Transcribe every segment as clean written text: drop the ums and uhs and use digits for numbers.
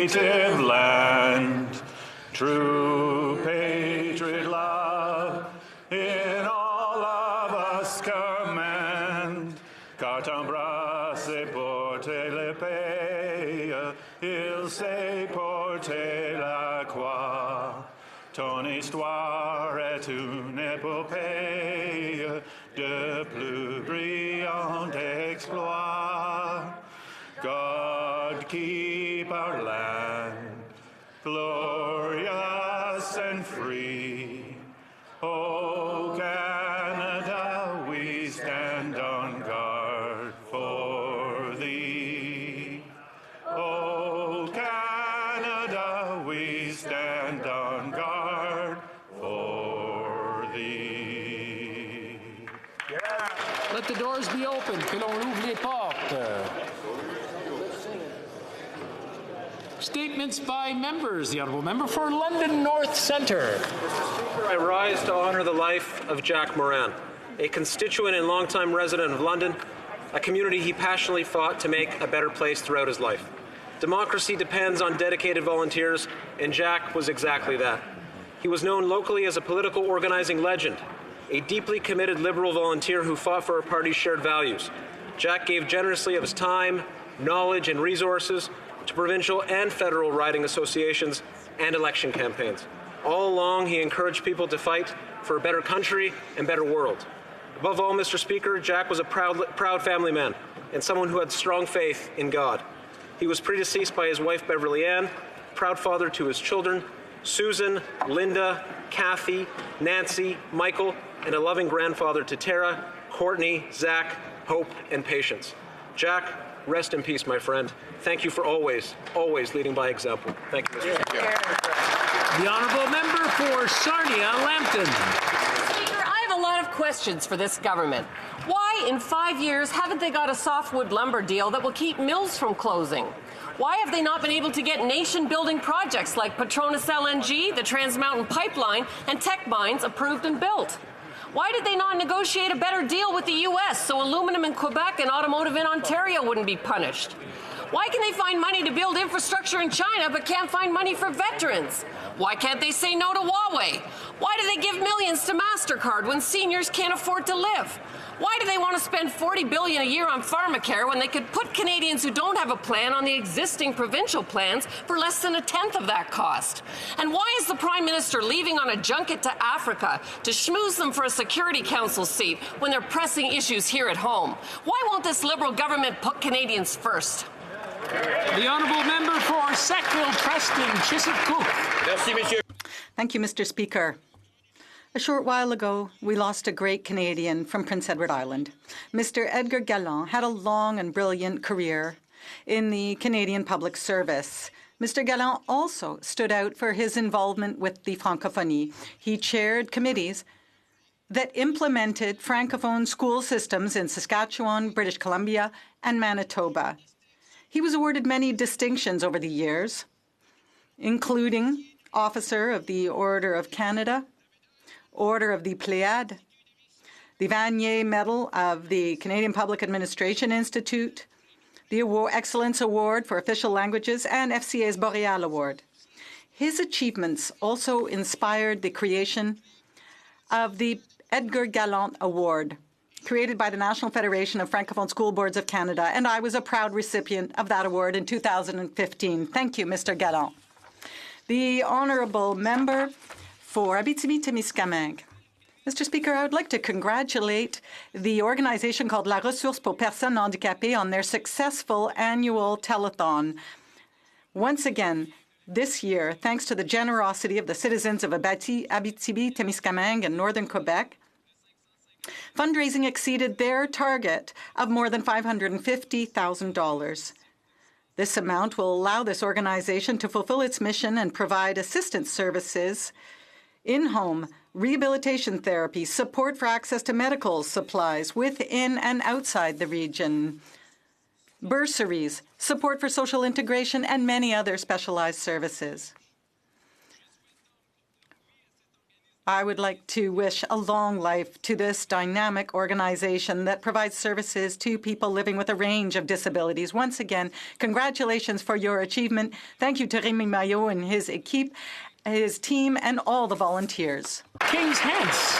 native land. True patriot love in all of us commend. Car t'embrasse et porter l'épée, il sait porter la croix. Ton histoire est une épopée de plus brillants exploits. God keep our land glorious and free. Oh, Canada, we stand on guard for thee. Oh, Canada, we stand on guard for thee. Let the doors be open, que l'on ouvre les portes. Statements by members. The Honourable Member for London North Centre. Mr. Speaker, I rise to honour the life of Jack Moran, a constituent and longtime resident of London, a community he passionately fought to make a better place throughout his life. Democracy depends on dedicated volunteers, and Jack was exactly that. He was known locally as a political organizing legend, a deeply committed Liberal volunteer who fought for our party's shared values. Jack gave generously of his time, knowledge, and resources to provincial and federal riding associations and election campaigns. All along, he encouraged people to fight for a better country and better world. Above all, Mr. Speaker, Jack was a proud family man and someone who had strong faith in God. He was predeceased by his wife, Beverly Ann, proud father to his children, Susan, Linda, Kathy, Nancy, Michael, and a loving grandfather to Tara, Courtney, Zach, Hope, and Patience. Jack, rest in peace, my friend. Thank you for always leading by example. Thank you, Mr. Speaker. The Honourable Member for Sarnia-Lambton. Speaker, I have a lot of questions for this government. Why, in 5 years, haven't they got a softwood lumber deal that will keep mills from closing? Why have they not been able to get nation-building projects like Petronas LNG, the Trans Mountain Pipeline, and Tech Mines approved and built? Why did they not negotiate a better deal with the U.S. so aluminum in Quebec and automotive in Ontario wouldn't be punished? Why can they find money to build infrastructure in China but can't find money for veterans? Why can't they say no to Huawei? Why do they give millions to MasterCard when seniors can't afford to live? Why do they want to spend $40 billion a year on pharmacare when they could put Canadians who don't have a plan on the existing provincial plans for less than a tenth of that cost? And why is the Prime Minister leaving on a junket to Africa to schmooze them for a Security Council seat when they're pressing issues here at home? Why won't this Liberal government put Canadians first? The Honourable Member for Sackville Preston, Chiswick Cook. Thank you, Mr. Speaker. A short while ago, we lost a great Canadian from Prince Edward Island. Mr. Edgar Gallant had a long and brilliant career in the Canadian Public Service. Mr. Gallant also stood out for his involvement with the Francophonie. He chaired committees that implemented Francophone school systems in Saskatchewan, British Columbia, and Manitoba. He was awarded many distinctions over the years, including Officer of the Order of Canada, Order of the Pléiade, the Vanier Medal of the Canadian Public Administration Institute, the Excellence Award for Official Languages, and FCA's Boreal Award. His achievements also inspired the creation of the Edgar Gallant Award, created by the National Federation of Francophone School Boards of Canada, and I was a proud recipient of that award in 2015. Thank you, Mr. Gallant. The Honourable Member for Abitibi-Témiscamingue. Mr. Speaker, I would like to congratulate the organization called La Ressource pour Personnes Handicapées on their successful annual telethon. Once again, this year, thanks to the generosity of the citizens of Abitibi-Témiscamingue and Northern Quebec, fundraising exceeded their target of more than $550,000. This amount will allow this organization to fulfill its mission and provide assistance services, in-home rehabilitation therapy, support for access to medical supplies within and outside the region, bursaries, support for social integration, and many other specialized services. I would like to wish a long life to this dynamic organization that provides services to people living with a range of disabilities. Once again, congratulations for your achievement. Thank you to Rémi Maillot and his équipe, his team, and all the volunteers. Kings Hants.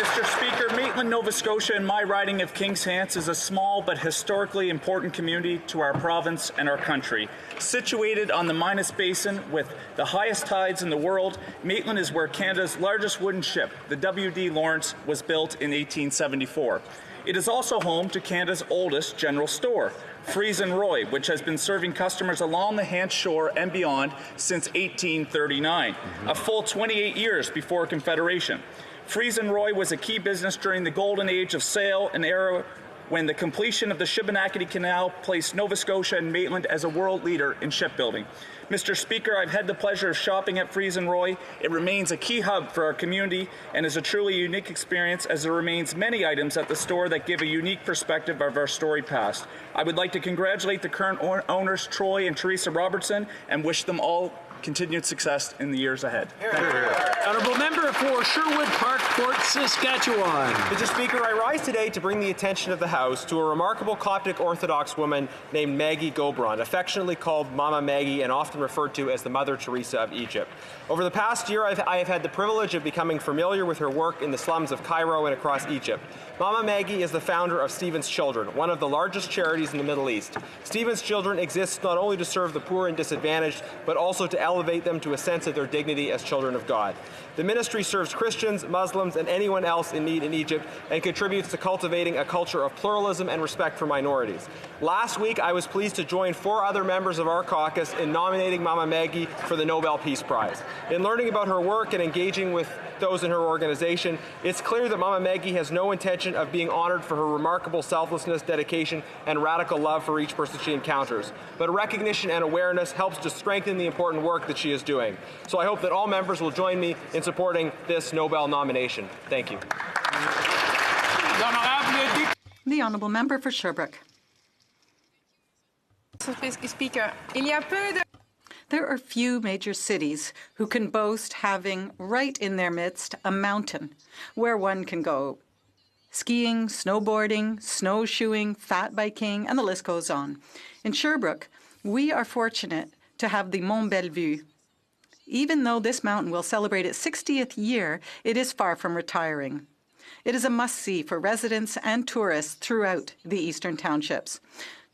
Mr. Speaker, Maitland, Nova Scotia, and my riding of Kings Hants is a small but historically important community to our province and our country. Situated on the Minas Basin with the highest tides in the world, Maitland is where Canada's largest wooden ship, the W.D. Lawrence, was built in 1874. It is also home to Canada's oldest general store, Freeze and Roy, which has been serving customers along the Hants shore and beyond since 1839, a full 28 years before Confederation. Freeze and Roy was a key business during the golden age of sail, an era when the completion of the Shubenacadie Canal placed Nova Scotia and Maitland as a world leader in shipbuilding. Mr. Speaker, I've had the pleasure of shopping at Freeze and Roy. It remains a key hub for our community and is a truly unique experience, as there remains many items at the store that give a unique perspective of our storied past. I would like to congratulate the current owners, Troy and Teresa Robertson, and wish them all continued success in the years ahead. Honourable Member for Sherwood Park, Fort Saskatchewan. Mr. Speaker, I rise today to bring the attention of the House to a remarkable Coptic Orthodox woman named Maggie Gobron, affectionately called Mama Maggie and often referred to as the Mother Teresa of Egypt. Over the past year, I have had the privilege of becoming familiar with her work in the slums of Cairo and across Egypt. Mama Maggie is the founder of Stephen's Children, one of the largest charities in the Middle East. Stephen's Children exists not only to serve the poor and disadvantaged, but also to elevate them to a sense of their dignity as children of God. The ministry serves Christians, Muslims, and anyone else in need in Egypt and contributes to cultivating a culture of pluralism and respect for minorities. Last week, I was pleased to join 4 other members of our caucus in nominating Mama Maggie for the Nobel Peace Prize. In learning about her work and engaging with those in her organization, it's clear that Mama Maggie has no intention of being honored for her remarkable selflessness, dedication, and radical love for each person she encounters. But recognition and awareness helps to strengthen the important work that she is doing. So I hope that all members will join me in supporting this Nobel nomination. Thank you. The Honourable Member for Sherbrooke. Mr. Speaker, il y a peu de... There are few major cities who can boast having right in their midst a mountain where one can go skiing, snowboarding, snowshoeing, fat biking, and the list goes on. In Sherbrooke, we are fortunate to have the Mont Bellevue. Even though this mountain will celebrate its 60th year, it is far from retiring. It is a must-see for residents and tourists throughout the eastern townships.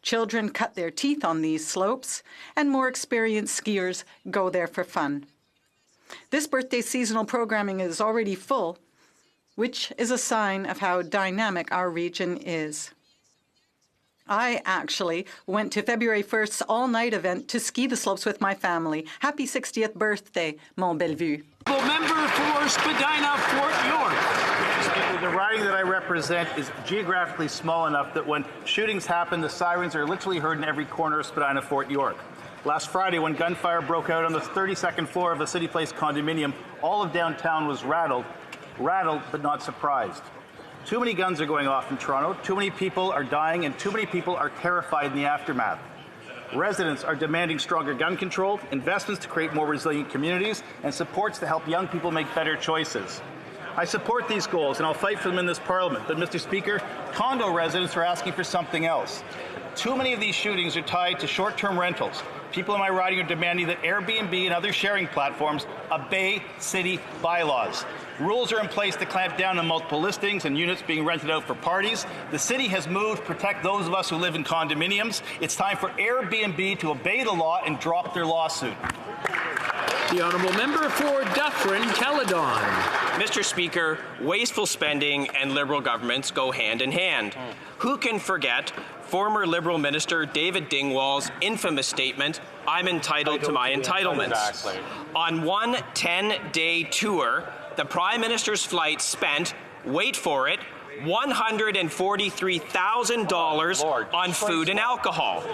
Children cut their teeth on these slopes, and more experienced skiers go there for fun. This birthday seasonal programming is already full, which is a sign of how dynamic our region is. I actually went to February 1st's all-night event to ski the slopes with my family. Happy 60th birthday, Mont Bellevue. Member for Spadina, Fort York. The riding that I represent is geographically small enough that when shootings happen, the sirens are literally heard in every corner of Spadina, Fort York. Last Friday, when gunfire broke out on the 32nd floor of a City Place condominium, all of downtown was rattled but not surprised. Too many guns are going off in Toronto, too many people are dying, and too many people are terrified in the aftermath. Residents are demanding stronger gun control, investments to create more resilient communities, and supports to help young people make better choices. I support these goals, and I'll fight for them in this Parliament. But, Mr. Speaker, condo residents are asking for something else. Too many of these shootings are tied to short-term rentals. People in my riding are demanding that Airbnb and other sharing platforms obey city bylaws. Rules are in place to clamp down on multiple listings and units being rented out for parties. The city has moved to protect those of us who live in condominiums. It's time for Airbnb to obey the law and drop their lawsuit. The Honourable Member for Dufferin-Caledon. Mr. Speaker, wasteful spending and Liberal governments go hand in hand. Who can forget former Liberal Minister David Dingwall's infamous statement, "I'm entitled to my entitlements." Exactly. On one 10-day tour, the Prime Minister's flight spent, wait for it, $143,000 on food and alcohol.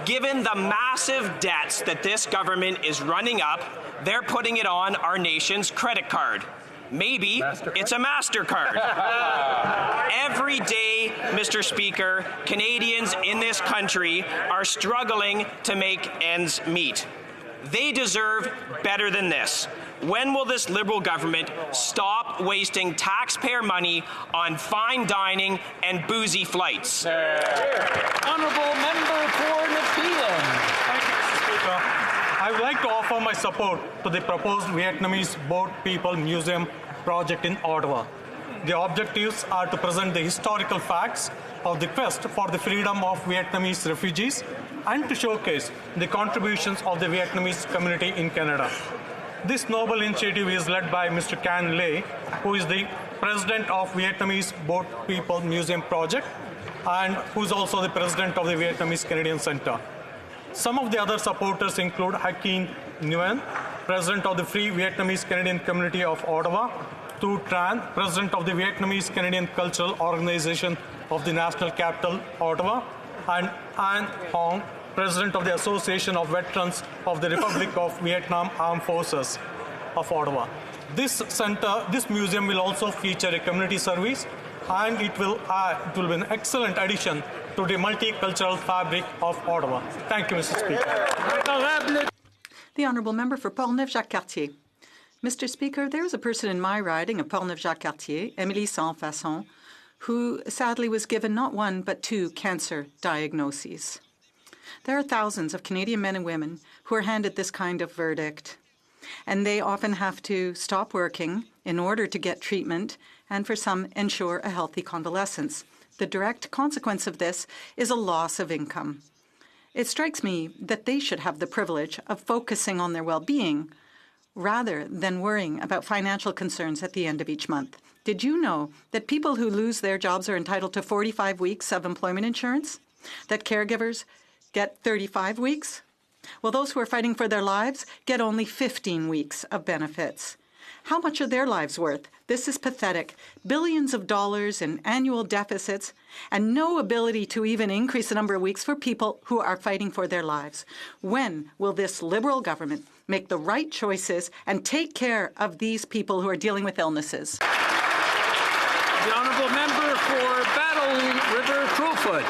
Given the massive debts that this government is running up, they're putting it on our nation's credit card. Maybe it's a MasterCard. Every day, Mr. Speaker, Canadians in this country are struggling to make ends meet. They deserve better than this. When will this Liberal government stop wasting taxpayer money on fine dining and boozy flights? Honourable Member for Nepean. Thank you, Mr. Speaker. I would like to offer my support to the proposed Vietnamese Boat People Museum project in Ottawa. The objectives are to present the historical facts of the quest for the freedom of Vietnamese refugees and to showcase the contributions of the Vietnamese community in Canada. This noble initiative is led by Mr. Can Le, who is the president of Vietnamese Boat People Museum Project and who is also the president of the Vietnamese Canadian Centre. Some of the other supporters include HoC Nguyen, president of the Free Vietnamese Canadian Community of Ottawa, Tu Tran, president of the Vietnamese Canadian Cultural Organization of the National Capital, Ottawa, and An Hong, president of the Association of Veterans of the Republic of Vietnam Armed Forces of Ottawa. This museum will also feature a community service, and it will be an excellent addition to the multicultural fabric of Ottawa. Thank you, Mr. Speaker. The Honourable Member for Portneuf-Jacques-Cartier. Mr. Speaker, there is a person in my riding of Portneuf-Jacques-Cartier, Émilie Sans-Fasson, who sadly was given not one but 2 cancer diagnoses. There are thousands of Canadian men and women who are handed this kind of verdict, and they often have to stop working in order to get treatment and, for some, ensure a healthy convalescence. The direct consequence of this is a loss of income. It strikes me that they should have the privilege of focusing on their well-being rather than worrying about financial concerns at the end of each month. Did you know that people who lose their jobs are entitled to 45 weeks of employment insurance? That caregivers get 35 weeks? Well, those who are fighting for their lives get only 15 weeks of benefits. How much are their lives worth? This is pathetic. Billions of dollars in annual deficits and no ability to even increase the number of weeks for people who are fighting for their lives. When will this Liberal government make the right choices and take care of these people who are dealing with illnesses? The Honourable Member for Battle River Crowfoot.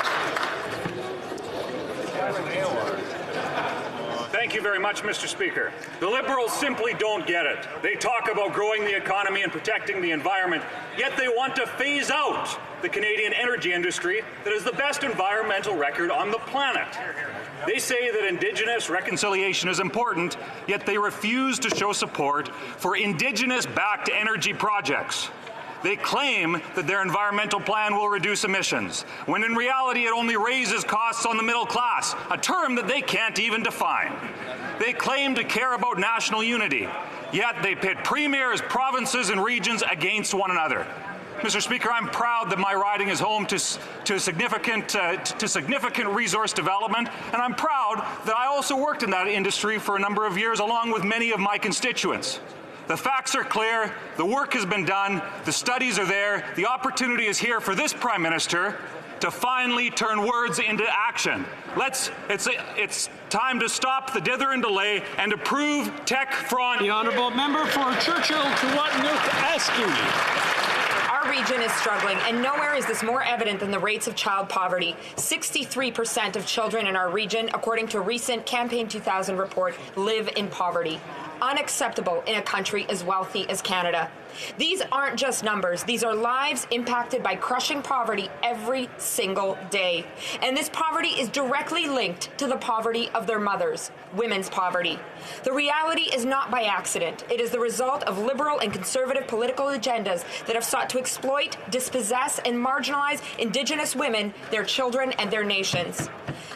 Thank you very much, Mr. Speaker. The Liberals simply don't get it. They talk about growing the economy and protecting the environment, yet they want to phase out the Canadian energy industry that has the best environmental record on the planet. They say that Indigenous reconciliation is important, yet they refuse to show support for Indigenous-backed energy projects. They claim that their environmental plan will reduce emissions, when in reality it only raises costs on the middle class, a term that they can't even define. They claim to care about national unity, yet they pit premiers, provinces, and regions against one another. Mr. Speaker, I'm proud that my riding is home to significant resource development, and I'm proud that I also worked in that industry for a number of years, along with many of my constituents. The facts are clear, the work has been done, the studies are there, the opportunity is here for this Prime Minister to finally turn words into action. It's time to stop the dither and delay and approve Tech Front. The Honourable Member for Churchill to Watanuk-Esky. Our region is struggling, and nowhere is this more evident than the rates of child poverty. 63% of children in our region, according to a recent Campaign 2000 report, live in poverty. Unacceptable in a country as wealthy as Canada. These aren't just numbers. These are lives impacted by crushing poverty every single day. And this poverty is directly linked to the poverty of their mothers, women's poverty. The reality is not by accident. It is the result of Liberal and Conservative political agendas that have sought to exploit, dispossess, and marginalize Indigenous women, their children, and their nations.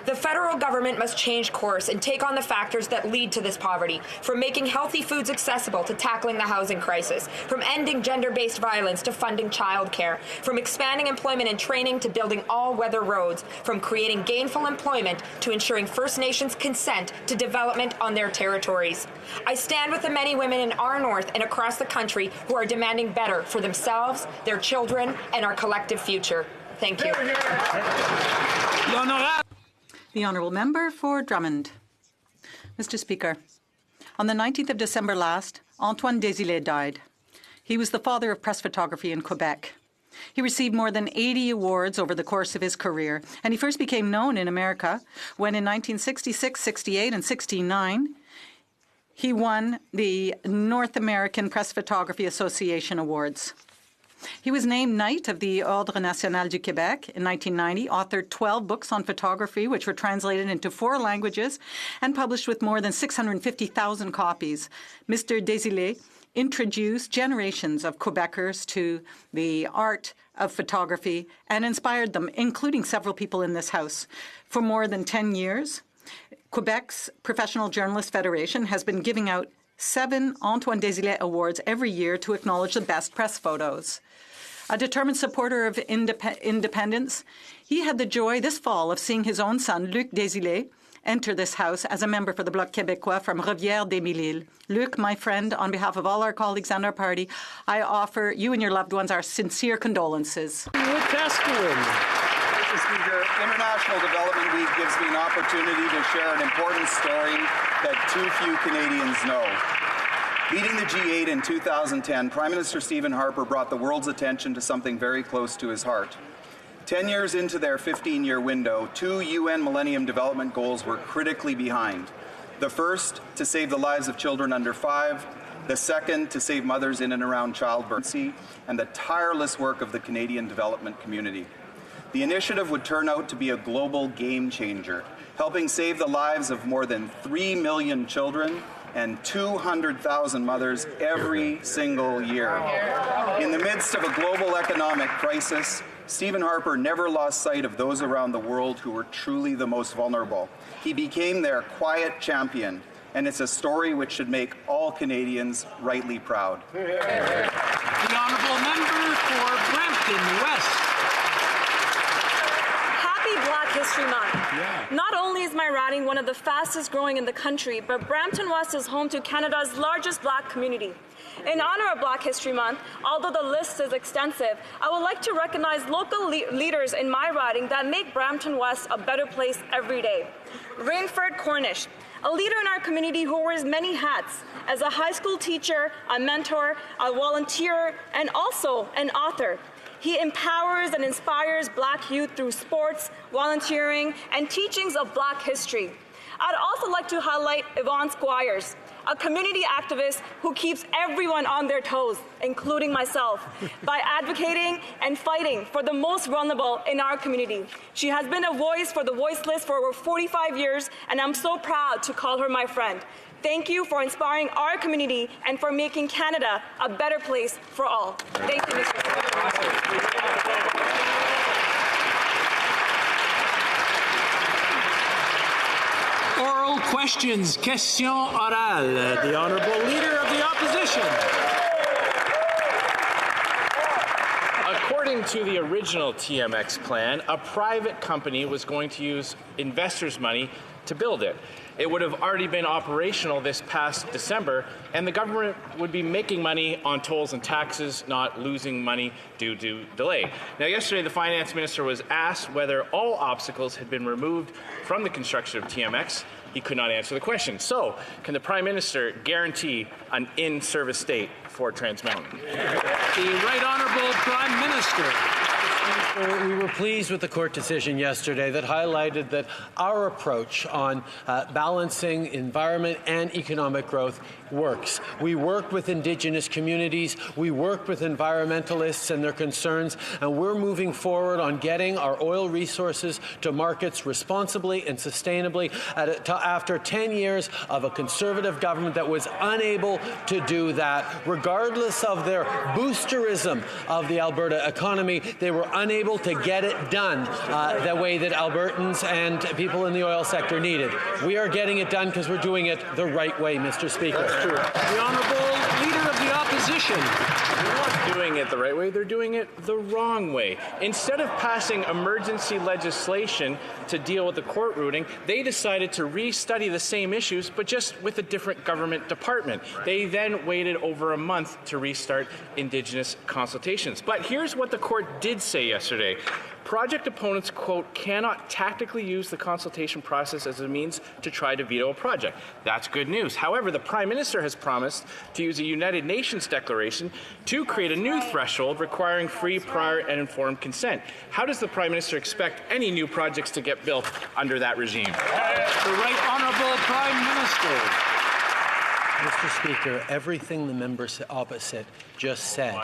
The federal government must change course and take on the factors that lead to this poverty, from making healthy foods accessible to tackling the housing crisis, from ending gender-based violence to funding childcare, from expanding employment and training to building all-weather roads, from creating gainful employment to ensuring First Nations consent to development on their territories. I stand with the many women in our north and across the country who are demanding better for themselves, their children, and our collective future. Thank you. The Honourable Member for Drummond. Mr. Speaker, on the 19th of December last, Antoine Desilets died. He was the father of press photography in Quebec. He received more than 80 awards over the course of his career, and he first became known in America when in 1966, 68, and 69, he won the North American Press Photography Association Awards. He was named Knight of the Ordre National du Québec in 1990, authored 12 books on photography, which were translated into 4 languages and published with more than 650,000 copies. Mr. Desilets introduced generations of Quebecers to the art of photography and inspired them, including several people in this House. For more than 10 years, Quebec's Professional Journalists Federation has been giving out 7 Antoine Desilets Awards every year to acknowledge the best press photos. A determined supporter of independence, he had the joy this fall of seeing his own son, Luc Desilets, enter this House as a member for the Bloc Québécois from Rivière-des-Mille-Îles. Luc, my friend, on behalf of all our colleagues and our party, I offer you and your loved ones our sincere condolences. Mr. Speaker, International Development Week gives me an opportunity to share an important story that too few Canadians know. Leading the G8 in 2010, Prime Minister Stephen Harper brought the world's attention to something very close to his heart. 10 years into their 15-year window, 2 UN Millennium Development Goals were critically behind. The first, to save the lives of children under 5, the second, to save mothers in and around childbirth, and the tireless work of the Canadian development community. The initiative would turn out to be a global game changer, helping save the lives of more than 3 million children and 200,000 mothers every single year. In the midst of a global economic crisis, Stephen Harper never lost sight of those around the world who were truly the most vulnerable. He became their quiet champion, and it's a story which should make all Canadians rightly proud. The honourable member for Brampton West. Black History Month. Not only is my riding one of the fastest growing in the country, but Brampton West is home to Canada's largest Black community. In honor of Black History Month, although the list is extensive, I would like to recognize local leaders in my riding that make Brampton West a better place every day. Rainford Cornish, a leader in our community who wears many hats as a high school teacher, a mentor, a volunteer, and also an author. He empowers and inspires Black youth through sports, volunteering, and teachings of Black history. I'd also like to highlight Yvonne Squires, a community activist who keeps everyone on their toes, including myself, by advocating and fighting for the most vulnerable in our community. She has been a voice for the voiceless for over 45 years, and I'm so proud to call her my friend. Thank you for inspiring our community and for making Canada a better place for all. Thank you, Mr. Speaker. Oral questions, question orale. The Honourable Leader of the Opposition. According to the original TMX plan, a private company was going to use investors' money to build it. It would have already been operational this past December, and the government would be making money on tolls and taxes, not losing money due to delay. Now, yesterday, the finance minister was asked whether all obstacles had been removed from the construction of TMX. He could not answer the question. So, can the Prime Minister guarantee an in-service date for Trans Mountain? The Right Honourable Prime Minister. We were pleased with the court decision yesterday that highlighted that our approach on balancing environment and economic growth works. We work with Indigenous communities, we work with environmentalists and their concerns, and we're moving forward on getting our oil resources to markets responsibly and sustainably after 10 years of a Conservative government that was unable to do that. Regardless of their boosterism of the Alberta economy, they were unable to get it done the way that Albertans and people in the oil sector needed. We are getting it done because we're doing it the right way, Mr. Speaker. That's true. The Honourable Leader of the Opposition. They're not doing it the right way, they're doing it the wrong way. Instead of passing emergency legislation to deal with the court ruling, they decided to restudy the same issues, but just with a different government department. They then waited over a month to restart Indigenous consultations. But here's what the court did say yesterday. Project opponents, quote, cannot tactically use the consultation process as a means to try to veto a project. That's good news. However, the Prime Minister has promised to use a United Nations declaration to create a new threshold requiring free, prior, and informed consent. How does the Prime Minister expect any new projects to get built under that regime? The Right Honourable Prime Minister. Mr. Speaker, everything the member opposite just said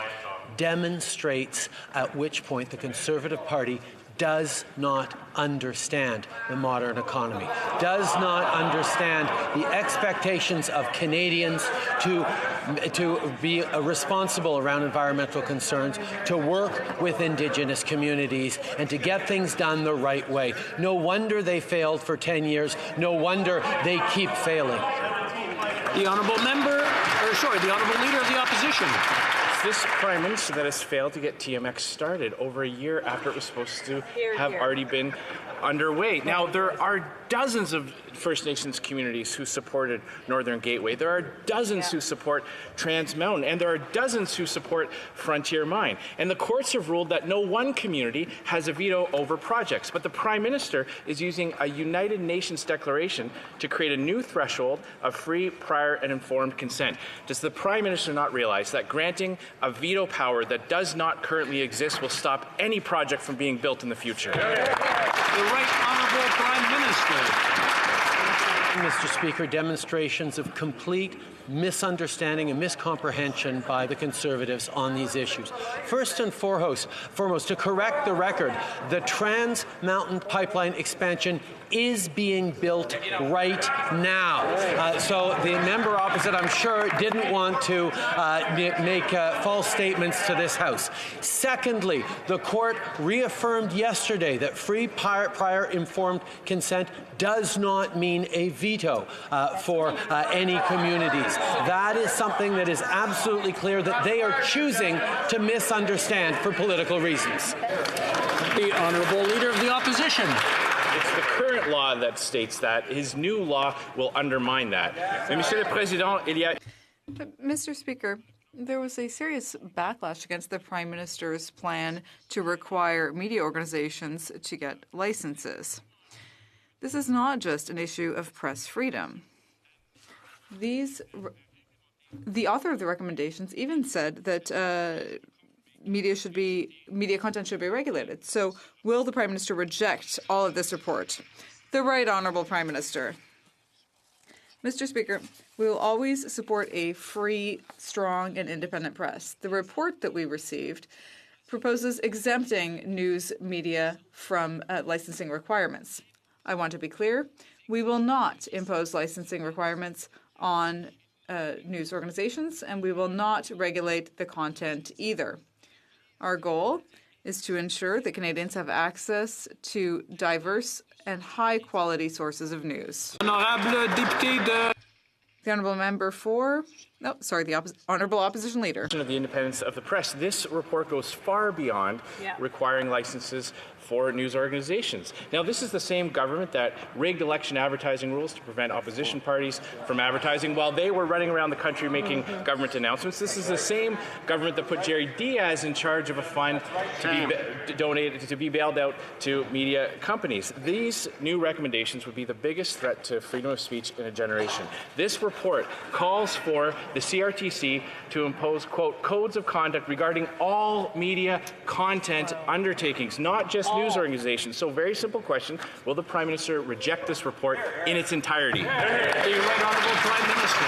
demonstrates at which point the Conservative Party does not understand the modern economy, does not understand the expectations of Canadians to be responsible around environmental concerns, to work with Indigenous communities, and to get things done the right way. No wonder they failed for 10 years. No wonder they keep failing. The honourable the honourable leader of the opposition. This Prime Minister that has failed to get TMX started over a year after it was supposed to have already been underway. Now, there are dozens of First Nations communities who supported Northern Gateway. There are dozens who support Trans Mountain, and there are dozens who support Frontier Mine. And the courts have ruled that no one community has a veto over projects. But the Prime Minister is using a United Nations declaration to create a new threshold of free, prior, and informed consent. Does the Prime Minister not realize that granting a veto power that does not currently exist will stop any project from being built in the future? The Right Honourable Prime Minister. Mr. Speaker, demonstrations of complete misunderstanding and miscomprehension by the Conservatives on these issues. First and foremost, to correct the record, the Trans Mountain Pipeline expansion is being built right now. So the member opposite, I'm sure, didn't want to make false statements to this House. Secondly, the court reaffirmed yesterday that free, prior, informed consent does not mean a veto for any communities. That is something that is absolutely clear that they are choosing to misunderstand for political reasons. The honourable leader of the opposition. It's the current law that states that. His new law will undermine that. Monsieur le Président, il y a... Mr. Speaker, there was a serious backlash against the Prime Minister's plan to require media organizations to get licenses. This is not just an issue of press freedom. The author of the recommendations even said that media content should be regulated. So will the Prime Minister reject all of this report? The Right Honourable Prime Minister. Mr. Speaker, we will always support a free, strong and independent press. The report that we received proposes exempting news media from licensing requirements. I want to be clear, we will not impose licensing requirements on news organizations, and we will not regulate the content either. Our goal is to ensure that Canadians have access to diverse and high-quality sources of news. The honourable member for... the honourable opposition leader. Of the independence of the press. This report goes far beyond requiring licenses for news organizations. Now, this is the same government that rigged election advertising rules to prevent opposition parties from advertising while they were running around the country making government announcements. This is the same government that put Jerry Diaz in charge of a fund to be donated, to be bailed out to media companies. These new recommendations would be the biggest threat to freedom of speech in a generation. This report calls for the CRTC to impose, quote, codes of conduct regarding all media content undertakings, not just news organizations. So very simple question, will the Prime Minister reject this report in its entirety? The Right Honourable Prime Minister.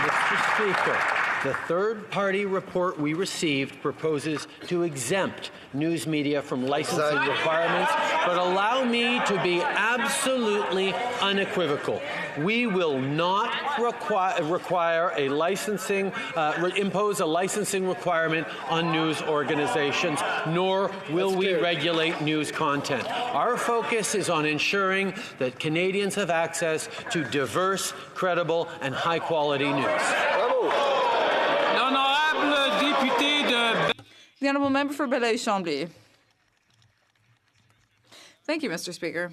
Mr. Speaker, the third-party report we received proposes to exempt news media from licensing requirements, but allow me to be absolutely unequivocal. We will not require a licensing, impose a licensing requirement on news organizations, nor will we regulate news content. Our focus is on ensuring that Canadians have access to diverse, credible, and high-quality news. The honourable member for Belleuil-Chambly. Thank you, Mr. Speaker.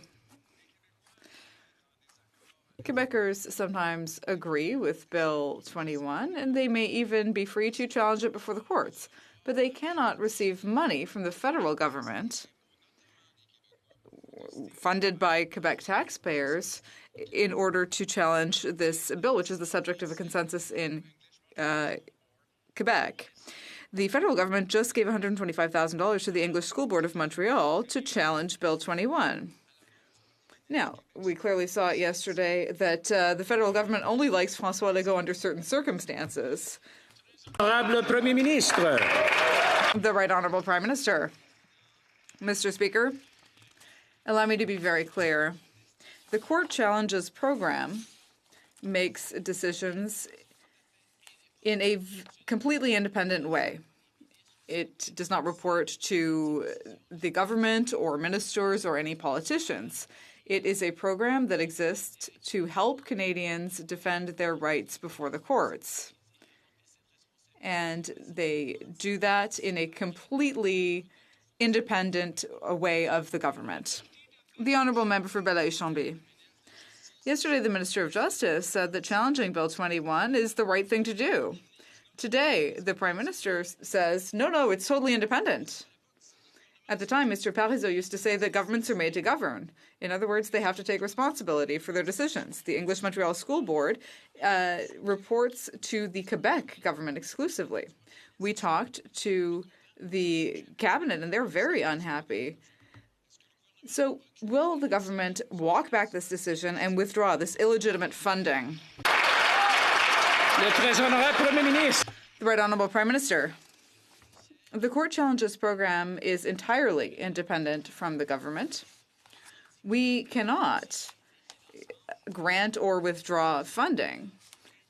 Quebecers sometimes agree with Bill 21, and they may even be free to challenge it before the courts, but they cannot receive money from the federal government funded by Quebec taxpayers in order to challenge this bill, which is the subject of a consensus in Quebec. The federal government just gave $125,000 to the English School Board of Montreal to challenge Bill 21. Now, we clearly saw it yesterday that the federal government only likes François Legault under certain circumstances. Honorable Premier Ministre. The Right Honourable Prime Minister. Mr. Speaker, allow me to be very clear. The Court Challenges program makes decisions in a completely independent way. It does not report to the government or ministers or any politicians. It is a program that exists to help Canadians defend their rights before the courts. And they do that in a completely independent way of the government. The Honourable Member for Belleuil-Chambly. Yesterday, the Minister of Justice said that challenging Bill 21 is the right thing to do. Today, the Prime Minister says, no, it's totally independent. At the time, Mr. Parizeau used to say that governments are made to govern. In other words, they have to take responsibility for their decisions. The English Montreal School Board reports to the Quebec government exclusively. We talked to the cabinet, and they're very unhappy. So will the government walk back this decision and withdraw this illegitimate funding? The Right Honourable Prime Minister. The Court Challenges program is entirely independent from the government. We cannot grant or withdraw funding.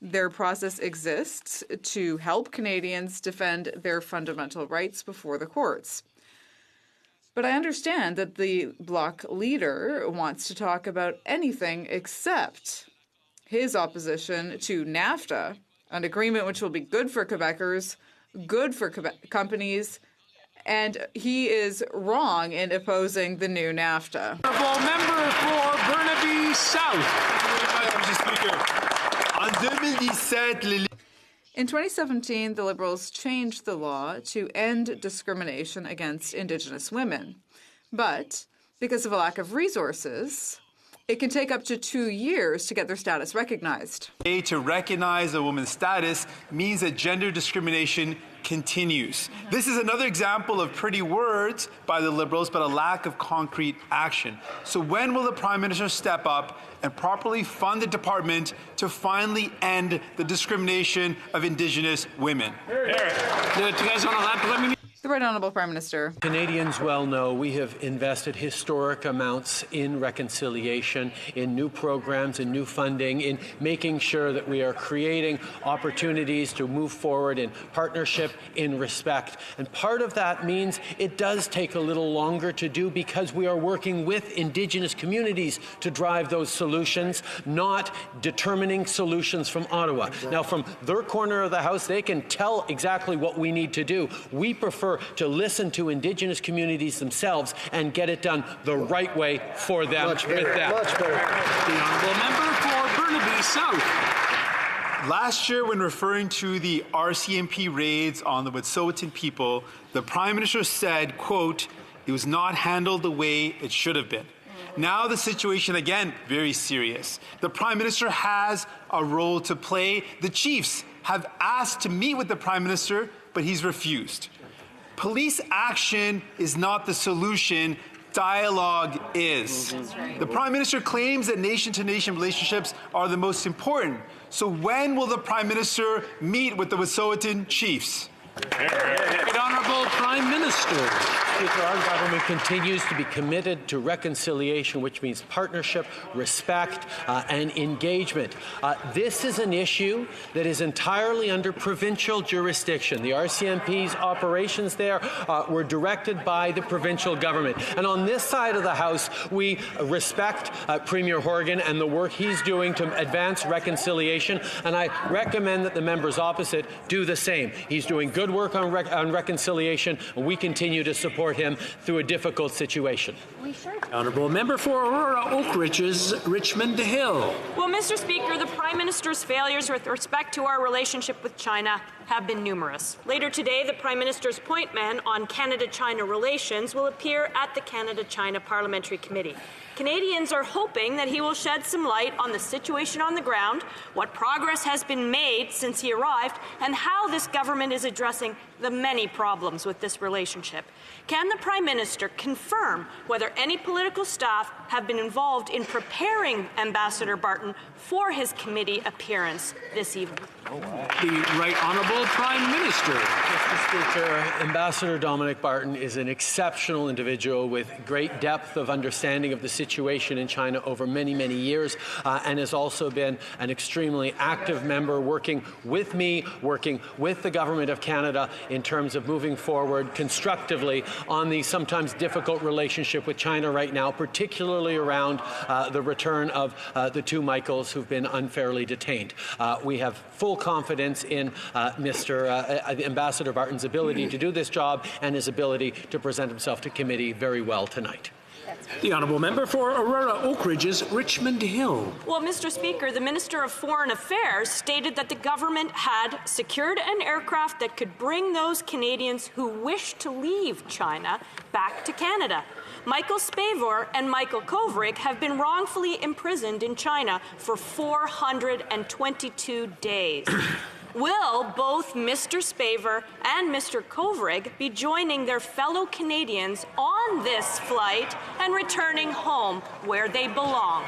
Their process exists to help Canadians defend their fundamental rights before the courts. But I understand that the Bloc leader wants to talk about anything except his opposition to NAFTA, an agreement which will be good for Quebecers, good for companies, and he is wrong in opposing the new NAFTA. Honourable Member for Burnaby South. Mr. Speaker, in 2017, the Liberals changed the law to end discrimination against Indigenous women. But because of a lack of resources, it can take up to 2 years to get their status recognized. To recognize a woman's status means that gender discrimination continues. This is another example of pretty words by the Liberals, but a lack of concrete action. So when will the Prime Minister step up and properly fund the department to finally end the discrimination of Indigenous women? The Right Honourable Prime Minister. Canadians well know we have invested historic amounts in reconciliation, in new programs, in new funding, in making sure that we are creating opportunities to move forward in partnership, in respect. And part of that means it does take a little longer to do because we are working with Indigenous communities to drive those solutions, not determining solutions from Ottawa. Now, from their corner of the House, they can tell exactly what we need to do. We prefer to listen to Indigenous communities themselves and get it done the right way for them. Much better. The Honourable Member for Burnaby South. Last year, when referring to the RCMP raids on the Wet'suwet'en people, the Prime Minister said, quote, "It was not handled the way it should have been." Now the situation, again, very serious. The Prime Minister has a role to play. The chiefs have asked to meet with the Prime Minister, but he's refused. Police action is not the solution. Dialogue is. The Prime Minister claims that nation-to-nation relationships are the most important. So when will the Prime Minister meet with the Wet'suwet'en chiefs? The Honourable Prime Minister. Speaker, our government continues to be committed to reconciliation, which means partnership, respect, and engagement. This is an issue that is entirely under provincial jurisdiction. The RCMP's operations there were directed by the provincial government. And on this side of the House, we respect Premier Horgan and the work he's doing to advance reconciliation, and I recommend that the members opposite do the same. He's doing good work on reconciliation, and we continue to support him through a difficult situation. Honourable Member for Aurora Oak Ridges, Richmond Hill. Well, Mr. Speaker, the Prime Minister's failures with respect to our relationship with China have been numerous. Later today, the Prime Minister's point man on Canada-China relations will appear at the Canada-China Parliamentary Committee. Canadians are hoping that he will shed some light on the situation on the ground, what progress has been made since he arrived, and how this government is addressing addressing the many problems with this relationship. Can the Prime Minister confirm whether any political staff have been involved in preparing Ambassador Barton for his committee appearance this evening? The Right Honourable Prime Minister. Mr. Speaker, Ambassador Dominic Barton is an exceptional individual with great depth of understanding of the situation in China over many, many years, and has also been an extremely active member working with me, working with the Government of Canada in terms of moving forward constructively on the sometimes difficult relationship with China right now, particularly around the return of the two Michaels who've been unfairly detained. We have full confidence in Ambassador Barton's ability to do this job and his ability to present himself to committee very well tonight. The Honourable Member for Aurora Oak Ridges, Richmond Hill. Well, Mr. Speaker, the Minister of Foreign Affairs stated that the government had secured an aircraft that could bring those Canadians who wish to leave China back to Canada. Michael Spavor and Michael Kovrig have been wrongfully imprisoned in China for 422 days. Will both Mr. Spavor and Mr. Kovrig be joining their fellow Canadians on this flight and returning home where they belong?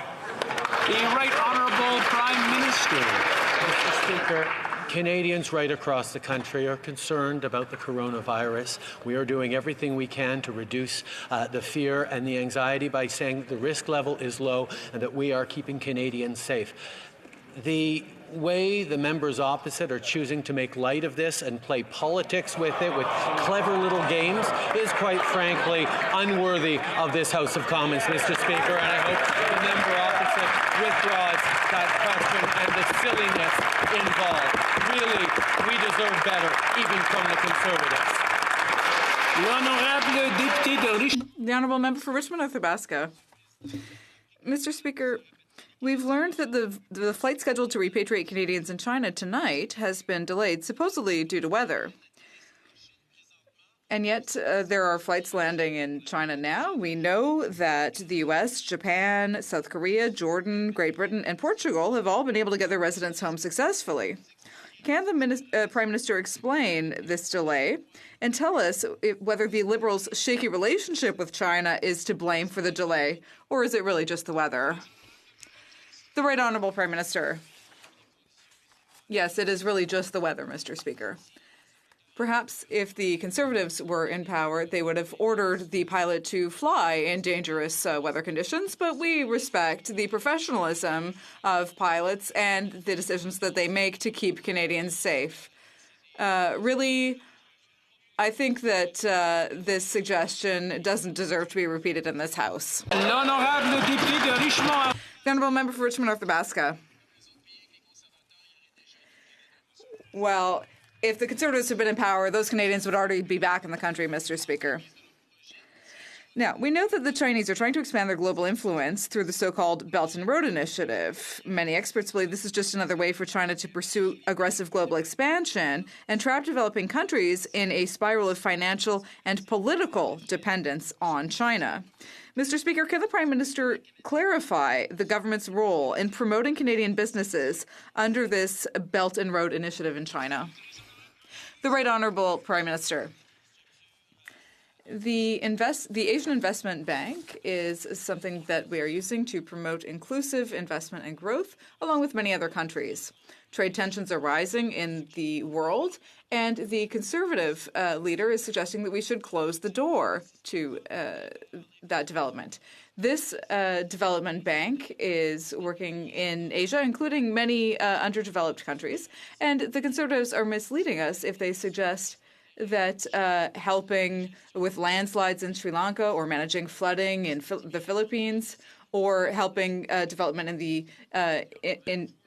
The Right Honourable Prime Minister. Mr. Speaker, Canadians right across the country are concerned about the coronavirus. We are doing everything we can to reduce the fear and the anxiety by saying that the risk level is low and that we are keeping Canadians safe. The way the members opposite are choosing to make light of this and play politics with it, with clever little games, is quite frankly unworthy of this House of Commons, Mr. Speaker, and I hope the member opposite withdraws that question and the silliness involved. Really, we deserve better, even from the Conservatives. The Honourable Member for Richmond North Athabasca. Mr. Speaker, we've learned that the flight scheduled to repatriate Canadians in China tonight has been delayed, supposedly due to weather. And yet there are flights landing in China now. We know that the U.S., Japan, South Korea, Jordan, Great Britain, and Portugal have all been able to get their residents home successfully. Can the Prime Minister explain this delay and tell us whether the Liberals' shaky relationship with China is to blame for the delay, or is it really just the weather? The Right Honourable Prime Minister. Yes, it is really just the weather, Mr. Speaker. Perhaps if the Conservatives were in power, they would have ordered the pilot to fly in dangerous weather conditions, but we respect the professionalism of pilots and the decisions that they make to keep Canadians safe. Really, I think that this suggestion doesn't deserve to be repeated in this House. The Honourable Member for Richmond North Athabasca. Well, if the Conservatives had been in power, those Canadians would already be back in the country, Mr. Speaker. Now, we know that the Chinese are trying to expand their global influence through the so-called Belt and Road Initiative. Many experts believe this is just another way for China to pursue aggressive global expansion and trap developing countries in a spiral of financial and political dependence on China. Mr. Speaker, can the Prime Minister clarify the government's role in promoting Canadian businesses under this Belt and Road Initiative in China? The Right Honourable Prime Minister. The Asian Investment Bank is something that we are using to promote inclusive investment and growth, along with many other countries. Trade tensions are rising in the world, and the Conservative leader is suggesting that we should close the door to that development. This development bank is working in Asia, including many underdeveloped countries, and the Conservatives are misleading us if they suggest that helping with landslides in Sri Lanka or managing flooding in the Philippines or helping development in the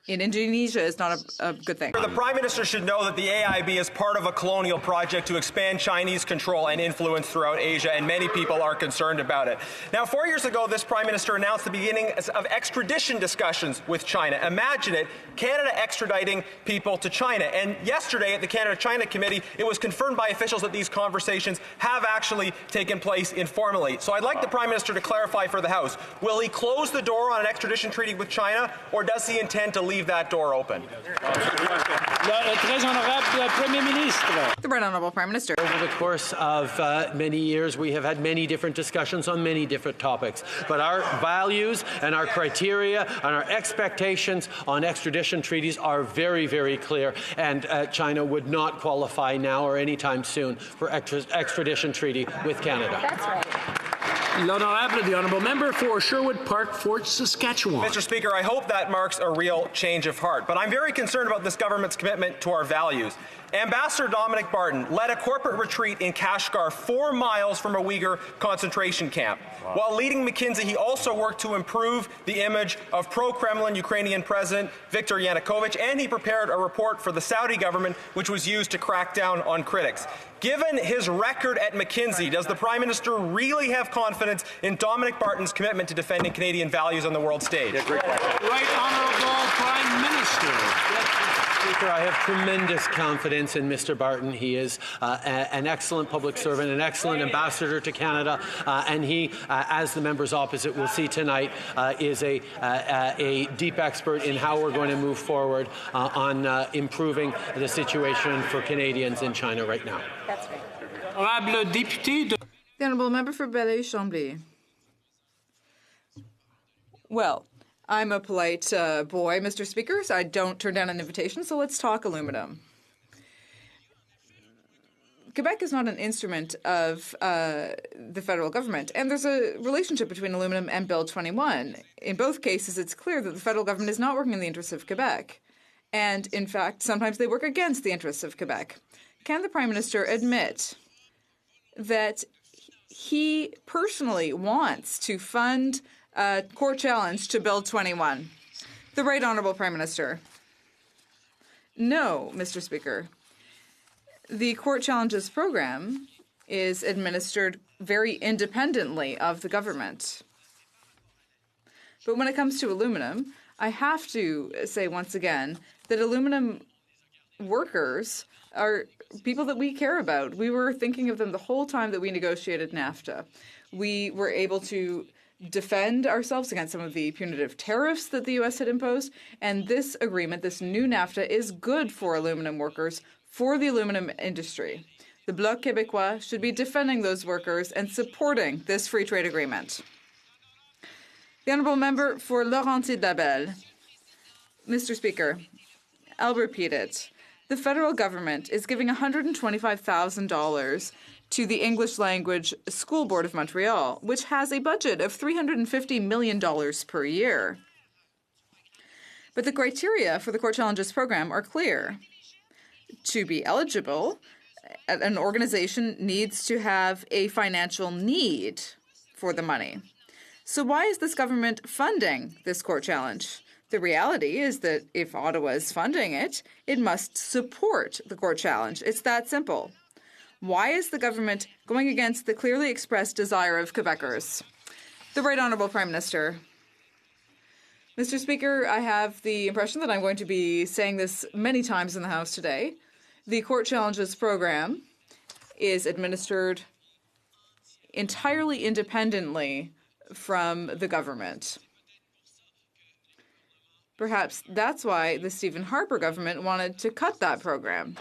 in Indonesia is not a good thing. The Prime Minister should know that the AIB is part of a colonial project to expand Chinese control and influence throughout Asia, and many people are concerned about it. Now, 4 years ago, this Prime Minister announced the beginning of extradition discussions with China. Imagine it, Canada extraditing people to China. And yesterday at the Canada-China Committee, it was confirmed by officials that these conversations have actually taken place informally. So I'd like the Prime Minister to clarify for the House, will he close the door on an extradition treaty with China, or does he intend to leave leave that door open. The Right Honourable Prime Minister. Over the course of many years, we have had many different discussions on many different topics. But our values and our criteria and our expectations on extradition treaties are very, very clear. And China would not qualify now or anytime soon for extradition treaty with Canada. That's right. L'Honorable, the Honourable Member for Sherwood Park, Fort Saskatchewan. Mr. Speaker, I hope that marks a real change of heart, but I'm very concerned about this government's commitment to our values. Ambassador Dominic Barton led a corporate retreat in Kashgar 4 miles from a Uyghur concentration camp. Wow. While leading McKinsey, he also worked to improve the image of pro-Kremlin Ukrainian President Viktor Yanukovych, and he prepared a report for the Saudi government, which was used to crack down on critics. Given his record at McKinsey, does the Prime Minister really have confidence in Dominic Barton's commitment to defending Canadian values on the world stage? Yeah, great question. Right Honourable Prime Minister. Speaker, I have tremendous confidence in Mr. Barton. He is an excellent public servant, an excellent ambassador to Canada, and he, as the members opposite will see tonight, is a deep expert in how we're going to move forward on improving the situation for Canadians in China right now. That's right. Honourable Député. The Honourable Member for Belleuil-Chambly. Well, I'm a polite boy, Mr. Speaker, so I don't turn down an invitation, so let's talk aluminum. Quebec is not an instrument of the federal government, and there's a relationship between aluminum and Bill 21. In both cases, it's clear that the federal government is not working in the interests of Quebec. And, in fact, sometimes they work against the interests of Quebec. Can the Prime Minister admit that he personally wants to fund a court challenge to Bill 21? The Right Honourable Prime Minister. No, Mr. Speaker. The court challenges program is administered very independently of the government. But when it comes to aluminum, I have to say once again that aluminum workers are people that we care about. We were thinking of them the whole time that we negotiated NAFTA. We were able to defend ourselves against some of the punitive tariffs that the U.S. had imposed. And this agreement, this new NAFTA, is good for aluminum workers, for the aluminum industry. The Bloc Québécois should be defending those workers and supporting this free trade agreement. The Honourable Member for Laurentides-Labelle. Mr. Speaker, I'll repeat it. The federal government is giving $125,000 to the English Language School Board of Montreal, which has a budget of $350 million per year. But the criteria for the Court Challenges program are clear. To be eligible, an organization needs to have a financial need for the money. So why is this government funding this court challenge? The reality is that if Ottawa is funding it, it must support the court challenge. It's that simple. Why is the government going against the clearly expressed desire of Quebecers? The Right Honourable Prime Minister. Mr. Speaker, I have the impression that I'm going to be saying this many times in the House today. The Court Challenges program is administered entirely independently from the government. Perhaps that's why the Stephen Harper government wanted to cut that program,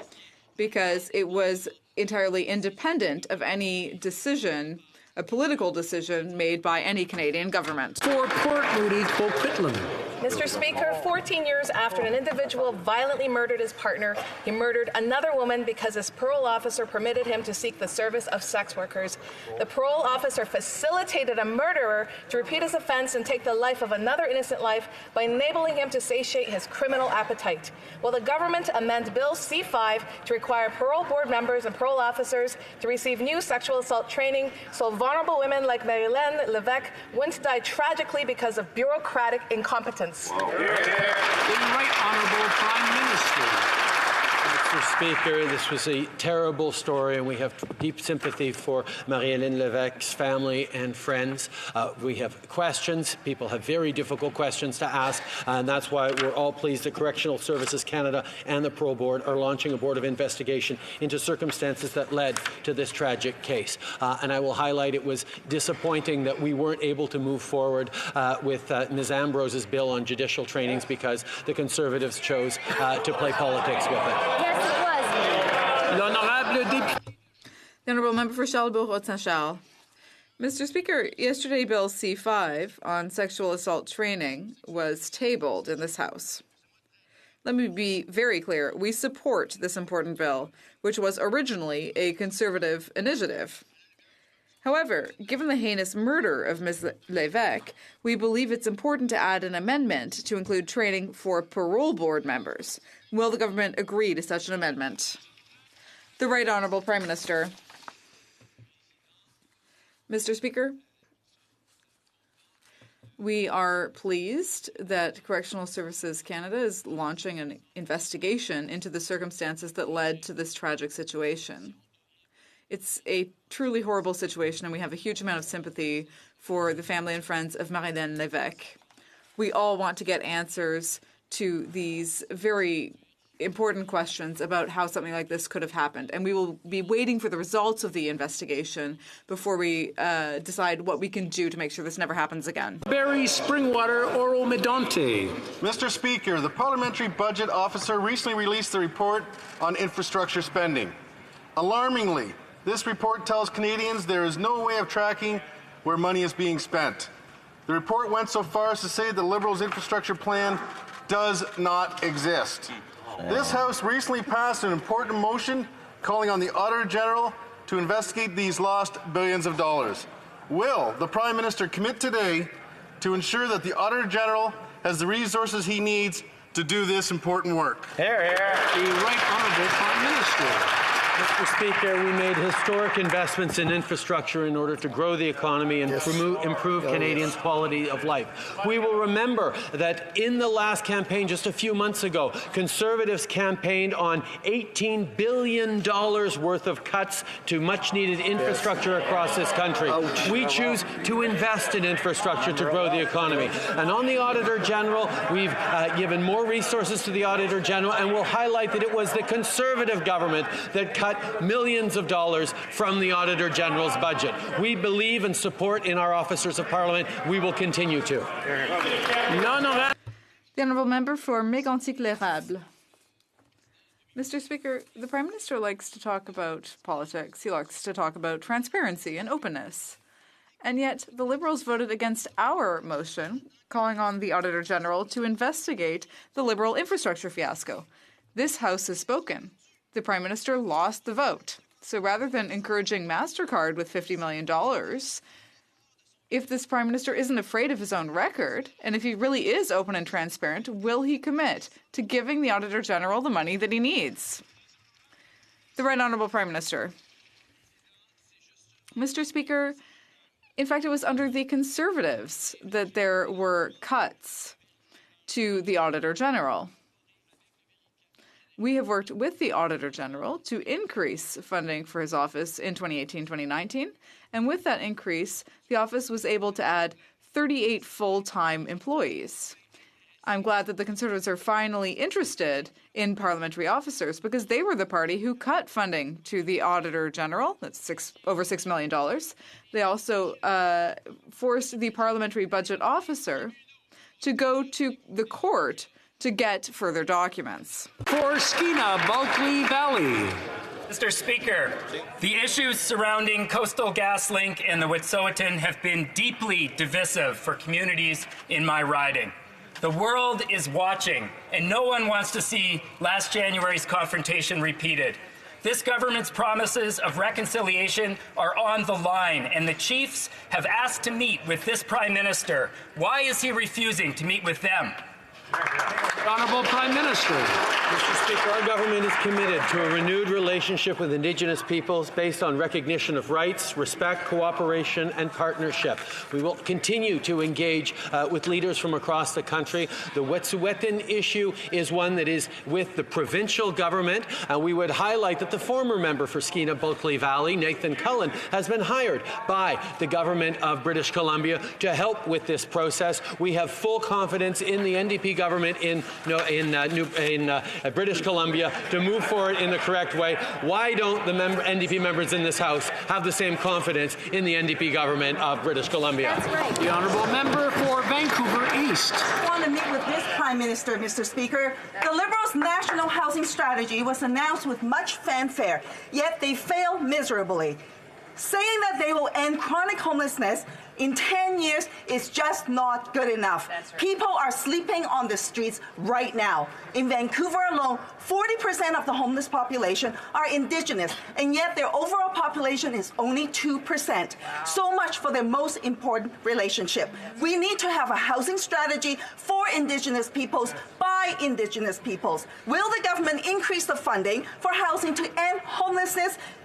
because it was entirely independent of any decision, a political decision made by any Canadian government. For Port Moody, Coquitlam. Mr. Speaker, 14 years after an individual violently murdered his partner, he murdered another woman because his parole officer permitted him to seek the service of sex workers. The parole officer facilitated a murderer to repeat his offense and take the life of another innocent life by enabling him to satiate his criminal appetite. Will the government amend Bill C-5 to require parole board members and parole officers to receive new sexual assault training so vulnerable women like Marilyn Levesque wouldn't die tragically because of bureaucratic incompetence? The Right Honourable Prime Minister. Mr. Speaker. This was a terrible story, and we have deep sympathy for Marie-Hélène Lévesque's family and friends. We have questions. People have very difficult questions to ask, and that's why we're all pleased that Correctional Services Canada and the Parole Board are launching a board of investigation into circumstances that led to this tragic case. And I will highlight it was disappointing that we weren't able to move forward with Ms. Ambrose's bill on judicial trainings because the Conservatives chose to play politics with it. Yes, it was. The Honourable Member for Charlesbourg-Haute-Saint-Charles. Mr. Speaker, yesterday Bill C-5 on sexual assault training was tabled in this House. Let me be very clear. We support this important bill, which was originally a Conservative initiative. However, given the heinous murder of Ms. Lévesque, we believe it's important to add an amendment to include training for parole board members. Will the government agree to such an amendment? The Right Honourable Prime Minister. Mr. Speaker, we are pleased that Correctional Services Canada is launching an investigation into the circumstances that led to this tragic situation. It's a truly horrible situation, and we have a huge amount of sympathy for the family and friends of Marie-Hélène Lévesque. We all want to get answers to these very important questions about how something like this could have happened, and we will be waiting for the results of the investigation before we decide what we can do to make sure this never happens again. Barry Springwater Oro Medonte. Mr. Speaker, the Parliamentary Budget Officer recently released the report on infrastructure spending. Alarmingly, this report tells Canadians there is no way of tracking where money is being spent. The report went so far as to say the Liberals' infrastructure plan does not exist. This House recently passed an important motion calling on the Auditor General to investigate these lost billions of dollars. Will the Prime Minister commit today to ensure that the Auditor General has the resources he needs to do this important work? Here, here. The Right Honourable Prime Minister. Mr. Speaker, we made historic investments in infrastructure in order to grow the economy and improve Canadians' quality of life. We will remember that in the last campaign just a few months ago, Conservatives campaigned on $18 billion worth of cuts to much-needed infrastructure across this country. We choose to invest in infrastructure to grow the economy. And on the Auditor General, we've given more resources to the Auditor General, and we'll highlight that it was the Conservative government that cut millions of dollars from the Auditor General's budget. We believe and support in our officers of Parliament. We will continue to. The Honourable Member for Mégantic-l'Érable. Mr. Speaker, the Prime Minister likes to talk about politics. He likes to talk about transparency and openness. And yet, the Liberals voted against our motion calling on the Auditor General to investigate the Liberal infrastructure fiasco. This House has spoken. The Prime Minister lost the vote. So rather than encouraging MasterCard with $50 million, if this Prime Minister isn't afraid of his own record, and if he really is open and transparent, will he commit to giving the Auditor General the money that he needs? The Right Honourable Prime Minister. Mr. Speaker, in fact, it was under the Conservatives that there were cuts to the Auditor General. We have worked with the Auditor General to increase funding for his office in 2018-2019, and with that increase, the office was able to add 38 full-time employees. I'm glad that the Conservatives are finally interested in parliamentary officers because they were the party who cut funding to the Auditor General. That's over $6 million. They also forced the parliamentary budget officer to go to the court to get further documents. For Skeena Bulkley Valley. Mr. Speaker, the issues surrounding Coastal GasLink and the Wet'suwet'en have been deeply divisive for communities in my riding. The world is watching, and no one wants to see last January's confrontation repeated. This government's promises of reconciliation are on the line, and the chiefs have asked to meet with this Prime Minister. Why is he refusing to meet with them? Honourable Prime Minister. Mr. Speaker, our government is committed to a renewed relationship with Indigenous peoples based on recognition of rights, respect, cooperation, and partnership. We will continue to engage with leaders from across the country. The Wet'suwet'en issue is one that is with the provincial government, and we would highlight that the former member for Skeena-Bulkley Valley, Nathan Cullen, has been hired by the government of British Columbia to help with this process. We have full confidence in the NDP government in British Columbia to move forward in the correct way. Why don't the NDP members in this House have the same confidence in the NDP government of British Columbia? That's right. The honourable member for Vancouver East. I want to meet with this Prime Minister, Mr. Speaker. The Liberals' national housing strategy was announced with much fanfare, yet they failed miserably. Saying that they will end chronic homelessness in 10 years is just not good enough. Right. People are sleeping on the streets right now. In Vancouver alone, 40% of the homeless population are Indigenous, and yet their overall population is only 2%. Wow. So much for their most important relationship. We need to have a housing strategy for Indigenous peoples by Indigenous peoples. Will the government increase the funding for housing to end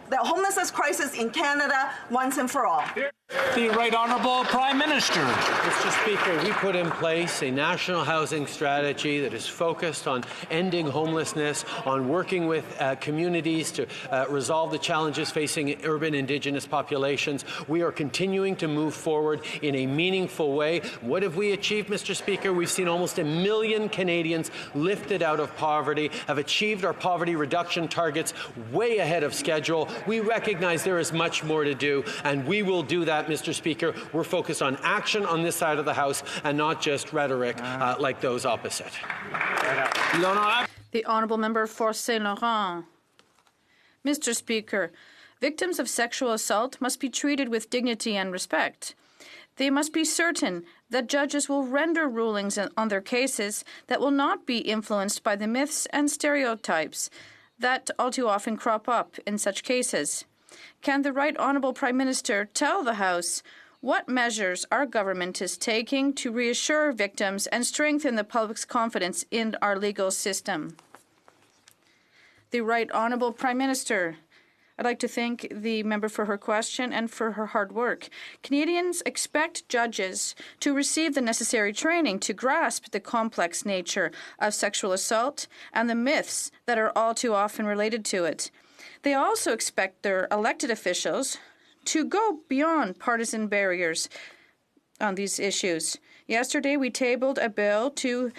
the homelessness crisis in Canada once and for all? The Right Honourable Prime Minister. Mr. Speaker, we put in place a national housing strategy that is focused on ending homelessness, on working with communities to resolve the challenges facing urban Indigenous populations. We are continuing to move forward in a meaningful way. What have we achieved, Mr. Speaker? We've seen almost 1 million Canadians lifted out of poverty, have achieved our poverty reduction targets way ahead of schedule. We recognize there is much more to do, and we will do that, Mr. Speaker. We're focused on action on this side of the House and not just rhetoric like those opposite. The honourable member for Saint Laurent. Mr. Speaker, victims of sexual assault must be treated with dignity and respect. They must be certain that judges will render rulings on their cases that will not be influenced by the myths and stereotypes that all too often crop up in such cases. Can the Right Honourable Prime Minister tell the House what measures our government is taking to reassure victims and strengthen the public's confidence in our legal system? The Right Honourable Prime Minister. I'd like to thank the member for her question and for her hard work. Canadians expect judges to receive the necessary training to grasp the complex nature of sexual assault and the myths that are all too often related to it. They also expect their elected officials to go beyond partisan barriers on these issues. Yesterday, we tabled a bill to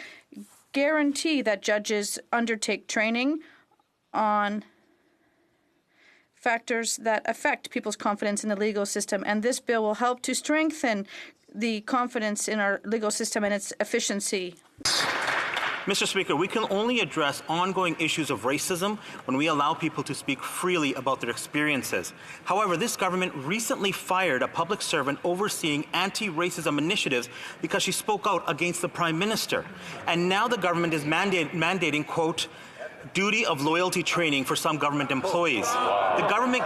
guarantee that judges undertake training on factors that affect people's confidence in the legal system, and this bill will help to strengthen the confidence in our legal system and its efficiency. Mr. Speaker, we can only address ongoing issues of racism when we allow people to speak freely about their experiences. However, this government recently fired a public servant overseeing anti-racism initiatives because she spoke out against the Prime Minister. And now the government is mandating, quote, duty of loyalty training for some government employees. The government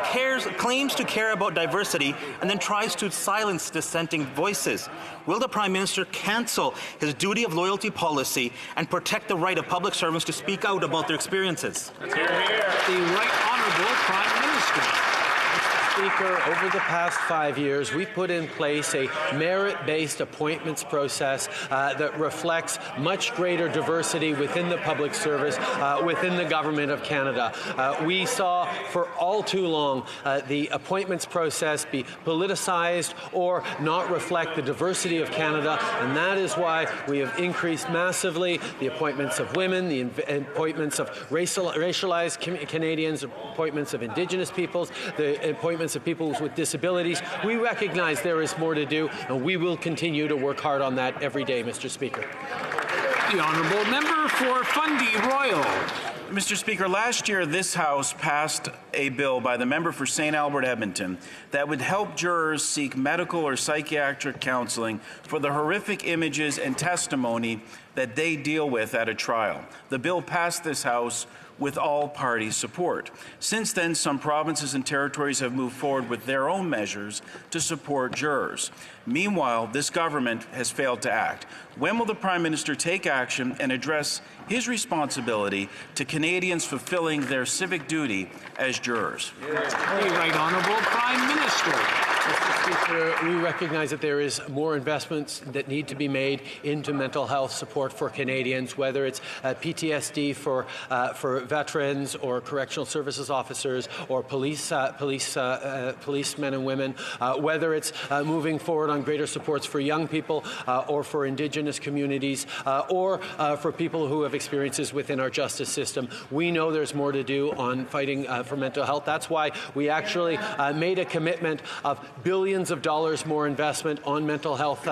claims to care about diversity and then tries to silence dissenting voices. Will the Prime Minister cancel his duty of loyalty policy and protect the right of public servants to speak out about their experiences? The Right Honourable Prime Minister. Speaker, over the past 5 years, we've put in place a merit-based appointments process that reflects much greater diversity within the public service, within the Government of Canada. We saw for all too long the appointments process be politicized or not reflect the diversity of Canada, and that is why we have increased massively the appointments of women, the appointments of racialized Canadians, appointments of Indigenous peoples, the appointments of people with disabilities. We recognize there is more to do, and we will continue to work hard on that every day, Mr. Speaker. The honourable member for Fundy Royal. Mr. Speaker, last year this House passed a bill by the member for St. Albert Edmonton that would help jurors seek medical or psychiatric counseling for the horrific images and testimony that they deal with at a trial. The bill passed this House with all parties' support. Since then, some provinces and territories have moved forward with their own measures to support jurors. Meanwhile, this government has failed to act. When will the Prime Minister take action and address his responsibility to Canadians fulfilling their civic duty as jurors? The Right Honourable Prime Minister. Mr. Speaker, we recognize that there is more investments that need to be made into mental health support for Canadians, whether it's PTSD for veterans or correctional services officers or policemen and women, whether it's moving forward on greater supports for young people or for Indigenous communities or for people who have experiences within our justice system. We know there's more to do on fighting for mental health. That's why we actually made a commitment of billions of dollars more investment on mental health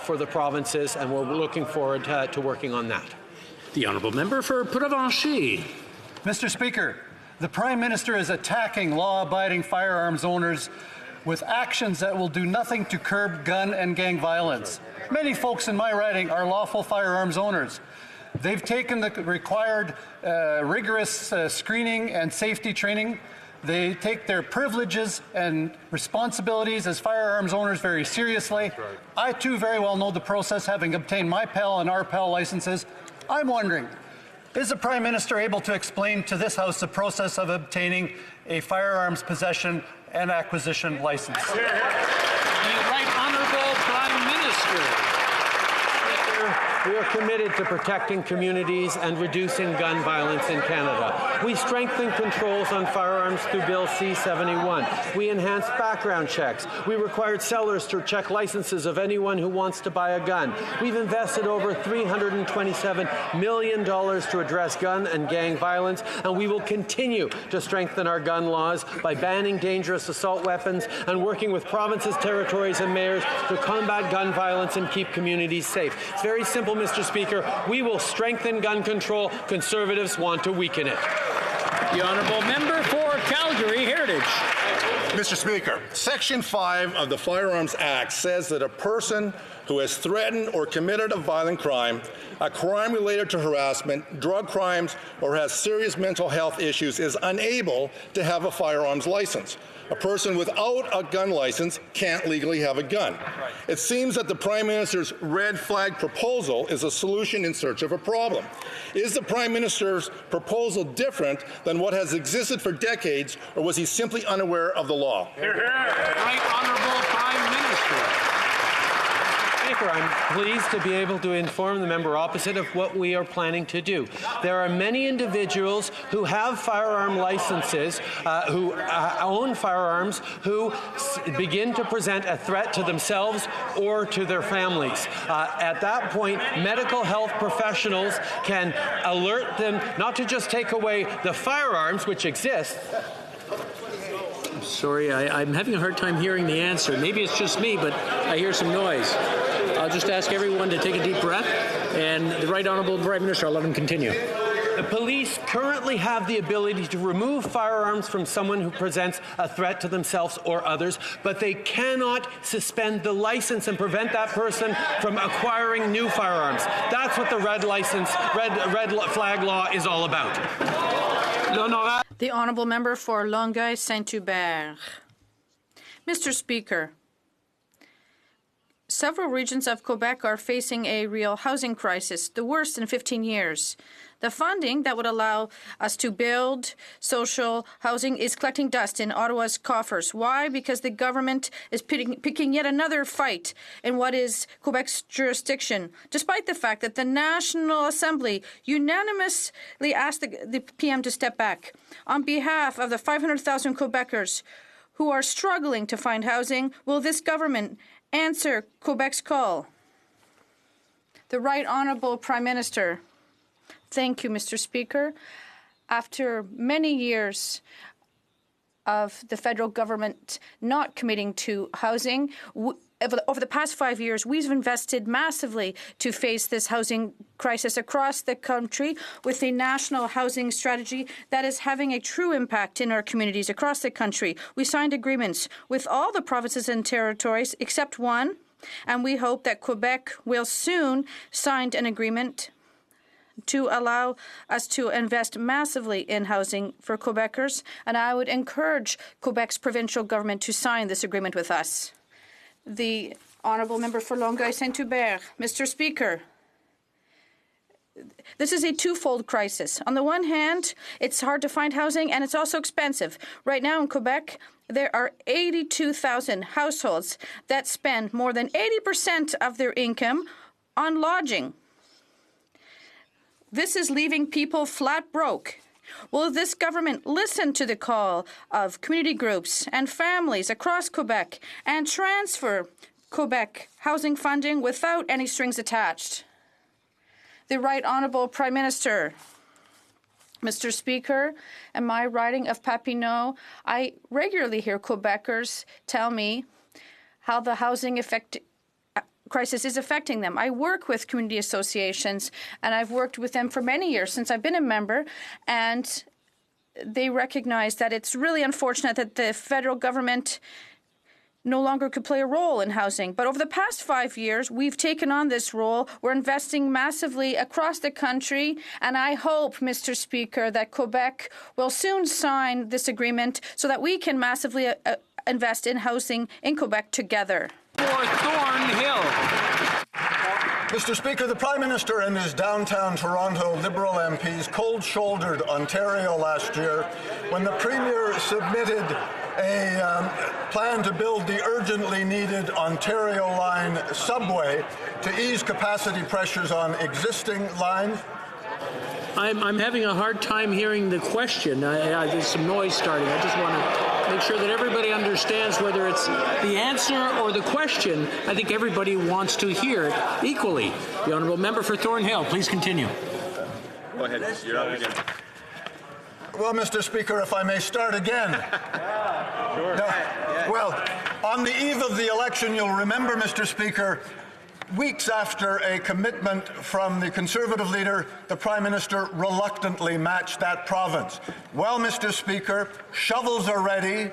for the provinces, and we're looking forward to working on that. The Honourable Member for Puttavanchi. Mr. Speaker, the Prime Minister is attacking law-abiding firearms owners with actions that will do nothing to curb gun and gang violence. Many folks in my riding are lawful firearms owners. They've taken the required rigorous screening and safety training. They take their privileges and responsibilities as firearms owners very seriously. I, too, very well know the process, having obtained my PAL and RPAL licenses. I'm wondering, is the Prime Minister able to explain to this House the process of obtaining a firearms possession and acquisition license? The Right Honourable Prime Minister. We are committed to protecting communities and reducing gun violence in Canada. We strengthen controls on firearms through Bill C-71. We enhanced background checks. We required sellers to check licenses of anyone who wants to buy a gun. We've invested over $327 million to address gun and gang violence, and we will continue to strengthen our gun laws by banning dangerous assault weapons and working with provinces, territories, and mayors to combat gun violence and keep communities safe. It's very simple, Mr. Speaker. We will strengthen gun control. Conservatives want to weaken it. The Honourable Member for Calgary Heritage. Mr. Speaker, Section 5 of the Firearms Act says that a person who has threatened or committed a violent crime, a crime related to harassment, drug crimes, or has serious mental health issues is unable to have a firearms license. A person without a gun license can't legally have a gun. It seems that the Prime Minister's red flag proposal is a solution in search of a problem. Is the Prime Minister's proposal different than what has existed for decades, or was he simply unaware of the law? Right Honourable Prime Minister. Speaker, I'm pleased to be able to inform the member opposite of what we are planning to do. There are many individuals who have firearm licenses, who own firearms, who begin to present a threat to themselves or to their families. At that point, medical health professionals can alert them not to just take away the firearms, which exist. Sorry, I'm having a hard time hearing the answer. Maybe it's just me, but I hear some noise. I'll just ask everyone to take a deep breath, and the Right Honourable Prime Minister, I'll let him continue. The police currently have the ability to remove firearms from someone who presents a threat to themselves or others, but they cannot suspend the license and prevent that person from acquiring new firearms. That's what the red flag law is all about. The Honourable Member for Longueuil-Saint-Hubert. Mr. Speaker, several regions of Quebec are facing a real housing crisis, the worst in 15 years. The funding that would allow us to build social housing is collecting dust in Ottawa's coffers. Why? Because the government is picking yet another fight in what is Quebec's jurisdiction, despite the fact that the National Assembly unanimously asked the PM to step back. On behalf of the 500,000 Quebecers who are struggling to find housing, will this government answer Quebec's call? The Right Honourable Prime Minister. Thank you, Mr. Speaker. After many years of the federal government not committing to housing, over the past 5 years, we've invested massively to face this housing crisis across the country with a national housing strategy that is having a true impact in our communities across the country. We signed agreements with all the provinces and territories except one And we hope that Quebec will soon sign an agreement to allow us to invest massively in housing for Quebecers. And I would encourage Quebec's provincial government to sign this agreement with us. The Honourable Member for Longueuil-Saint-Hubert. Mr. Speaker, this is a twofold crisis. On the one hand, it's hard to find housing and it's also expensive. Right now in Quebec, there are 82,000 households that spend more than 80% of their income on lodging. This is leaving people flat broke. Will this government listen to the call of community groups and families across Quebec and transfer Quebec housing funding without any strings attached? The Right Honourable Prime Minister. Mr. Speaker, in my riding of Papineau, I regularly hear Quebecers tell me how the housing crisis is affecting them. I work with community associations, and I've worked with them for many years since I've been a member, and they recognize that it's really unfortunate that the federal government no longer could play a role in housing. But over the past 5 years, we've taken on this role. We're investing massively across the country, and I hope, Mr. Speaker, that Quebec will soon sign this agreement so that we can massively invest in housing in Quebec together. For Thornhill. Mr. Speaker, the Prime Minister and his downtown Toronto Liberal MPs cold-shouldered Ontario last year when the Premier submitted a plan to build the urgently needed Ontario Line subway to ease capacity pressures on existing lines. I'm having a hard time hearing the question. There's some noise starting. I just want to make sure that everybody understands whether it's the answer or the question. I think everybody wants to hear it equally. The Honourable Member for Thornhill, please continue. Go ahead. You're up again. Well, Mr. Speaker, if I may start again. Sure. Well, on the eve of the election, you'll remember, Mr. Speaker, weeks after a commitment from the Conservative leader, the Prime Minister reluctantly matched that province. Well, Mr. Speaker, shovels are ready,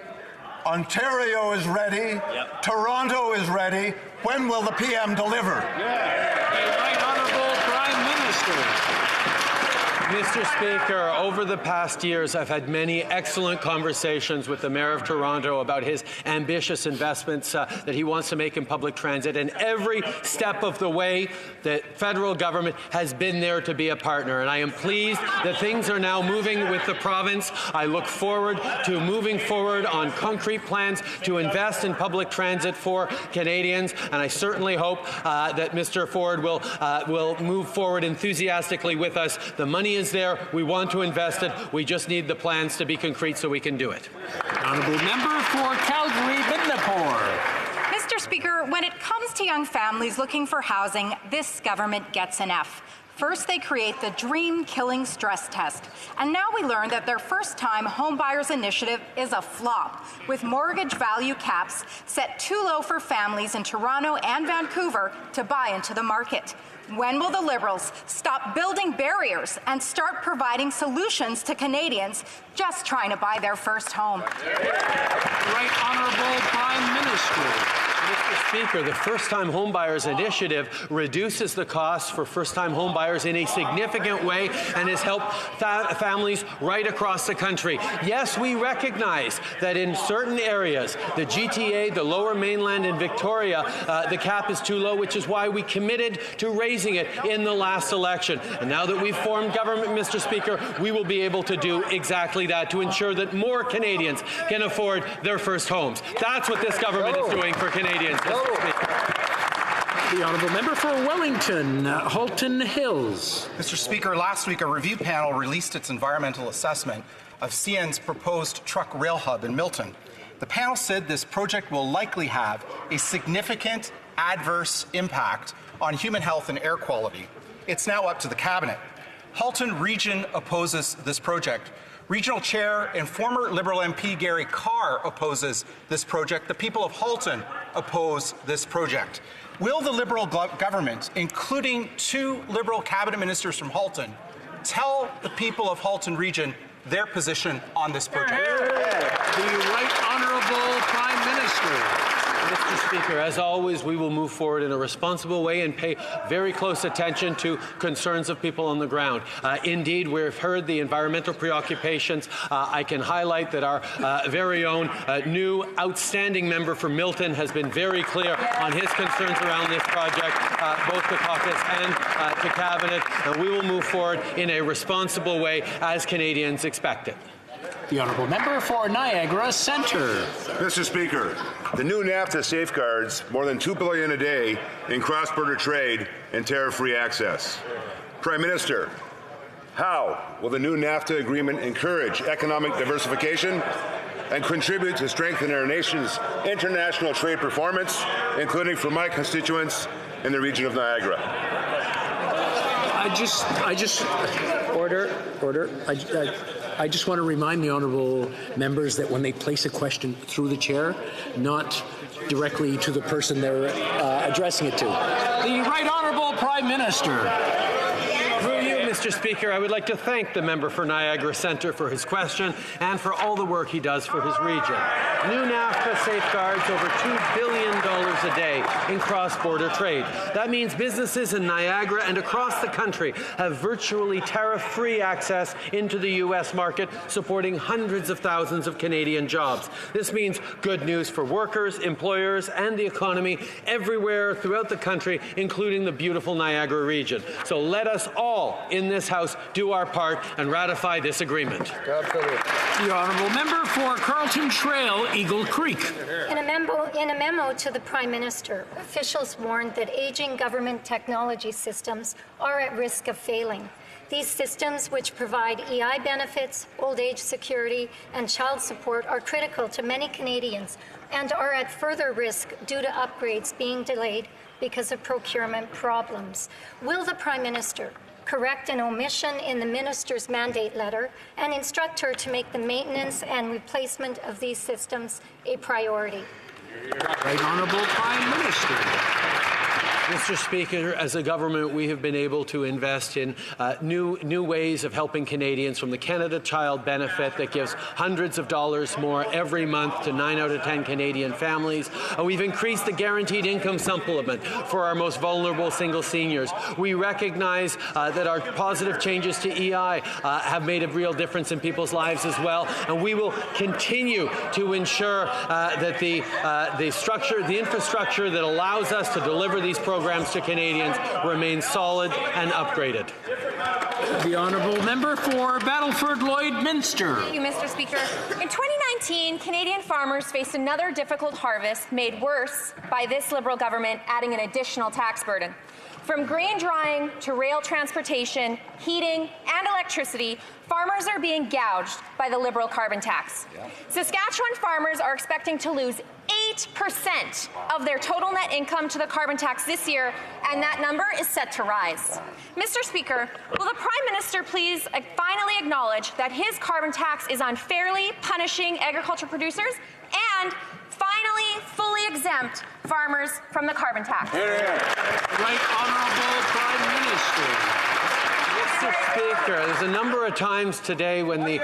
Ontario is ready, Toronto is ready. When will the PM deliver? The Right Honourable Prime Minister. Mr. Speaker, over the past years, I've had many excellent conversations with the Mayor of Toronto about his ambitious investments that he wants to make in public transit, and every step of the way, the federal government has been there to be a partner, and I am pleased that things are now moving with the province. I look forward to moving forward on concrete plans to invest in public transit for Canadians, and I certainly hope that Mr. Ford will move forward enthusiastically with us. The money is there. We want to invest it. We just need the plans to be concrete so we can do it. Honourable Member for Calgary-Midnapore. Mr. Speaker, when it comes to young families looking for housing, this government gets an F. First, they create the dream-killing stress test. And now we learn that their first-time homebuyers initiative is a flop, with mortgage value caps set too low for families in Toronto and Vancouver to buy into the market. When will the Liberals stop building barriers and start providing solutions to Canadians just trying to buy their first home? Right Honourable Prime Minister. Mr. Speaker, the First-Time Homebuyers Initiative reduces the cost for first-time homebuyers in a significant way and has helped families right across the country. Yes, we recognize that in certain areas, the GTA, the Lower Mainland, and Victoria, the cap is too low, which is why we committed to raising it in the last election. And now that we've formed government, Mr. Speaker, we will be able to do exactly that to ensure that more Canadians can afford their first homes. That's what this government is doing for Canadians. The Honourable Member for Wellington, Halton Hills. Mr. Speaker, last week a review panel released its environmental assessment of CN's proposed truck rail hub in Milton. The panel said this project will likely have a significant adverse impact on human health and air quality. It's now up to the Cabinet. Halton Region opposes this project. Regional Chair and former Liberal MP Gary Carr opposes this project. The people of Halton oppose this project. Will the Liberal government, including 2 Liberal cabinet ministers from Halton, tell the people of Halton Region their position on this project? The Right Honourable Prime Minister. Mr. Speaker, as always, we will move forward in a responsible way and pay very close attention to concerns of people on the ground. Indeed, we've heard the environmental preoccupations. I can highlight that our very own new outstanding member for Milton has been very clear on his concerns around this project, both to caucus and to Cabinet, and we will move forward in a responsible way as Canadians expect it. The honourable member for Niagara Centre. Mr. Speaker, the new NAFTA safeguards more than $2 billion a day in cross-border trade and tariff-free access. Prime Minister, how will the new NAFTA agreement encourage economic diversification and contribute to strengthening our nation's international trade performance, including for my constituents in the region of Niagara? I just want to remind the honourable members that when they place a question through the chair, not directly to the person they're addressing it to. The Right Honourable Prime Minister. Through you, Mr. Speaker, I would like to thank the member for Niagara Centre for his question and for all the work he does for his region. New NAFTA safeguards over $2 billion a day in cross-border trade. That means businesses in Niagara and across the country have virtually tariff-free access into the U.S. market, supporting hundreds of thousands of Canadian jobs. This means good news for workers, employers, and the economy everywhere throughout the country, including the beautiful Niagara region. So let us all in this House do our part and ratify this agreement. The honourable member for Carlton Trail, Eagle Creek. In a memo to the Prime Minister, officials warned that aging government technology systems are at risk of failing. These systems, which provide EI benefits, old age security, and child support, are critical to many Canadians and are at further risk due to upgrades being delayed because of procurement problems. Will the Prime Minister correct an omission in the minister's mandate letter and instruct her to make the maintenance and replacement of these systems a priority? Right Honourable Prime Minister. Mr. Speaker, as a government, we have been able to invest in new ways of helping Canadians, from the Canada Child Benefit that gives hundreds of dollars more every month to 9 out of 10 Canadian families. We've increased the guaranteed income supplement for our most vulnerable single seniors. We recognize that our positive changes to EI have made a real difference in people's lives as well, and we will continue to ensure that the infrastructure that allows us to deliver these programs to Canadians remains solid and upgraded. The honourable member for Battleford Lloydminster. Thank you, Mr. Speaker. In 2019, Canadian farmers faced another difficult harvest made worse by this Liberal government adding an additional tax burden. From grain drying to rail transportation, heating, and electricity, farmers are being gouged by the Liberal carbon tax. Saskatchewan farmers are expecting to lose 8% of their total net income to the carbon tax this year, and that number is set to rise. Mr. Speaker, will the Prime Minister please finally acknowledge that his carbon tax is unfairly punishing agriculture producers and finally fully exempt farmers from the carbon tax? Right Honourable Prime Minister. Mr. Speaker, there's a number of times today when the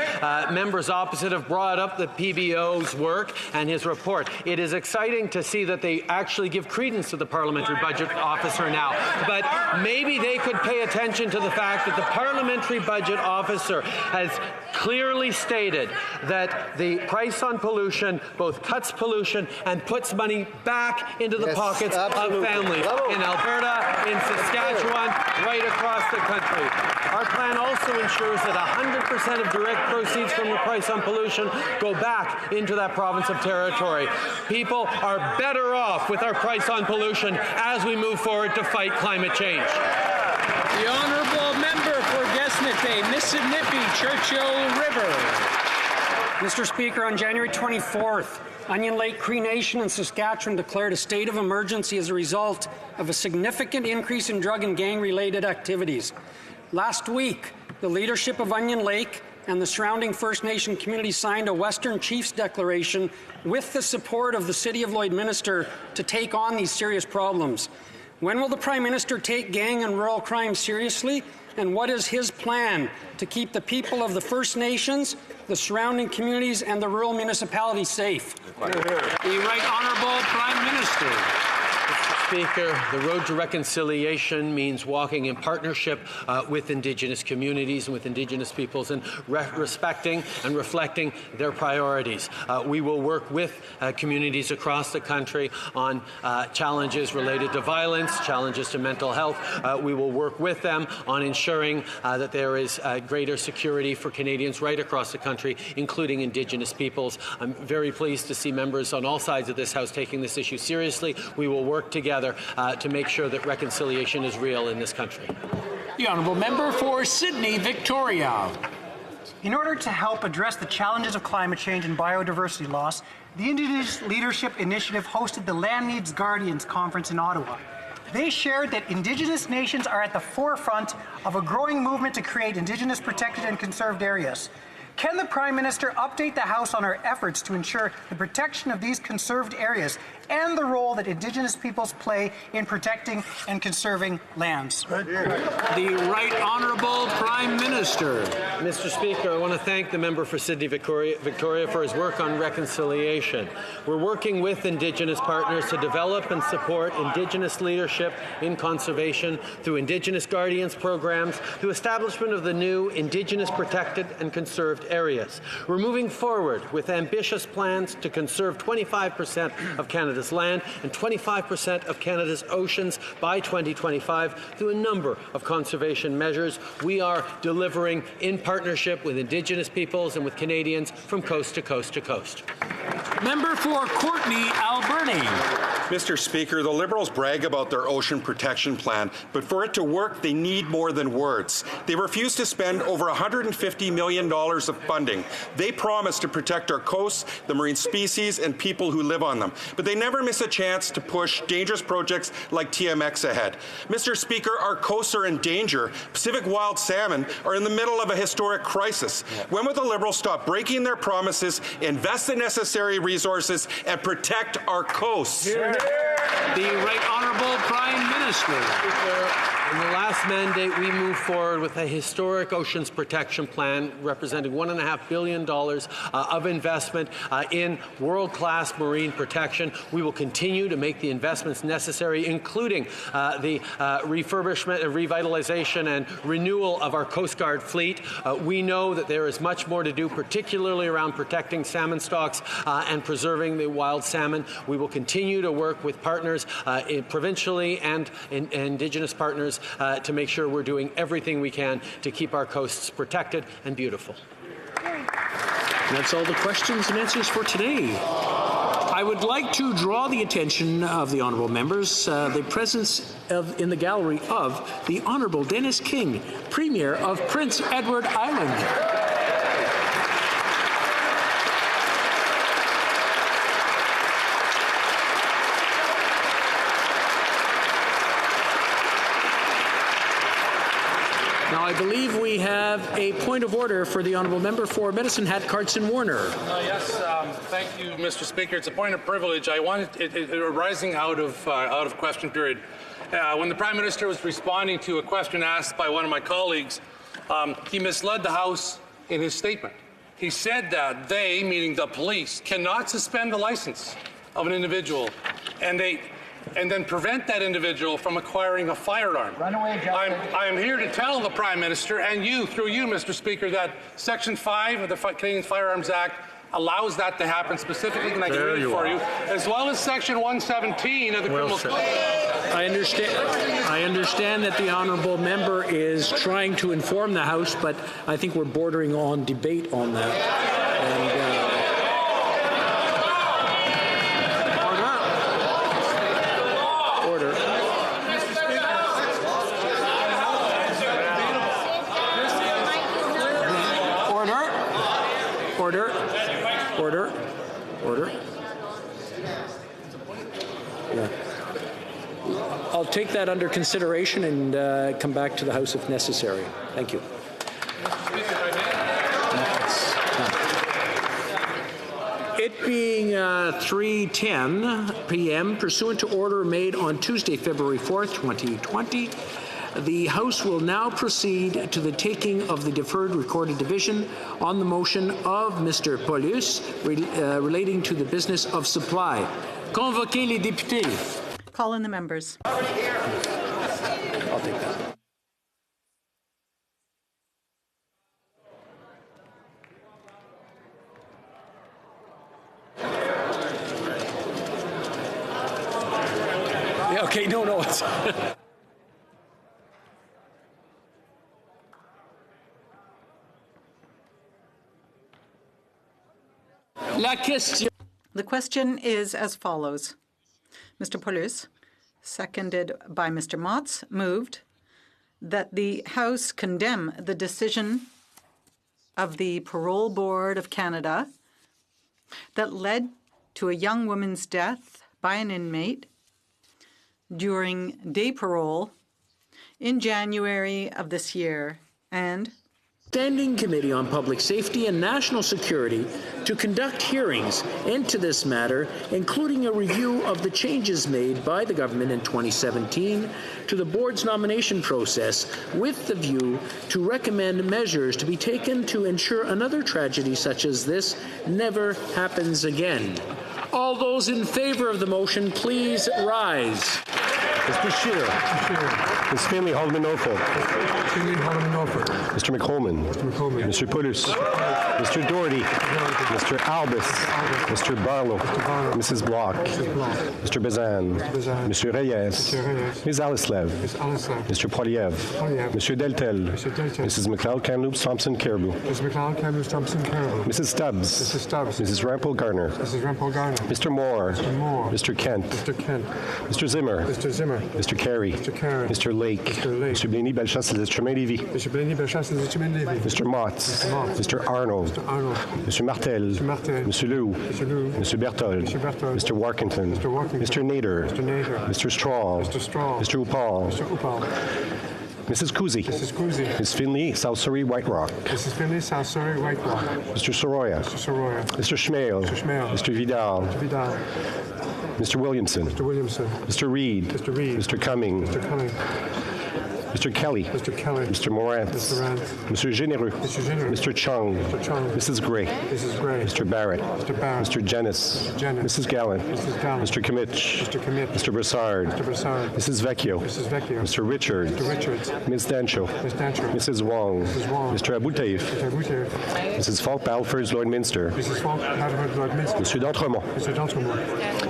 members opposite have brought up the PBO's work and his report. It is exciting to see that they actually give credence to the Parliamentary Budget Officer now. But maybe they could pay attention to the fact that the Parliamentary Budget Officer has clearly stated that the price on pollution both cuts pollution and puts money back into the pockets of families in Alberta, in Saskatchewan, right across the country. Our plan also ensures that 100% of direct proceeds from the price on pollution go back into that province of territory. People are better off with our price on pollution as we move forward to fight climate change. The honourable member for Desmet Bay, Mississippi, Churchill River. Mr. Speaker, on January 24th, Onion Lake Cree Nation in Saskatchewan declared a state of emergency as a result of a significant increase in drug and gang-related activities. Last week, the leadership of Onion Lake and the surrounding First Nation community signed a Western Chiefs Declaration with the support of the City of Lloydminster to take on these serious problems. When will the Prime Minister take gang and rural crime seriously? And what is his plan to keep the people of the First Nations, the surrounding communities, and the rural municipalities safe? The Right Honourable Prime Minister. Speaker, the road to reconciliation means walking in partnership with Indigenous communities and with Indigenous peoples and respecting and reflecting their priorities. We will work with communities across the country on challenges related to violence, challenges to mental health. We will work with them on ensuring that there is greater security for Canadians right across the country, including Indigenous peoples. I'm very pleased to see members on all sides of this House taking this issue seriously. We will work together to make sure that reconciliation is real in this country. The Honourable Member for Sydney Victoria. In order to help address the challenges of climate change and biodiversity loss, the Indigenous Leadership Initiative hosted the Land Needs Guardians Conference in Ottawa. They shared that Indigenous nations are at the forefront of a growing movement to create Indigenous protected and conserved areas. Can the Prime Minister update the House on our efforts to ensure the protection of these conserved areas and the role that Indigenous peoples play in protecting and conserving lands? The Right Honourable Prime Minister. Mr. Speaker, I want to thank the member for Sydney Victoria for his work on reconciliation. We're working with Indigenous partners to develop and support Indigenous leadership in conservation through Indigenous Guardians programs, through establishment of the new Indigenous protected and conserved areas. We're moving forward with ambitious plans to conserve 25% of Canada's land and 25% of Canada's oceans by 2025 through a number of conservation measures. We are delivering in partnership with Indigenous peoples and with Canadians from coast to coast to coast. Member for Courtenay Alberni. Mr. Speaker, the Liberals brag about their ocean protection plan, but for it to work, they need more than words. They refuse to spend over $150 million of funding. They promise to protect our coasts, the marine species, and people who live on them, but they never miss a chance to push dangerous projects like TMX ahead. Mr. Speaker, our coasts are in danger. Pacific wild salmon are in the middle of a historic crisis. When will the Liberals stop breaking their promises, invest the necessary resources, and protect our coasts? The Right Honourable Prime Minister. In the last mandate, we moved forward with a historic oceans protection plan representing $1.5 billion of investment in world-class marine protection. We will continue to make the investments necessary, including the refurbishment and revitalization and renewal of our Coast Guard fleet. We know that there is much more to do, particularly around protecting salmon stocks and preserving the wild salmon. We will continue to work with partners provincially and Indigenous partners to make sure we're doing everything we can to keep our coasts protected and beautiful. And that's all the questions and answers for today. I would like to draw the attention of the honourable members, the presence in the gallery of the Honourable Dennis King, Premier of Prince Edward Island. Now, I believe we have a point of order for the honourable member for Medicine Hat, Carson Warner. Yes, thank you, Mr. Speaker. It's a point of privilege. I wanted it arising out of question period. When the Prime Minister was responding to a question asked by one of my colleagues, he misled the House in his statement. He said that they, meaning the police, cannot suspend the license of an individual, and then prevent that individual from acquiring a firearm. I am here to tell the Prime Minister and you, through you, Mr. Speaker, that Section 5 of the Canadian Firearms Act allows that to happen specifically, and I can read it for you, as well as Section 117 of the Criminal Code. I understand that the honourable member is trying to inform the House, but I think we're bordering on debate on that. Order. Yeah. I'll take that under consideration and come back to the House if necessary. Thank you. It being 3:10 p.m., pursuant to order made on Tuesday, February 4th, 2020, the House will now proceed to the taking of the deferred recorded division on the motion of Mr. Paulus relating to the business of supply. Convoquez les députés. Call in the members. I'll take that. Yeah, okay, no, it's... La question. The question is as follows. Mr. Paulus, seconded by Mr. Motz, moved that the House condemn the decision of the Parole Board of Canada that led to a young woman's death by an inmate during day parole in January of this year, and Standing Committee on Public Safety and National Security to conduct hearings into this matter, including a review of the changes made by the government in 2017 to the board's nomination process, with the view to recommend measures to be taken to ensure another tragedy such as this never happens again. All those in favor of the motion, please rise. Mr. Scheer. Ms. Finley, Haldeman Norfolk. Mr. McColman. Mr. Paulus. Mr. Doherty. Mr. Albus. Mr. Barlow. Mrs. Block. Mr. Bazan. Mr. Reyes. Ms. Alislev. Mr. Poiliev. Mr. Deltel. Mrs. McLeod-Kamloops Thompson Caribou. Mrs. Stubbs. Mrs. Rampel-Garner. Mr. Moore. Mr. Kent. Mr. Zimmer. Mr. Carey. Mr. Lake. Mr. Blaney-Bellechasse-Lévis. Mr. Motz. Mr. Arnold. Mr. Martel. Mr. Lew. Mr. Berthold. Mr. Warkentin. Mr. Nader. Mr. Straw. Mr. Upal. Mrs. Kuzi. Ms. Finley, South Surrey, White Rock. Mr. Soroya. Mr. Schmale. Mr. Vidal. Mr. Williamson. Mr. Reid. Mr. Cumming. Mr. Kelly. Mr. Morantz. Mr. Généreux. Mr. Chung. Mrs. Gray. Mr. Barrett. Mr. Jennis. Mrs. Gallant. Mr. Kimmich. Mr. Broussard. Mrs. Vecchio. Mr. Richards. Ms. Dancho. Mrs. Wong. Mr. Aboutaif. Mrs. Falk-Balfours, Lloydminster. Mr. D'Entremont.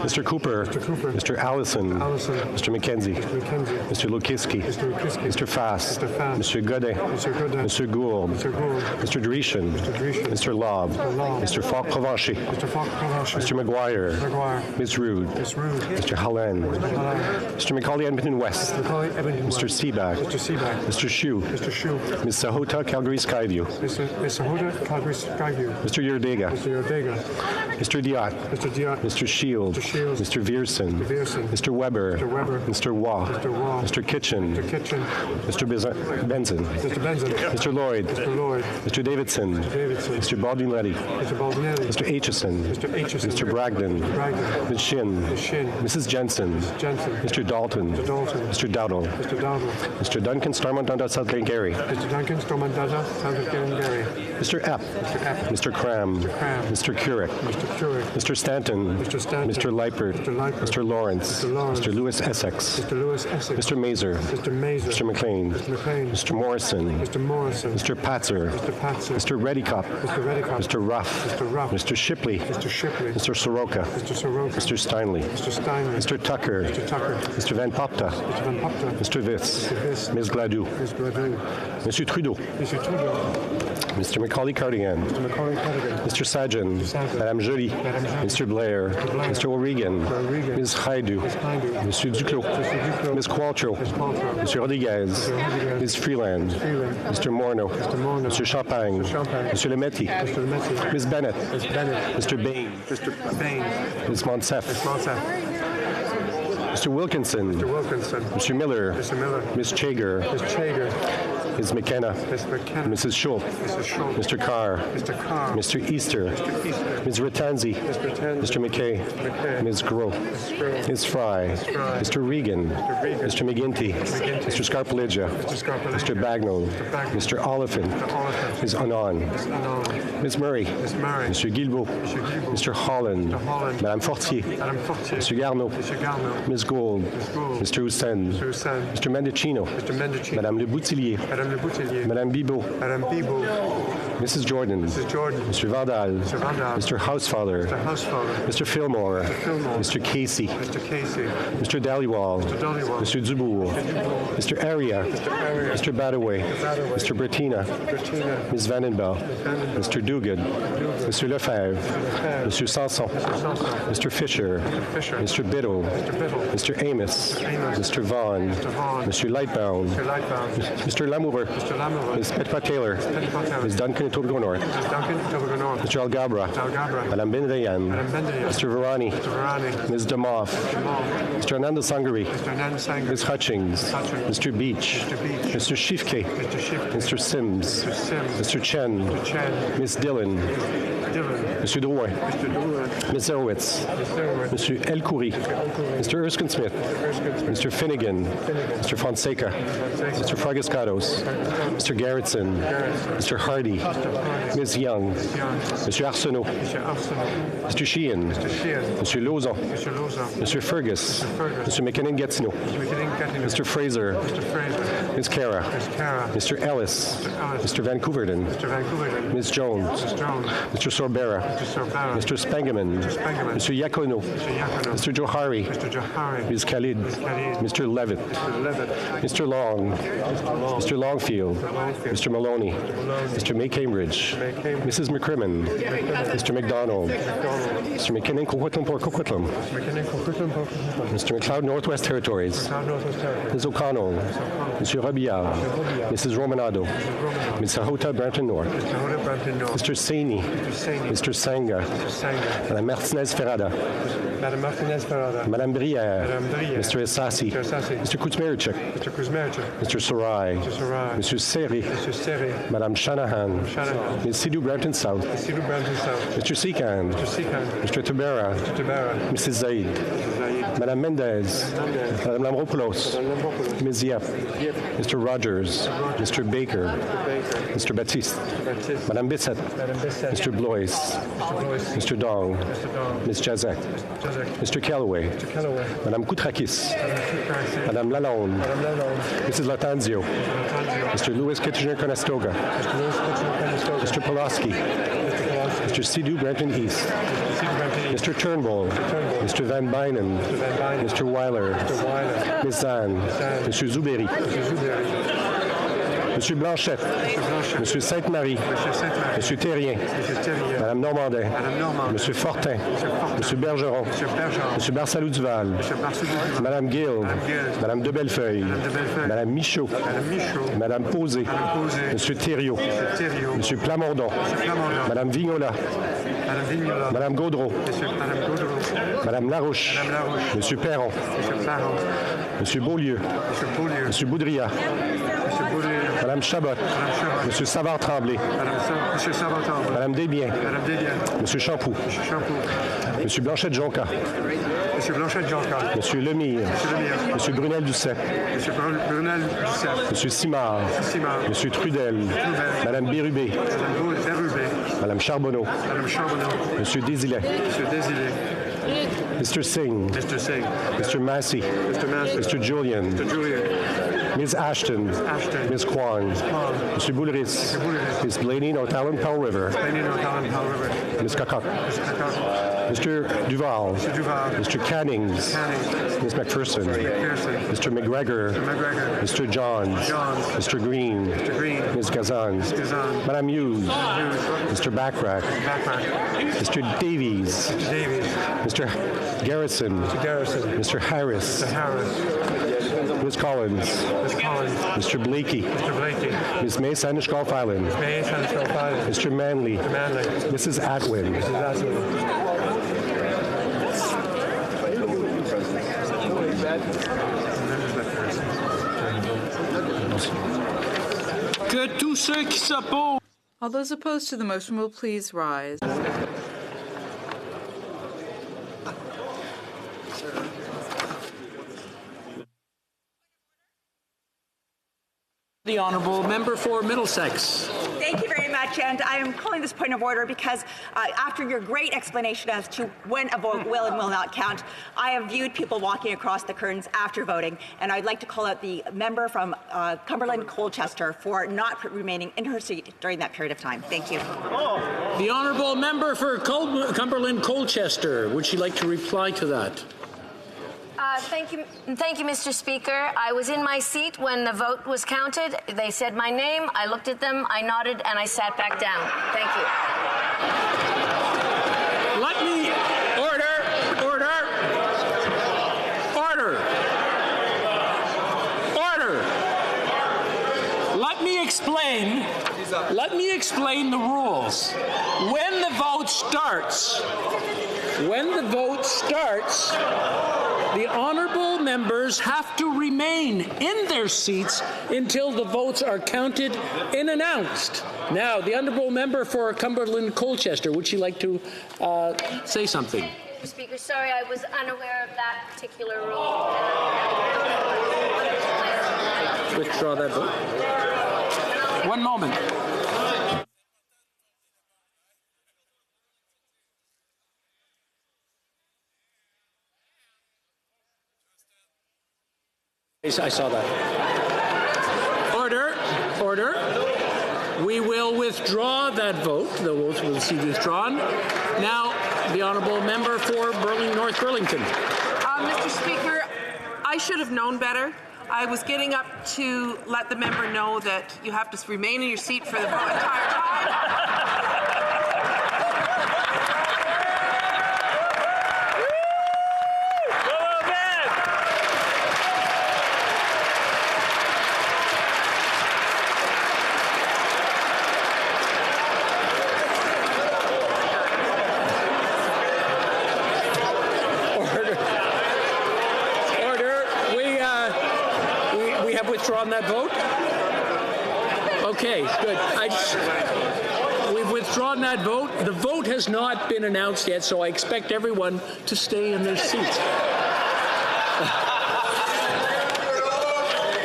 Mr. Cooper. Mr. Allison. Mr. McKenzie. Mr. Lukiski. Mr. Fast. Mr. Godin. Mr. Gould. Mr. Drishin. Mr. Lobb. Mr. Falk-Provencher. Mr. McGuire. Ms. Rude. Mr. Hallen. Mr. Macaulay-Edmonton West. Mr. Seaback. Mr. Shue. Ms. Sahota, Calgary Skyview. Mr. Yerdega. Mr. Diot. Mr. Shield. Mr. Vierson. Mr. Weber. Mr. Waugh. Mr. Kitchen. Mr. Benson. Mr. Lloyd. Mr. Davidson. Mr. Baldwin-Letty. Mr. Aitchison. Mr. Bragdon. Ms. Shin. Mrs. Jensen. Mr. Dalton. Mr. Dowdle. Mr. Duncan Stormont-Dunda, South Glengarry. Mr. Epp. Mr. Cram. Mr. Currick. Mr. Stanton. Mr. Leipert. Mr. Lawrence. Mr. Lewis Essex. Mr. Mazer. Mr. McLean. Mr. Morrison. Mr. Patzer. Mr. Reddycop. Mr. Ruff. Mr. Shipley. Mr. Soroka. Mr. Steinley. Mr. Tucker. Mr. Van Popta. Mr. Viss. Ms. Gladue. Mr. Trudeau. Mr. Macaulay-Cardigan. Mr. Sajan. Madame Joly. Mr. Blair. Mr. O'Regan. Ms. Haidu. Mr. Duclos. Ms. Qualtrough. Mr. Rodriguez. Ms. Freeland. Mr. Morneau. Mr. Champagne. Mr. Lemetti. Ms. Bennett. Mr. Bain. Ms. Monsef. Mr. Wilkinson. Mr. Miller. Ms. Chager. Ms. McKenna. Mrs. Schultz. Mr. Carr. Mr. Easter. Ms. Ratanzi. Mr. McKay. Ms. Groh. Ms. Fry. Mr. Regan. Mr. McGuinty. Mr. Scarpaleggia. Mr. Bagnall. Mr. Oliphant. Ms. Anand. Ms. Murray. Mr. Guilbeault. Mr. Holland. Madame Fortier. Mr. Garneau. Ms. Gould. Mr. Hussein. Mr. Mendicino. Madame Le Boutillier. Madame Bibeau. Mrs. Jordan. Mr. Vandal. Mr. Housefather. Mr. Fillmore. Mr. Casey. Mr. Dhaliwal. Mr. Dubourg. Mr. Aria. Mr. Badaway. Mr. Bertina. Ms. Vandenbell. Mr. Duguid. Mr. Lefebvre. Mr. Sanson. Mr. Fisher. Mr. Biddle. Mr. Amos. Mr. Vaughn. Mr. Lightbound. Mr. Lamoureux. Ms. Petpa-Taylor. Ms. Duncan, Tobago North. Mr. Algabra. Madame Bendayan. Mr. Varani. Ms. Demoff. Mr. Ananda Sangari. Ms. Hutchings. Mr. Beach. Mr. Shifke. Mr. Sims. Mr. Chen. Ms. Dillon. Mr. Drouin. Ms. Zerowitz. Mr. El Khoury. Mr. Erskine-Smith. Mr. Finnegan. Mr. Fonseca. Mr. Fragascados. Mr. Garrettson. Mr. Hardy. Ms. Young. Mr. Arsenault. Mr. Sheehan. Mr. Lauzon. Mr. Fergus. Mr. McKinnon-Gatineau. Mr. Fraser. Ms. Cara. Mr. Ellis. Mr. Vancouverden. Ms. Jones. Mr. Sorbera. Mr. Spangeman. Mr. Iacono. Mr. Johari. Ms. Khalid. Mr. Levitt. Mr. Long. Mr. Longfield. Mr. Maloney. Mr. May Cambridge. Mrs. McCrimmon. Mr. McDonald. Mr. McKinnon Coquitlam. Mr. McLeod Northwest Territories. Ms. O'Connell. Mr. Robillard. Mrs. Romanado. Ms. Sahota Brampton North. Mr. Saini. Mr. Sanga. Madame Martinez-Ferrada. Madame Brière. Mr. Essasi. Mr. Kuzmerichek. Mr. Sarai. Mr. Seri. Madame Shanahan. Ms. Sidhu Brampton South. Mr. Sekan. Mr. Tabera. Mrs. Zaid. Madame Mendez. Madame Lamropoulos. Ms. Yep. Mr. Rogers. Mr. Baker. Mr. Baptiste. Madame Bissett. Mr. Blois. Mr. Dong. Ms. Jazek. Mr. Callaway. Madame Koutrakis. Madame Lalonde. Mrs. Latanzio. Mr. Louis Kitchener-Conestoga. Mr. Pulaski. Mr. Sidhu Brampton East. Mr. Turnbull. Mr. Van Bynen. Mr. Weiler. Ms. Zahn. Mr. Zuberi. Monsieur Blanchette. Monsieur Sainte-Marie. Monsieur Terrien. Madame Normandin. Monsieur Fortin. Monsieur Bergeron. Monsieur Barsalou-Duval. Madame Gill. Madame de Bellefeuille. Madame Michaud. Madame Posé. Monsieur Thériault. Monsieur Plamondon. Madame Vignola. Madame Gaudreau. Madame Larouche. Monsieur Perron. Monsieur Beaulieu. Monsieur Boudria. Madame Chabot. Monsieur Savard-Tremblay. Madame Desbiens. Monsieur Champoux. Monsieur Blanchette-Jonca. Monsieur Lemire. Monsieur Brunel-Doucet. Monsieur Simard. Monsieur Trudel. Madame Bérubé. Madame Charbonneau. Monsieur Désilet. Mr. Singh. Mr. Massey. Mr. Julian. Ms. Ashton. Ms. Kwong. Mr. Boulris. Ms. Blaney, North Island, Powell River. Ms. Kakak. Mr. Duval. Mr. Cannings. Ms. McPherson. Mr. McGregor. Mr. Johns. Mr. Green. Ms. Gazan. Madame Hughes. Mr. Backrack. Mr. Davies. Mr. Garrison. Mr. Harris. Ms. Collins. Mr. Blakey. Ms. May, Sandwich Gulf Island. Mr. Manley. Mrs. Atwin. Que tous ceux qui s'opposent. All those opposed to the motion will please rise. The honourable member for Middlesex. Thank you very much, and I am calling this point of order because after your great explanation as to when a vote will and will not count, I have viewed people walking across the curtains after voting, and I'd like to call out the member from Cumberland Colchester for not remaining in her seat during that period of time. Thank you. The honourable member for Cumberland Colchester. Would she like to reply to that? Thank you, Mr. Speaker. I was in my seat when the vote was counted. They said my name. I looked at them, I nodded, and I sat back down. Thank you. Let me order. Let me explain the rules. When the vote starts, the honourable members have to remain in their seats until the votes are counted and announced. Now, the honourable member for Cumberland Colchester, would she like to say something? Mr. Speaker, sorry, I was unaware of that particular rule. Withdraw that vote. One moment. I saw that. Order. We will withdraw that vote. The votes will be withdrawn. Now, the honourable member for North Burlington. Mr. Speaker, I should have known better. I was getting up to let the member know that you have to remain in your seat for the entire time. On that vote? Okay, good. We've withdrawn that vote. The vote has not been announced yet, so I expect everyone to stay in their seats.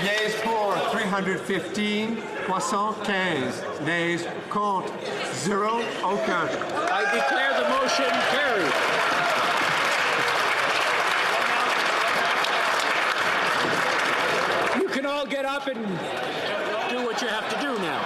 Yeas pour 315, 75. Nays contre 0, aucun. I declare the motion carried. You can all get up and do what you have to do now.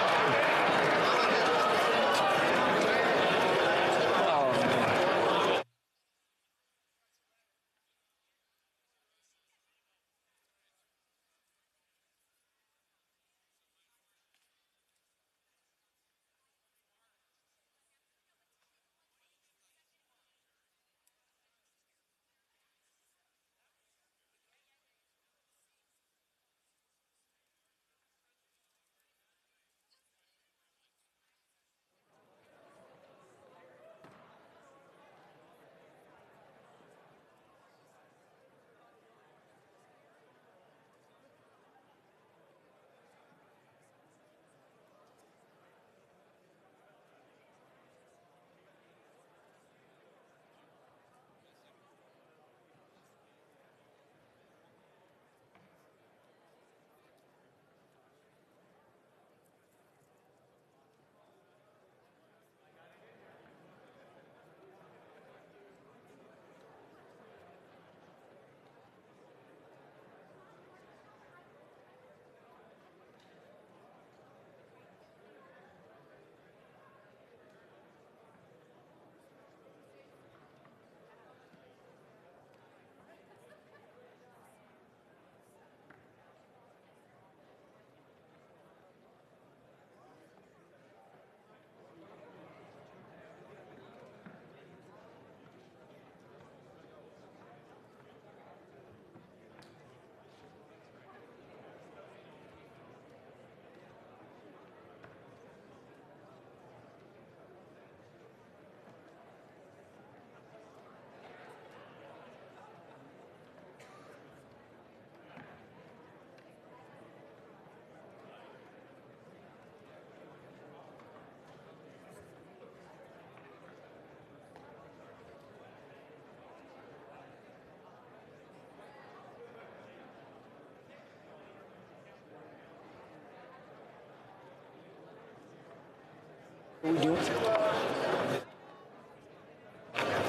We do.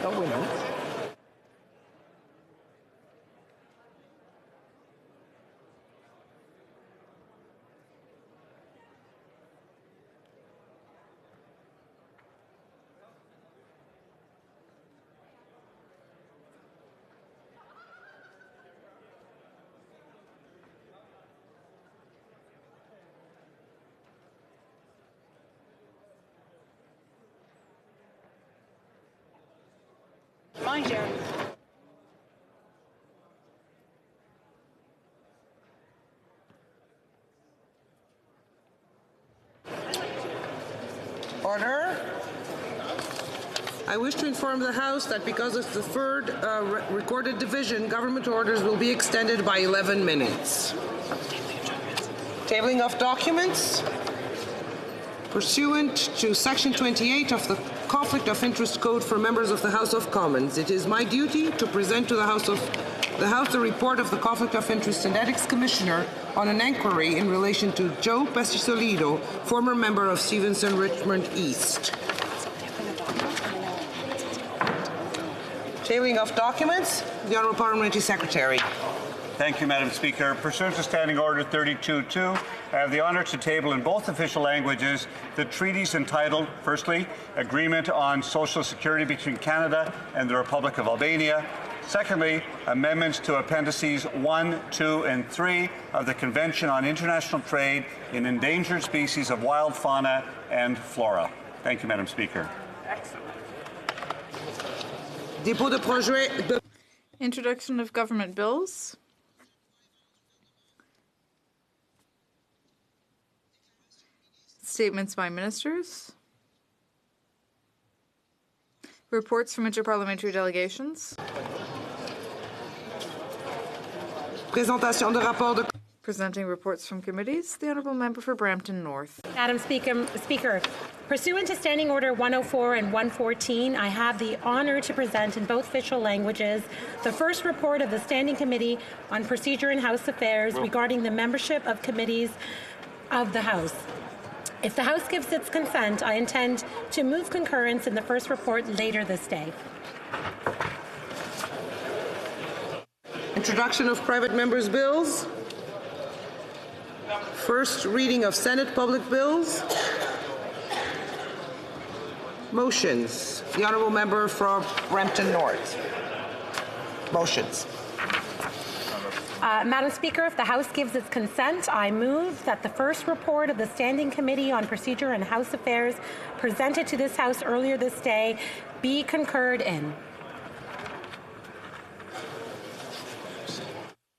Oh, wait a minute. Fine, Jerry. Order. I wish to inform the House that because of the third recorded division, government orders will be extended by 11 minutes. Tabling of documents. Pursuant to Section 28 of the Conflict of Interest Code for members of the House of Commons, it is my duty to present to the House the report of the Conflict of Interest and Ethics Commissioner on an inquiry in relation to Joe Pescisolido, former member of Stevenson Richmond East. Tabling of documents, the Honourable Parliamentary Secretary. Thank you, Madam Speaker. Pursuant to Standing Order 32.2, I have the honour to table in both official languages the treaties entitled, firstly, Agreement on Social Security between Canada and the Republic of Albania. Secondly, amendments to Appendices 1, 2, and 3 of the Convention on International Trade in Endangered Species of Wild Fauna and Flora. Thank you, Madam Speaker. Introduction of government bills. Statements by ministers. Reports from interparliamentary delegations. Présentation de rapport de... Presenting reports from committees. The Honourable Member for Brampton North. Madam Speaker, pursuant to Standing Order 104 and 114, I have the honour to present in both official languages the first report of the Standing Committee on Procedure and House Affairs regarding the membership of committees of the House. If the House gives its consent, I intend to move concurrence in the first report later this day. Introduction of private members' bills. First reading of Senate public bills. Motions. The Honourable Member for Brampton North. Motions. Madam Speaker, if the House gives its consent, I move that the first report of the Standing Committee on Procedure and House Affairs presented to this House earlier this day be concurred in.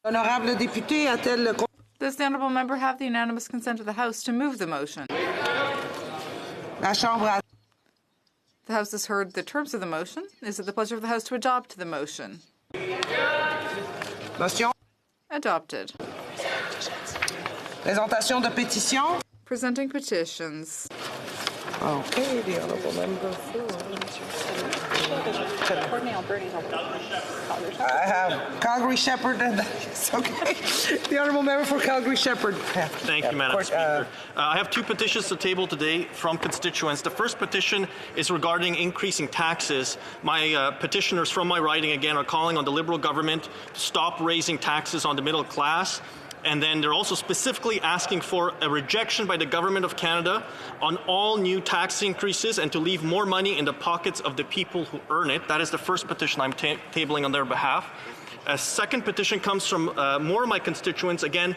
Honorable député a-t-elle le... Does the Honourable Member have the unanimous consent of the House to move the motion? La Chambre a... The House has heard the terms of the motion. Is it the pleasure of the House to adopt the motion? Motion. Adopted. Présentation de pétitions. Presenting petitions. Okay, the Honourable Member for... I have Calgary Shepherd and it's okay. The Honourable Member for Calgary Shepherd. Thank you, Madam Speaker. I have two petitions to table today from constituents. The first petition is regarding increasing taxes. My petitioners from my riding again are calling on the Liberal government to stop raising taxes on the middle class. And then they're also specifically asking for a rejection by the Government of Canada on all new tax increases and to leave more money in the pockets of the people who earn it. That is the first petition I'm tabling on their behalf. A second petition comes from more of my constituents. Again,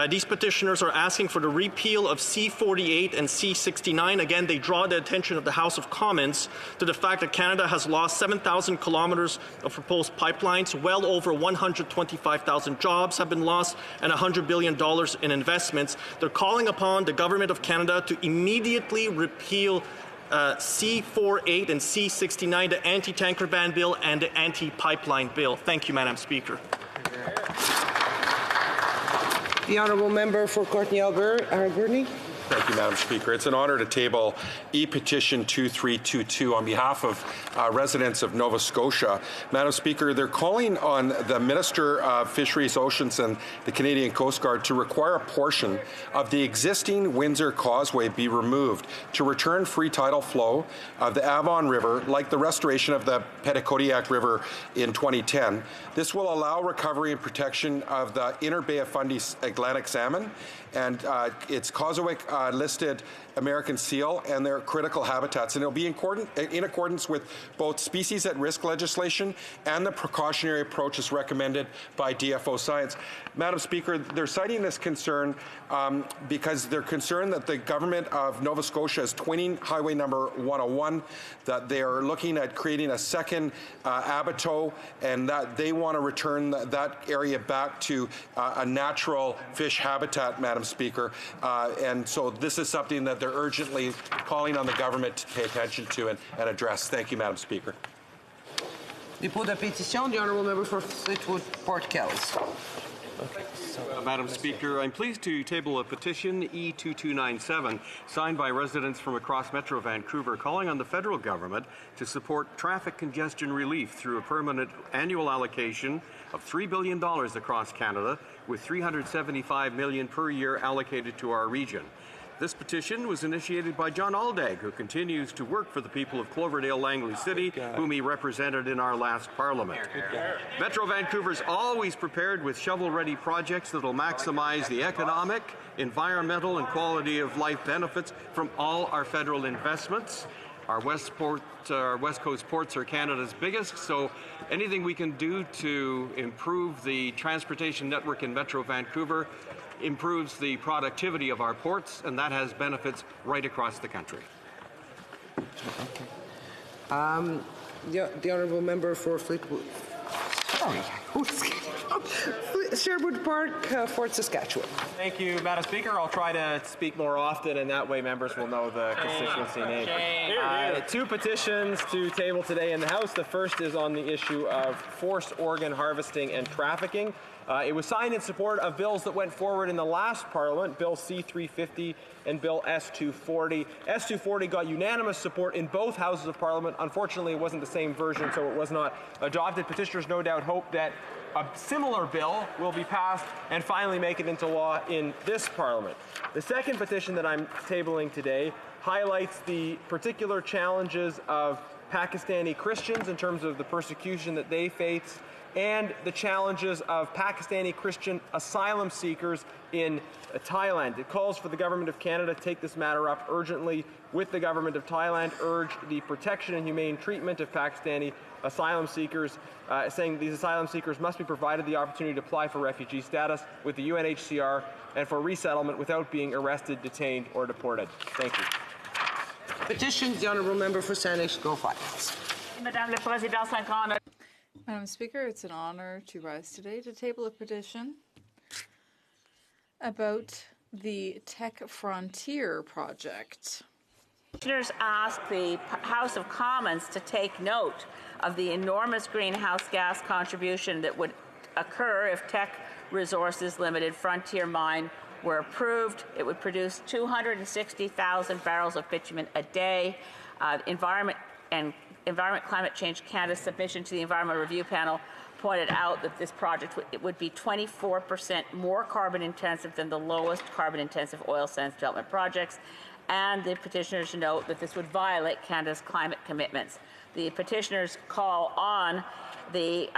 these petitioners are asking for the repeal of C-48 and C-69. Again, they draw the attention of the House of Commons to the fact that Canada has lost 7,000 kilometers of proposed pipelines, well over 125,000 jobs have been lost, and $100 billion in investments. They're calling upon the Government of Canada to immediately repeal C-48 and C-69, the anti-tanker ban bill and the anti-pipeline bill. Thank you, Madam Speaker. The Honourable Member for Courtney Alberni. Thank you, Madam Speaker. It's an honor to table e-petition 2322 on behalf of residents of Nova Scotia. Madam Speaker, they're calling on the Minister of Fisheries, Oceans and the Canadian Coast Guard to require a portion of the existing Windsor Causeway be removed to return free tidal flow of the Avon River, like the restoration of the Petitcodiac River in 2010. This will allow recovery and protection of the Inner Bay of Fundy Atlantic salmon and its causeway listed American seal and their critical habitats, and it'll be in accordance with both species at risk legislation and the precautionary approaches recommended by DFO Science. Madam Speaker, they're citing this concern because they're concerned that the government of Nova Scotia is twinning Highway number 101, that they are looking at creating a second abattoir, and that they want to return that area back to a natural fish habitat, Madam Speaker. And so this is something that they're urgently calling on the government to pay attention to and address. Thank you, Madam Speaker. Dépôt de pétition, the Honourable Member for Fleetwood Port Kells. Madam Speaker, I'm pleased to table a petition E2297 signed by residents from across Metro Vancouver calling on the federal government to support traffic congestion relief through a permanent annual allocation of $3 billion across Canada, with $375 million per year allocated to our region. This petition was initiated by John Aldag, who continues to work for the people of Cloverdale, Langley City, whom he represented in our last Parliament. Metro Vancouver's always prepared with shovel-ready projects that will maximize the economic, environmental, and quality of life benefits from all our federal investments. Our West Coast ports are Canada's biggest, so anything we can do to improve the transportation network in Metro Vancouver improves the productivity of our ports, and that has benefits right across the country. The Honourable Member for Fleetwood. Sorry, Sherwood Park, Fort Saskatchewan. Thank you, Madam Speaker. I'll try to speak more often, and that way members will know the constituency name. Two petitions to table today in the House. The first is on the issue of forced organ harvesting and trafficking. It was signed in support of bills that went forward in the last Parliament, Bill C-350 and Bill S-240. S-240 got unanimous support in both houses of Parliament. Unfortunately, it wasn't the same version, so it was not adopted. Petitioners no doubt hope that a similar bill will be passed and finally make it into law in this Parliament. The second petition that I'm tabling today highlights the particular challenges of Pakistani Christians in terms of the persecution that they face, and the challenges of Pakistani Christian asylum seekers in Thailand. It calls for the Government of Canada to take this matter up urgently with the Government of Thailand, urge the protection and humane treatment of Pakistani asylum seekers, saying these asylum seekers must be provided the opportunity to apply for refugee status with the UNHCR and for resettlement without being arrested, detained, or deported. Thank you. Petitions, the Honourable Member for Saint-Nicolas. Madam Speaker, it's an honor to rise today to table a petition about the Tech Frontier project. Petitioners ask the House of Commons to take note of the enormous greenhouse gas contribution that would occur if Tech Resources Limited Frontier Mine were approved. It would produce 260,000 barrels of bitumen a day. Environment Climate Change Canada's submission to the Environmental Review Panel pointed out that this project would be 24% more carbon intensive than the lowest carbon intensive oil sands development projects, and the petitioners note that this would violate Canada's climate commitments. The petitioners call on the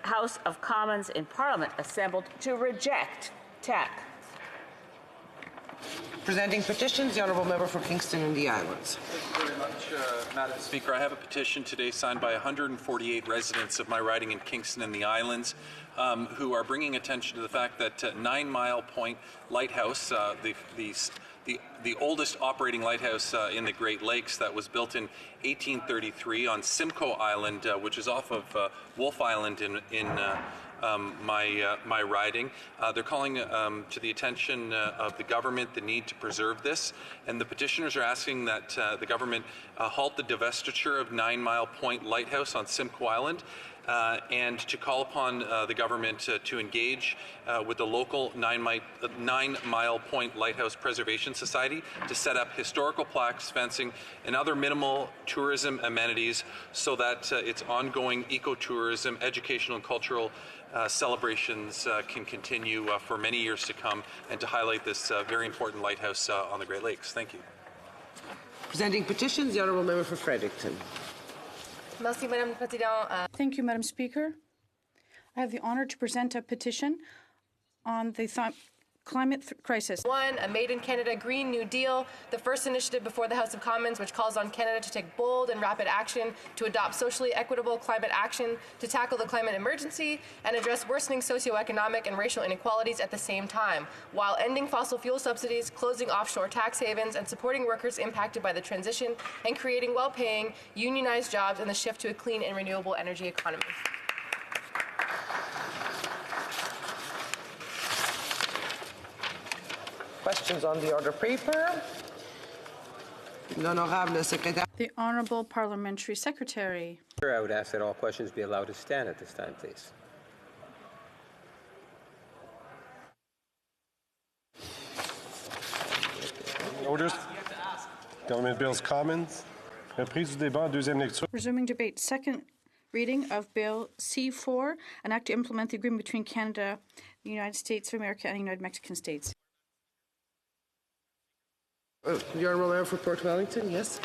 House of Commons in Parliament assembled to reject Tech. Presenting petitions, the Honourable Member for Kingston and the Islands. Thank you very much, Madam Speaker. I have a petition today signed by 148 residents of my riding in Kingston and the Islands who are bringing attention to the fact that 9 Mile Point Lighthouse, the oldest operating lighthouse in the Great Lakes that was built in 1833 on Simcoe Island, which is off of Wolfe Island in my riding. They're calling to the attention of the government the need to preserve this, and the petitioners are asking that the government halt the divestiture of 9 Mile Point Lighthouse on Simcoe Island. and to call upon the government to engage with the local 9 Mile Point Lighthouse Preservation Society to set up historical plaques, fencing, and other minimal tourism amenities so that its ongoing ecotourism, educational and cultural celebrations can continue for many years to come, and to highlight this very important lighthouse on the Great Lakes. Thank you. Presenting petitions, the Honourable Member for Fredericton. Thank you, Madam Speaker. I have the honor to present a petition on the climate crisis. One, a Made in Canada Green New Deal, the first initiative before the House of Commons which calls on Canada to take bold and rapid action to adopt socially equitable climate action to tackle the climate emergency and address worsening socioeconomic and racial inequalities at the same time, while ending fossil fuel subsidies, closing offshore tax havens, and supporting workers impacted by the transition, and creating well-paying, unionized jobs in the shift to a clean and renewable energy economy. Questions on the order paper? The Honourable Parliamentary Secretary. I would ask that all questions be allowed to stand at this time, please. Orders. Government Bills Commons. Reprise du débat, deuxième lecture. Resuming debate. Second reading of Bill C-4, an act to implement the agreement between Canada, the United States of America, and the United Mexican States. The Honourable Member for Port Wellington, yes.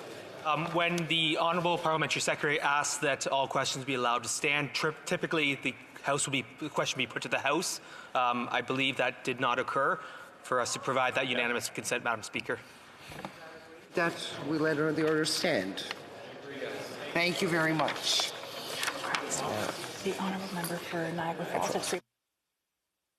When the Honourable Parliamentary Secretary asks that all questions be allowed to stand, typically the question be put to the House. I believe that did not occur for us to provide that unanimous consent, Madam Speaker. That we let the order stand. Thank you very much. The Honourable Member for Niagara Falls has 3 minutes.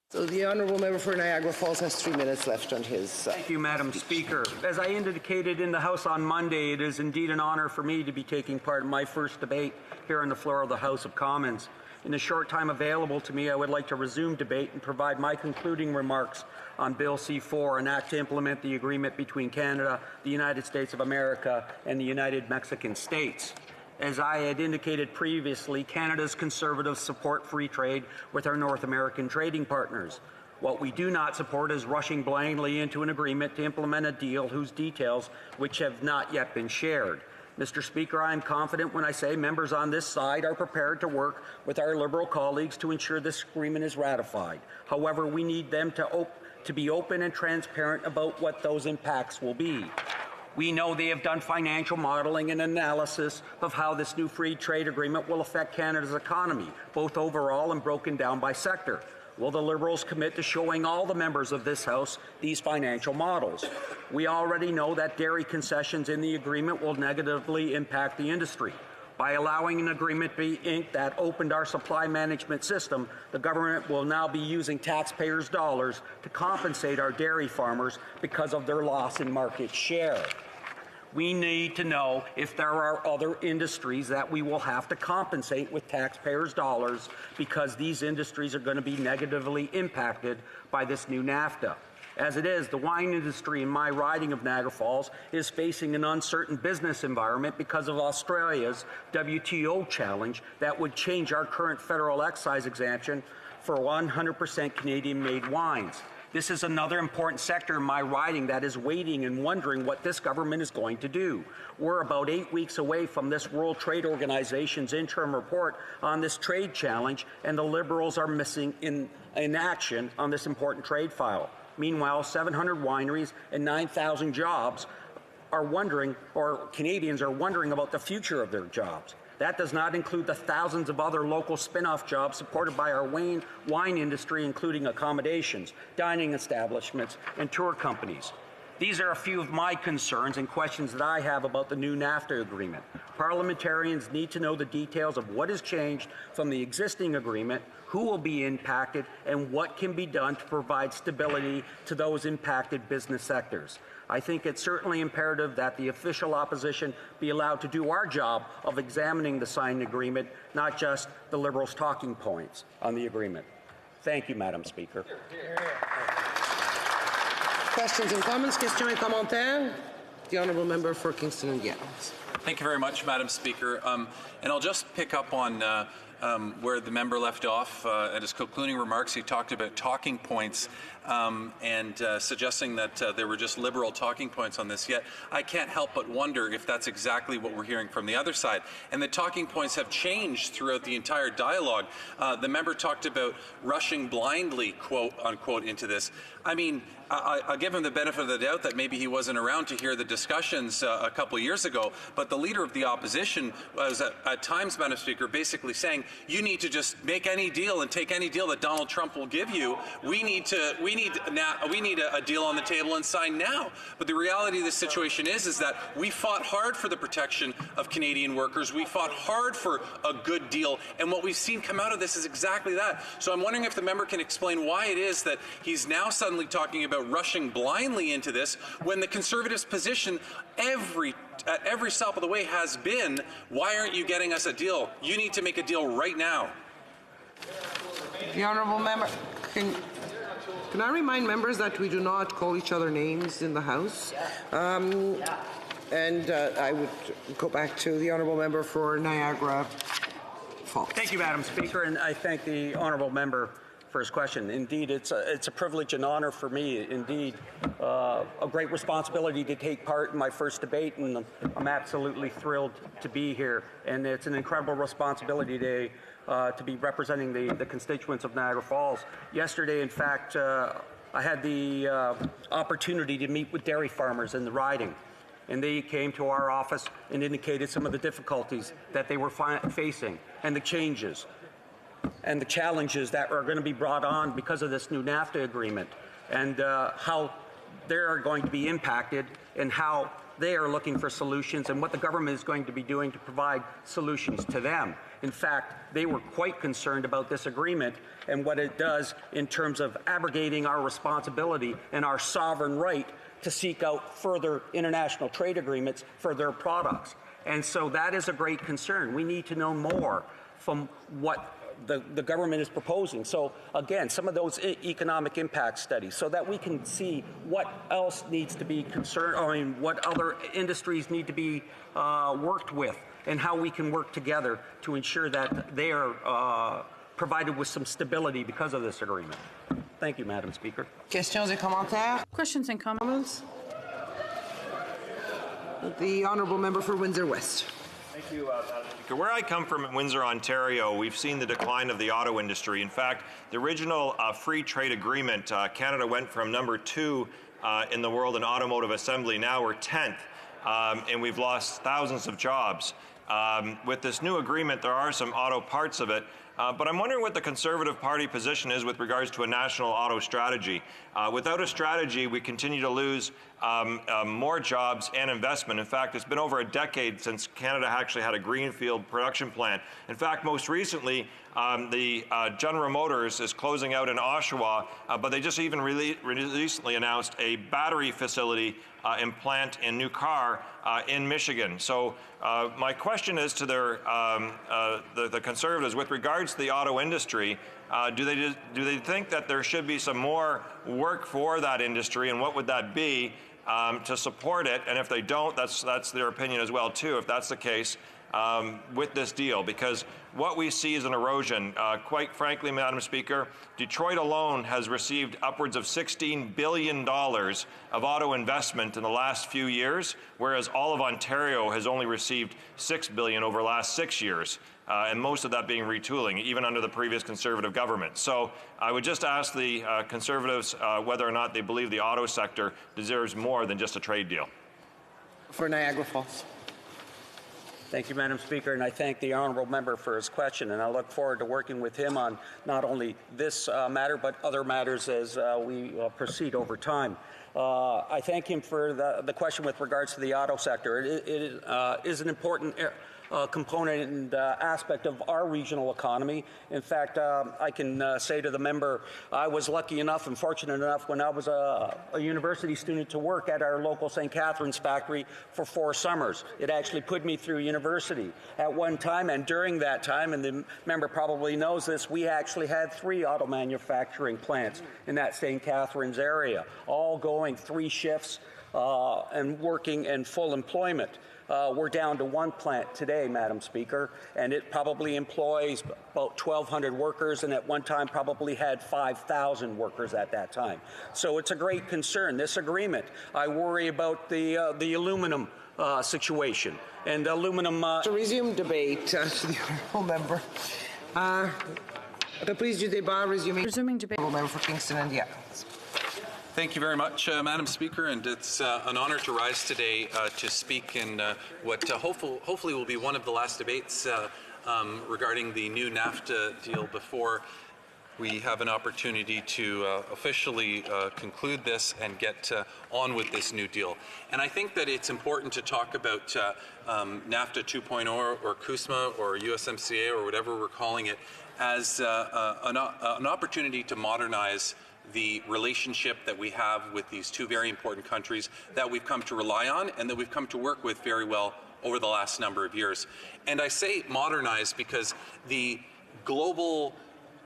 So the Honourable Member for Niagara Falls has 3 minutes left on his... Thank you, Madam Speaker. As I indicated in the House on Monday, it is indeed an honour for me to be taking part in my first debate here on the floor of the House of Commons. In the short time available to me, I would like to resume debate and provide my concluding remarks on Bill C-4, an act to implement the agreement between Canada, the United States of America, and the United Mexican States. As I had indicated previously, Canada's Conservatives support free trade with our North American trading partners. What we do not support is rushing blindly into an agreement to implement a deal whose details which have not yet been shared. Mr. Speaker, I am confident when I say members on this side are prepared to work with our Liberal colleagues to ensure this agreement is ratified. However, we need them to be open and transparent about what those impacts will be. We know they have done financial modeling and analysis of how this new free trade agreement will affect Canada's economy, both overall and broken down by sector. Will the Liberals commit to showing all the members of this House these financial models? We already know that dairy concessions in the agreement will negatively impact the industry. By allowing an agreement to be inked that opened our supply management system, the government will now be using taxpayers' dollars to compensate our dairy farmers because of their loss in market share. We need to know if there are other industries that we will have to compensate with taxpayers' dollars because these industries are going to be negatively impacted by this new NAFTA. As it is, the wine industry in my riding of Niagara Falls is facing an uncertain business environment because of Australia's WTO challenge that would change our current federal excise exemption for 100% Canadian-made wines. This is another important sector in my riding that is waiting and wondering what this government is going to do. We're about 8 weeks away from this World Trade Organization's interim report on this trade challenge, and the Liberals are missing in action on this important trade file. Meanwhile, 700 wineries and 9,000 jobs are wondering, or Canadians are wondering about the future of their jobs. That does not include the thousands of other local spin-off jobs supported by our wine industry, including accommodations, dining establishments, and tour companies. These are a few of my concerns and questions that I have about the new NAFTA agreement. Parliamentarians need to know the details of what has changed from the existing agreement, who will be impacted, and what can be done to provide stability to those impacted business sectors. I think it's certainly imperative that the official opposition be allowed to do our job of examining the signed agreement, not just the Liberals' talking points on the agreement. Thank you, Madam Speaker. Questions and comments? Questions et commentaires? The Honourable Member for Kingston and Galloway. Thank you very much, Madam Speaker. And I'll just pick up on where the member left off at his concluding remarks. He talked about talking points and suggesting that there were just liberal talking points on this. Yet I can't help but wonder if that's exactly what we're hearing from the other side. And the talking points have changed throughout the entire dialogue. The member talked about rushing blindly, quote unquote, into this. I mean, I'll give him the benefit of the doubt that maybe he wasn't around to hear the discussions a couple years ago, but the leader of the opposition was at times, Madam Speaker, basically saying, you need to just make any deal and take any deal that Donald Trump will give you. We need a deal on the table and sign now. But the reality of this situation is that we fought hard for the protection of Canadian workers. We fought hard for a good deal, and what we've seen come out of this is exactly that. So I'm wondering if the member can explain why it is that he's now suddenly talking about rushing blindly into this when the Conservatives' position at every stop of the way has been, why aren't you getting us a deal? You need to make a deal right now. The honourable member, can I remind members that we do not call each other names in the House? And I would go back to the honourable member for Niagara Falls. Thank you, Madam Speaker, and I thank the honourable member for his question. Indeed, it's a privilege and honor for me, indeed, a great responsibility to take part in my first debate, and I'm absolutely thrilled to be here. And it's an incredible responsibility today to be representing the constituents of Niagara Falls. Yesterday, in fact, I had the opportunity to meet with dairy farmers in the riding, and they came to our office and indicated some of the difficulties that they were facing and the changes and the challenges that are going to be brought on because of this new NAFTA agreement, and how they are going to be impacted and how they are looking for solutions and what the government is going to be doing to provide solutions to them. In fact, they were quite concerned about this agreement and what it does in terms of abrogating our responsibility and our sovereign right to seek out further international trade agreements for their products. And so that is a great concern. We need to know more from what the government is proposing. So again, some of those economic impact studies, so that we can see what else needs to be what other industries need to be worked with, and how we can work together to ensure that they are provided with some stability because of this agreement. Thank you, Madam Speaker. Questions et commentaires? Questions and comments? The honourable member for Windsor West. Thank you, Madam Speaker. Where I come from in Windsor, Ontario, we've seen the decline of the auto industry. In fact, the original free trade agreement, Canada went from number 2 in the world in automotive assembly. Now we're 10th, and we've lost thousands of jobs. With this new agreement, there are some auto parts of it, but I'm wondering what the Conservative Party position is with regards to a national auto strategy. Without a strategy, we continue to lose more jobs and investment. In fact, it's been over a decade since Canada actually had a greenfield production plant. In fact, most recently, the General Motors is closing out in Oshawa, but they just even recently announced a battery facility and plant in New Car in Michigan. So my question is to the Conservatives with regards to the auto industry. Do they think that there should be some more work for that industry, and what would that be to support it? And if they don't, that's their opinion as well too. If that's the case, with this deal, because what we see is an erosion. Quite frankly, Madam Speaker, Detroit alone has received upwards of $16 billion of auto investment in the last few years, whereas all of Ontario has only received $6 billion over the last 6 years, and most of that being retooling, even under the previous Conservative government. So I would just ask the Conservatives whether or not they believe the auto sector deserves more than just a trade deal. For Niagara Falls. Thank you, Madam Speaker, and I thank the honourable member for his question, and I look forward to working with him on not only this matter, but other matters as we proceed over time. I thank him for the question with regards to the auto sector. It is an important component and aspect of our regional economy. In fact, I can say to the member, I was lucky enough and fortunate enough when I was a university student to work at our local St. Catharines factory for 4 summers. It actually put me through university at one time, and during that time, and the member probably knows this, we actually had 3 auto manufacturing plants in that St. Catharines area, all going 3 shifts and working in full employment. We're down to one plant today, Madam Speaker, and it probably employs about 1,200 workers, and at one time probably had 5,000 workers at that time. So it's a great concern. This agreement, I worry about the aluminum situation. And aluminum... To resume debate, to the honourable member. Reprise du débat, resuming debate. Member for Kingston and the Islands. Thank you very much, Madam Speaker, and it's an honor to rise today to speak in what hopefully will be one of the last debates regarding the new NAFTA deal before we have an opportunity to officially conclude this and get on with this new deal. And I think that it's important to talk about NAFTA 2.0 or CUSMA or USMCA or whatever we're calling it as an opportunity to modernize the relationship that we have with these two very important countries that we've come to rely on and that we've come to work with very well over the last number of years. And I say modernize because the global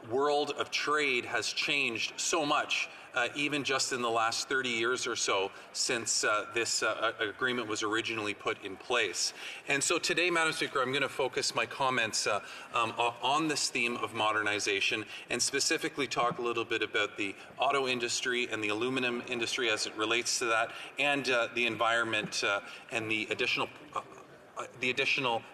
world of trade has changed so much, even just in the last 30 years or so since this agreement was originally put in place. And so today, Madam Speaker, I'm going to focus my comments on this theme of modernization and specifically talk a little bit about the auto industry and the aluminum industry as it relates to that, and the environment and the additional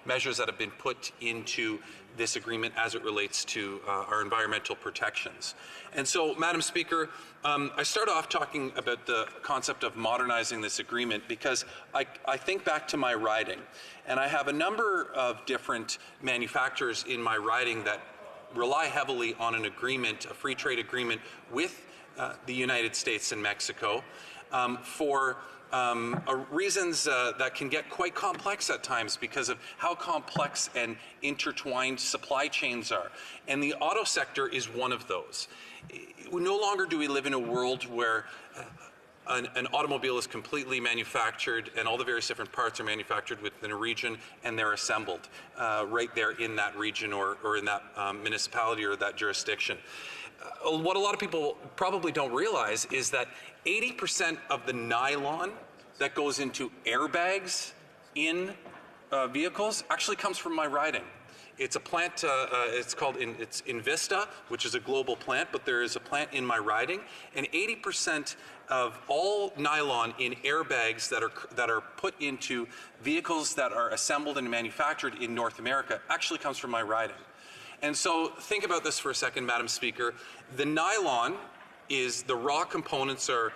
measures that have been put into this agreement as it relates to our environmental protections. And so, Madam Speaker, I start off talking about the concept of modernizing this agreement because I think back to my riding, and I have a number of different manufacturers in my riding that rely heavily on an agreement, a free trade agreement with the United States and Mexico for reasons that can get quite complex at times because of how complex and intertwined supply chains are. And the auto sector is one of those. No longer do we live in a world where an automobile is completely manufactured and all the various different parts are manufactured within a region and they're assembled right there in that region or in that municipality or that jurisdiction. What a lot of people probably don't realize is that 80% of the nylon that goes into airbags in vehicles actually comes from my riding. It's a plant, it's Invista, which is a global plant, but there is a plant in my riding, and 80% of all nylon in airbags that are put into vehicles that are assembled and manufactured in North America actually comes from my riding. And so think about this for a second, Madam Speaker. The nylon is, the raw components are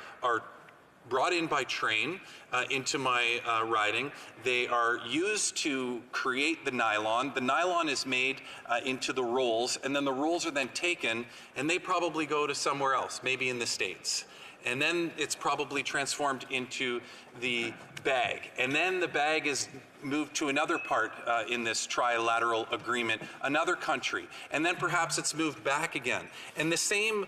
brought in by train into my riding. They are used to create the nylon. The nylon is made into the rolls, and then the rolls are then taken, and they probably go to somewhere else, maybe in the States. And then it's probably transformed into the bag. And then the bag is moved to another part in this trilateral agreement, another country. And then perhaps it's moved back again. And the same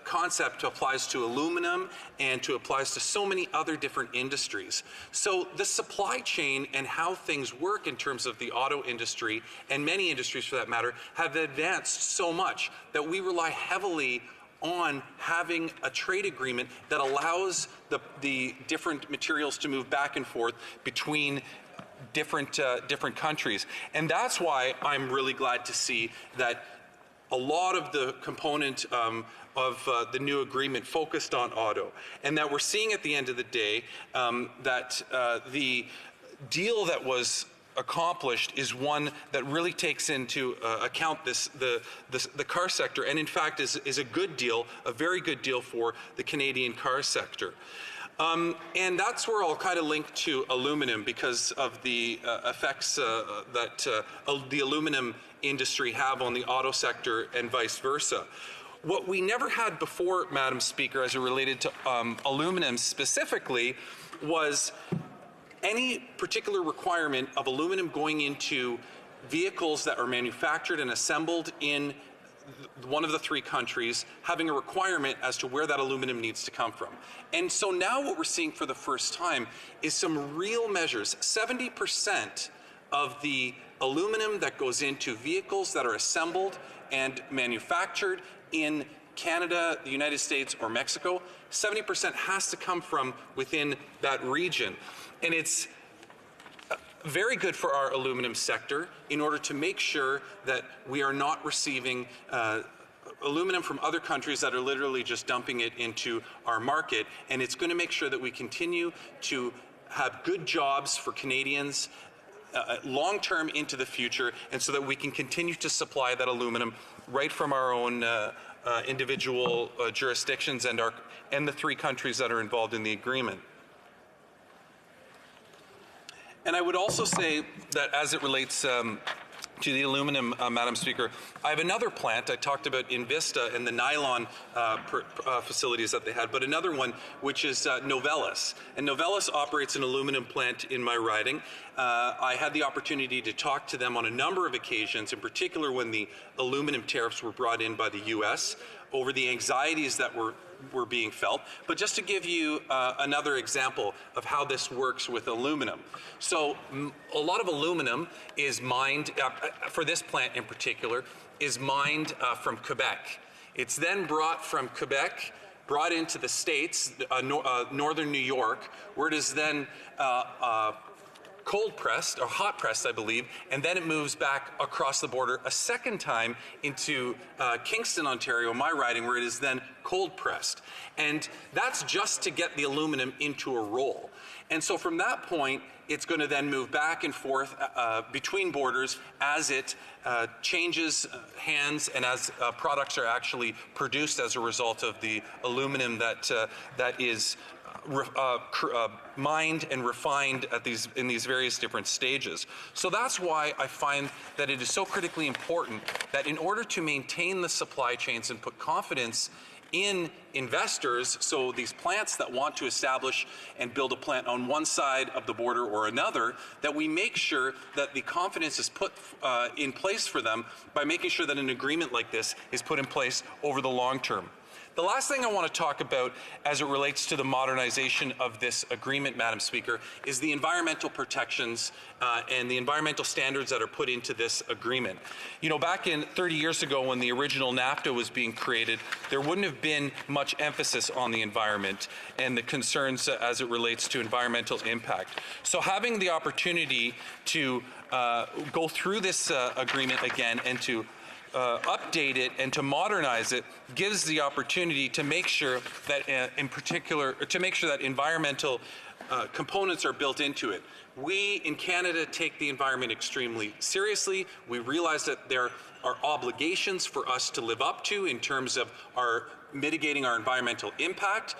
concept applies to aluminum and applies to so many other different industries. So the supply chain and how things work in terms of the auto industry, and many industries for that matter, have advanced so much that we rely heavily on having a trade agreement that allows the different materials to move back and forth between different countries. And that's why I'm really glad to see that a lot of the component of the new agreement focused on auto, and that we're seeing at the end of the day that the deal that was accomplished is one that really takes into account the car sector, and in fact is a good deal, a very good deal for the Canadian car sector. And that's where I'll kind of link to aluminum because of the effects that the aluminum industry have on the auto sector and vice versa. What we never had before, Madam Speaker, as it related to aluminum specifically, was any particular requirement of aluminum going into vehicles that are manufactured and assembled in one of the three countries, having a requirement as to where that aluminum needs to come from. And so now what we're seeing for the first time is some real measures. 70% of the aluminum that goes into vehicles that are assembled and manufactured in Canada, the United States, or Mexico, 70% has to come from within that region. And it's very good for our aluminum sector in order to make sure that we are not receiving aluminum from other countries that are literally just dumping it into our market. And it's going to make sure that we continue to have good jobs for Canadians long-term into the future, and so that we can continue to supply that aluminum right from our own individual jurisdictions and the 3 countries that are involved in the agreement. And I would also say that as it relates to the aluminum, Madam Speaker, I have another plant. I talked about Invista and the nylon facilities that they had, but another one which is Novelis. And Novelis operates an aluminum plant in my riding. I had the opportunity to talk to them on a number of occasions, in particular when the aluminum tariffs were brought in by the U.S., over the anxieties that were being felt. But just to give you another example of how this works with aluminum. So a lot of aluminum is mined, for this plant in particular, is mined from Quebec. It's then brought from Quebec, brought into the States, northern New York, where it is then cold pressed, or hot pressed, I believe, and then it moves back across the border a second time into Kingston, Ontario, my riding, where it is then cold pressed. And that's just to get the aluminum into a roll. And so from that point, it's going to then move back and forth between borders as it changes hands and as products are actually produced as a result of the aluminum that is mined and refined in these various different stages. So that's why I find that it is so critically important that in order to maintain the supply chains and put confidence in investors, so these plants that want to establish and build a plant on one side of the border or another, that we make sure that the confidence is put in place for them by making sure that an agreement like this is put in place over the long term. The last thing I want to talk about as it relates to the modernization of this agreement, Madam Speaker, is the environmental protections and the environmental standards that are put into this agreement. You know, back in 30 years ago when the original NAFTA was being created, there wouldn't have been much emphasis on the environment and the concerns as it relates to environmental impact. So having the opportunity to go through this agreement again and to update it and to modernize it gives the opportunity to make sure that, in particular, to make sure that environmental components are built into it. We in Canada take the environment extremely seriously. We realize that there are obligations for us to live up to in terms of our mitigating our environmental impact,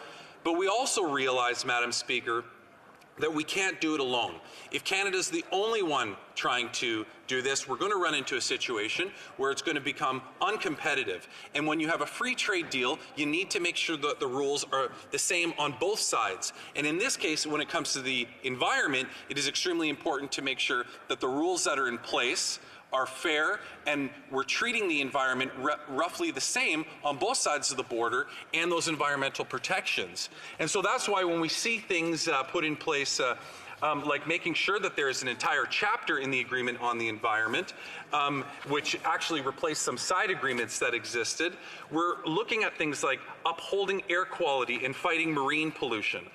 but we also realize, Madam Speaker, that we can't do it alone. If Canada's the only one trying to do this, we're going to run into a situation where it's going to become uncompetitive. And when you have a free trade deal, you need to make sure that the rules are the same on both sides. And in this case, when it comes to the environment, it is extremely important to make sure that the rules that are in place are fair, and we're treating the environment roughly the same on both sides of the border and those environmental protections. And so that's why when we see things put in place like making sure that there is an entire chapter in the agreement on the environment, which actually replaced some side agreements that existed, we're looking at things like upholding air quality and fighting marine pollution.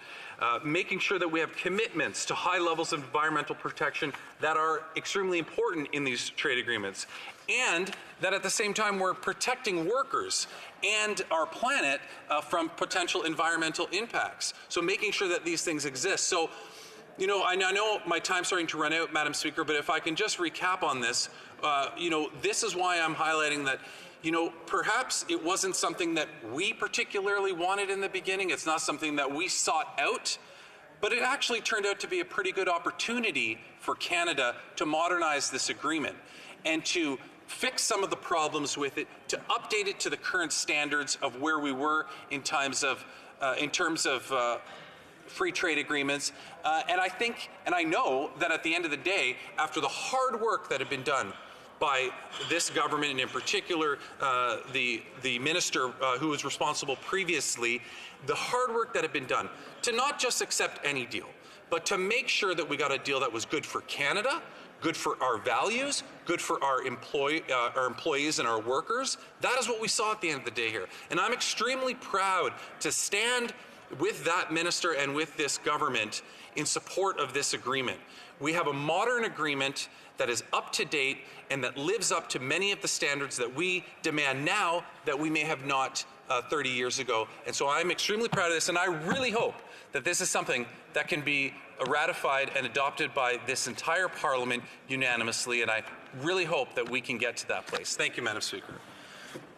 Making sure that we have commitments to high levels of environmental protection that are extremely important in these trade agreements, and that at the same time we're protecting workers and our planet from potential environmental impacts. So making sure that these things exist. So, you know, I know my time's starting to run out, Madam Speaker, but if I can just recap on this, you know, this is why I'm highlighting that, you know, perhaps it wasn't something that we particularly wanted in the beginning. It's not something that we sought out, but it actually turned out to be a pretty good opportunity for Canada to modernize this agreement and to fix some of the problems with it, to update it to the current standards of where we were in terms of free trade agreements. And I think, and I know that at the end of the day, after the hard work that had been done by this government, and in particular the minister who was responsible previously, the hard work that had been done to not just accept any deal, but to make sure that we got a deal that was good for Canada, good for our values, good for our employees and our workers. That is what we saw at the end of the day here. And I'm extremely proud to stand with that minister and with this government in support of this agreement. We have a modern agreement that is up to date and that lives up to many of the standards that we demand now that we may have not 30 years ago. And so I'm extremely proud of this, and I really hope that this is something that can be ratified and adopted by this entire Parliament unanimously, and I really hope that we can get to that place. Thank you, Madam Speaker.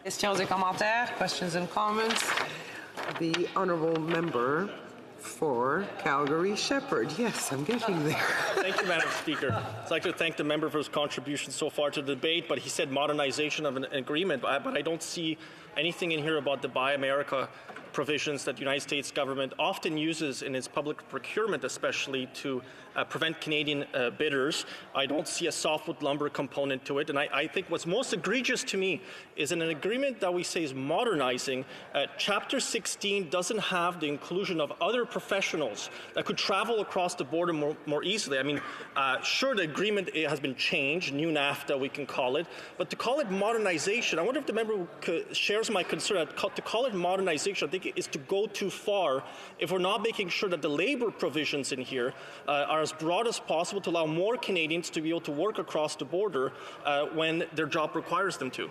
Questions et commentaires, questions and comments. The honourable member for Calgary Shepherd. Yes, I'm getting there. Thank you, Madam Speaker. I'd like to thank the member for his contribution so far to the debate, but he said modernization of an agreement, but I don't see anything in here about the Buy America provisions that the United States government often uses in its public procurement, especially to prevent Canadian bidders. I don't see a softwood lumber component to it, and I think what's most egregious to me is in an agreement that we say is modernizing, Chapter 16 doesn't have the inclusion of other professionals that could travel across the border more easily. I mean, sure, the agreement has been changed, new NAFTA we can call it, but to call it modernization, I wonder if the member shares my concern that to call it modernization, I think is to go too far if we're not making sure that the labor provisions in here are as broad as possible to allow more Canadians to be able to work across the border when their job requires them to.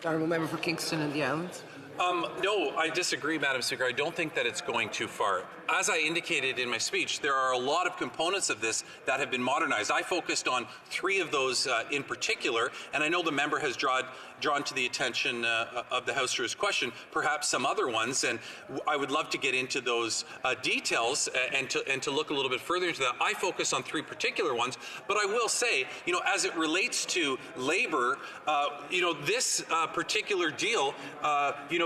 Honourable member for Kingston and the Islands. No, I disagree, Madam Speaker. I don't think that it's going too far. As I indicated in my speech, there are a lot of components of this that have been modernized. I focused on 3 of those in particular, and I know the member has drawn to the attention of the House through his question, perhaps some other ones, and I would love to get into those details and to look a little bit further into that. I focus on 3 particular ones, but I will say, as it relates to labor, this particular deal,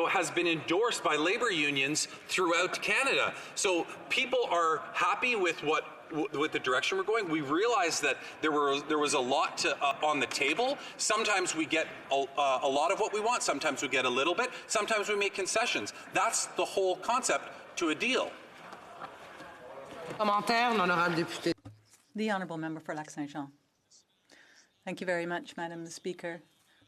has been endorsed by labor unions throughout Canada. So people are happy with the direction we're going. We realize that there was a lot on the table. Sometimes we get a lot of what we want. Sometimes we get a little bit. Sometimes we make concessions. That's the whole concept to a deal. Commentaire, l'honorable député. The honourable member for Lac-Saint-Jean. Thank you very much, Madam Speaker.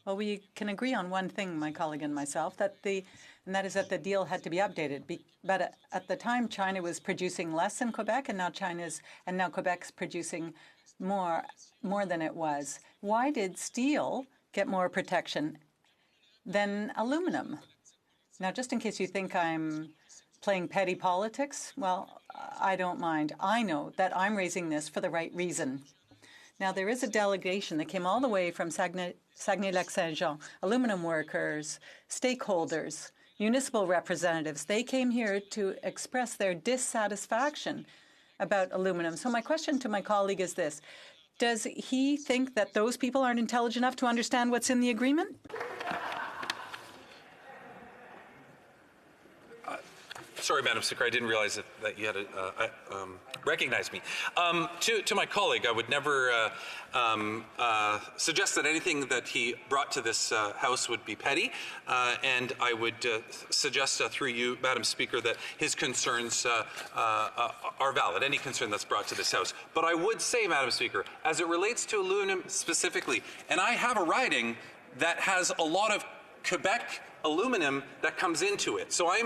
Well, we can agree on one thing, my colleague and myself, and that is that the deal had to be updated. But at the time, China was producing less in Quebec, and now Quebec's producing more than it was. Why did steel get more protection than aluminum? Now, just in case you think I'm playing petty politics, well, I don't mind. I know that I'm raising this for the right reason. Now, there is a delegation that came all the way from Saguenay-Lac-Saint-Jean, aluminum workers, stakeholders, municipal representatives. They came here to express their dissatisfaction about aluminum. So my question to my colleague is this. Does he think that those people aren't intelligent enough to understand what's in the agreement? Sorry, Madam Speaker, I didn't realize that you had recognized me. To my colleague, I would never suggest that anything that he brought to this House would be petty, and I would suggest through you, Madam Speaker, that his concerns are valid, any concern that's brought to this House. But I would say, Madam Speaker, as it relates to aluminum specifically, and I have a riding that has a lot of Quebec aluminum that comes into it. So I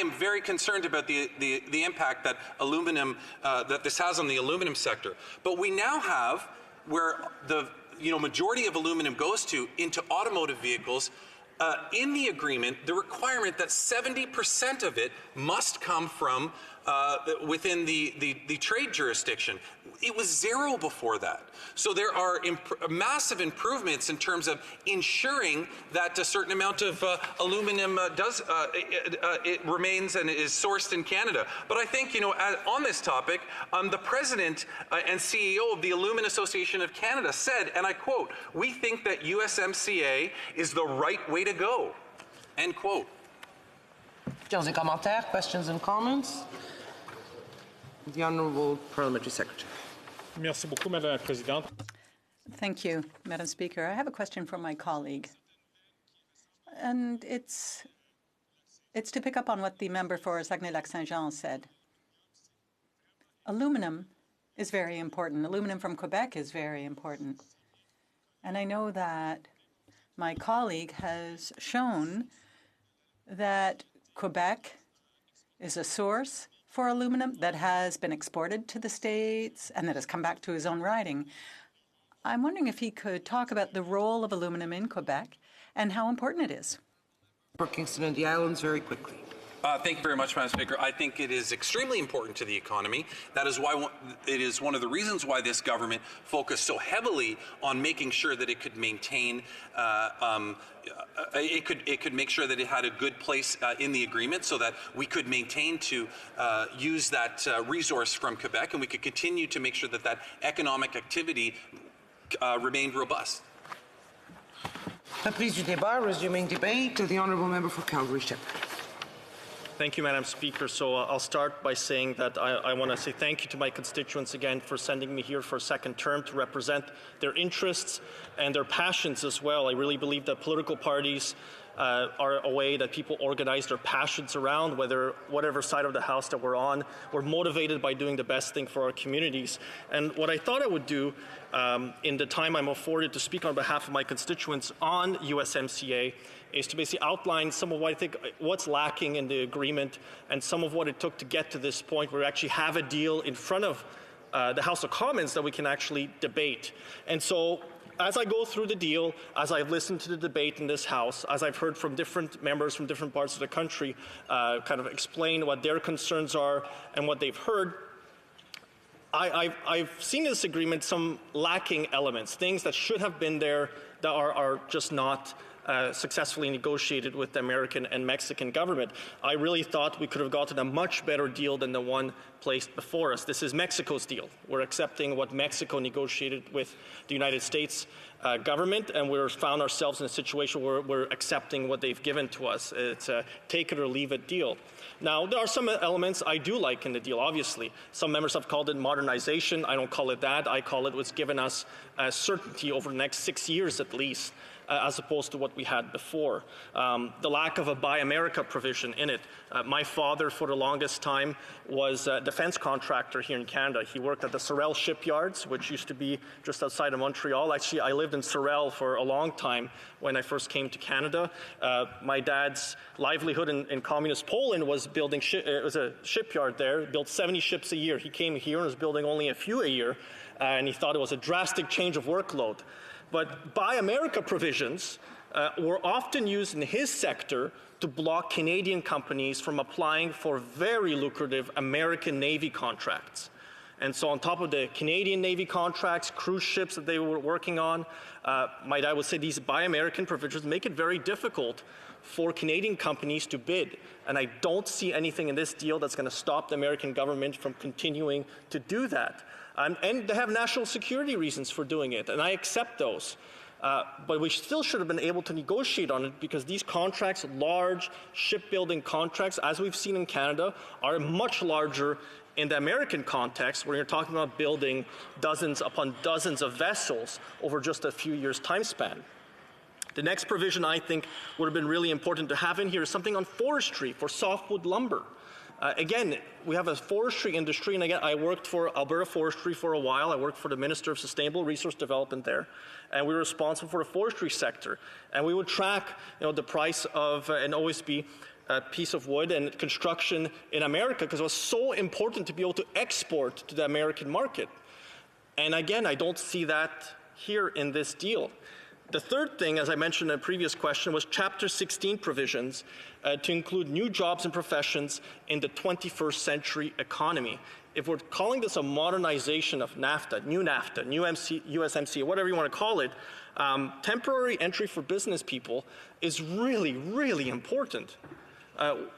am very concerned about the impact that aluminum that this has on the aluminum sector. But we now have where the majority of aluminum goes into automotive vehicles. In the agreement, the requirement that 70% of it must come from within the trade jurisdiction. It was 0 before that. So there are massive improvements in terms of ensuring that a certain amount of aluminum it remains and is sourced in Canada. But I think, on this topic, the president and CEO of the Aluminum Association of Canada said, and I quote, "We think that USMCA is the right way to go." End quote. Questions et commentaires, questions and comments. The Honourable Parliamentary Secretary. Merci beaucoup, Madame la Présidente. Thank you, Madam Speaker. I have a question for my colleague. And it's to pick up on what the member for Saguenay-Lac-Saint-Jean said. Aluminum is very important. Aluminum from Quebec is very important. And I know that my colleague has shown that Quebec is a source for aluminum that has been exported to the States and that has come back to his own riding. I'm wondering if he could talk about the role of aluminum in Quebec and how important it is. For Kingston and the Islands, very quickly. Thank you very much, Madam Speaker. I think it is extremely important to the economy. That is why it is one of the reasons why this government focused so heavily on making sure that it could maintain, it could make sure that it had a good place in the agreement, so that we could maintain to use that resource from Quebec, and we could continue to make sure that that economic activity remained robust. Reprise du débat, resuming debate. The honourable member for Calgary-Shepherd. Thank you, Madam Speaker. So I'll start by saying that I want to say thank you to my constituents again for sending me here for a second term to represent their interests and their passions as well. I really believe that political parties are a way that people organize their passions around, whatever side of the House that we're on. We're motivated by doing the best thing for our communities. And what I thought I would do in the time I'm afforded to speak on behalf of my constituents on USMCA is to basically outline some of what I think what's lacking in the agreement and some of what it took to get to this point where we actually have a deal in front of the House of Commons that we can actually debate. And so as I go through the deal, as I've listened to the debate in this House, as I've heard from different members from different parts of the country kind of explain what their concerns are and what they've heard, I've seen in this agreement some lacking elements, things that should have been there that are just not successfully negotiated with the American and Mexican government. I really thought we could have gotten a much better deal than the one placed before us. This is Mexico's deal. We're accepting what Mexico negotiated with the United States government, and we're found ourselves in a situation where we're accepting what they've given to us. It's a take it or leave it deal. Now, there are some elements I do like in the deal, obviously. Some members have called it modernization. I don't call it that. I call it what's given us certainty over the next 6 years at least, as opposed to what we had before. The lack of a Buy America provision in it. My father, for the longest time, was a defense contractor here in Canada. He worked at the Sorel shipyards, which used to be just outside of Montreal. Actually, I lived in Sorel for a long time when I first came to Canada. My dad's livelihood in communist Poland was building, it was a shipyard there, built 70 ships a year. He came here and was building only a few a year, and he thought it was a drastic change of workload. But Buy America provisions were often used in his sector to block Canadian companies from applying for very lucrative American Navy contracts. And so on top of the Canadian Navy contracts, cruise ships that they were working on, my dad would say these Buy American provisions make it very difficult for Canadian companies to bid. And I don't see anything in this deal that's going to stop the American government from continuing to do that. And they have national security reasons for doing it, and I accept those. But we still should have been able to negotiate on it, because these contracts, large shipbuilding contracts, as we've seen in Canada, are much larger in the American context, where you're talking about building dozens upon dozens of vessels over just a few years' time span. The next provision I think would have been really important to have in here is something on forestry for softwood lumber. Again, we have a forestry industry, and again, I worked for Alberta Forestry for a while. I worked for the Minister of Sustainable Resource Development there, and we were responsible for the forestry sector. And we would track, the price of an OSB piece of wood and construction in America, because it was so important to be able to export to the American market. And again, I don't see that here in this deal. The third thing, as I mentioned in a previous question, was Chapter 16 provisions to include new jobs and professions in the 21st century economy. If we're calling this a modernization of NAFTA, new USMCA, whatever you want to call it, temporary entry for business people is really, really important.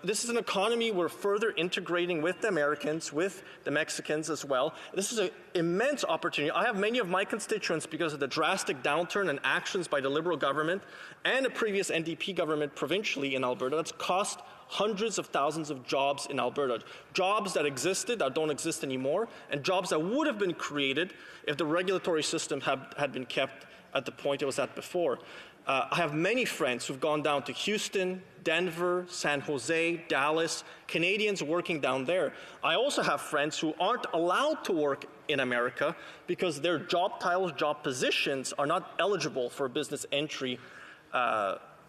This is an economy we're further integrating with the Americans, with the Mexicans as well. This is an immense opportunity. I have many of my constituents, because of the drastic downturn and actions by the Liberal government and a previous NDP government provincially in Alberta, that's cost hundreds of thousands of jobs in Alberta. Jobs that existed, that don't exist anymore, and jobs that would have been created if the regulatory system had been kept at the point it was at before. I have many friends who've gone down to Houston, Denver, San Jose, Dallas, Canadians working down there. I also have friends who aren't allowed to work in America because their job titles, job positions are not eligible for business entry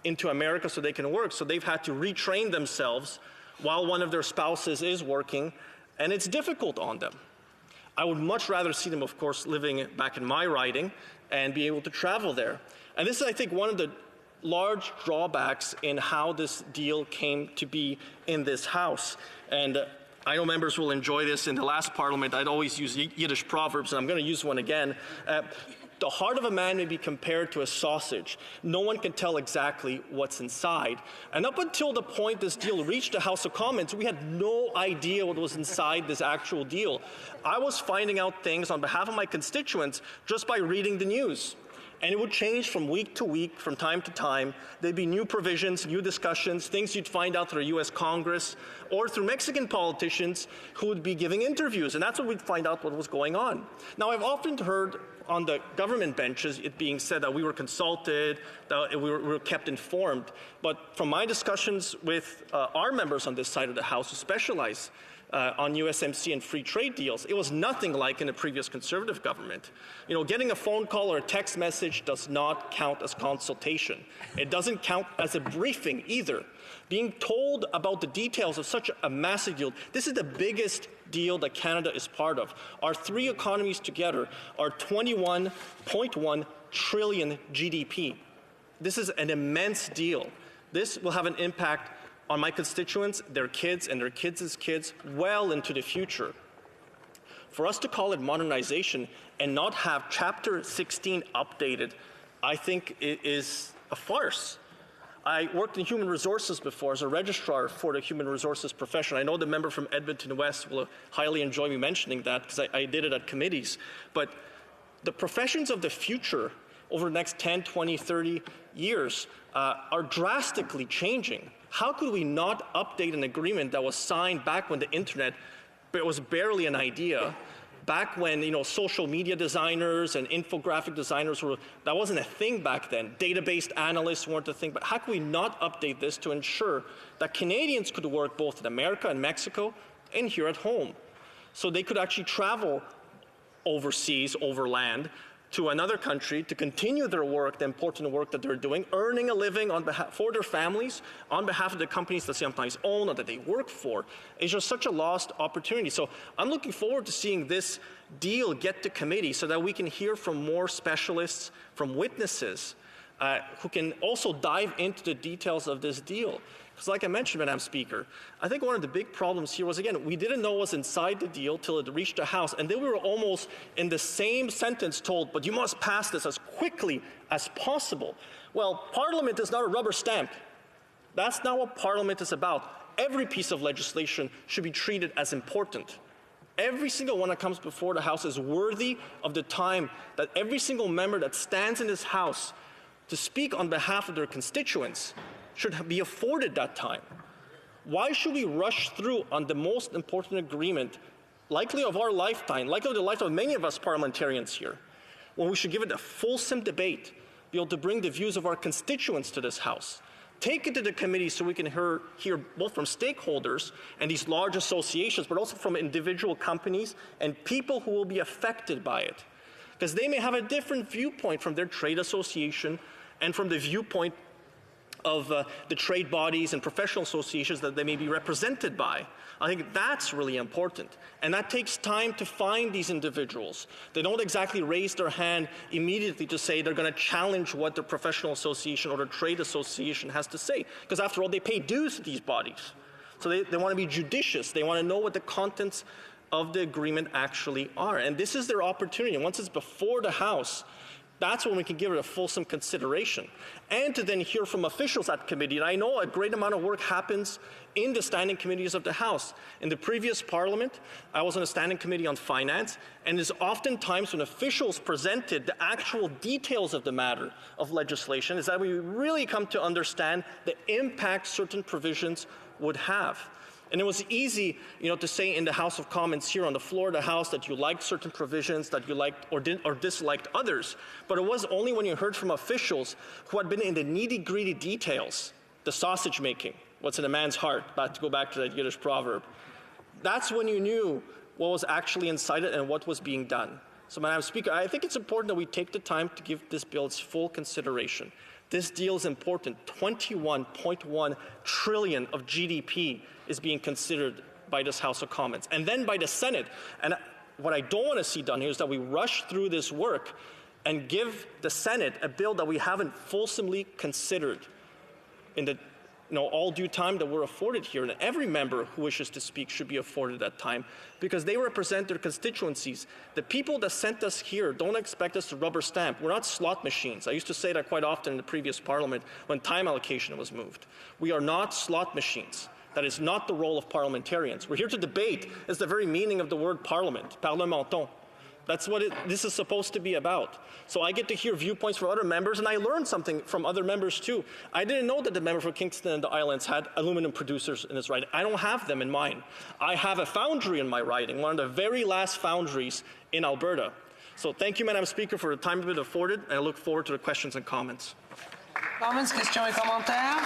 into America so they can work. So they've had to retrain themselves while one of their spouses is working and it's difficult on them. I would much rather see them, of course, living back in my riding and be able to travel there. And this is, I think, one of the large drawbacks in how this deal came to be in this House. And I know members will enjoy this. In the last Parliament, I'd always use Yiddish proverbs, and I'm going to use one again. The heart of a man may be compared to a sausage. No one can tell exactly what's inside. And up until the point this deal reached the House of Commons, we had no idea what was inside this actual deal. I was finding out things on behalf of my constituents just by reading the news. And it would change from week to week, from time to time. There'd be new provisions, new discussions, things you'd find out through the U.S. Congress or through Mexican politicians who would be giving interviews. And that's what we'd find out what was going on. Now, I've often heard on the government benches it being said that we were consulted, that we were kept informed. But from my discussions with our members on this side of the House who specialize on USMC and free trade deals, it was nothing like in the previous Conservative government. You know, getting a phone call or a text message does not count as consultation. It doesn't count as a briefing either. Being told about the details of such a massive deal, this is the biggest deal that Canada is part of. Our three economies together are 21.1 trillion GDP. This is an immense deal. This will have an impact on my constituents, their kids, and their kids' kids well into the future. For us to call it modernization and not have Chapter 16 updated, I think it is a farce. I worked in human resources before as a registrar for the human resources profession. I know the member from Edmonton West will highly enjoy me mentioning that because I did it at committees. But the professions of the future over the next 10, 20, 30 years are drastically changing. How could we not update an agreement that was signed back when the internet was barely an idea, back when social media designers and infographic designers that wasn't a thing back then. Database analysts weren't a thing. But how could we not update this to ensure that Canadians could work both in America and Mexico and here at home? So they could actually travel overseas, overland, to another country to continue their work, the important work that they're doing, earning a living on behalf for their families, on behalf of the companies that they sometimes own or that they work for. It's just such a lost opportunity. So I'm looking forward to seeing this deal get to committee so that we can hear from more specialists, from witnesses, who can also dive into the details of this deal. Because like I mentioned, Madam Speaker, I think one of the big problems here was, again, we didn't know what was inside the deal till it reached the House, and then we were almost in the same sentence told, but you must pass this as quickly as possible. Well, Parliament is not a rubber stamp. That's not what Parliament is about. Every piece of legislation should be treated as important. Every single one that comes before the House is worthy of the time that every single member that stands in this House to speak on behalf of their constituents should be afforded that time. Why should we rush through on the most important agreement, likely of our lifetime, likely of the lifetime of many of us parliamentarians here, when we should give it a fulsome debate, be able to bring the views of our constituents to this House, take it to the committee so we can hear both from stakeholders and these large associations, but also from individual companies and people who will be affected by it. Because they may have a different viewpoint from their trade association and from the viewpoint of the trade bodies and professional associations that they may be represented by. I think that's really important. And that takes time to find these individuals. They don't exactly raise their hand immediately to say they're going to challenge what their professional association or their trade association has to say. Because after all, they pay dues to these bodies. So they want to be judicious. They want to know what the contents of the agreement actually are. And this is their opportunity. And once it's before the House, that's when we can give it a fulsome consideration. And to then hear from officials at committee. And I know a great amount of work happens in the standing committees of the House. In the previous Parliament, I was on a standing committee on finance, and it's oftentimes when officials presented the actual details of the matter of legislation is that we really come to understand the impact certain provisions would have. And it was easy, to say in the House of Commons here on the floor of the House that you liked certain provisions, that you liked or disliked others. But it was only when you heard from officials who had been in the nitty-gritty details, the sausage making, what's in a man's heart, to go back to that Yiddish proverb. That's when you knew what was actually inside it and what was being done. So, Madam Speaker, I think it's important that we take the time to give this bill its full consideration. This deal is important. 21.1 trillion of GDP is being considered by this House of Commons and then by the Senate. And what I don't want to see done here is that we rush through this work and give the Senate a bill that we haven't fulsomely considered in the all due time that we're afforded here. And every member who wishes to speak should be afforded that time because they represent their constituencies. The people that sent us here don't expect us to rubber stamp. We're not slot machines. I used to say that quite often in the previous parliament when time allocation was moved. We are not slot machines. That is not the role of parliamentarians. We're here to debate. It's the very meaning of the word parliament, parlementon. That's what this is supposed to be about. So I get to hear viewpoints from other members, and I learned something from other members too. I didn't know that the member for Kingston and the Islands had aluminum producers in his riding. I don't have them in mine. I have a foundry in my riding, one of the very last foundries in Alberta. So thank you, Madam Speaker, for the time you've been afforded, and I look forward to the questions and comments. Comments, questions et commentaires?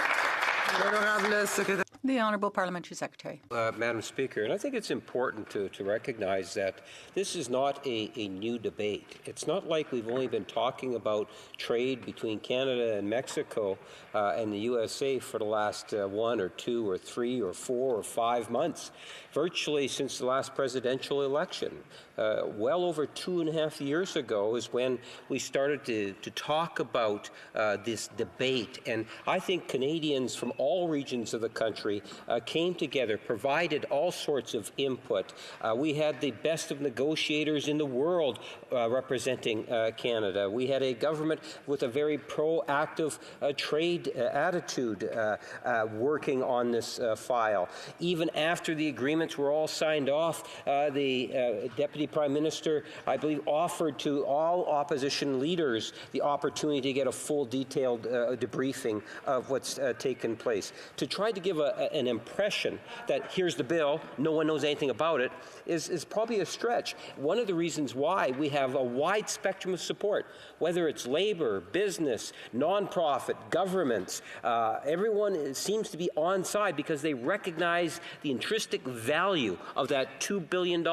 L'honorable secrétaire. The Honourable Parliamentary Secretary. Madam Speaker, and I think it's important to recognize that this is not a new debate. It's not like we've only been talking about trade between Canada and Mexico and the USA for the last 1 or 2 or 3 or 4 or 5 months, virtually since the last presidential election. Well over 2.5 years ago is when we started to talk about this debate. And I think Canadians from all regions of the country came together, provided all sorts of input. We had the best of negotiators in the world representing Canada. We had a government with a very proactive trade attitude working on this file. Even after the agreements were all signed off, the Deputy Prime Minister, I believe, offered to all opposition leaders the opportunity to get a full detailed debriefing of what's taken place. To try to give an impression that here's the bill, no one knows anything about it, is probably a stretch. One of the reasons why we have a wide spectrum of support, whether it's labor, business, nonprofit, governments, everyone seems to be on side because they recognize the intrinsic value of that $2 billion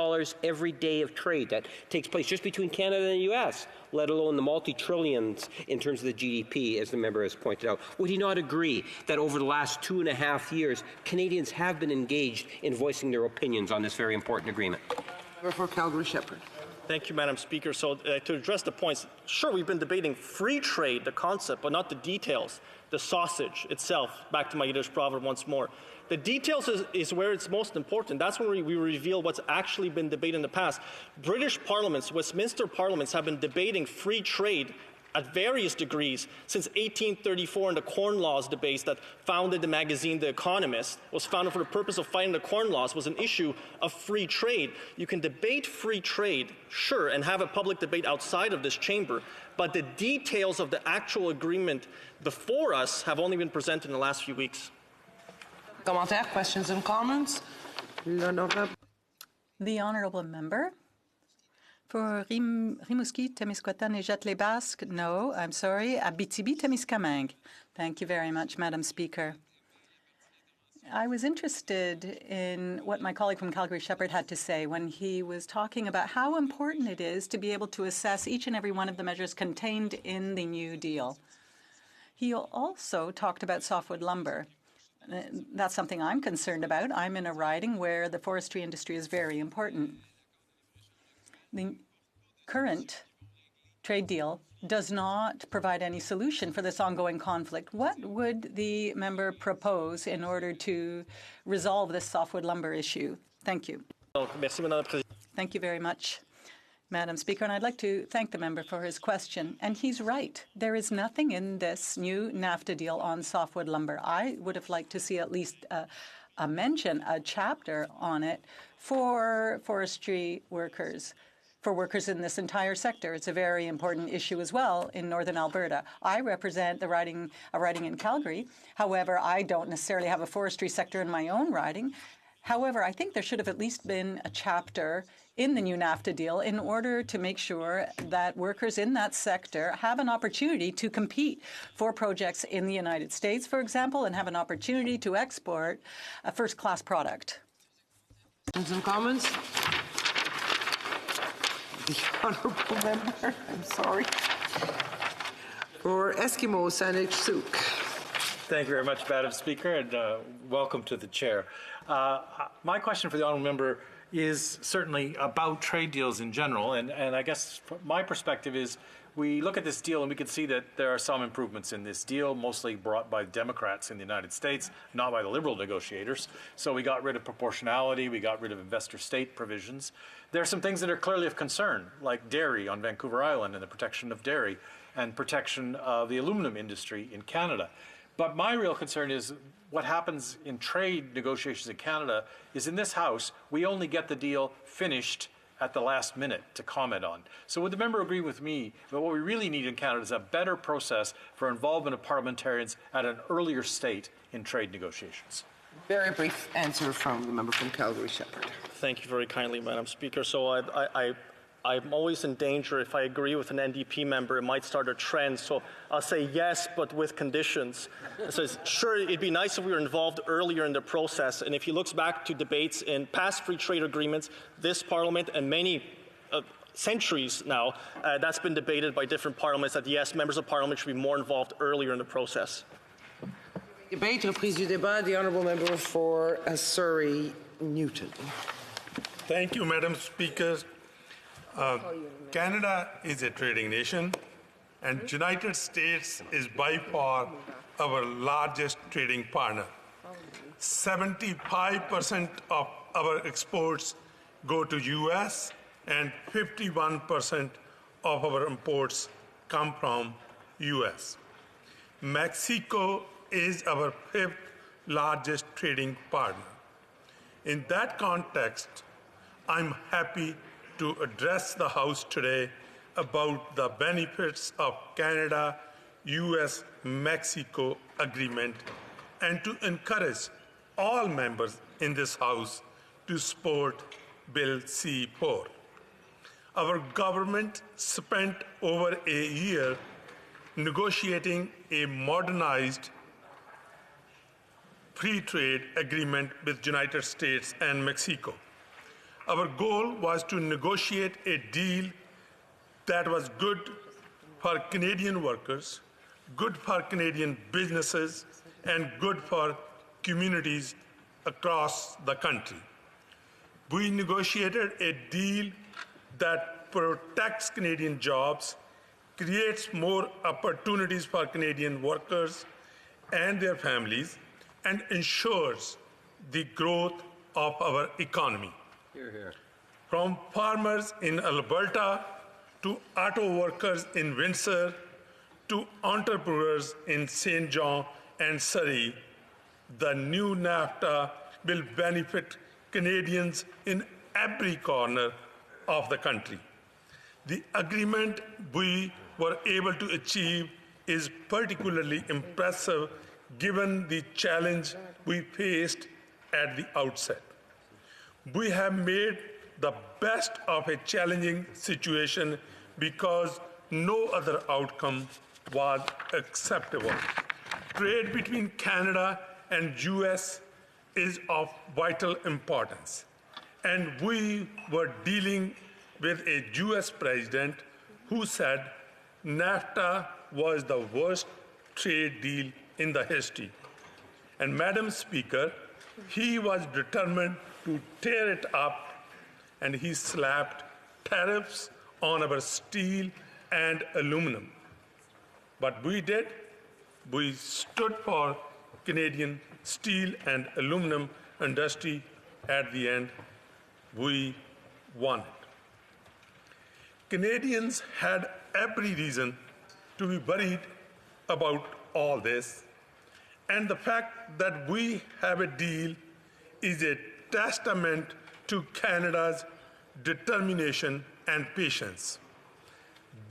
every day of trade that takes place just between Canada and the U.S., let alone the multi-trillions in terms of the GDP, as the member has pointed out. Would he not agree that over the last 2.5 years, Canadians have been engaged in voicing their opinions on this very important agreement? For Calgary-Shepherd. Thank you, Madam Speaker. So to address the points, sure, we've been debating free trade, the concept, but not the details, the sausage itself. Back to my Yiddish proverb once more. The details is where it's most important. That's when we reveal what's actually been debated in the past. British parliaments, Westminster parliaments, have been debating free trade at various degrees since 1834 in the Corn Laws debates that founded the magazine The Economist, was founded for the purpose of fighting the Corn Laws, was an issue of free trade. You can debate free trade, sure, and have a public debate outside of this chamber, but the details of the actual agreement before us have only been presented in the last few weeks. Commentaires, questions and comments? The Honourable Member. For Rimouski, Témiscouata, et Jette-les-Basques, no, I'm sorry. Abitibi-Témiscamingue. Thank you very much, Madam Speaker. I was interested in what my colleague from Calgary-Shepherd had to say when he was talking about how important it is to be able to assess each and every one of the measures contained in the New Deal. He also talked about softwood lumber. That's something I'm concerned about. I'm in a riding where the forestry industry is very important. The current trade deal does not provide any solution for this ongoing conflict. What would the member propose in order to resolve this softwood lumber issue? Thank you. Thank you very much, Madam Speaker, and I'd like to thank the member for his question. And he's right. There is nothing in this new NAFTA deal on softwood lumber. I would have liked to see at least a mention, a chapter on it for forestry workers, for workers in this entire sector. It's a very important issue as well in Northern Alberta. I represent a riding in Calgary. However, I don't necessarily have a forestry sector in my own riding. However, I think there should have at least been a chapter in the new NAFTA deal in order to make sure that workers in that sector have an opportunity to compete for projects in the United States, for example, and have an opportunity to export a first-class product. Some comments? The Honourable Member, I'm sorry. For Eskimo Saanich Sooke. Thank you very much, Madam Speaker, and welcome to the chair. My question for the honourable member is certainly about trade deals in general, and I guess from my perspective is we look at this deal and we can see that there are some improvements in this deal, mostly brought by Democrats in the United States, not by the Liberal negotiators. So we got rid of proportionality, we got rid of investor state provisions. There are some things that are clearly of concern, like dairy on Vancouver Island and the protection of dairy and protection of the aluminum industry in Canada. But my real concern is what happens in trade negotiations in Canada is in this House, we only get the deal finished at the last minute to comment on. So would the member agree with me that what we really need in Canada is a better process for involvement of parliamentarians at an earlier state in trade negotiations? Very brief answer from the member from Calgary-Shepherd. Thank you very kindly, Madam Speaker. So I'm always in danger if I agree with an NDP member, it might start a trend. So I'll say yes, but with conditions. It says, sure, it'd be nice if we were involved earlier in the process. And if he looks back to debates in past free trade agreements, this Parliament and many centuries now, that's been debated by different parliaments that yes, members of Parliament should be more involved earlier in the process. Debate, reprise du débat, the honourable member for Surrey Newton. Thank you, Madam Speaker. Canada is a trading nation, and United States is by far our largest trading partner. 75% of our exports go to U.S. and 51% of our imports come from U.S. Mexico is our 5th largest trading partner. In that context, I'm happy to address the House today about the benefits of Canada-US-Mexico agreement and to encourage all members in this House to support Bill C-4. Our government spent over a year negotiating a modernized free trade agreement with the United States and Mexico. Our goal was to negotiate a deal that was good for Canadian workers, good for Canadian businesses, and good for communities across the country. We negotiated a deal that protects Canadian jobs, creates more opportunities for Canadian workers and their families, and ensures the growth of our economy. Hear, hear. From farmers in Alberta to auto workers in Windsor to entrepreneurs in St. John and Surrey, the new NAFTA will benefit Canadians in every corner of the country. The agreement we were able to achieve is particularly impressive given the challenge we faced at the outset. We have made the best of a challenging situation because no other outcome was acceptable. Trade between Canada and US is of vital importance, and we were dealing with a US president who said NAFTA was the worst trade deal in the history. And Madam Speaker, he was determined to tear it up, and he slapped tariffs on our steel and aluminum. But we did. We stood for Canadian steel and aluminum industry. At the end, we won it. Canadians had every reason to be worried about all this, and the fact that we have a deal is a testament to Canada's determination and patience.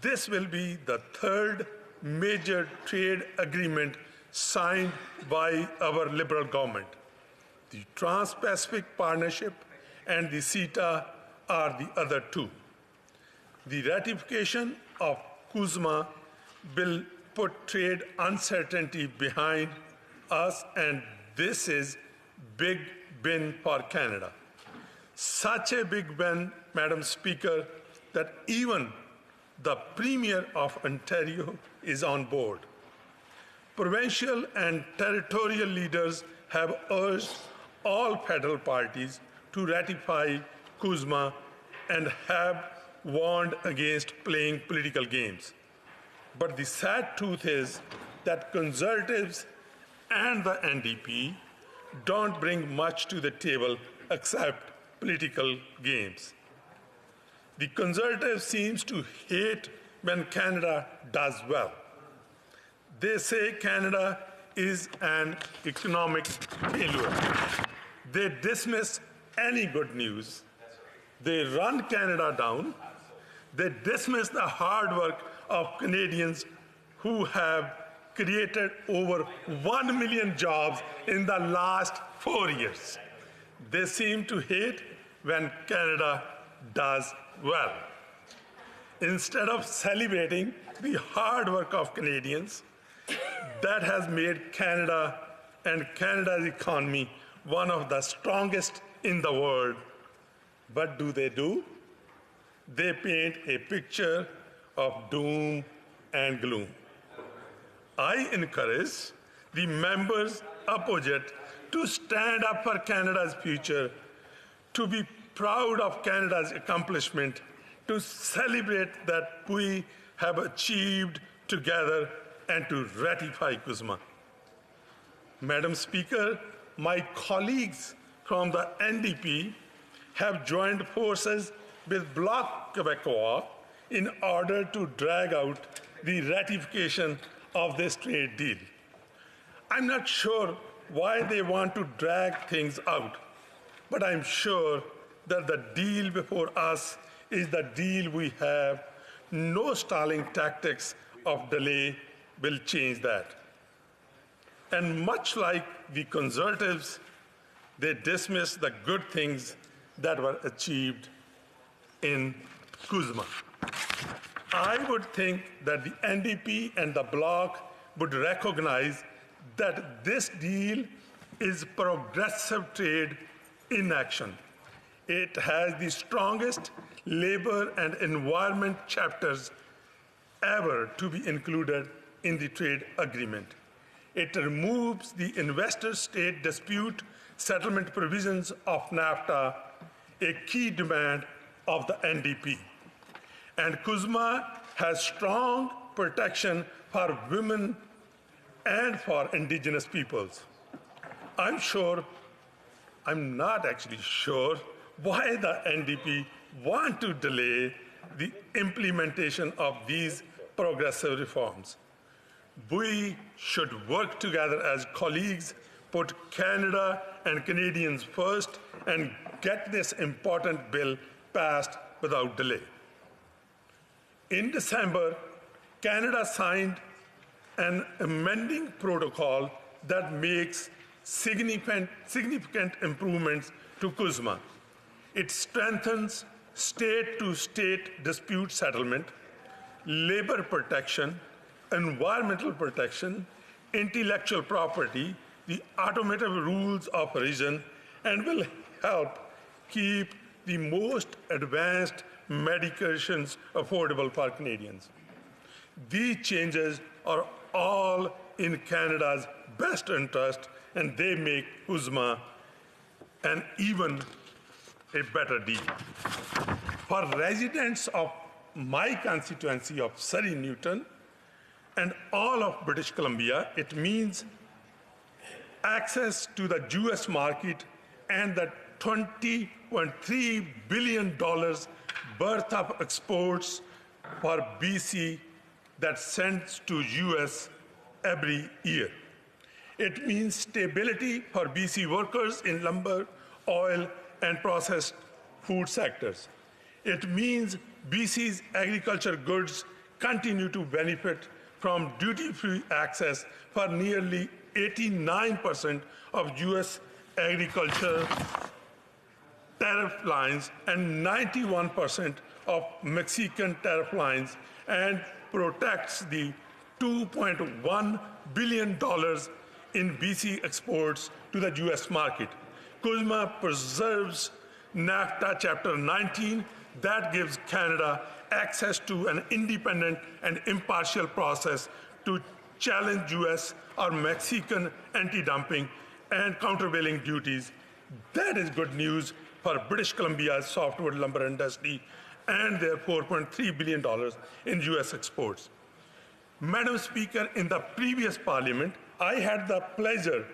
This will be the third major trade agreement signed by our Liberal government. The Trans-Pacific Partnership and the CETA are the other two. The ratification of CUSMA will put trade uncertainty behind us, and this is big win for Canada. Such a big win, Madam Speaker, that even the Premier of Ontario is on board. provincial and territorial leaders have urged all federal parties to ratify CUSMA and have warned against playing political games. But the sad truth is that Conservatives and the NDP don't bring much to the table except political games. The Conservatives seem to hate when Canada does well. They say Canada is an economic failure. They dismiss any good news. They run Canada down. They dismiss the hard work of Canadians who have created over 1 million jobs in the last 4 years. They seem to hate when Canada does well. Instead of celebrating the hard work of Canadians that has made Canada and Canada's economy one of the strongest in the world, what do? They paint a picture of doom and gloom. I encourage the members opposite to stand up for Canada's future, to be proud of Canada's accomplishment, to celebrate that we have achieved together, and to ratify CUSMA. Madam Speaker, my colleagues from the NDP have joined forces with Bloc Québécois in order to drag out the ratification of this trade deal. I'm not sure why they want to drag things out, but I'm sure that the deal before us is the deal we have. No stalling tactics of delay will change that. And much like the Conservatives, they dismiss the good things that were achieved in CUSMA. I would think that the NDP and the Bloc would recognize that this deal is progressive trade in action. It has the strongest labor and environment chapters ever to be included in the trade agreement. It removes the investor-state dispute settlement provisions of NAFTA, a key demand of the NDP. And CUSMA has strong protection for women and for indigenous peoples. I'm not actually sure why the NDP want to delay the implementation of these progressive reforms. We should work together as colleagues, put Canada and Canadians first, and get this important bill passed without delay. In December, Canada signed an amending protocol that makes significant improvements to CUSMA. It strengthens state-to-state dispute settlement, labor protection, environmental protection, intellectual property, the automotive rules of origin, and will help keep the most advanced medications affordable for Canadians. These changes are all in Canada's best interest, and they make CUSMA an even a better deal. For residents of my constituency of Surrey Newton and all of British Columbia, it means access to the US market and the $20.3 billion worth of exports for BC that sends to US every year. It means stability for BC workers in lumber, oil, and processed food sectors. It means BC's agriculture goods continue to benefit from duty-free access for nearly 89% of US agriculture tariff lines and 91% of Mexican tariff lines, and protects the $2.1 billion in BC exports to the US market. CUSMA preserves NAFTA Chapter 19 that gives Canada access to an independent and impartial process to challenge U.S. or Mexican anti-dumping and countervailing duties. That is good news for British Columbia's softwood lumber industry and their $4.3 billion in U.S. exports. Madam Speaker, in the previous Parliament, I had the pleasure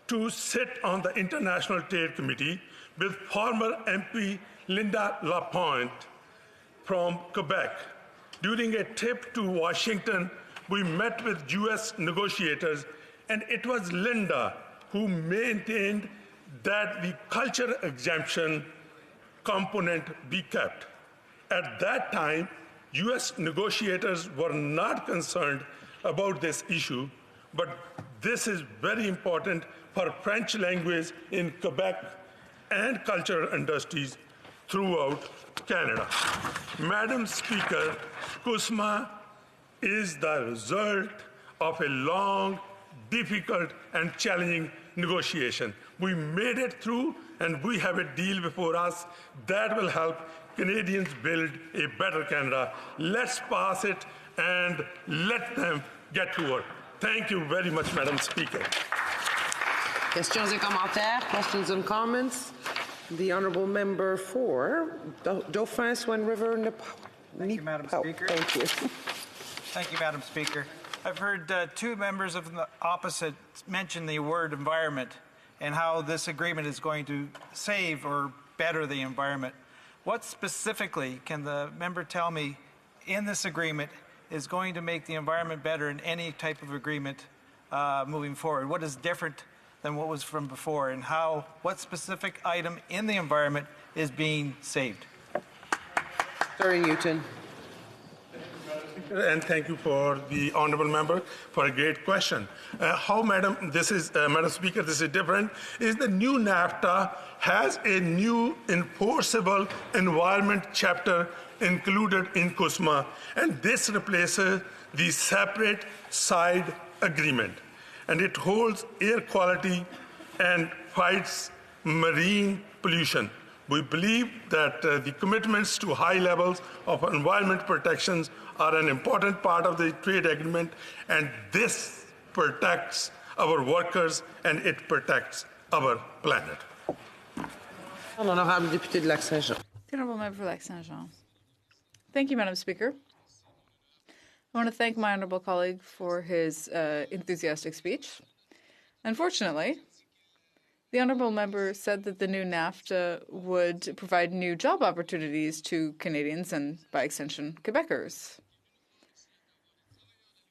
to sit on the International Trade Committee with former MP Linda Lapointe from Quebec. During a trip to Washington, we met with U.S. negotiators, and it was Linda who maintained that the culture exemption component be kept. At that time, U.S. negotiators were not concerned about this issue, but this is very important for French language in Quebec and cultural industries throughout Canada. Madam Speaker, CUSMA is the result of a long, difficult, and challenging negotiation. We made it through, and we have a deal before us that will help Canadians build a better Canada. Let's pass it and let them get to work. Thank you very much, Madam Speaker. Questions et commentaires, questions and comments. The honourable member for Dauphin, Swan River, Thank you, Madam Speaker. Thank you. Thank you, Madam Speaker. I've heard two members of the opposite mention the word environment and how this agreement is going to save or better the environment. What specifically can the member tell me in this agreement is going to make the environment better in any type of agreement moving forward? What is different than what was from before, and what specific item in the environment is being saved? Sorry, Newton. And thank you for the honourable member for a great question. Madam Speaker, this is different, is the new NAFTA has a new enforceable environment chapter included in CUSMA, and this replaces the separate side agreement. And it holds air quality and fights marine pollution. We believe that the commitments to high levels of environment protections are an important part of the trade agreement, and this protects our workers and it protects our planet. Honorable député de Lac-Saint-Jean. The honourable member for Lac-Saint-Jean. Thank you, Madam Speaker. I want to thank my honourable colleague for his enthusiastic speech. Unfortunately, the honourable member said that the new NAFTA would provide new job opportunities to Canadians and, by extension, Quebecers.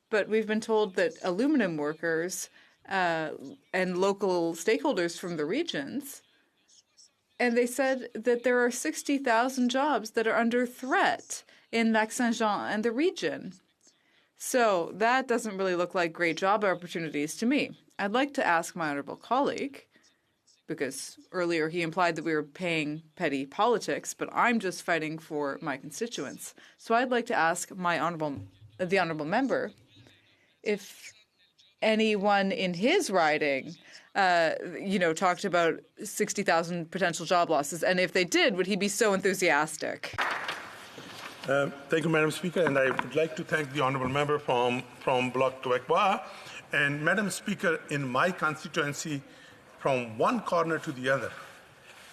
But we've been told that aluminum workers and local stakeholders from the regions, and they said that there are 60,000 jobs that are under threat in Lac-Saint-Jean and the region. So that doesn't really look like great job opportunities to me. I'd like to ask my honourable colleague, because earlier he implied that we were paying petty politics, but I'm just fighting for my constituents. So I'd like to ask the honourable member if anyone in his riding, talked about 60,000 potential job losses, and if they did, would he be so enthusiastic? Thank you, Madam Speaker, and I would like to thank the honourable member from Bloc Québécois. And Madam Speaker, in my constituency, from one corner to the other,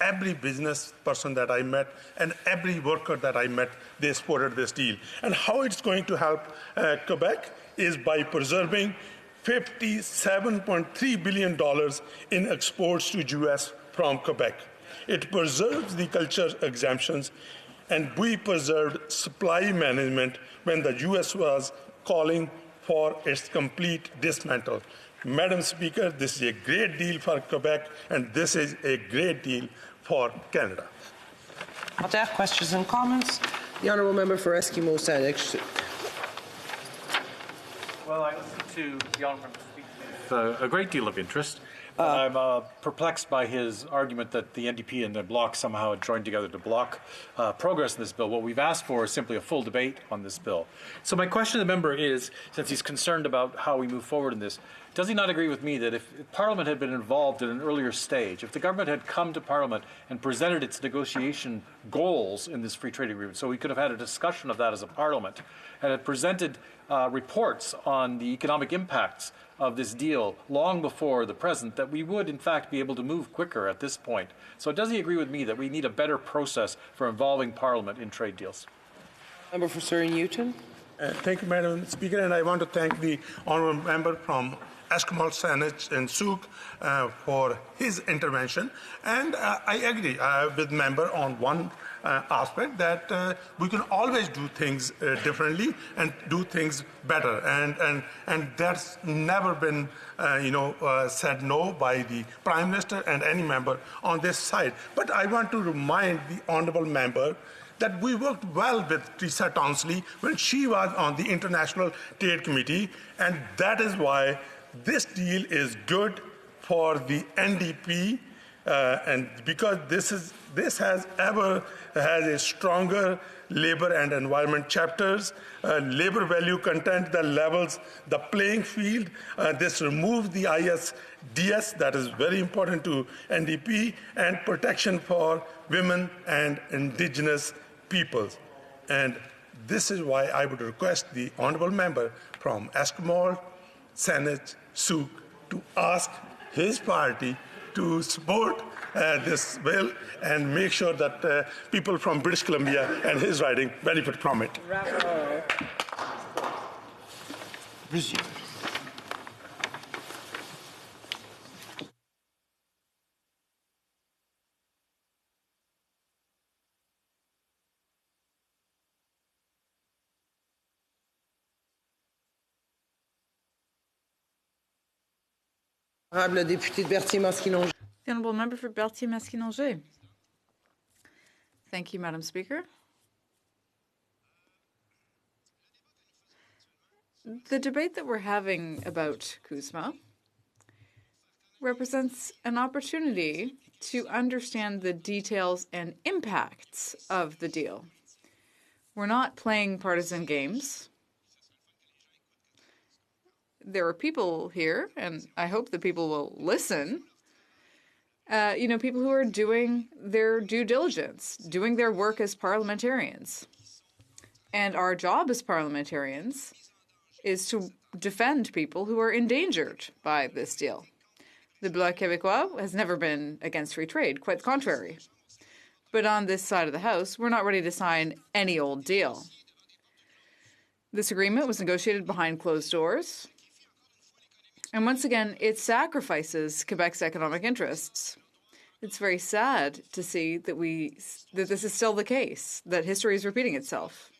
every business person that I met and every worker that I met, they supported this deal. And how it's going to help Quebec is by preserving $57.3 billion in exports to U.S. from Quebec. It preserves the culture exemptions, and we preserved supply management when the U.S. was calling for its complete dismantle. Madam Speaker, this is a great deal for Quebec, and this is a great deal for Canada. Questions and comments? The honourable member for Eskimo-Saanich. Well, I listened to the honourable member speak with a great deal of interest, I'm perplexed by his argument that the NDP and the Bloc somehow had joined together to block progress in this bill. What we've asked for is simply a full debate on this bill. So my question to the member is, since he's concerned about how we move forward in this, does he not agree with me that if Parliament had been involved at an earlier stage, if the government had come to Parliament and presented its negotiation goals in this free trade agreement, so we could have had a discussion of that as a Parliament, and had presented reports on the economic impacts of this deal long before the present, that we would in fact be able to move quicker at this point. So does he agree with me that we need a better process for involving Parliament in trade deals? Member for Surrey Newton. Thank you, Madam Speaker, and I want to thank the honourable member from Esquimalt, Saanich and Souk for his intervention. And I agree with member on one aspect, that we can always do things differently and do things better. And that's never been said no by the Prime Minister and any member on this side. But I want to remind the honourable member that we worked well with Teresa Townsley when she was on the International Trade Committee, and that is why this deal is good for the NDP, and because this has a stronger labour and environment chapters, labour value content that levels the playing field. This removes the ISDS, that is very important to NDP, and protection for women and indigenous peoples. And this is why I would request the honourable member from Esquimalt, Saanich, Souk to ask his party to support this bill and make sure that people from British Columbia and his riding benefit from it. Bravo. The Honourable Member for Berthier-Masquinongé. Thank you, Madam Speaker. The debate that we're having about CUSMA represents an opportunity to understand the details and impacts of the deal. We're not playing partisan games. There are people here, and I hope that people will listen, people who are doing their due diligence, doing their work as parliamentarians. And our job as parliamentarians is to defend people who are endangered by this deal. The Bloc Québécois has never been against free trade, quite the contrary. But on this side of the House, we're not ready to sign any old deal. This agreement was negotiated behind closed doors. And once again, it sacrifices Quebec's economic interests. It's very sad to see that this is still the case, that history is repeating itself.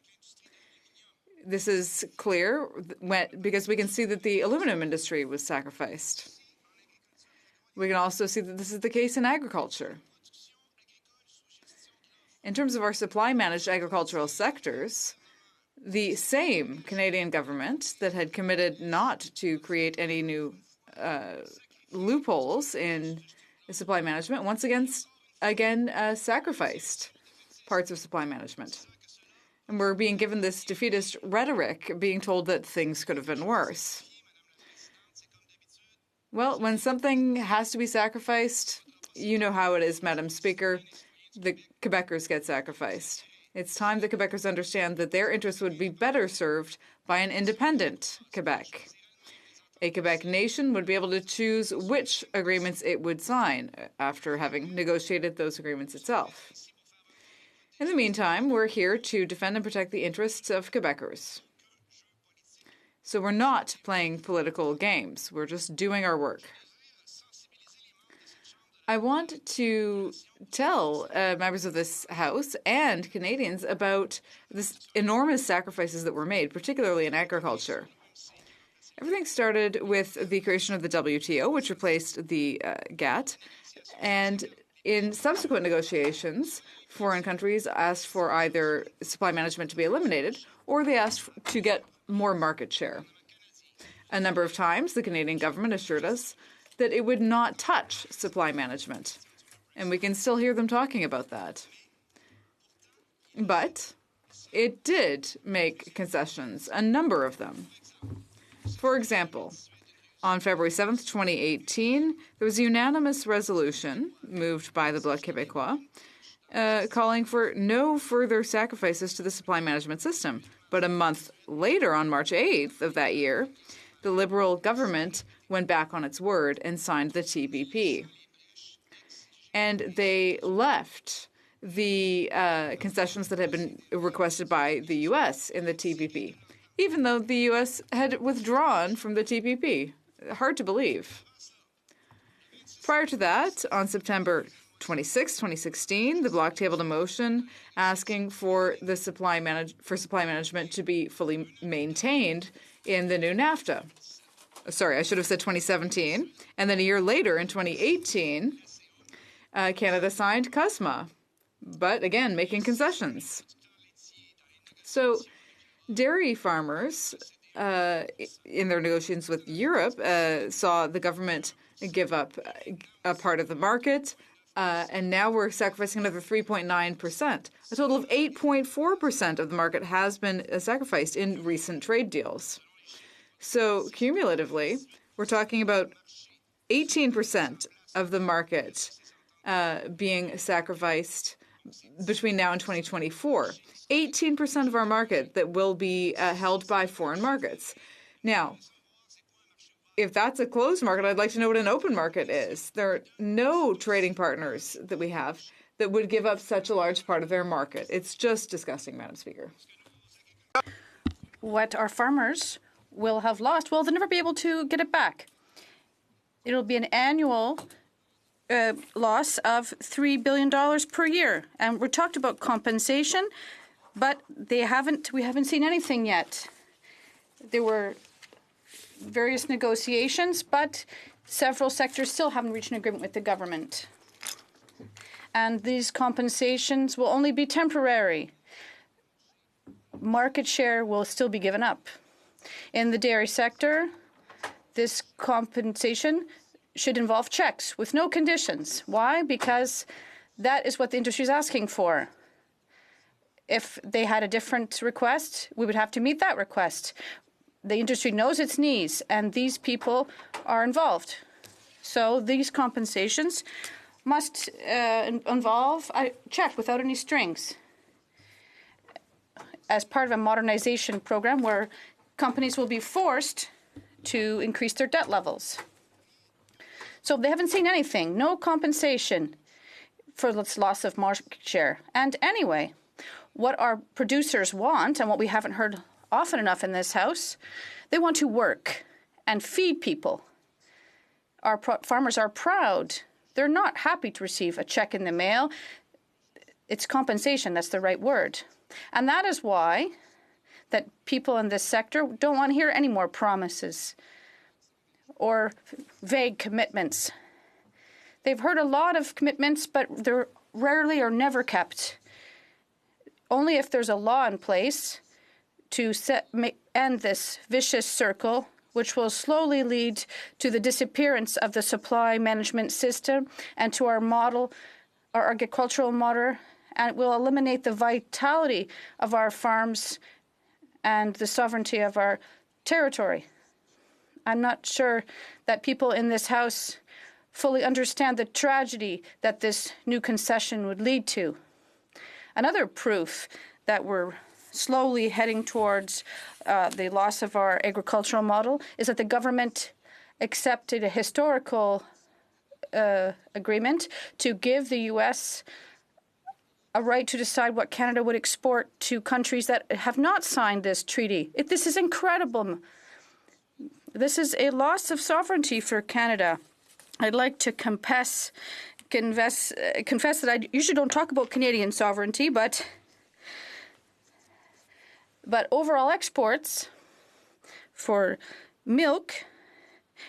This is clear because we can see that the aluminum industry was sacrificed. We can also see that this is the case in agriculture. In terms of our supply-managed agricultural sectors, the same Canadian government that had committed not to create any new loopholes in supply management once again sacrificed parts of supply management. And we're being given this defeatist rhetoric, being told that things could have been worse. Well, when something has to be sacrificed, you know how it is, Madam Speaker. The Quebecers get sacrificed. It's time the Quebecers understand that their interests would be better served by an independent Quebec. A Quebec nation would be able to choose which agreements it would sign after having negotiated those agreements itself. In the meantime, we're here to defend and protect the interests of Quebecers. So we're not playing political games. We're just doing our work. I want to tell members of this House and Canadians about this enormous sacrifices that were made, particularly in agriculture. Everything started with the creation of the WTO, which replaced the GATT, and in subsequent negotiations, foreign countries asked for either supply management to be eliminated or they asked to get more market share. A number of times, the Canadian government assured us that it would not touch supply management. And we can still hear them talking about that. But it did make concessions, a number of them. For example, on February 7th, 2018, there was a unanimous resolution moved by the Bloc Québécois calling for no further sacrifices to the supply management system. But a month later, on March 8th of that year, the Liberal government went back on its word and signed the TPP. And they left the concessions that had been requested by the U.S. in the TPP, even though the U.S. had withdrawn from the TPP. Hard to believe. Prior to that, on September 26, 2016, the Bloc tabled a motion asking for the supply management to be fully maintained in the new NAFTA. Sorry, I should have said 2017. And then a year later, in 2018, Canada signed CUSMA, but again, making concessions. So dairy farmers, in their negotiations with Europe, saw the government give up a part of the market, and now we're sacrificing another 3.9%. A total of 8.4% of the market has been sacrificed in recent trade deals. So cumulatively, we're talking about 18% of the market being sacrificed between now and 2024. 18% of our market that will be held by foreign markets. Now, if that's a closed market, I'd like to know what an open market is. There are no trading partners that we have that would give up such a large part of their market. It's just disgusting, Madam Speaker. What our farmers will have lost, well, they'll never be able to get it back. It'll be an annual loss of $3 billion per year. And we talked about compensation, but we haven't seen anything yet. There were various negotiations, but several sectors still haven't reached an agreement with the government. And these compensations will only be temporary. Market share will still be given up. In the dairy sector, this compensation should involve checks with no conditions. Why? Because that is what the industry is asking for. If they had a different request, we would have to meet that request. The industry knows its needs, and these people are involved. So these compensations must involve a check without any strings as part of a modernization program where companies will be forced to increase their debt levels. So they haven't seen anything, no compensation for this loss of market share. And anyway, what our producers want, and what we haven't heard often enough in this House, they want to work and feed people. Our farmers are proud. They're not happy to receive a check in the mail. It's compensation, that's the right word. And that is why that people in this sector don't want to hear any more promises or vague commitments. They've heard a lot of commitments, but they're rarely or never kept. Only if there's a law in place to end this vicious circle, which will slowly lead to the disappearance of the supply management system and to our model, our agricultural model, and it will eliminate the vitality of our farms and the sovereignty of our territory. I'm not sure that people in this House fully understand the tragedy that this new concession would lead to. Another proof that we're slowly heading towards the loss of our agricultural model is that the government accepted a historical agreement to give the U.S. a right to decide what Canada would export to countries that have not signed this treaty. This is incredible. This is a loss of sovereignty for Canada. I'd like to confess that I usually don't talk about Canadian sovereignty, but overall exports for milk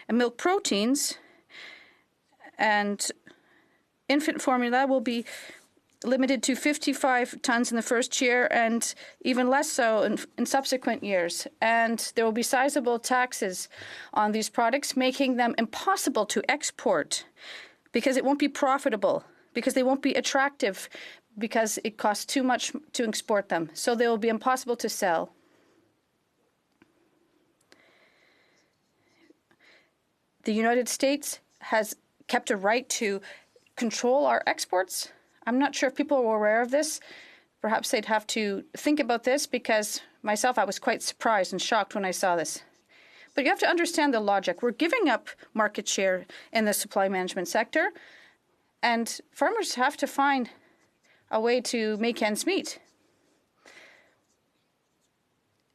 and milk proteins and infant formula will be limited to 55 tons in the first year and even less so in subsequent years. And there will be sizable taxes on these products, making them impossible to export because it won't be profitable, because they won't be attractive, because it costs too much to export them. So they will be impossible to sell. The United States has kept a right to control our exports. I'm not sure if people were aware of this. Perhaps they'd have to think about this, because myself, I was quite surprised and shocked when I saw this. But you have to understand the logic. We're giving up market share in the supply management sector, and farmers have to find a way to make ends meet.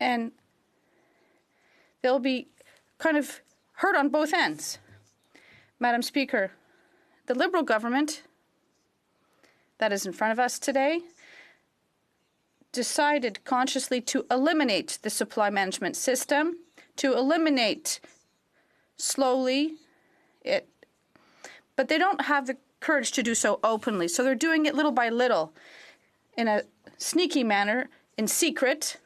And they'll be kind of hurt on both ends. Madam Speaker, the Liberal government that is in front of us today decided consciously to eliminate the supply management system, to eliminate slowly it, but they don't have the courage to do so openly. So they're doing it little by little in a sneaky manner, in secret.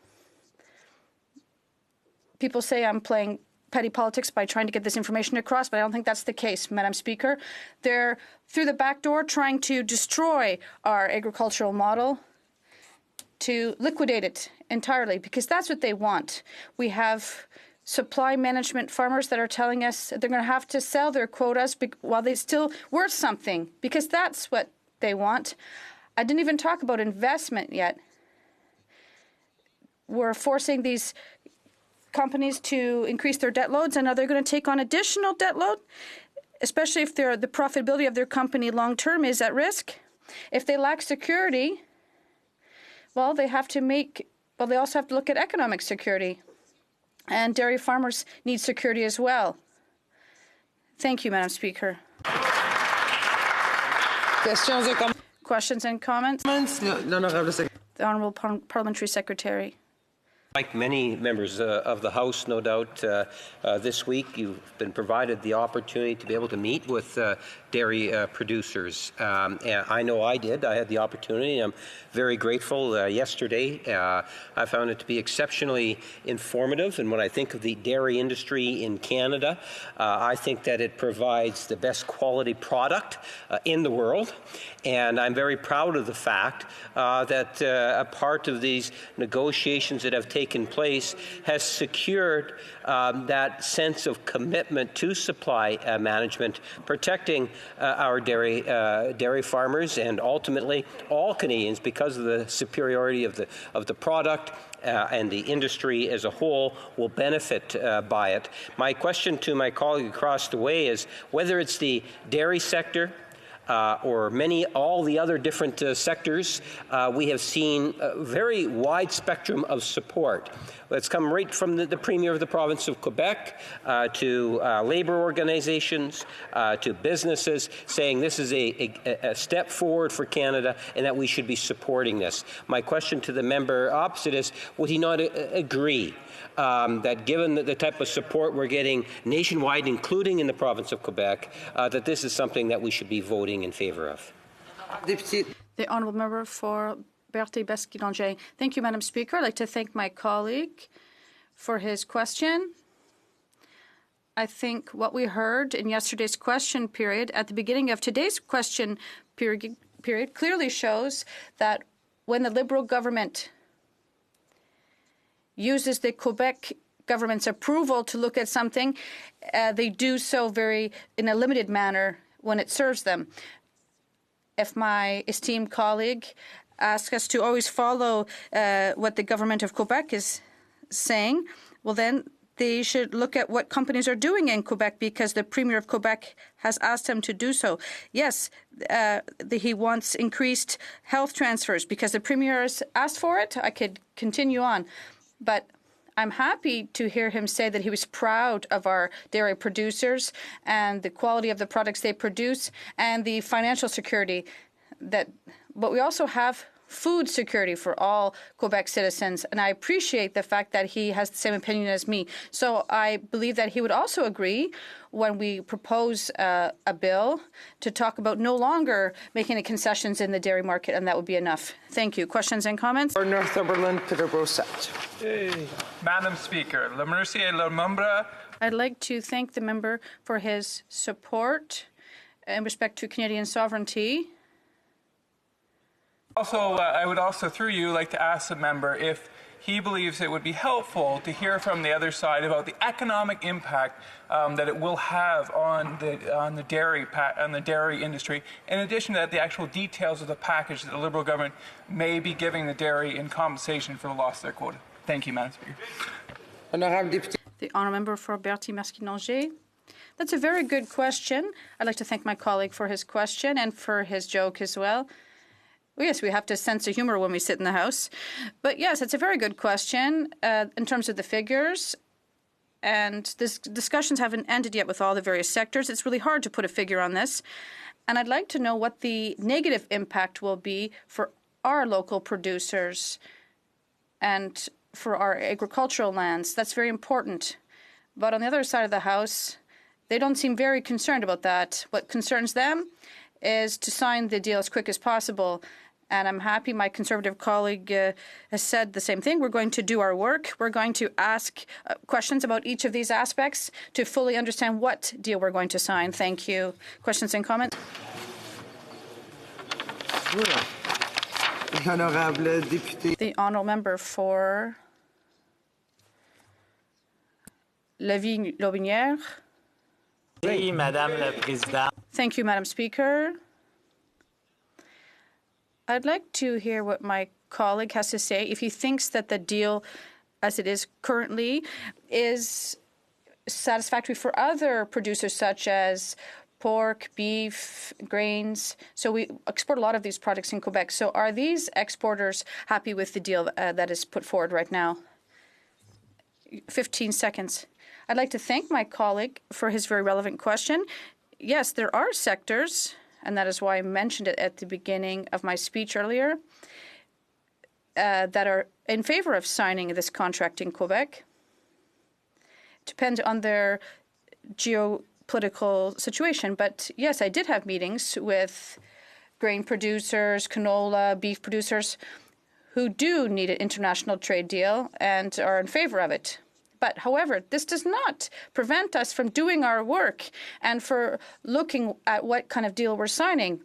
People say I'm playing petty politics by trying to get this information across, but I don't think that's the case, Madam Speaker. They're, through the back door, trying to destroy our agricultural model, to liquidate it entirely, because that's what they want. We have supply management farmers that are telling us they're going to have to sell their quotas while they still worth something, because that's what they want. I didn't even talk about investment yet. We're forcing these companies to increase their debt loads, and now they're going to take on additional debt load, especially if the profitability of their company long-term is at risk. If they lack security, well, they also have to look at economic security. And dairy farmers need security as well. Thank you, Madam Speaker. Questions and comments? The Honourable Parliamentary Secretary. Like many members of the House, no doubt, this week you've been provided the opportunity to be able to meet with dairy producers. And I know I did. I had the opportunity. I'm very grateful. Yesterday, I found it to be exceptionally informative. And when I think of the dairy industry in Canada, I think that it provides the best quality product in the world. And I'm very proud of the fact that a part of these negotiations that have taken place has secured that sense of commitment to supply management, protecting our dairy farmers and ultimately all Canadians, because of the superiority of the product. And the industry as a whole will benefit by it. My question to my colleague across the way is whether it's the dairy sector or all the other different sectors, we have seen a very wide spectrum of support. It's come right from the Premier of the province of Quebec to labor organizations, to businesses, saying this is a step forward for Canada and that we should be supporting this. My question to the member opposite is, would he not agree that given the type of support we're getting nationwide, including in the province of Quebec, that this is something that we should be voting in favor of? The Honourable Member for Berthet-Beskidonge. Thank you, Madam Speaker. I'd like to thank my colleague for his question. I think what we heard in yesterday's question period, at the beginning of today's question period clearly shows that when the Liberal government uses the Quebec government's approval to look at something, they do so in a limited manner when it serves them. If my esteemed colleague asks us to always follow what the government of Quebec is saying, well, then they should look at what companies are doing in Quebec, because the Premier of Quebec has asked them to do so. Yes, he wants increased health transfers because the Premier has asked for it. I could continue on. But I'm happy to hear him say that he was proud of our dairy producers and the quality of the products they produce and the financial security. But we also have food security for all Quebec citizens. And I appreciate the fact that he has the same opinion as me. So I believe that he would also agree when we propose a bill to talk about no longer making any concessions in the dairy market, and that would be enough. Thank you. Questions and comments? For Northumberland, Peter Brosset. Madam Speaker, le remercier le membre. I'd like to thank the member for his support in respect to Canadian sovereignty. Also, I would also, through you, like to ask the member if he believes it would be helpful to hear from the other side about the economic impact that it will have on the dairy industry. In addition to that, the actual details of the package that the Liberal government may be giving the dairy in compensation for the loss of their quota. Thank you, Madam Speaker. The honourable member for Berthier-Masquinongé. That's a very good question. I'd like to thank my colleague for his question and for his joke as well. Yes, we have to sense of humor when we sit in the House. But yes, it's a very good question in terms of the figures. And this discussions haven't ended yet with all the various sectors. It's really hard to put a figure on this. And I'd like to know what the negative impact will be for our local producers and for our agricultural lands. That's very important. But on the other side of the House, they don't seem very concerned about that. What concerns them is to sign the deal as quick as possible. And I'm happy my Conservative colleague has said the same thing. We're going to do our work. We're going to ask questions about each of these aspects to fully understand what deal we're going to sign. Thank you. Questions and comments? The honourable member for Lévis-Lotbinière. Thank you, Madam Speaker. I'd like to hear what my colleague has to say. If he thinks that the deal, as it is currently, is satisfactory for other producers such as pork, beef, grains. So we export a lot of these products in Quebec. So are these exporters happy with the deal that is put forward right now? 15 seconds. I'd like to thank my colleague for his very relevant question. Yes, there are sectors, and that is why I mentioned it at the beginning of my speech earlier, that are in favor of signing this contract in Quebec. It depends on their geopolitical situation. But yes, I did have meetings with grain producers, canola, beef producers who do need an international trade deal and are in favor of it. But, however, this does not prevent us from doing our work and for looking at what kind of deal we're signing.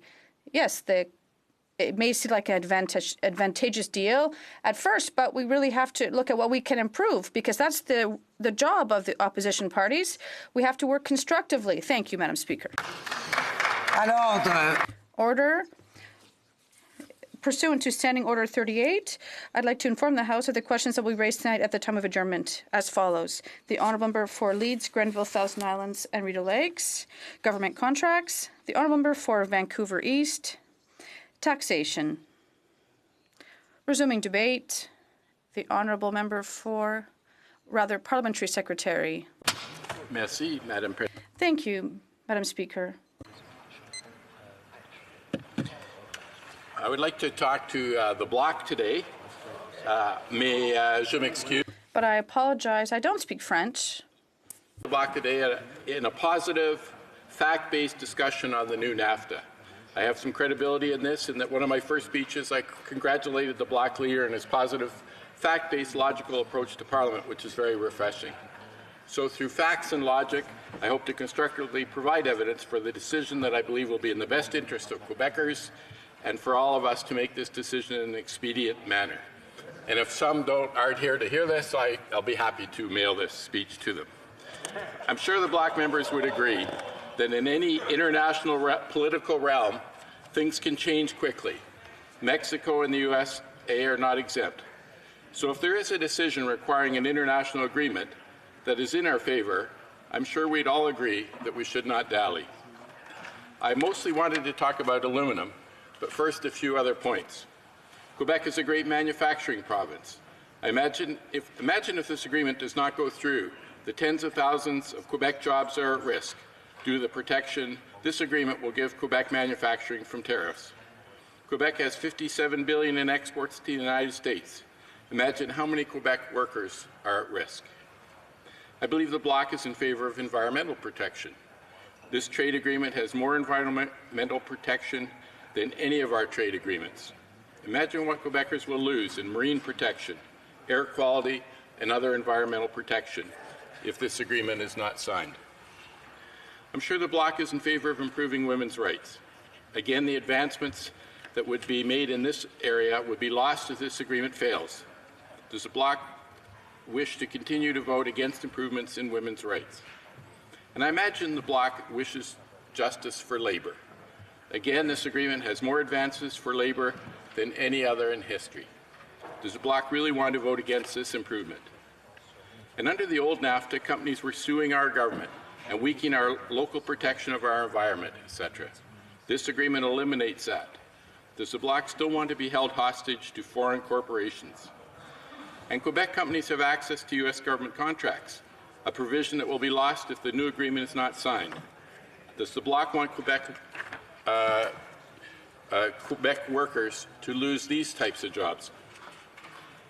Yes, it may seem like an advantageous deal at first, but we really have to look at what we can improve because that's the job of the opposition parties. We have to work constructively. Thank you, Madam Speaker. Order. Pursuant to Standing Order 38, I'd like to inform the House of the questions that we raised tonight at the time of adjournment as follows. The honourable member for Leeds, Grenville, Thousand Islands and Rideau Lakes, government contracts. The honourable member for Vancouver East, taxation. Resuming debate, the honourable member for, parliamentary secretary. Merci, Madam President. Thank you, Madam Speaker. I would like to talk to the Bloc today. Mais je m'excuse. But I apologize. I don't speak French. The Bloc today in a positive, fact-based discussion on the new NAFTA. I have some credibility in this, in that one of my first speeches I congratulated the Bloc leader on his positive, fact-based, logical approach to Parliament, which is very refreshing. So through facts and logic, I hope to constructively provide evidence for the decision that I believe will be in the best interest of Quebecers and for all of us to make this decision in an expedient manner. And if some aren't here to hear this, I'll be happy to mail this speech to them. I'm sure the Bloc members would agree that in any international political realm, things can change quickly. Mexico and the USA are not exempt. So if there is a decision requiring an international agreement that is in our favor, I'm sure we'd all agree that we should not dally. I mostly wanted to talk about aluminum, but first a few other points. Quebec is a great manufacturing province. Imagine if this agreement does not go through, the tens of thousands of Quebec jobs are at risk due to the protection this agreement will give Quebec manufacturing from tariffs. Quebec has $57 billion in exports to the United States. Imagine how many Quebec workers are at risk. I believe the Bloc is in favor of environmental protection. This trade agreement has more environmental protection than any of our trade agreements. Imagine what Quebecers will lose in marine protection, air quality, and other environmental protection if this agreement is not signed. I'm sure the Bloc is in favor of improving women's rights. Again, the advancements that would be made in this area would be lost if this agreement fails. Does the Bloc wish to continue to vote against improvements in women's rights? And I imagine the Bloc wishes justice for labor. Again, this agreement has more advances for labor than any other in history. Does the Bloc really want to vote against this improvement? And under the old NAFTA, companies were suing our government and weakening our local protection of our environment, etc. This agreement eliminates that. Does the Bloc still want to be held hostage to foreign corporations? And Quebec companies have access to U.S. government contracts, a provision that will be lost if the new agreement is not signed. Does the Bloc want Quebec workers to lose these types of jobs?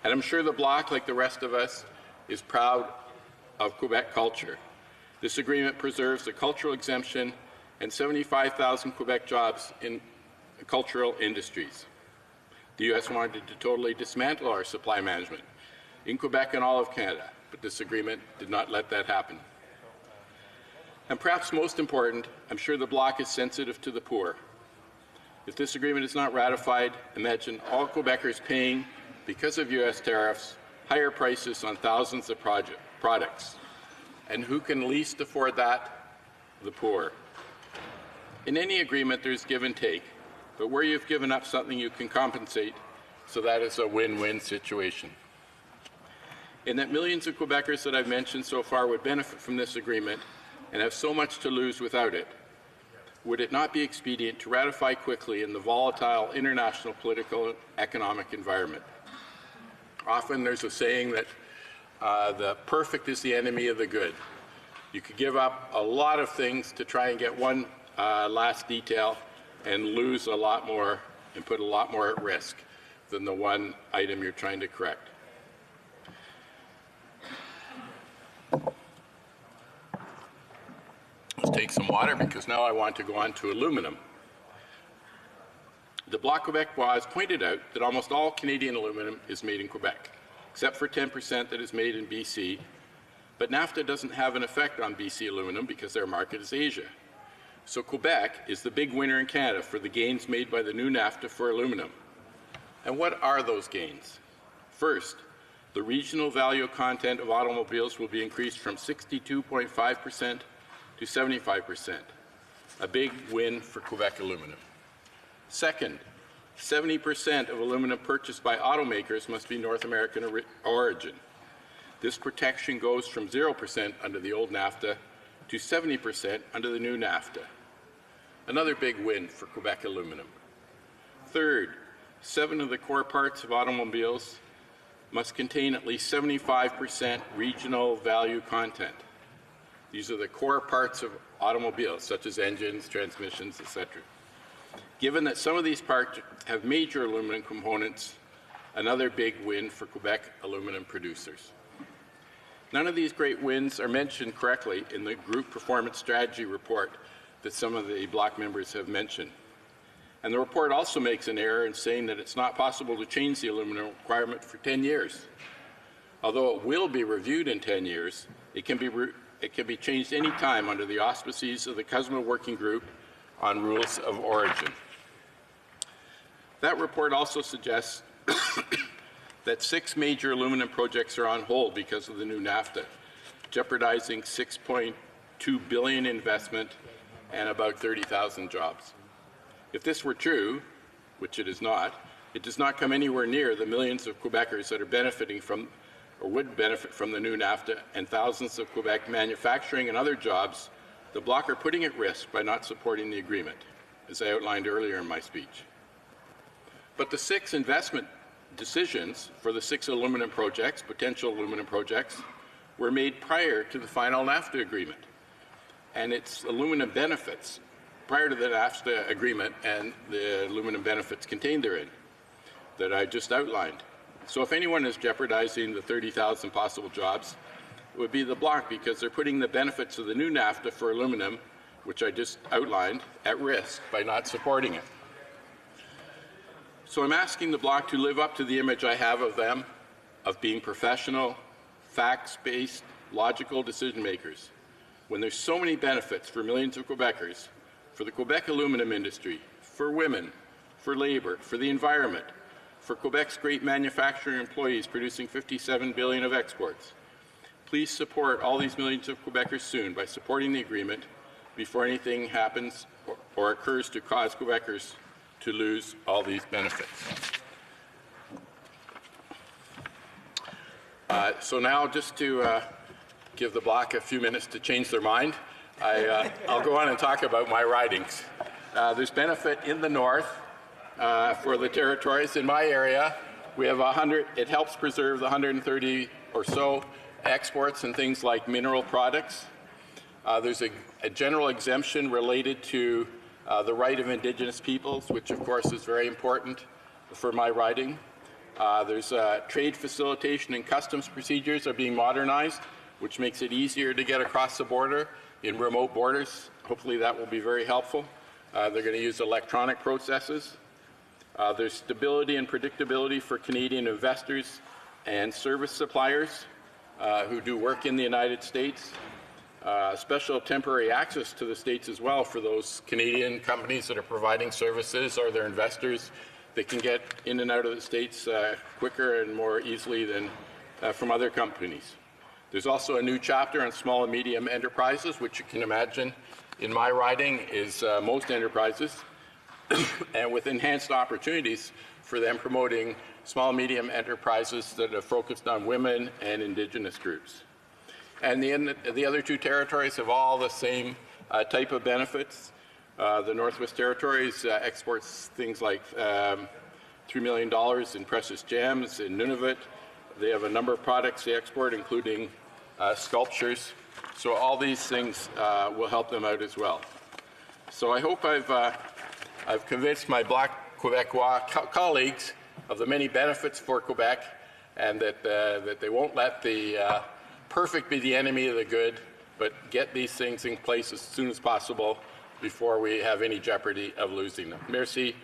And I'm sure the Bloc, like the rest of us, is proud of Quebec culture. This agreement preserves the cultural exemption and 75,000 Quebec jobs in cultural industries. The U.S. wanted to totally dismantle our supply management in Quebec and all of Canada, but this agreement did not let that happen. And perhaps most important, I'm sure the Bloc is sensitive to the poor. If this agreement is not ratified, imagine all Quebecers paying, because of U.S. tariffs, higher prices on thousands of products. And who can least afford that? The poor. In any agreement, there's give and take, but where you've given up something, you can compensate, so that is a win-win situation. In that millions of Quebecers that I've mentioned so far would benefit from this agreement and have so much to lose without it, would it not be expedient to ratify quickly in the volatile international political and economic environment? Often there's a saying that the perfect is the enemy of the good. You could give up a lot of things to try and get one last detail and lose a lot more and put a lot more at risk than the one item you're trying to correct. Let's take some water because now I want to go on to aluminum. The Bloc Québécois has pointed out that almost all Canadian aluminum is made in Quebec, except for 10% that is made in BC. But NAFTA doesn't have an effect on BC aluminum because their market is Asia. So Quebec is the big winner in Canada for the gains made by the new NAFTA for aluminum. And what are those gains? First, the regional value content of automobiles will be increased from 62.5% to 75%, a big win for Quebec aluminum. Second, 70% of aluminum purchased by automakers must be North American origin. This protection goes from 0% under the old NAFTA to 70% under the new NAFTA. Another big win for Quebec aluminum. Third, 7 of the core parts of automobiles must contain at least 75% regional value content. These are the core parts of automobiles, such as engines, transmissions, etc. Given that some of these parts have major aluminum components, another big win for Quebec aluminum producers. None of these great wins are mentioned correctly in the group performance strategy report that some of the Bloc members have mentioned. And the report also makes an error in saying that it's not possible to change the aluminum requirement for 10 years. Although it will be reviewed in 10 years, it can be changed any time under the auspices of the CUSMA Working Group on Rules of Origin. That report also suggests that 6 major aluminum projects are on hold because of the new NAFTA, jeopardizing $6.2 billion investment and about 30,000 jobs. If this were true, which it is not, it does not come anywhere near the millions of Quebecers that are benefiting from or would benefit from the new NAFTA and thousands of Quebec manufacturing and other jobs the Bloc are putting at risk by not supporting the agreement, as I outlined earlier in my speech. But the 6 investment decisions for the 6 aluminum projects, potential aluminum projects, were made prior to the final NAFTA agreement. And its aluminum benefits prior to the NAFTA agreement and the aluminum benefits contained therein that I just outlined. So if anyone is jeopardizing the 30,000 possible jobs, it would be the Bloc, because they're putting the benefits of the new NAFTA for aluminum, which I just outlined, at risk by not supporting it. So I'm asking the Bloc to live up to the image I have of them, of being professional, facts-based, logical decision makers. When there's so many benefits for millions of Quebecers, for the Quebec aluminum industry, for women, for labor, for the environment, for Quebec's great manufacturing employees producing $57 billion of exports. Please support all these millions of Quebecers soon by supporting the agreement before anything happens or occurs to cause Quebecers to lose all these benefits. So now, just to give the Bloc a few minutes to change their mind, I'll go on and talk about my ridings. There's benefit in the north for the territories. In my area, we have 100. It helps preserve the 130 or so exports and things like mineral products. There's a general exemption related to the right of Indigenous peoples, which of course is very important for my riding. There's trade facilitation and customs procedures are being modernized, which makes it easier to get across the border in remote borders. Hopefully that will be very helpful. They're going to use electronic processes. There's stability and predictability for Canadian investors and service suppliers who do work in the United States. Special temporary access to the States as well for those Canadian companies that are providing services or their investors that can get in and out of the States quicker and more easily than from other companies. There's also a new chapter on small and medium enterprises, which you can imagine in my riding is most enterprises, and with enhanced opportunities for them promoting small and medium enterprises that are focused on women and Indigenous groups. And the other two territories have all the same type of benefits. The Northwest Territories exports things like $3 million in precious gems in Nunavut. They have a number of products they export, including sculptures. So all these things will help them out as well. So I hope I've convinced my Black Quebecois colleagues of the many benefits for Quebec, and that they won't let the perfect be the enemy of the good, but get these things in place as soon as possible before we have any jeopardy of losing them. Merci.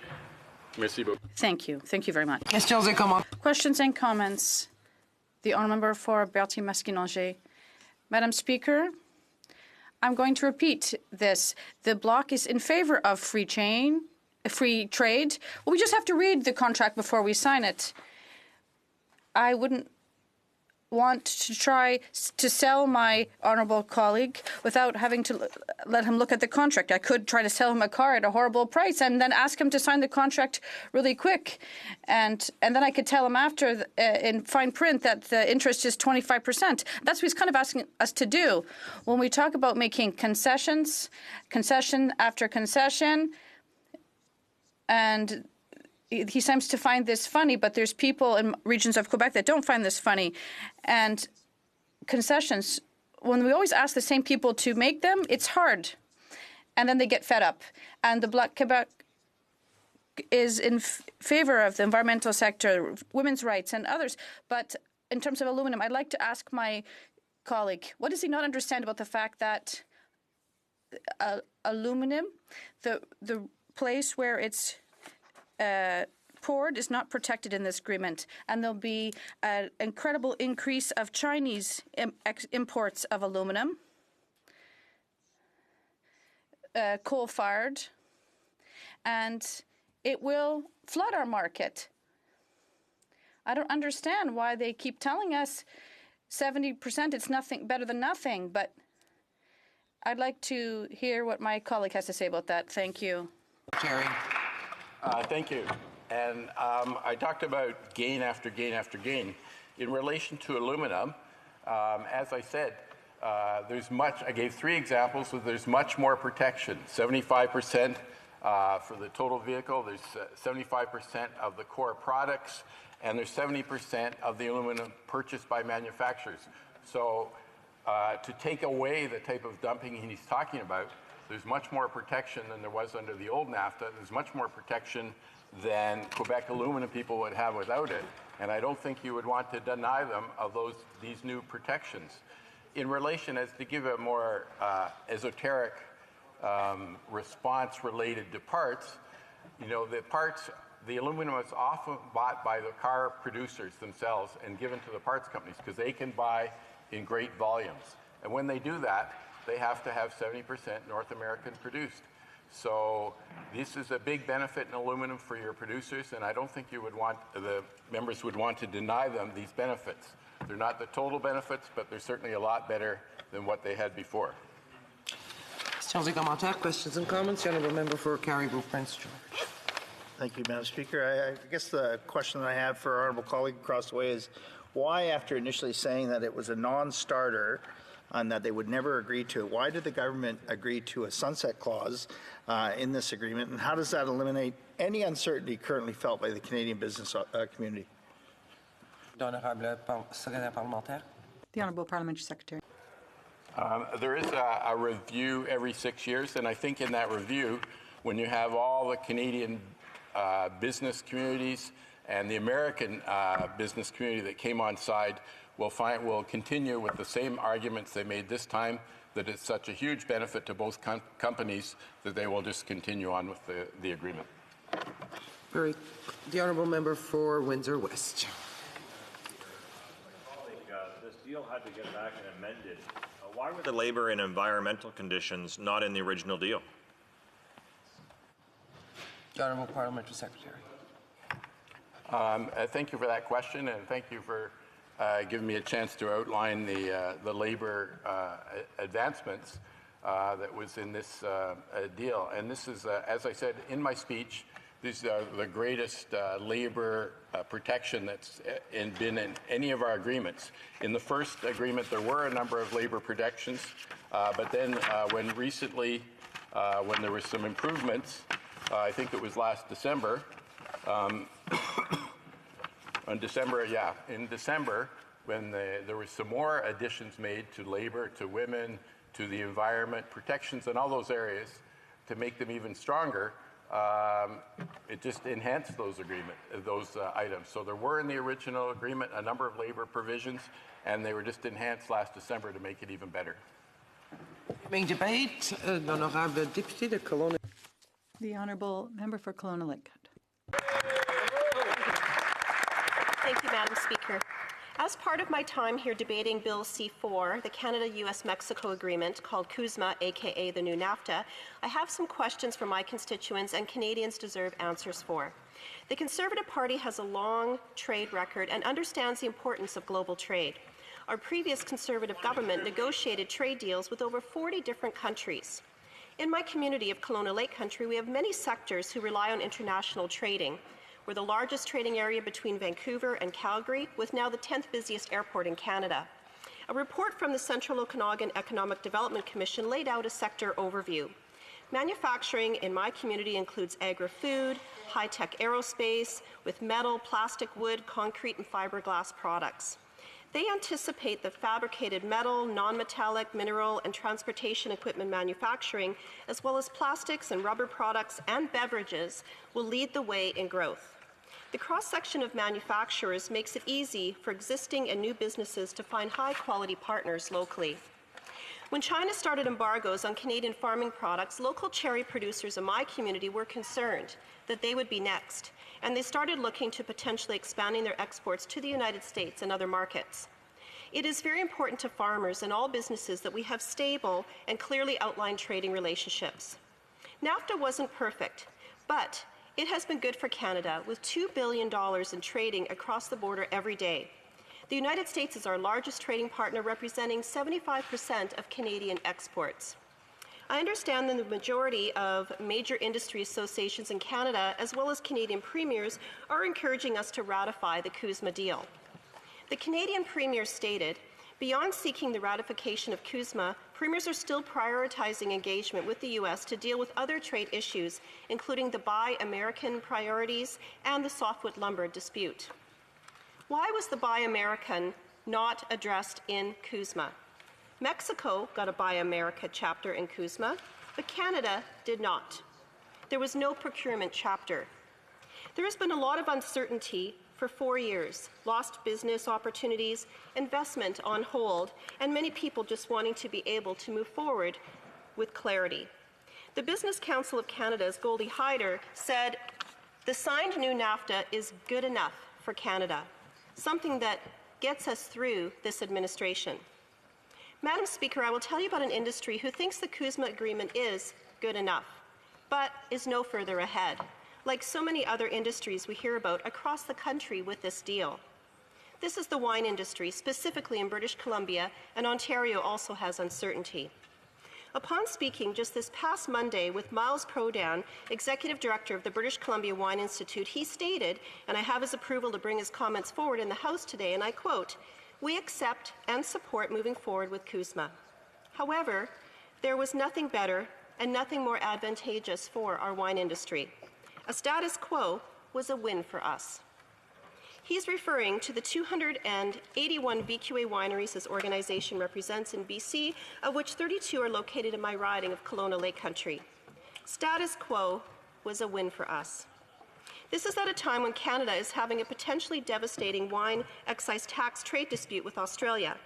Merci beaucoup. Thank you. Thank you very much. Questions et commentaires. Questions and comments. The honourable member for Berthier-Masquinongé. Madam Speaker, I'm going to repeat this. The Bloc is in favor of free trade. Well, we just have to read the contract before we sign it. I wouldn't want to try to sell my honourable colleague without having to let him look at the contract. I could try to sell him a car at a horrible price and then ask him to sign the contract really quick. And then I could tell him after in fine print that the interest is 25%. That's what he's kind of asking us to do. When we talk about making concession after concession, and he seems to find this funny, but there's people in regions of Quebec that don't find this funny. And concessions, when we always ask the same people to make them, it's hard. And then they get fed up. And the Bloc Quebec is in favor of the environmental sector, women's rights, and others. But in terms of aluminum, I'd like to ask my colleague, what does he not understand about the fact that aluminum, the place where it's poured is not protected in this agreement, and there'll be an incredible increase of Chinese imports of aluminum, coal-fired, and it will flood our market. I don't understand why they keep telling us 70%, it's nothing better than nothing, but I'd like to hear what my colleague has to say about that. Thank you. Jerry. Thank you. And I talked about gain after gain after gain. In relation to aluminum, as I said, there's much, I gave 3 examples, so there's much more protection. 75% for the total vehicle, there's 75% of the core products, and there's 70% of the aluminum purchased by manufacturers. So to take away the type of dumping he's talking about There's much more protection than there was under the old NAFTA. There's much more protection than Quebec aluminum people would have without it. And I don't think you would want to deny them of these new protections. In relation, as to give a more esoteric response related to parts, you know, the aluminum is often bought by the car producers themselves and given to the parts companies because they can buy in great volumes. And when they do that, they have to have 70% North American produced. So this is a big benefit in aluminum for your producers, and I don't think you would want, the members would want to deny them these benefits. They're not the total benefits, but they're certainly a lot better than what they had before. Questions and comments? The Honourable Member for Caribou Prince George. Thank you, Madam Speaker. I guess the question that I have for our honourable colleague across the way is, why, after initially saying that it was a non-starter and that they would never agree to it, why did the government agree to a sunset clause in this agreement, and how does that eliminate any uncertainty currently felt by the Canadian business community? The Honourable Parliamentary Secretary. There is a review every 6 years, and I think in that review, when you have all the Canadian business communities and the American business community that came on side, we'll continue with the same arguments they made this time, that it's such a huge benefit to both companies that they will just continue on with the agreement. The Honourable Member for Windsor West. This deal had to get back and amended. Why were the labour and environmental conditions not in the original deal? The Honourable Parliamentary Secretary. Thank you for that question, and thank you for giving me a chance to outline the labour advancements that was in this deal. And this is, as I said in my speech, these are the greatest labour protection that's been in any of our agreements. In the first agreement, there were a number of labour protections, but then when recently, when there were some improvements, I think it was last December, in December, when there were some more additions made to labour, to women, to the environment, protections in all those areas to make them even stronger, it just enhanced those items. So there were in the original agreement a number of labour provisions, and they were just enhanced last December to make it even better. Debate, l'honorable député de Kelowna. The Honourable Member for Kelowna Lake. Thank you, Madam Speaker. As part of my time here debating Bill C-4, the Canada-US-Mexico Agreement, called CUSMA, aka the new NAFTA, I have some questions for my constituents and Canadians deserve answers for. The Conservative Party has a long trade record and understands the importance of global trade. Our previous Conservative government negotiated trade deals with over 40 different countries. In my community of Kelowna Lake Country, we have many sectors who rely on international trading. We're the largest trading area between Vancouver and Calgary, with now the 10th busiest airport in Canada. A report from the Central Okanagan Economic Development Commission laid out a sector overview. Manufacturing in my community includes agri-food, high-tech aerospace, with metal, plastic, wood, concrete, and fiberglass products. They anticipate that fabricated metal, non-metallic, mineral, and transportation equipment manufacturing, as well as plastics and rubber products and beverages, will lead the way in growth. The cross-section of manufacturers makes it easy for existing and new businesses to find high-quality partners locally. When China started embargoes on Canadian farming products, local cherry producers in my community were concerned that they would be next, and they started looking to potentially expanding their exports to the United States and other markets. It is very important to farmers and all businesses that we have stable and clearly outlined trading relationships. NAFTA wasn't perfect, but it has been good for Canada, with $2 billion in trading across the border every day. The United States is our largest trading partner, representing 75% of Canadian exports. I understand that the majority of major industry associations in Canada, as well as Canadian premiers, are encouraging us to ratify the CUSMA deal. The Canadian premier stated, beyond seeking the ratification of CUSMA, premiers are still prioritizing engagement with the U.S. to deal with other trade issues, including the Buy American priorities and the softwood lumber dispute. Why was the Buy American not addressed in CUSMA? Mexico got a Buy America chapter in CUSMA. But Canada did not. There was no procurement chapter. There has been a lot of uncertainty for 4 years, lost business opportunities, investment on hold, and many people just wanting to be able to move forward with clarity. The Business Council of Canada's Goldie Hyder said, "The signed new NAFTA is good enough for Canada, something that gets us through this administration." Madam Speaker, I will tell you about an industry who thinks the CUSMA agreement is good enough, but is no further ahead, like so many other industries we hear about across the country with this deal. This is the wine industry, specifically in British Columbia, and Ontario also has uncertainty. Upon speaking just this past Monday with Miles Prodan, Executive Director of the British Columbia Wine Institute, he stated, and I have his approval to bring his comments forward in the House today, and I quote, "We accept and support moving forward with CUSMA. However, there was nothing better and nothing more advantageous for our wine industry. A status quo was a win for us." He's referring to the 281 VQA wineries his organization represents in BC, of which 32 are located in my riding of Kelowna Lake Country. Status quo was a win for us. This is at a time when Canada is having a potentially devastating wine excise tax trade dispute with Australia.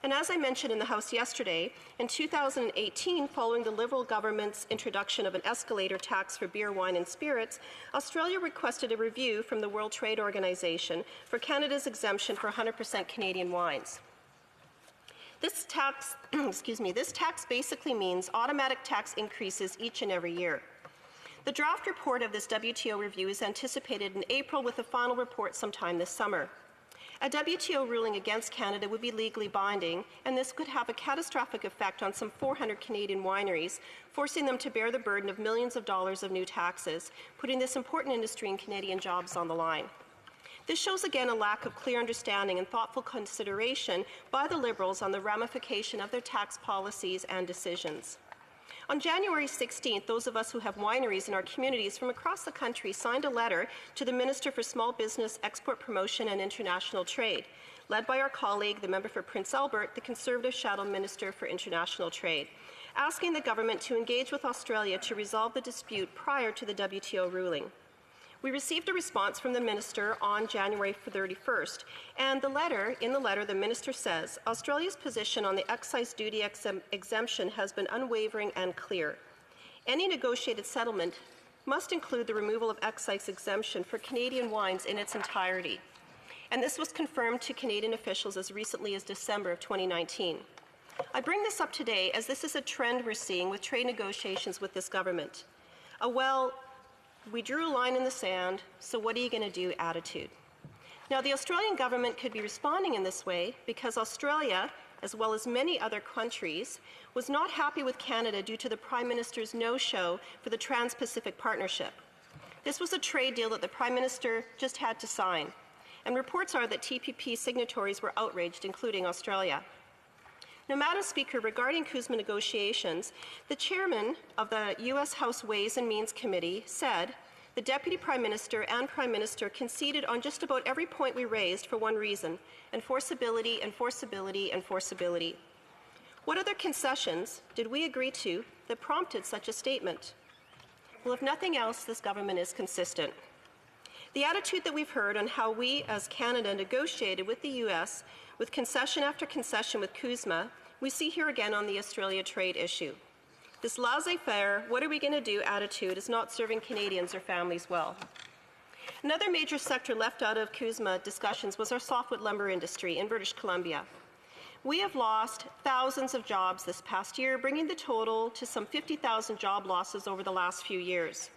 And as I mentioned in the House yesterday, in 2018, following the Liberal government's introduction of an escalator tax for beer, wine, and spirits, Australia requested a review from the World Trade Organization for Canada's exemption for 100% Canadian wines. This tax, this tax basically means automatic tax increases each and every year. The draft report of this WTO review is anticipated in April, with a final report sometime this summer. A WTO ruling against Canada would be legally binding, and this could have a catastrophic effect on some 400 Canadian wineries, forcing them to bear the burden of millions of dollars of new taxes, putting this important industry and Canadian jobs on the line. This shows again a lack of clear understanding and thoughtful consideration by the Liberals on the ramification of their tax policies and decisions. On January 16th, those of us who have wineries in our communities from across the country signed a letter to the Minister for Small Business, Export Promotion and International Trade, led by our colleague, the member for Prince Albert, the Conservative Shadow Minister for International Trade, asking the government to engage with Australia to resolve the dispute prior to the WTO ruling. We received a response from the Minister on January 31st, and in the letter, the Minister says, "Australia's position on the excise duty exemption has been unwavering and clear. Any negotiated settlement must include the removal of excise exemption for Canadian wines in its entirety." And this was confirmed to Canadian officials as recently as December of 2019. I bring this up today as this is a trend we're seeing with trade negotiations with this government. We drew a line in the sand, so what are you going to do attitude. Now, the Australian government could be responding in this way because Australia, as well as many other countries, was not happy with Canada due to the Prime Minister's no-show for the Trans-Pacific Partnership. This was a trade deal that the Prime Minister just had to sign, and reports are that TPP signatories were outraged, including Australia. Now, Madam Speaker, regarding CUSMA negotiations, the chairman of the U.S. House Ways and Means Committee said the Deputy Prime Minister and Prime Minister conceded on just about every point we raised for one reason: enforceability, enforceability, enforceability. What other concessions did we agree to that prompted such a statement? Well, if nothing else, this government is consistent. The attitude that we've heard on how we, as Canada, negotiated with the U.S. with concession after concession with CUSMA, we see here again on the Australia trade issue. This laissez-faire, what are we going to do attitude is not serving Canadians or families well. Another major sector left out of CUSMA discussions was our softwood lumber industry in British Columbia. We have lost thousands of jobs this past year, bringing the total to some 50,000 job losses over the last few years.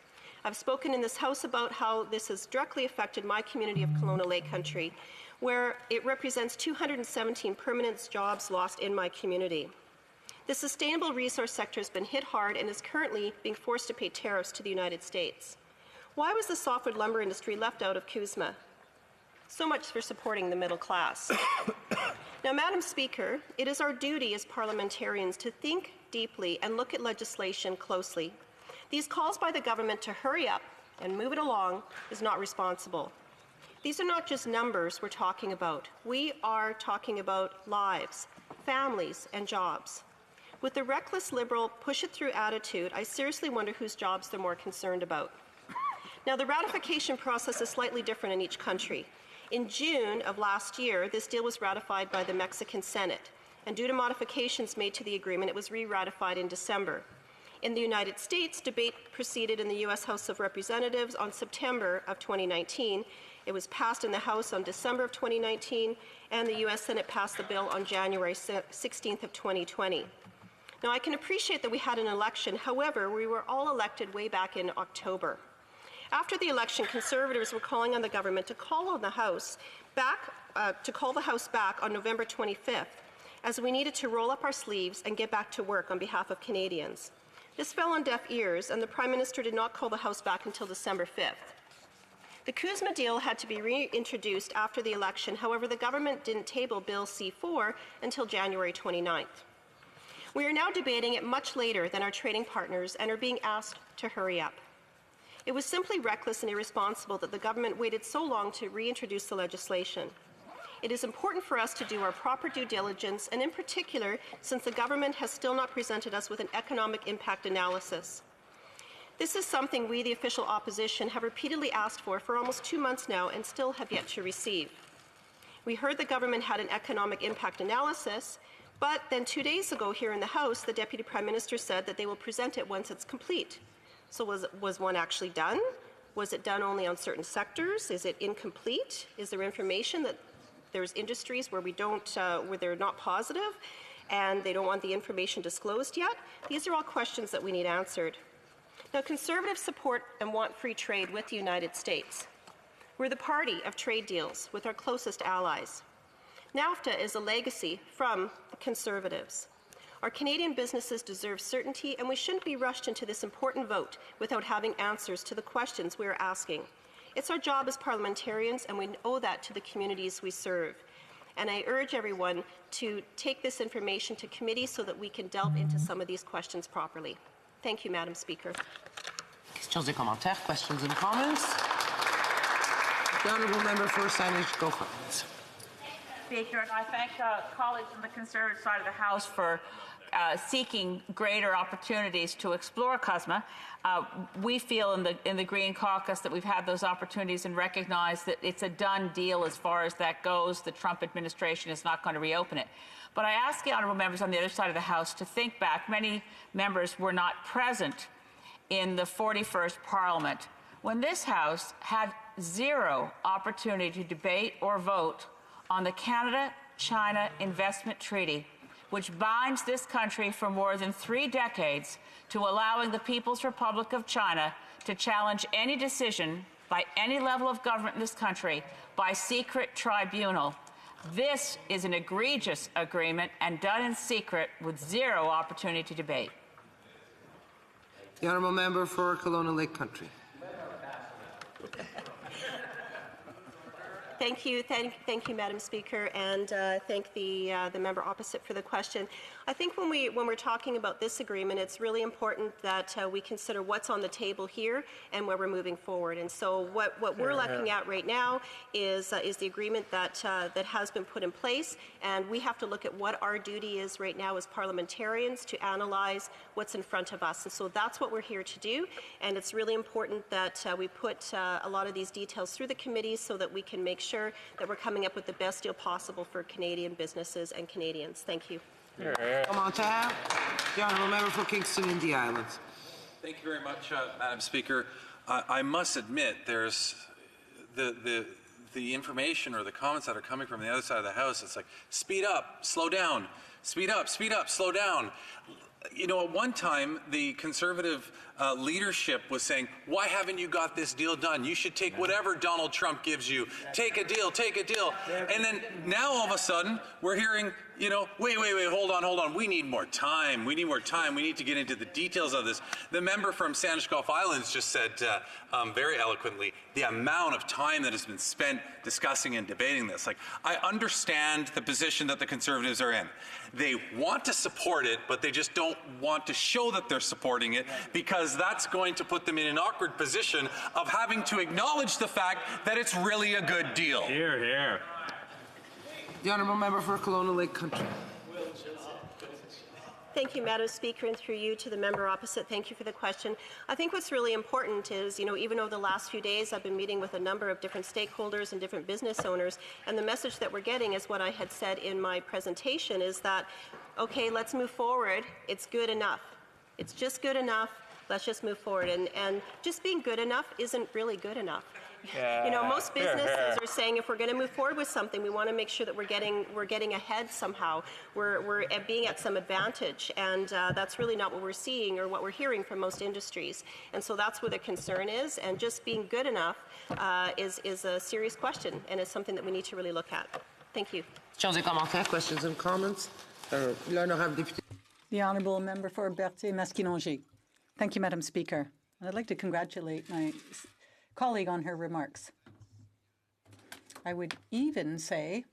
I've spoken in this House about how this has directly affected my community of Kelowna Lake Country, where it represents 217 permanent jobs lost in my community. The sustainable resource sector has been hit hard and is currently being forced to pay tariffs to the United States. Why was the softwood lumber industry left out of CUSMA? So much for supporting the middle class. Now, Madam Speaker, it is our duty as parliamentarians to think deeply and look at legislation closely. These calls by the government to hurry up and move it along is not responsible. These are not just numbers we're talking about. We are talking about lives, families, and jobs. With the reckless Liberal push-it-through attitude, I seriously wonder whose jobs they're more concerned about. Now, the ratification process is slightly different in each country. In June of last year, this deal was ratified by the Mexican Senate, and due to modifications made to the agreement, it was re-ratified in December. In the United States, debate proceeded in the U.S. House of Representatives on September of 2019. It was passed in the House on December of 2019, and the U.S. Senate passed the bill on January 16th of 2020. Now, I can appreciate that we had an election. However, we were all elected way back in October. After the election, Conservatives were calling on the government to call the House back on November 25th, as we needed to roll up our sleeves and get back to work on behalf of Canadians. This fell on deaf ears, and the Prime Minister did not call the House back until December 5th. The CUSMA deal had to be reintroduced after the election. However, the government didn't table Bill C-4 until January 29th. We are now debating it much later than our trading partners and are being asked to hurry up. It was simply reckless and irresponsible that the government waited so long to reintroduce the legislation. It is important for us to do our proper due diligence, and in particular, since the government has still not presented us with an economic impact analysis. This is something we, the official opposition, have repeatedly asked for almost 2 months now and still have yet to receive. We heard the government had an economic impact analysis, but then 2 days ago here in the House, the Deputy Prime Minister said that they will present it once it's complete. So was one actually done? Was it done only on certain sectors? Is it incomplete? Is there information that there's industries where where they're not positive and they don't want the information disclosed yet? These are all questions that we need answered. Now, Conservatives support and want free trade with the United States. We're the party of trade deals with our closest allies. NAFTA is a legacy from the Conservatives. Our Canadian businesses deserve certainty, and we shouldn't be rushed into this important vote without having answers to the questions we are asking. It's our job as parliamentarians, and we owe that to the communities we serve. And I urge everyone to take this information to committee so that we can delve into some of these questions properly. Thank you, Madam Speaker. Questions et commentaires, questions and comments. The Honourable Member for Saanich-Gofa. Speaker, and I thank colleagues on the Conservative side of the House for seeking greater opportunities to explore CUSMA. We feel in the Green Caucus that we've had those opportunities and recognize that it's a done deal as far as that goes. The Trump administration is not going to reopen it. But I ask the honourable members on the other side of the House to think back. Many members were not present in the 41st Parliament when this House had zero opportunity to debate or vote on the Canada-China Investment Treaty, which binds this country for more than 3 decades to allowing the People's Republic of China to challenge any decision by any level of government in this country by secret tribunal. This is an egregious agreement and done in secret with zero opportunity to debate. The Honourable Member for Kelowna Lake Country. Thank you, Madam Speaker, and thank the member opposite for the question. I think when we're talking about this agreement, it's really important that we consider what's on the table here and where we're moving forward. And so, what we're looking at right now is the agreement that has been put in place, and we have to look at what our duty is right now as parliamentarians to analyze what's in front of us. And so that's what we're here to do. And it's really important that we put a lot of these details through the committees so that we can make sure that we're coming up with the best deal possible for Canadian businesses and Canadians. Thank you. Commentaire. The Honourable Member for Kingston and the Islands. Thank you very much, Madam Speaker. I must admit there's the information or the comments that are coming from the other side of the House. It's like, speed up, slow down, speed up, slow down. You know, at one time, the Conservative leadership was saying, why haven't you got this deal done? You should take whatever Donald Trump gives you. Take a deal, take a deal. And then now all of a sudden, we're hearing, you know, wait, hold on. We need more time. We need more time. We need to get into the details of this. The member from Saanich-Gulf Islands just said very eloquently the amount of time that has been spent discussing and debating this. Like, I understand the position that the Conservatives are in. They want to support it, but they just don't want to show that they're supporting it because that's going to put them in an awkward position of having to acknowledge the fact that it's really a good deal. Hear, hear. The Honourable Member for Kelowna Lake Country. Thank you, Madam Speaker, and through you to the member opposite. Thank you for the question. I think what's really important is, even over the last few days, I've been meeting with a number of different stakeholders and different business owners, and the message that we're getting is what I had said in my presentation, is that, okay, let's move forward. It's good enough. It's just good enough. Let's just move forward. And just being good enough isn't really good enough. Most businesses are saying if we're going to move forward with something, we want to make sure that we're getting ahead somehow. We're being at some advantage, and that's really not what we're seeing or what we're hearing from most industries. And so that's where the concern is. And just being good enough is a serious question, and it's something that we need to really look at. Thank you. Questions and comments? The Honourable Member for Berthier-Masquinongé. Thank you, Madam Speaker. And I'd like to congratulate my colleague on her remarks. I would even say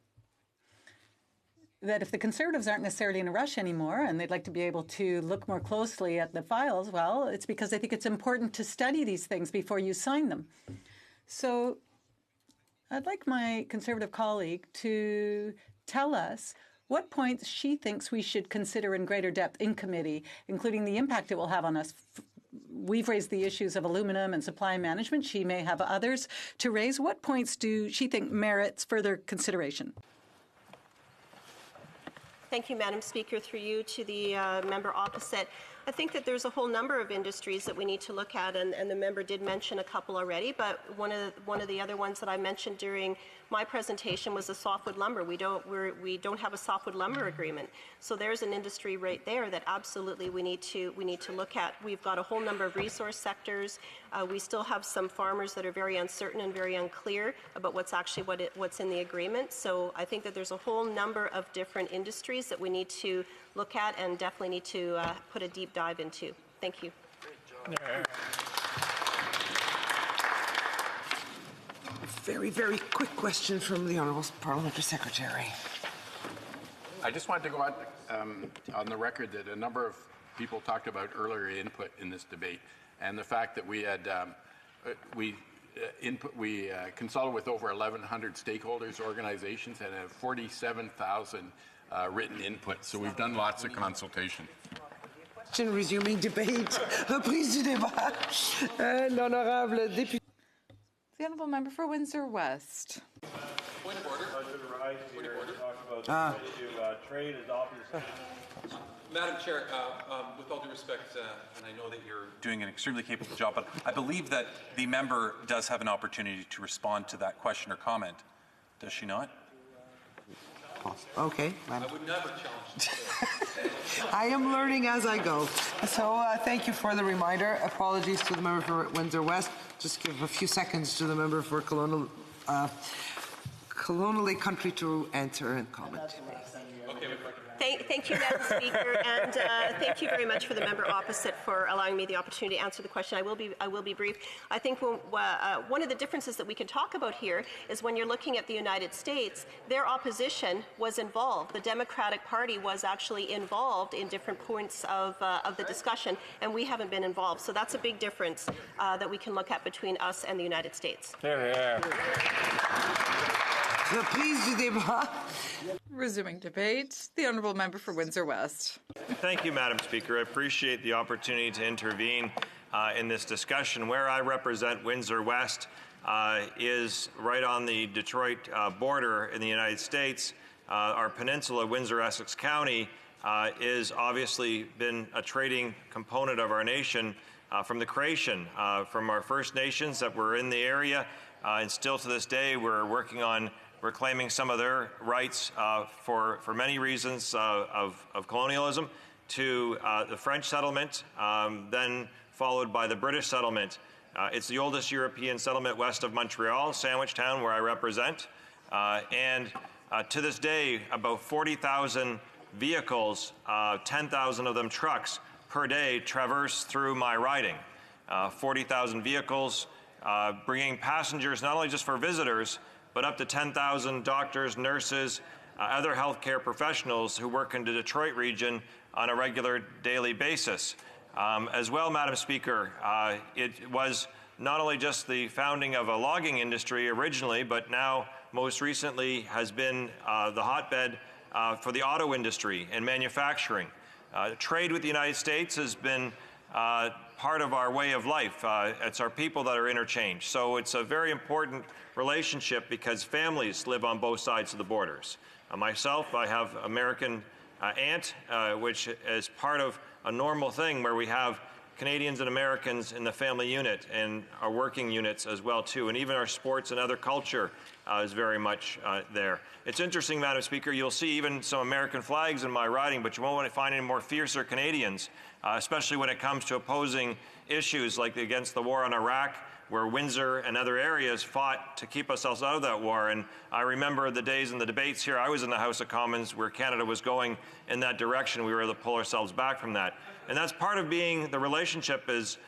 that if the Conservatives aren't necessarily in a rush anymore and they'd like to be able to look more closely at the files, well, it's because I think it's important to study these things before you sign them. So I'd like my Conservative colleague to tell us what points she thinks we should consider in greater depth in committee, including the impact it will have on us. We've raised the issues of aluminum and supply management. She may have others to raise. What points do she think merits further consideration? Thank you, Madam Speaker. Through you to the member opposite. I think that there's a whole number of industries that we need to look at, and the member did mention a couple already, but one of the other ones that I mentioned during my presentation was the softwood lumber. We don't have a softwood lumber agreement. So there's an industry right there that absolutely we need to look at. We've got a whole number of resource sectors. We still have some farmers that are very uncertain and very unclear about what's in the agreement. So I think that there's a whole number of different industries that we need to look at and definitely need to put a deep dive into. Thank you. Very, very quick question from the Honourable Parliamentary Secretary. I just wanted to go on the record that a number of people talked about earlier input in this debate, and the fact that we had consulted with over 1,100 stakeholders, organizations, and have 47,000 written input. So we've done lots of consultation. Resuming debate. Reprise du débat. L'honorable député. The Honourable Member for Windsor West. Point of order. I should arise here and talk about the issue of trade is obviously. Madam Chair, with all due respect, and I know that you're doing an extremely capable job, but I believe that the member does have an opportunity to respond to that question or comment. Does she not? Okay. I would never challenge. I am learning as I go. So thank you for the reminder. Apologies to the member for Windsor West. Just give a few seconds to the member for Colonial Lake Country to answer and comment. Thank you, Madam Speaker, and thank you very much for the member opposite for allowing me the opportunity to answer the question. I will be brief. I think one of the differences that we can talk about here is when you're looking at the United States, their opposition was involved. The Democratic Party was actually involved in different points of the discussion, and we haven't been involved. So that's a big difference that we can look at between us and the United States. Reprise du débat. Resuming debate, the Honourable Member for Windsor West. Thank you, Madam Speaker. I appreciate the opportunity to intervene in this discussion. Where I represent Windsor West is right on the Detroit border in the United States. Our peninsula, Windsor-Essex County, is obviously been a trading component of our nation from the creation, from our First Nations that were in the area, and still to this day we're working on reclaiming some of their rights for many reasons of colonialism, to the French settlement, then followed by the British settlement. It's the oldest European settlement west of Montreal, Sandwich Town, where I represent. And to this day, about 40,000 vehicles, 10,000 of them trucks per day, traverse through my riding. 40,000 vehicles, bringing passengers not only just for visitors, but up to 10,000 doctors, nurses, other healthcare professionals who work in the Detroit region on a regular daily basis. As well, Madam Speaker, it was not only just the founding of a logging industry originally, but now most recently has been the hotbed for the auto industry and manufacturing. Trade with the United States has been part of our way of life. It's our people that are interchanged. So it's a very important relationship because families live on both sides of the borders. Myself, I have American aunt, which is part of a normal thing where we have Canadians and Americans in the family unit and our working units as well too, and even our sports and other culture is very much there. It's interesting, Madam Speaker, you'll see even some American flags in my riding, but you won't find any more fiercer Canadians, especially when it comes to opposing issues like against the war on Iraq, where Windsor and other areas fought to keep ourselves out of that war. And I remember the days and the debates here. I was in the House of Commons where Canada was going in that direction. We were able to pull ourselves back from that. And that's part of being the relationship is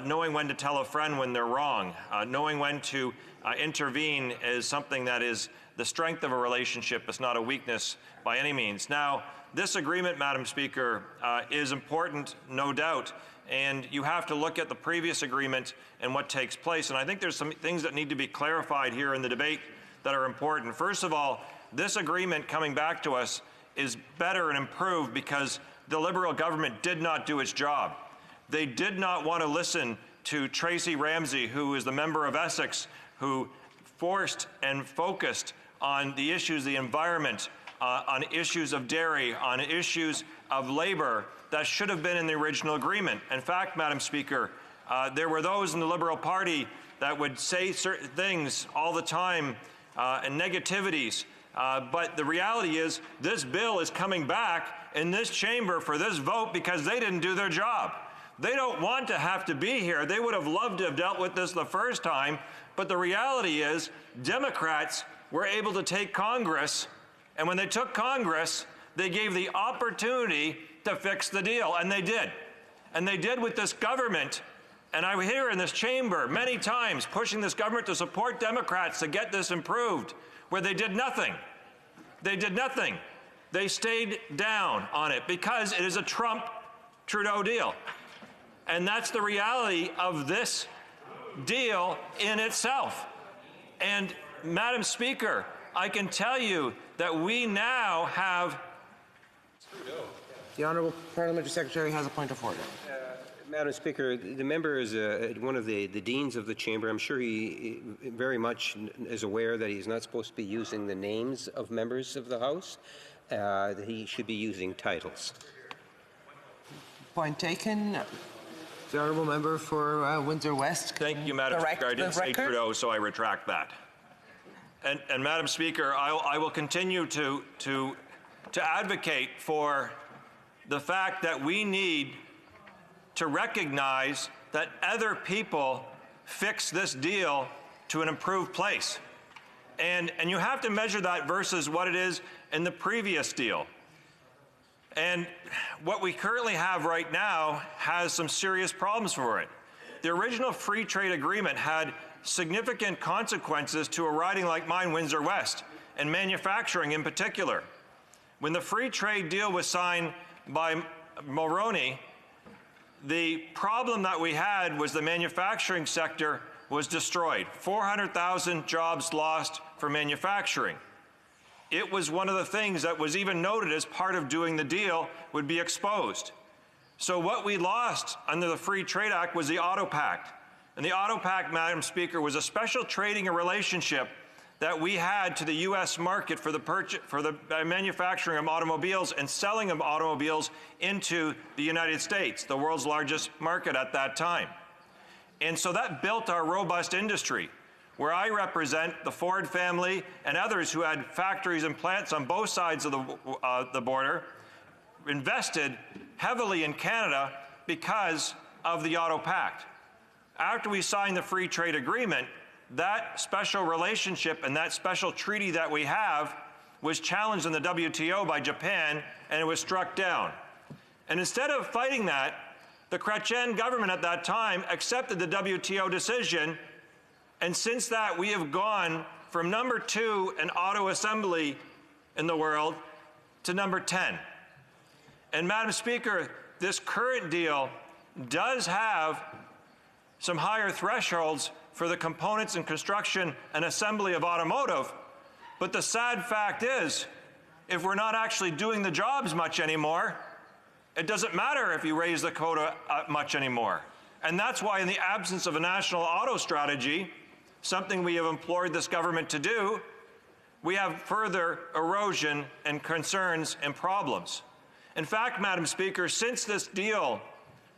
knowing when to tell a friend when they're wrong. Knowing when to intervene is something that is the strength of a relationship. It's not a weakness by any means. Now, this agreement, Madam Speaker, is important, no doubt. And you have to look at the previous agreement and what takes place. And I think there's some things that need to be clarified here in the debate that are important. First of all, this agreement coming back to us is better and improved because the Liberal government did not do its job. They did not want to listen to Tracy Ramsey, who is the member of Essex, who forced and focused on the issues of the environment, on issues of dairy, on issues of labor that should have been in the original agreement. In fact, Madam Speaker, there were those in the Liberal Party that would say certain things all the time and negativities. But the reality is this bill is coming back in this chamber for this vote because they didn't do their job. They don't want to have to be here. They would have loved to have dealt with this the first time. But the reality is Democrats were able to take Congress, and when they took Congress, they gave the opportunity to fix the deal, and they did. And they did with this government, and I was here in this chamber many times pushing this government to support Democrats to get this improved, where they did nothing. They did nothing. They stayed down on it because it is a Trump-Trudeau deal. And that's the reality of this deal in itself. And Madam Speaker, I can tell you that we now have... The Honourable Parliamentary Secretary has a point of order. Madam Speaker, the member is one of the deans of the chamber. I'm sure he very much is aware that he's not supposed to be using the names of members of the House. That he should be using titles. Point taken. The Honourable Member for Windsor West. Thank you, Madam Speaker. I didn't say Trudeau, so I retract that. And Madam Speaker, I will continue to advocate for the fact that we need to recognize that other people fix this deal to an improved place. And you have to measure that versus what it is in the previous deal. And what we currently have right now has some serious problems for it. The original free trade agreement had significant consequences to a riding like mine, Windsor West, and manufacturing in particular. When the free trade deal was signed by Mulroney, the problem that we had was the manufacturing sector was destroyed. 400,000 jobs lost for manufacturing. It was one of the things that was even noted as part of doing the deal would be exposed. So what we lost under the Free Trade Act was the Auto Pact. And the Auto Pact, Madam Speaker, was a special trading relationship that we had to the U.S. market for the manufacturing of automobiles and selling of automobiles into the United States, the world's largest market at that time. And so that built our robust industry, where I represent the Ford family and others who had factories and plants on both sides of the border, invested heavily in Canada because of the Auto Pact. After we signed the Free Trade Agreement, that special relationship and that special treaty that we have was challenged in the WTO by Japan, and it was struck down. And instead of fighting that, the Chrétien government at that time accepted the WTO decision, and since that we have gone from number 2 in auto assembly in the world to number 10. And Madam Speaker, this current deal does have some higher thresholds for the components and construction and assembly of automotive, but the sad fact is, if we're not actually doing the jobs much anymore, It doesn't matter if you raise the quota much anymore. And that's why, in the absence of a national auto strategy, something we have implored this government to do, we have further erosion and concerns and problems. In fact, Madam Speaker, since this deal,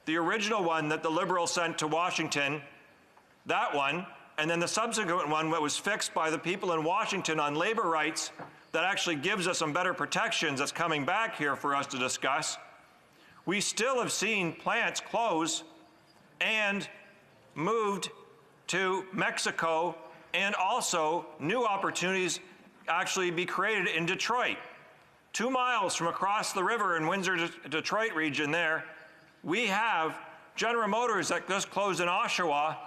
the original one that the Liberals sent to Washington, that one, and then the subsequent one that was fixed by the people in Washington on labor rights that actually gives us some better protections that's coming back here for us to discuss, we still have seen plants close and moved to Mexico, and also new opportunities actually be created in Detroit. 2 miles from across the river in Windsor, Detroit region there, we have General Motors that just closed in Oshawa,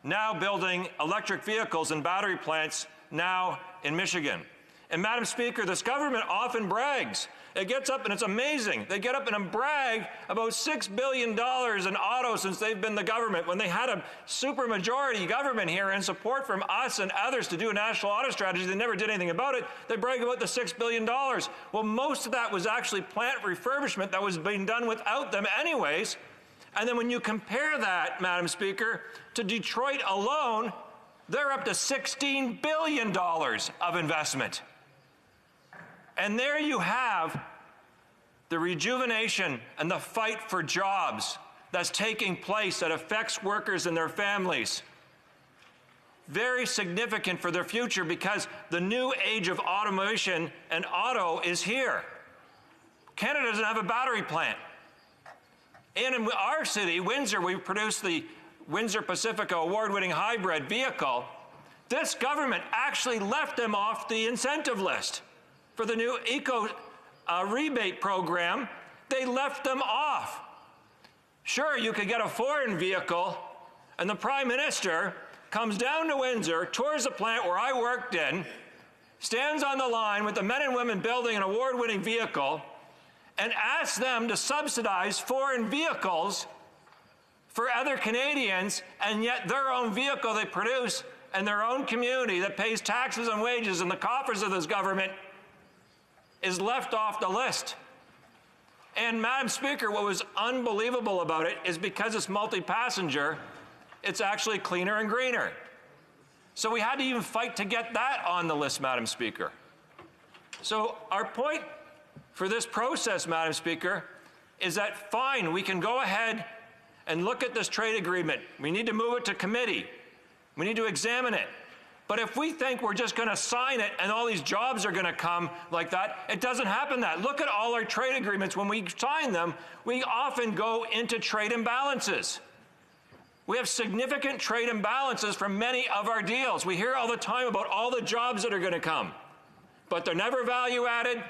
now building electric vehicles and battery plants now in Michigan. And Madam Speaker, this government often brags. It gets up, and it's amazing. They get up and brag about $6 billion in auto since they've been the government. When they had a supermajority government here and support from us and others to do a national auto strategy, they never did anything about it. They brag about the $6 billion. Well, most of that was actually plant refurbishment that was being done without them anyways. And then when you compare that, Madam Speaker, to Detroit alone, they're up to $16 billion of investment. And there you have the rejuvenation and the fight for jobs that's taking place that affects workers and their families. Very significant for their future, because the new age of automation and auto is here. Canada doesn't have a battery plant. And in our city, Windsor, we produced the Windsor Pacifica award-winning hybrid vehicle. This government actually left them off the incentive list for the new eco rebate program. They left them off. Sure, you could get a foreign vehicle, and the Prime Minister comes down to Windsor, tours the plant where I worked in, stands on the line with the men and women building an award-winning vehicle, and asks them to subsidize foreign vehicles for other Canadians, and yet their own vehicle they produce in their own community that pays taxes and wages in the coffers of this government is left off the list. And Madam Speaker, what was unbelievable about it is because it's multi-passenger, it's actually cleaner and greener. So we had to even fight to get that on the list, Madam Speaker. So our point for this process, Madam Speaker, is that fine, we can go ahead and look at this trade agreement. We need to move it to committee. We need to examine it. But if we think we're just going to sign it and all these jobs are going to come like that, it doesn't happen that. Look at all our trade agreements. When we sign them, we often go into trade imbalances. We have significant trade imbalances from many of our deals. We hear all the time about all the jobs that are going to come, but they're never value added,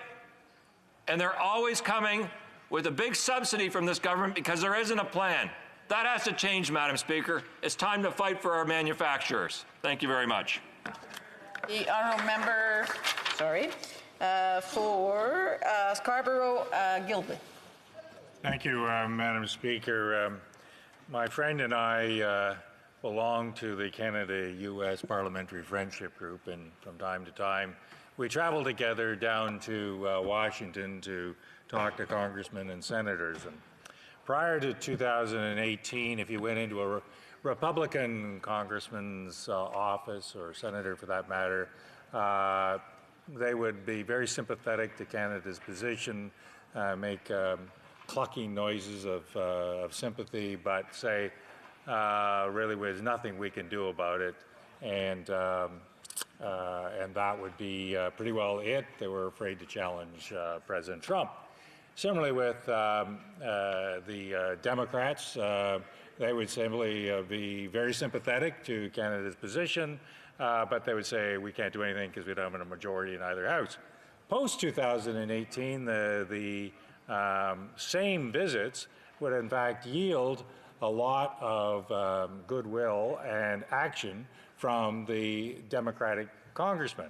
and they're always coming with a big subsidy from this government because there isn't a plan. That has to change, Madam Speaker. It's time to fight for our manufacturers. Thank you very much. The honourable member, for Scarborough-Gilby. Thank you, Madam Speaker. My friend and I belong to the Canada-U.S. Parliamentary Friendship Group, and from time to time we travel together down to Washington to talk to congressmen and senators. And prior to 2018, if you went into a Republican congressman's office, or senator for that matter, they would be very sympathetic to Canada's position, make clucking noises of sympathy, but say really there's nothing we can do about it, and that would be pretty well it. They were afraid to challenge President Trump. Similarly with the Democrats, they would simply be very sympathetic to Canada's position, but they would say we can't do anything because we don't have a majority in either house. Post-2018, the same visits would in fact yield a lot of goodwill and action from the Democratic congressman.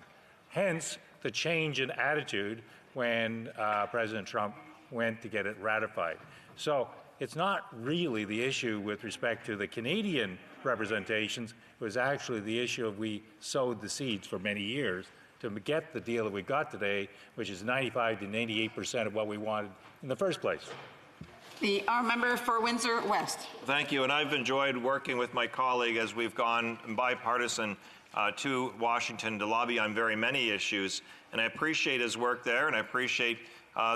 Hence the change in attitude when President Trump went to get it ratified. So it's not really the issue with respect to the Canadian representations. It was actually the issue of we sowed the seeds for many years to get the deal that we got today, which is 95 to 98% of what we wanted in the first place. The honourable member for Windsor West. Thank you, and I've enjoyed working with my colleague as we've gone bipartisan to Washington to lobby on very many issues, and I appreciate his work there, and I appreciate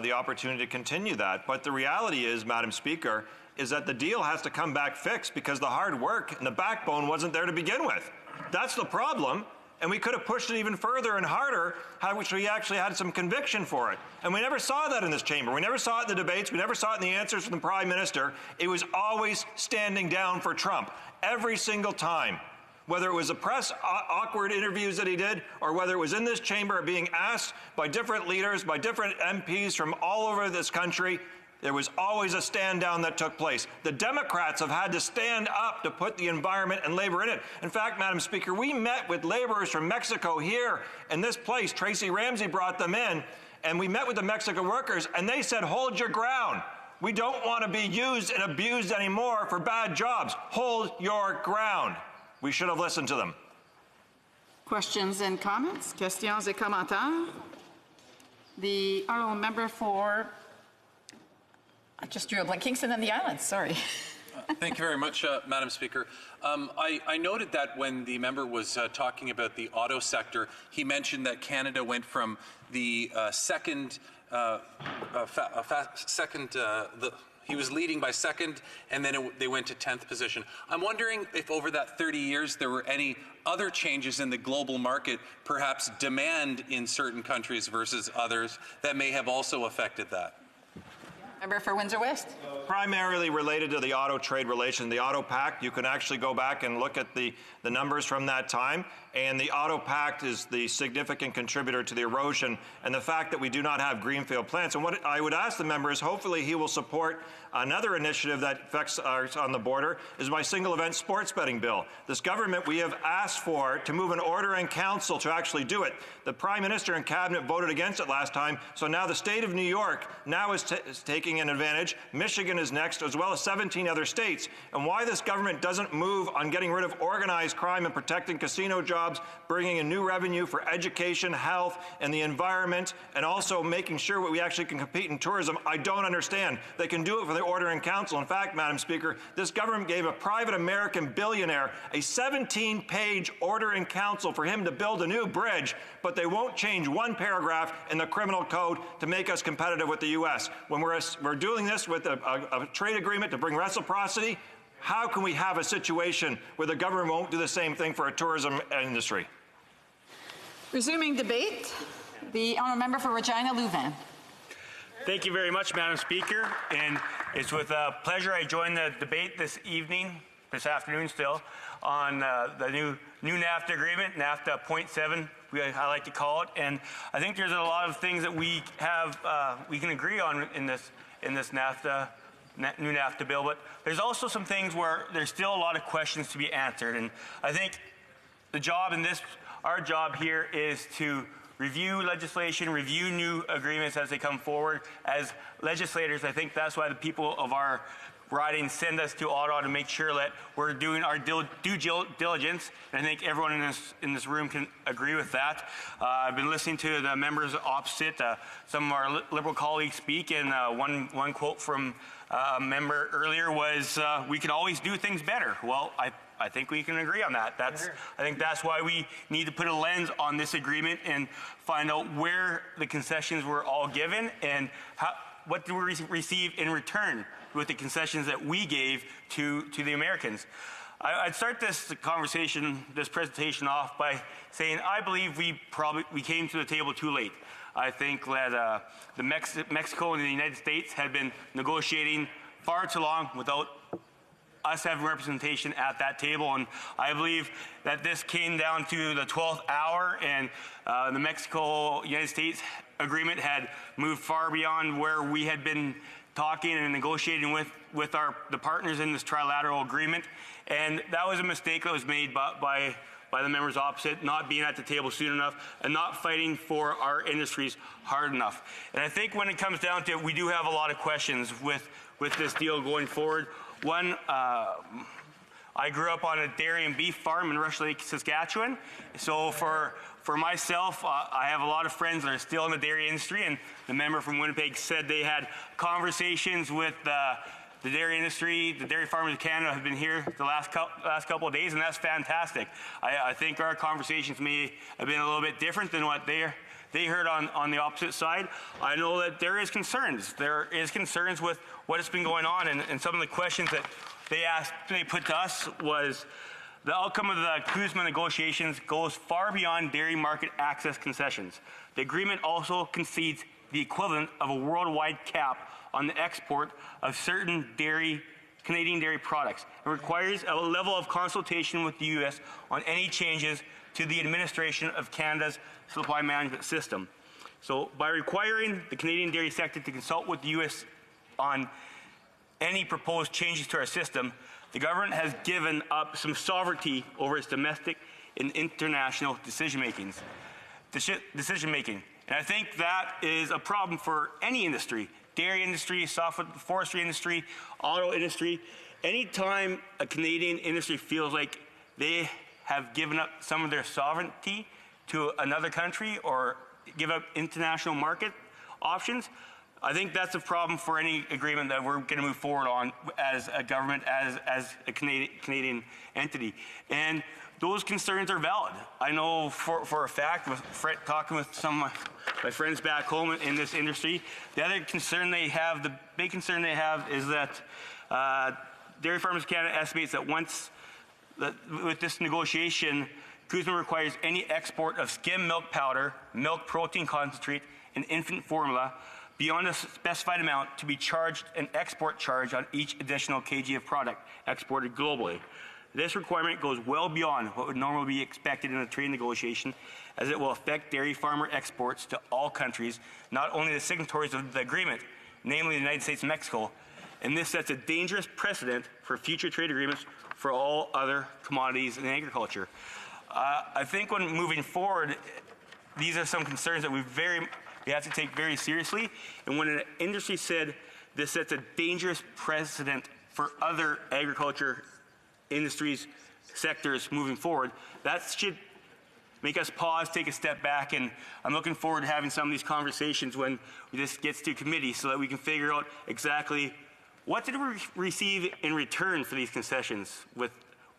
the opportunity to continue that. But the reality is, Madam Speaker, is that the deal has to come back fixed because the hard work and the backbone wasn't there to begin with. That's the problem. And we could have pushed it even further and harder, which we actually had some conviction for it. And we never saw that in this chamber. We never saw it in the debates. We never saw it in the answers from the Prime Minister. It was always standing down for Trump, every single time. Whether it was the press awkward interviews that he did, or whether it was in this chamber being asked by different leaders, by different MPs from all over this country, there was always a stand down that took place. The Democrats have had to stand up to put the environment and labor in it. In fact, Madam Speaker, we met with laborers from Mexico here in this place. Tracy Ramsey brought them in, and we met with the Mexican workers, and they said, hold your ground. We don't want to be used and abused anymore for bad jobs. Hold your ground. We should have listened to them. Questions and comments? Questions et commentaires? The honourable member for... I just drew a blank. Kingston and the Islands, sorry. Thank you very much, Madam Speaker. I noted that when the member was talking about the auto sector, he mentioned that Canada went from the he was leading by second, and then they went to 10th position. I'm wondering if over that 30 years there were any other changes in the global market, perhaps demand in certain countries versus others, that may have also affected that. Member for Windsor West. Primarily related to the auto trade relation, the auto pact. You can actually go back and look at the numbers from that time, and the auto pact is the significant contributor to the erosion and the fact that we do not have greenfield plants. And what I would ask the member is hopefully he will support another initiative that affects us on the border, is my single event sports betting bill. This government, we have asked for to move an order in council to actually do it. The Prime Minister and Cabinet voted against it last time, so now the state of New York now is taking an advantage. Michigan is next, as well as 17 other states. And why this government doesn't move on getting rid of organized crime and protecting casino jobs, bringing in new revenue for education, health, and the environment, and also making sure that we actually can compete in tourism, I don't understand. They can do it for the order in council. In fact, Madam Speaker, this government gave a private American billionaire a 17-page order in council for him to build a new bridge, but they won't change one paragraph in the criminal code to make us competitive with the U.S. When we're doing this with a trade agreement to bring reciprocity, how can we have a situation where the government won't do the same thing for a tourism industry? Resuming debate, the honourable member for Regina Louvain. Thank you very much, Madam Speaker, and it's with pleasure I join the debate this afternoon still, on the new NAFTA agreement, NAFTA 0.7, I like to call it, and I think there's a lot of things that we can agree on in this NAFTA. New NAFTA bill, but there's also some things where there's still a lot of questions to be answered, and I think our job here is to review legislation, review new agreements as they come forward. As legislators, I think that's why the people of our riding send us to Ottawa to make sure that we're doing our due diligence, and I think everyone in this room can agree with that. I've been listening to the members opposite, some of our Liberal colleagues speak, and one quote from a member earlier was, we can always do things better. Well, I think we can agree on that. I think that's why we need to put a lens on this agreement and find out where the concessions were all given and what do we receive in return with the concessions that we gave to the Americans. I'd start this presentation off by saying I believe we came to the table too late. I think that Mexico and the United States had been negotiating far too long without us having representation at that table, and I believe that this came down to the 12th hour, and the Mexico-United States agreement had moved far beyond where we had been talking and negotiating with the partners in this trilateral agreement, and that was a mistake that was made by the members opposite, not being at the table soon enough and not fighting for our industries hard enough. And I think when it comes down to it, we do have a lot of questions with this deal going forward. One, I grew up on a dairy and beef farm in Rush Lake, Saskatchewan. So for myself, I have a lot of friends that are still in the dairy industry, and the member from Winnipeg said they had conversations with the dairy industry. The Dairy Farmers of Canada have been here the last couple of days, and that's fantastic. I think our conversations may have been a little bit different than what they heard on the opposite side. I know that there is concerns. There is concerns with what has been going on, and some of the questions that they put to us was the outcome of the CUSMA negotiations goes far beyond dairy market access concessions. The agreement also concedes the equivalent of a worldwide cap on the export of certain Canadian dairy products. It requires a level of consultation with the U.S. on any changes to the administration of Canada's supply management system. So by requiring the Canadian dairy sector to consult with the U.S. on any proposed changes to our system, the government has given up some sovereignty over its domestic and international decision-making. And I think that is a problem for any industry, dairy industry, forestry industry, auto industry. Anytime a Canadian industry feels like they have given up some of their sovereignty to another country or give up international market options, I think that's a problem for any agreement that we're going to move forward on as a government, as a Canadian entity. And those concerns are valid. I know for a fact, talking with some of my friends back home in this industry, the other concern they have, the big concern they have is that Dairy Farmers Canada estimates that with this negotiation, CUSMA requires any export of skim milk powder, milk protein concentrate, and infant formula beyond a specified amount to be charged an export charge on each additional kg of product exported globally. This requirement goes well beyond what would normally be expected in a trade negotiation, as it will affect dairy farmer exports to all countries, not only the signatories of the agreement, namely the United States and Mexico, and this sets a dangerous precedent for future trade agreements for all other commodities in agriculture. I think when moving forward, these are some concerns that we have to take very seriously. And when an industry said this sets a dangerous precedent for other agriculture industries, sectors moving forward, that should make us pause, take a step back, and I'm looking forward to having some of these conversations when this gets to committee so that we can figure out exactly what did we receive in return for these concessions with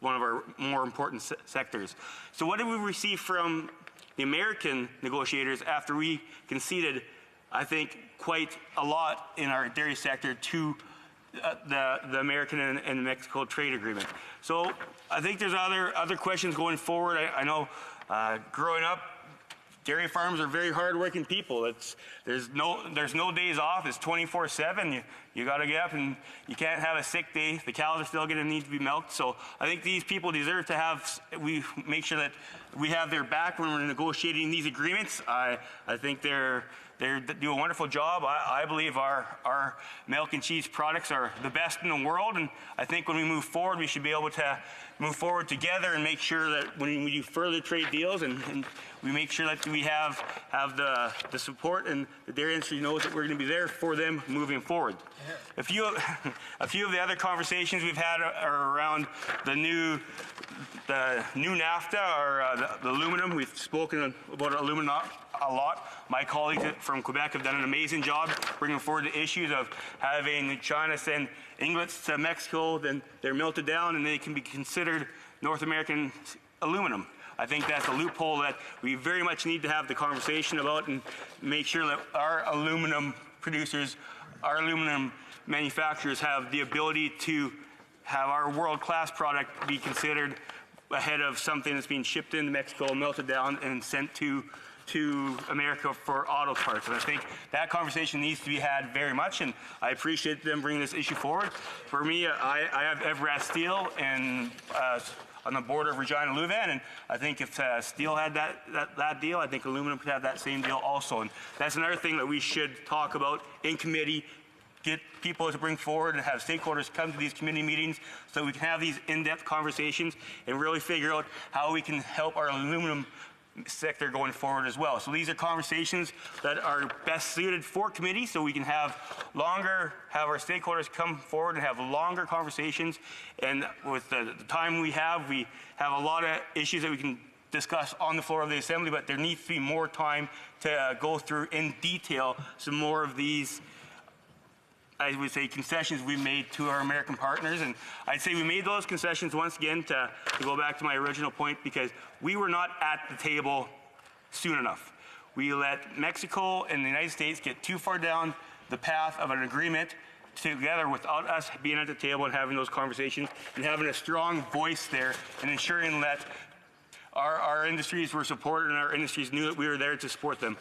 one of our more important sectors. So what did we receive from the American negotiators after we conceded, I think, quite a lot in our dairy sector to the American and Mexico trade agreement. So I think there's other questions going forward. I know growing up, dairy farms are very hard-working people. There's no days off. It's 24/7. You got to get up, and you can't have a sick day. The cows are still going to need to be milked. So I think these people deserve to have. We make sure that we have their back when we're negotiating these agreements. I think they do a wonderful job. I believe our milk and cheese products are the best in the world, and I think when we move forward, we should be able to move forward together and make sure that when we do further trade deals and we make sure that we have the support, and the dairy industry knows that we're going to be there for them moving forward. A few of the other conversations we've had are around the new NAFTA, or the aluminum. We've spoken about aluminum a lot. My colleagues from Quebec have done an amazing job bringing forward the issues of having China send ingots to Mexico, then they're melted down and they can be considered North American aluminum. I think that's a loophole that we very much need to have the conversation about and make sure that our aluminum producers, our aluminum manufacturers have the ability to have our world-class product be considered ahead of something that's being shipped into Mexico, melted down, and sent to America for auto parts. And I think that conversation needs to be had very much, and I appreciate them bringing this issue forward. For me, I have Everast Steel and on the border of Regina Louvain, and I think if steel had that deal, I think aluminum could have that same deal also. And that's another thing that we should talk about in committee, get people to bring forward and have stakeholders come to these committee meetings so we can have these in-depth conversations and really figure out how we can help our aluminum sector going forward as well. So these are conversations that are best suited for committee, so we can have our stakeholders come forward and have longer conversations. And with the time we have a lot of issues that we can discuss on the floor of the Assembly, but there needs to be more time to go through in detail some more of these, I would say, concessions we made to our American partners. And I'd say we made those concessions once again to go back to my original point, because we were not at the table soon enough. We let Mexico and the United States get too far down the path of an agreement together without us being at the table and having those conversations and having a strong voice there and ensuring that our industries were supported and our industries knew that we were there to support them.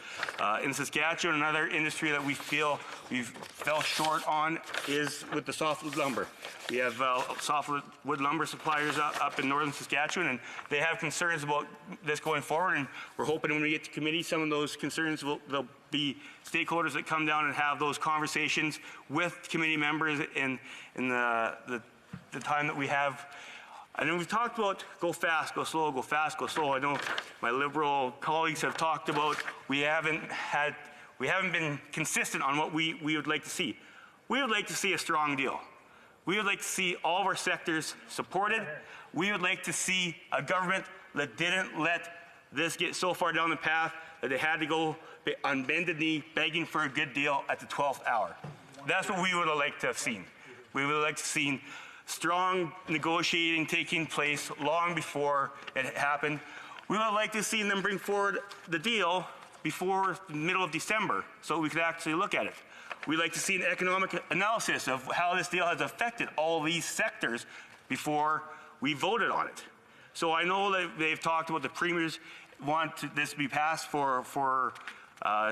In Saskatchewan, another industry that we feel we've fell short on is with the softwood lumber. We have softwood lumber suppliers up in northern Saskatchewan, and they have concerns about this going forward, and we're hoping when we get to committee, some of those concerns there'll be stakeholders that come down and have those conversations with committee members in the time that we have. I know we've talked about go fast, go slow, go fast, go slow. I know my Liberal colleagues have talked about we haven't been consistent on what we would like to see. We would like to see a strong deal. We would like to see all of our sectors supported. We would like to see a government that didn't let this get so far down the path that they had to go on bended knee begging for a good deal at the 12th hour. That's what we would have liked to have seen. We would have liked to have seen strong negotiating taking place long before it happened. We would like to see them bring forward the deal before the middle of December so we could actually look at it. We'd like to see an economic analysis of how this deal has affected all these sectors before we voted on it. So I know that they've talked about the premiers want this to be passed for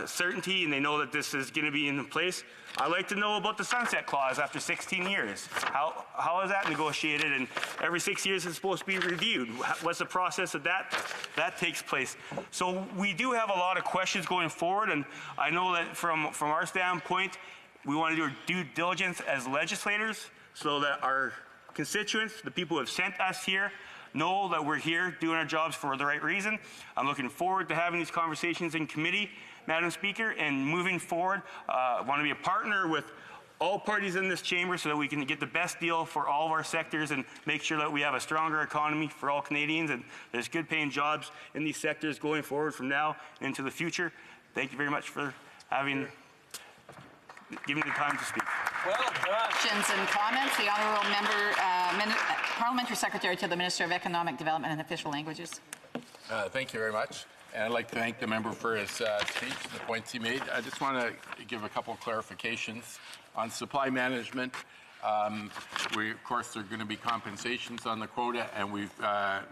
certainty, and they know that this is going to be in place. I'd like to know about the sunset clause after 16 years. How is that negotiated? And every 6 years it's supposed to be reviewed. What's the process of that takes place? So we do have a lot of questions going forward, and I know that from our standpoint, we want to do our due diligence as legislators so that our constituents, the people who have sent us here, know that we're here doing our jobs for the right reason. I'm looking forward to having these conversations in committee, Madam Speaker, and moving forward. I want to be a partner with all parties in this chamber so that we can get the best deal for all of our sectors and make sure that we have a stronger economy for all Canadians and there's good paying jobs in these sectors going forward from now into the future. Thank you very much for giving me the time to speak. Questions and comments. The Honourable Member, Parliamentary Secretary to the Minister of Economic Development and Official Languages. Thank you very much. And I'd like to thank the member for his speech, the points he made. I just want to give a couple of clarifications on supply management. Of course, there are going to be compensations on the quota, and we've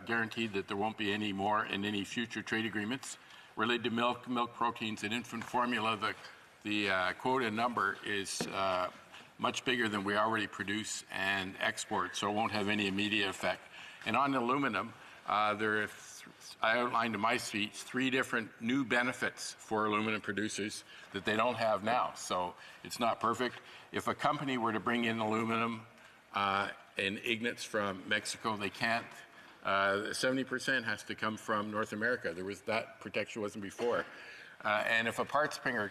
guaranteed that there won't be any more in any future trade agreements related to milk, milk proteins, and infant formula. The quota number is much bigger than we already produce and export, so it won't have any immediate effect. And on aluminum, I outlined in my speech 3 different new benefits for aluminum producers that they don't have now. So it's not perfect. If a company were to bring in aluminum and ignits from Mexico, they can't. 70% has to come from North America. That protection wasn't before. And if a parts maker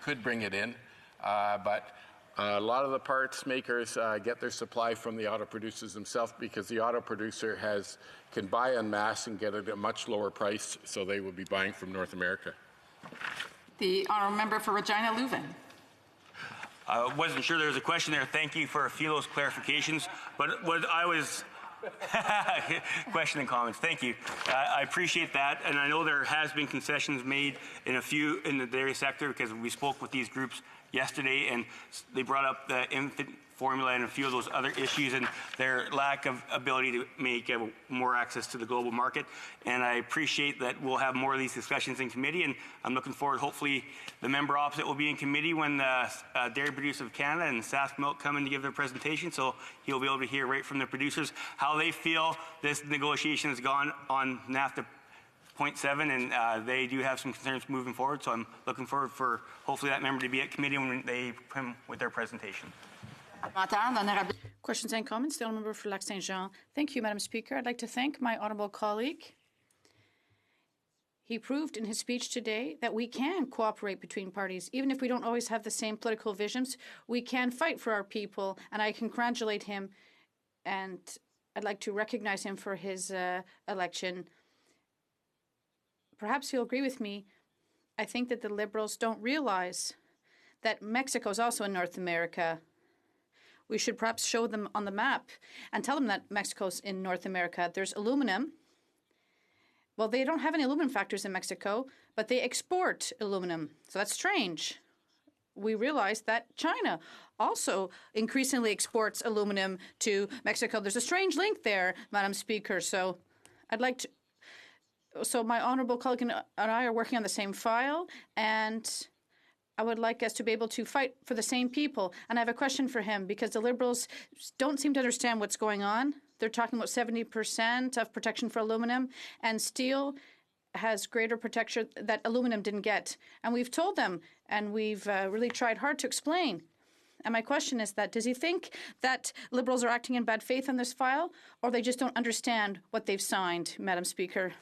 could bring it in, but a lot of the parts makers get their supply from the auto producers themselves because the auto producer can buy en masse and get it at a much lower price, so they will be buying from North America. The Honourable Member for Regina Leuven. I wasn't sure there was a question there. Thank you for a few of those clarifications. But what I was question and comments. Thank you. I appreciate that, and I know there has been concessions made in the dairy sector because we spoke with these groups yesterday, and they brought up the infant formula and a few of those other issues and their lack of ability to make more access to the global market. And I appreciate that we'll have more of these discussions in committee, and I'm looking forward, hopefully the member opposite will be in committee when the Dairy Producers of Canada and Sask Milk come in to give their presentation, so he'll be able to hear right from the producers how they feel this negotiation has gone on NAFTA 0.7, and they do have some concerns moving forward, so I'm looking forward for hopefully that member to be at committee when they come with their presentation. Questions and comments? The Honourable Member for Lac-Saint-Jean. Thank you, Madam Speaker. I'd like to thank my honourable colleague He proved in his speech today that we can cooperate between parties. Even if we don't always have the same political visions, we can fight for our people, and I congratulate him, and I'd like to recognize him for his election. Perhaps you'll agree with me. I think that the Liberals don't realize that Mexico is also in North America. We should perhaps show them on the map and tell them that Mexico's in North America. There's aluminum. Well, they don't have any aluminum factories in Mexico, but they export aluminum. So that's strange. We realize that China also increasingly exports aluminum to Mexico. There's a strange link there, Madam Speaker. So my honourable colleague and I are working on the same file, and I would like us to be able to fight for the same people. And I have a question for him, because the Liberals don't seem to understand what's going on. They're talking about 70% of protection for aluminum, and steel has greater protection that aluminum didn't get. And we've told them, and we've really tried hard to explain. And my question is that, does he think that Liberals are acting in bad faith on this file, or they just don't understand what they've signed, Madam Speaker?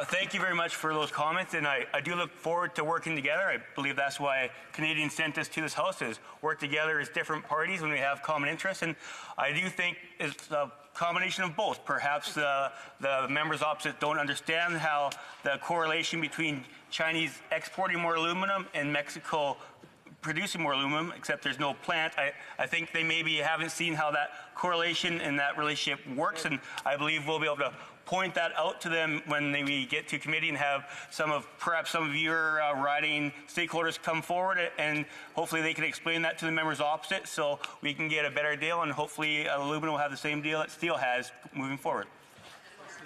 Thank you very much for those comments, and I do look forward to working together. I believe that's why Canadians sent us to this House, is work together as different parties when we have common interests, and I do think it's a combination of both. Perhaps the members opposite don't understand how the correlation between Chinese exporting more aluminum and Mexico producing more aluminum, except there's no plant. I think they maybe haven't seen how that correlation and that relationship works, and I believe we'll be able to point that out to them when we get to committee and have perhaps some of your riding stakeholders come forward, and hopefully they can explain that to the members opposite so we can get a better deal, and hopefully aluminum will have the same deal that steel has moving forward.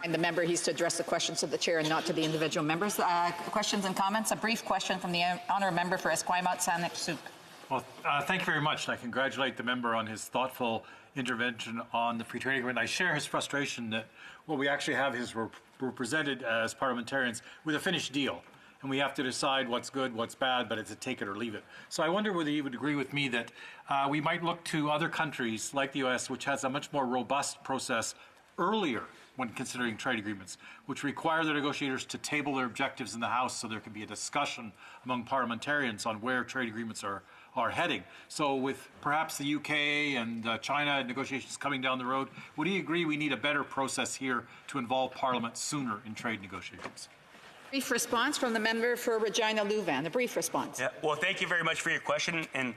And the member, he's to address the questions of the chair and not to the individual members. Questions and comments? A brief question from the honourable member for Esquimalt-Saanich-Sooke. Well, thank you very much. I congratulate the member on his thoughtful intervention on the free trade agreement. I share his frustration that what we actually have is we're presented as parliamentarians with a finished deal, and we have to decide what's good, what's bad, but it's a take it or leave it. So I wonder whether you would agree with me that we might look to other countries like the U.S., which has a much more robust process earlier when considering trade agreements, which require the negotiators to table their objectives in the House so there can be a discussion among parliamentarians on where trade agreements are heading. So with perhaps the UK and China negotiations coming down the road, would you agree we need a better process here to involve Parliament sooner in trade negotiations? Brief response from the member for Regina Louvain. A brief response. Yeah, well, thank you very much for your question. And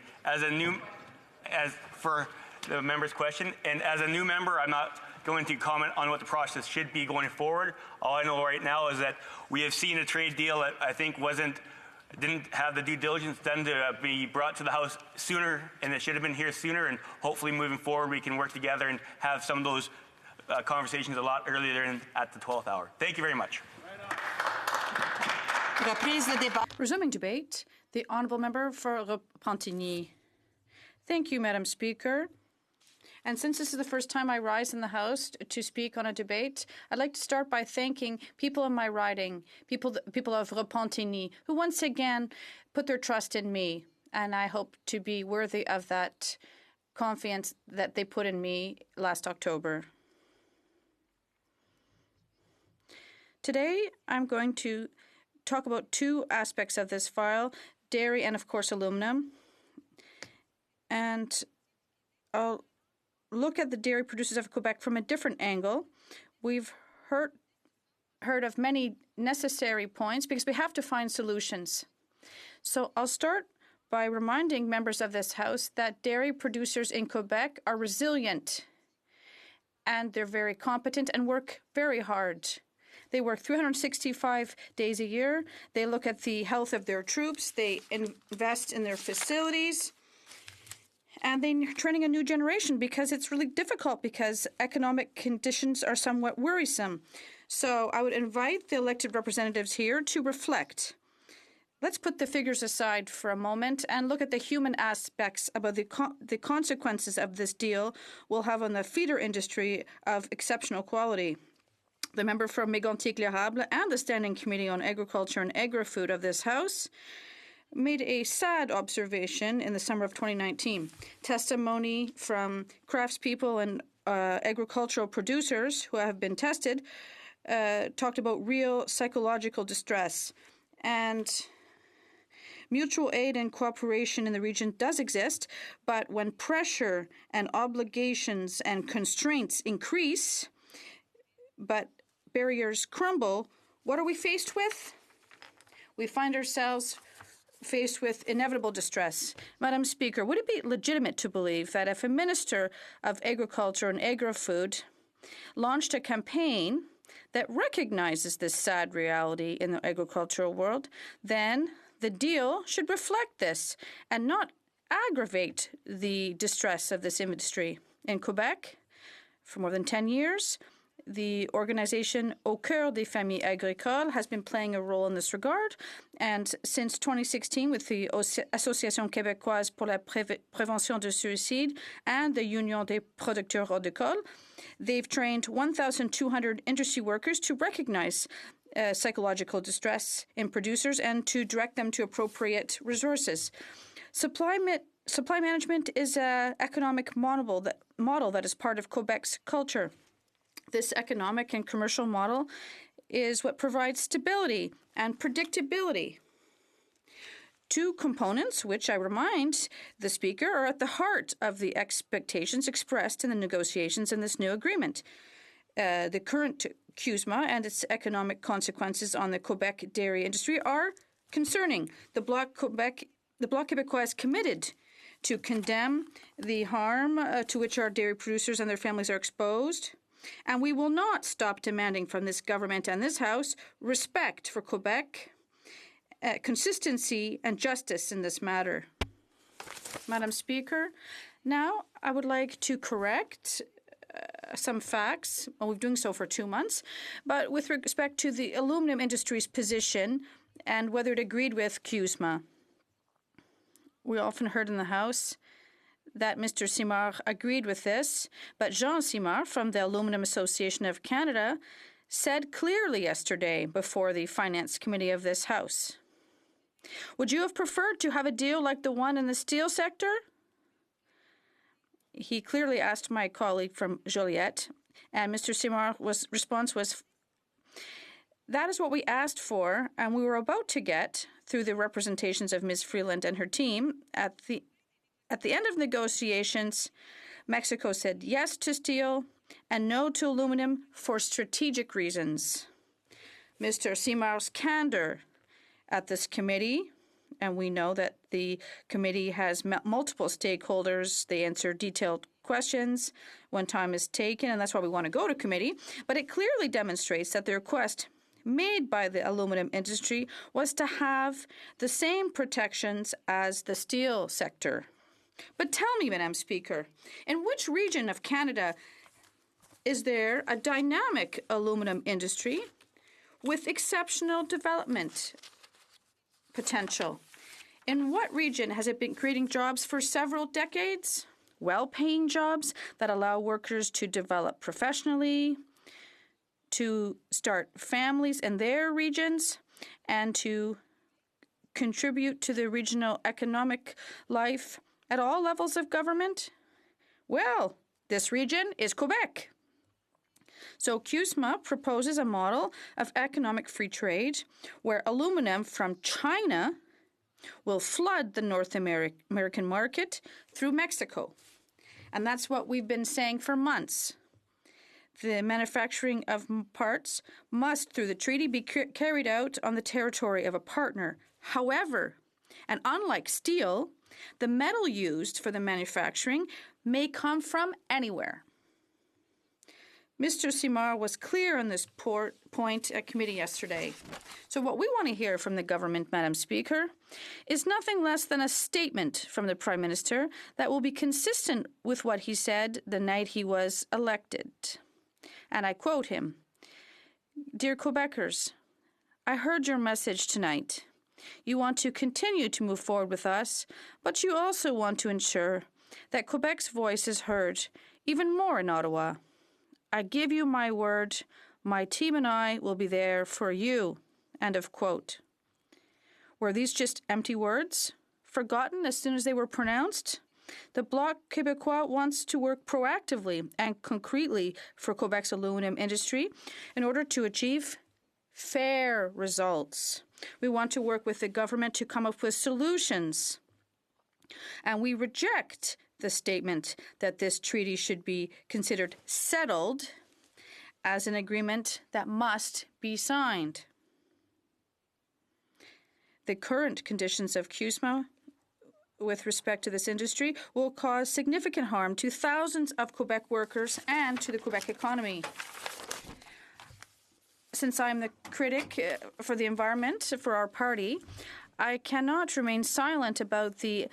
for the member's question, and as a new member, I'm not going to comment on what the process should be going forward. All I know right now is that we have seen a trade deal that I think didn't have the due diligence done to be brought to the House sooner, and it should have been here sooner, and hopefully moving forward we can work together and have some of those conversations a lot earlier than at the 12th hour. Thank you very much. Resuming debate, the honourable member for Repentigny. Thank you, Madam Speaker. And since this is the first time I rise in the House to speak on a debate, I'd like to start by thanking people in my riding, people of Repentigny, who once again put their trust in me. And I hope to be worthy of that confidence that they put in me last October. Today, I'm going to talk about two aspects of this file, dairy and, of course, aluminum. And I'll look at the dairy producers of Quebec from a different angle. We've heard of many necessary points because we have to find solutions. So I'll start by reminding members of this House that dairy producers in Quebec are resilient, and they're very competent and work very hard. They work 365 days a year. They look at the health of their troops. They invest in their facilities. And they're training a new generation because it's really difficult because economic conditions are somewhat worrisome. So I would invite the elected representatives here to reflect. Let's put the figures aside for a moment and look at the human aspects about the consequences of this deal will have on the feeder industry of exceptional quality. The member from Mégantic-L'Érable and the Standing Committee on Agriculture and Agri-Food of this House made a sad observation in the summer of 2019. Testimony from craftspeople and agricultural producers who have been tested talked about real psychological distress. And mutual aid and cooperation in the region does exist, but when pressure and obligations and constraints increase, but barriers crumble, what are we faced with? We find ourselves faced with inevitable distress. Madam Speaker, would it be legitimate to believe that if a Minister of Agriculture and Agri-Food launched a campaign that recognizes this sad reality in the agricultural world, then the deal should reflect this and not aggravate the distress of this industry? In Quebec, for more than 10 years, the organization Au Cœur des Familles Agricoles has been playing a role in this regard, and since 2016 with the Association Québécoise pour la Prévention du Suicide and the Union des Producteurs Horticoles, they've trained 1,200 industry workers to recognize psychological distress in producers and to direct them to appropriate resources. Supply management is an economic model that is part of Quebec's culture. This economic and commercial model is what provides stability and predictability. Two components, which I remind the Speaker, are at the heart of the expectations expressed in the negotiations in this new agreement. The current CUSMA and its economic consequences on the Quebec dairy industry are concerning. The Bloc Québécois is committed to condemn the harm to which our dairy producers and their families are exposed. And we will not stop demanding from this government and this House respect for Quebec, consistency and justice in this matter. Madam Speaker, now I would like to correct some facts. Well, we've been doing so for 2 months, but with respect to the aluminum industry's position and whether it agreed with CUSMA. We often heard in the House that Mr. Simard agreed with this, but Jean Simard from the Aluminum Association of Canada said clearly yesterday before the Finance Committee of this House. Would you have preferred to have a deal like the one in the steel sector? He clearly asked my colleague from Joliette, and Mr. Simard's response was, that is what we asked for, and we were about to get, through the representations of Ms. Freeland and her team, at the end of negotiations, Mexico said yes to steel and no to aluminum for strategic reasons. Mr. Simard's candor at this committee, and we know that the committee has multiple stakeholders. They answer detailed questions when time is taken, and that's why we want to go to committee. But it clearly demonstrates that the request made by the aluminum industry was to have the same protections as the steel sector. But tell me, Madam Speaker, in which region of Canada is there a dynamic aluminum industry with exceptional development potential? In what region has it been creating jobs for several decades? Well-paying jobs that allow workers to develop professionally, to start families in their regions, and to contribute to the regional economic life at all levels of government? Well, this region is Quebec. So CUSMA proposes a model of economic free trade where aluminum from China will flood the North American market through Mexico. And that's what we've been saying for months. The manufacturing of parts must, through the treaty, be carried out on the territory of a partner. However, and unlike steel, the metal used for the manufacturing may come from anywhere. Mr. Simard was clear on this point at committee yesterday. So what we want to hear from the government, Madam Speaker, is nothing less than a statement from the Prime Minister that will be consistent with what he said the night he was elected. And I quote him, "Dear Quebecers, I heard your message tonight. You want to continue to move forward with us, but you also want to ensure that Quebec's voice is heard even more in Ottawa. I give you my word, my team and I will be there for you." End of quote. Were these just empty words, forgotten as soon as they were pronounced? The Bloc Québécois wants to work proactively and concretely for Quebec's aluminum industry in order to achieve fair results. We want to work with the government to come up with solutions. And we reject the statement that this treaty should be considered settled as an agreement that must be signed. The current conditions of CUSMA with respect to this industry will cause significant harm to thousands of Quebec workers and to the Quebec economy. Since I'm the critic for the environment for our party, I cannot remain silent about the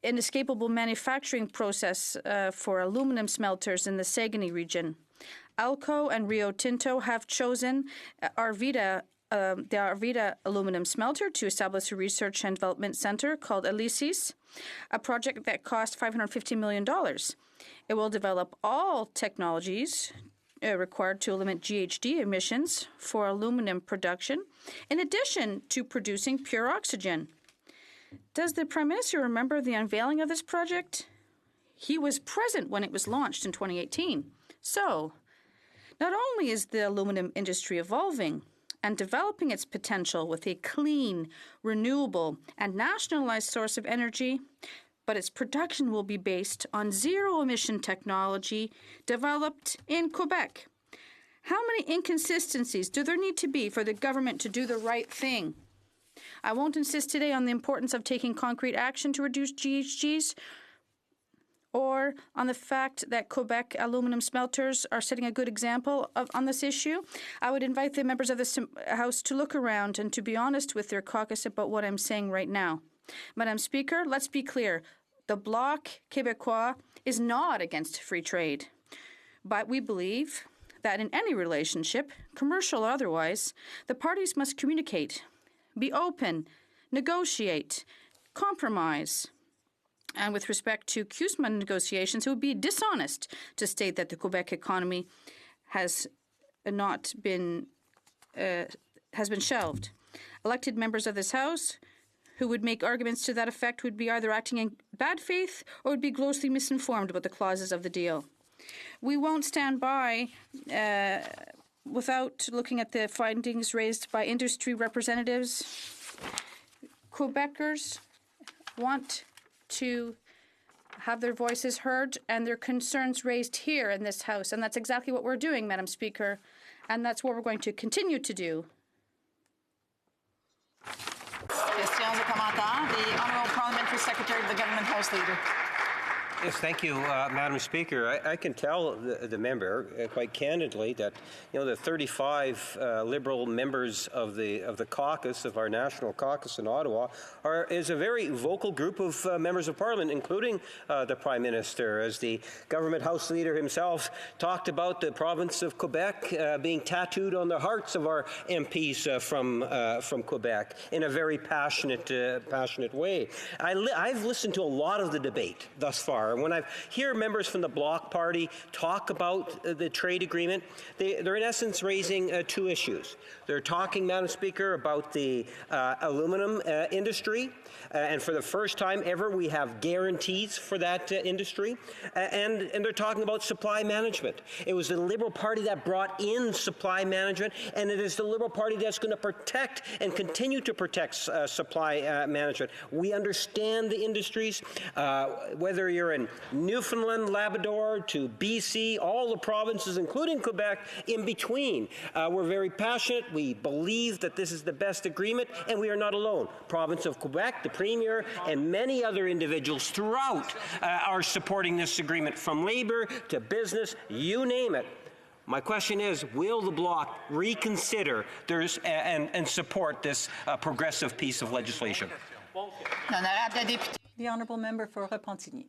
inescapable manufacturing process for aluminum smelters in the Saguenay region. Alco and Rio Tinto have chosen the Arvida aluminum smelter to establish a research and development center called ELYSIS, a project that cost $550 million. It will develop all technologies required to limit GHG emissions for aluminum production, in addition to producing pure oxygen. Does the Prime Minister remember the unveiling of this project? He was present when it was launched in 2018. So, not only is the aluminum industry evolving and developing its potential with a clean, renewable, and nationalized source of energy, but its production will be based on zero-emission technology developed in Quebec. How many inconsistencies do there need to be for the government to do the right thing? I won't insist today on the importance of taking concrete action to reduce GHGs or on the fact that Quebec aluminum smelters are setting a good example on this issue. I would invite the members of this House to look around and to be honest with their caucus about what I'm saying right now. Madam Speaker, let's be clear. The Bloc Québécois is not against free trade, but we believe that in any relationship, commercial or otherwise, the parties must communicate, be open, negotiate, compromise. And with respect to CUSMA negotiations, it would be dishonest to state that the Quebec economy has been shelved. Elected members of this House who would make arguments to that effect would be either acting in bad faith or would be grossly misinformed about the clauses of the deal. We won't stand by without looking at the findings raised by industry representatives. Quebecers want to have their voices heard and their concerns raised here in this House. And that's exactly what we're doing, Madam Speaker. And that's what we're going to continue to do. Questions or commentaires? The Honourable Parliamentary Secretary of the Government House Leader. Yes, thank you, Madam Speaker. I can tell the member quite candidly that the 35 Liberal members of the caucus of our national caucus in Ottawa is a very vocal group of members of Parliament, including the Prime Minister, as the Government House Leader himself talked about the province of Quebec being tattooed on the hearts of our MPs from Quebec in a very passionate way. I've listened to a lot of the debate thus far. And when I hear members from the Bloc Party talk about the trade agreement, they're in essence raising two issues. They're talking, Madam Speaker, about the aluminum industry, and for the first time ever, we have guarantees for that industry, and they're talking about supply management. It was the Liberal Party that brought in supply management, and it is the Liberal Party that's going to protect and continue to protect supply management. We understand the industries, whether you're in Newfoundland, Labrador, to BC, all the provinces, including Quebec, in between. We're very passionate. We believe that this is the best agreement, and we are not alone. Province of Quebec, the Premier, and many other individuals throughout are supporting this agreement, from Labour to business, you name it. My question is, will the Bloc reconsider and support this progressive piece of legislation? The Honourable Member for Repentigny.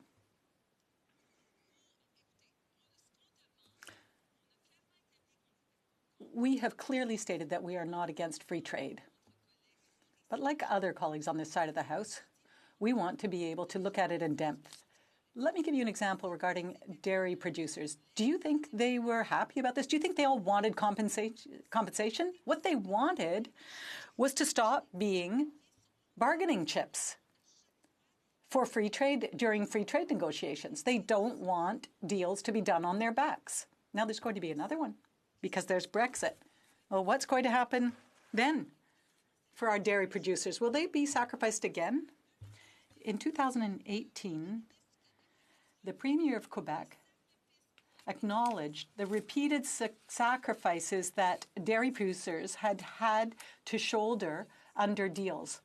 We have clearly stated that we are not against free trade. But like other colleagues on this side of the House, we want to be able to look at it in depth. Let me give you an example regarding dairy producers. Do you think they were happy about this? Do you think they all wanted compensation? What they wanted was to stop being bargaining chips. for free trade during free trade negotiations. They don't want deals to be done on their backs. Now there's going to be another one because there's Brexit. Well, what's going to happen then for our dairy producers? Will they be sacrificed again? In 2018, the Premier of Quebec acknowledged the repeated sacrifices that dairy producers had had to shoulder under deals.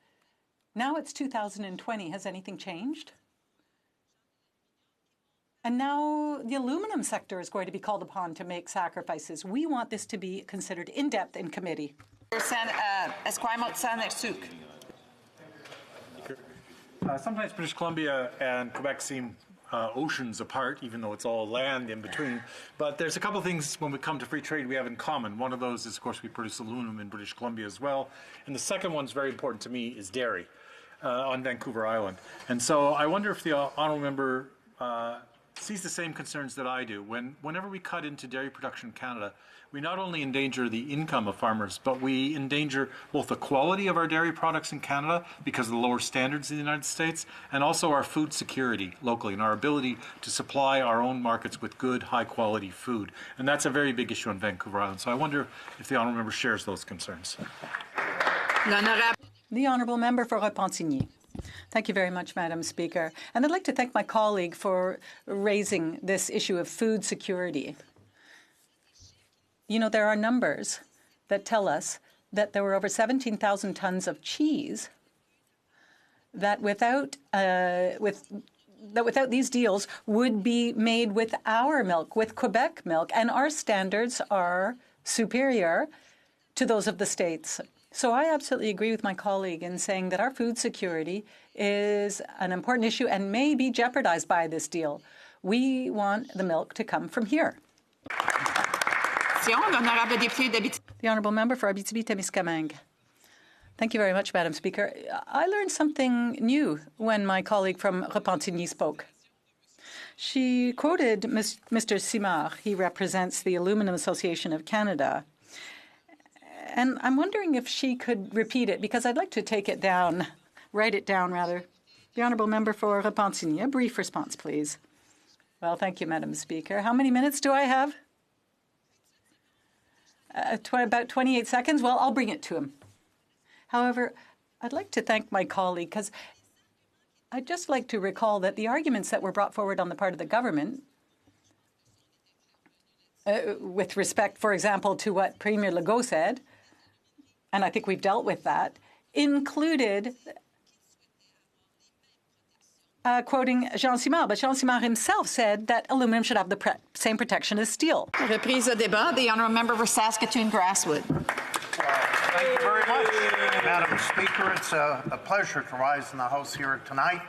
Now it's 2020. Has anything changed? And now the aluminum sector is going to be called upon to make sacrifices. We want this to be considered in depth in committee. Sometimes British Columbia and Quebec seem oceans apart, even though it's all land in between. But there's a couple of things when we come to free trade we have in common. One of those is, of course, we produce aluminum in British Columbia as well. And the second one's very important to me is dairy on Vancouver Island. And so I wonder if the honourable member sees the same concerns that I do. Whenever we cut into dairy production in Canada, we not only endanger the income of farmers, but we endanger both the quality of our dairy products in Canada because of the lower standards in the United States, and also our food security locally and our ability to supply our own markets with good, high-quality food. And that's a very big issue on Vancouver Island. So I wonder if the honourable member shares those concerns. The honourable member for Repentigny. Thank you very much, Madam Speaker. And I'd like to thank my colleague for raising this issue of food security. You know, there are numbers that tell us that there were over 17,000 tons of cheese that without these deals would be made with our milk, with Quebec milk, and our standards are superior to those of the States. So I absolutely agree with my colleague in saying that our food security is an important issue and may be jeopardized by this deal. We want the milk to come from here. The honourable member for Abitibi-Témiscamingue. Thank you very much, Madam Speaker. I learned something new when my colleague from Repentigny spoke. She quoted Mr. Simard. He represents the Aluminum Association of Canada. And I'm wondering if she could repeat it, because I'd like to take it down, write it down, rather. The honourable member for Repentigny, a brief response, please. Well, thank you, Madam Speaker. How many minutes do I have? About 28 seconds? Well, I'll bring it to him. However, I'd like to thank my colleague, because I'd just like to recall that the arguments that were brought forward on the part of the government with respect, for example, to what Premier Legault said, and I think we've dealt with that, included quoting Jean Simard. But Jean Simard himself said that aluminum should have the same protection as steel. Reprise au débat. The honourable member for Saskatoon-Grasswood. Thank you very much, Madam Speaker. It's a pleasure to rise in the House here tonight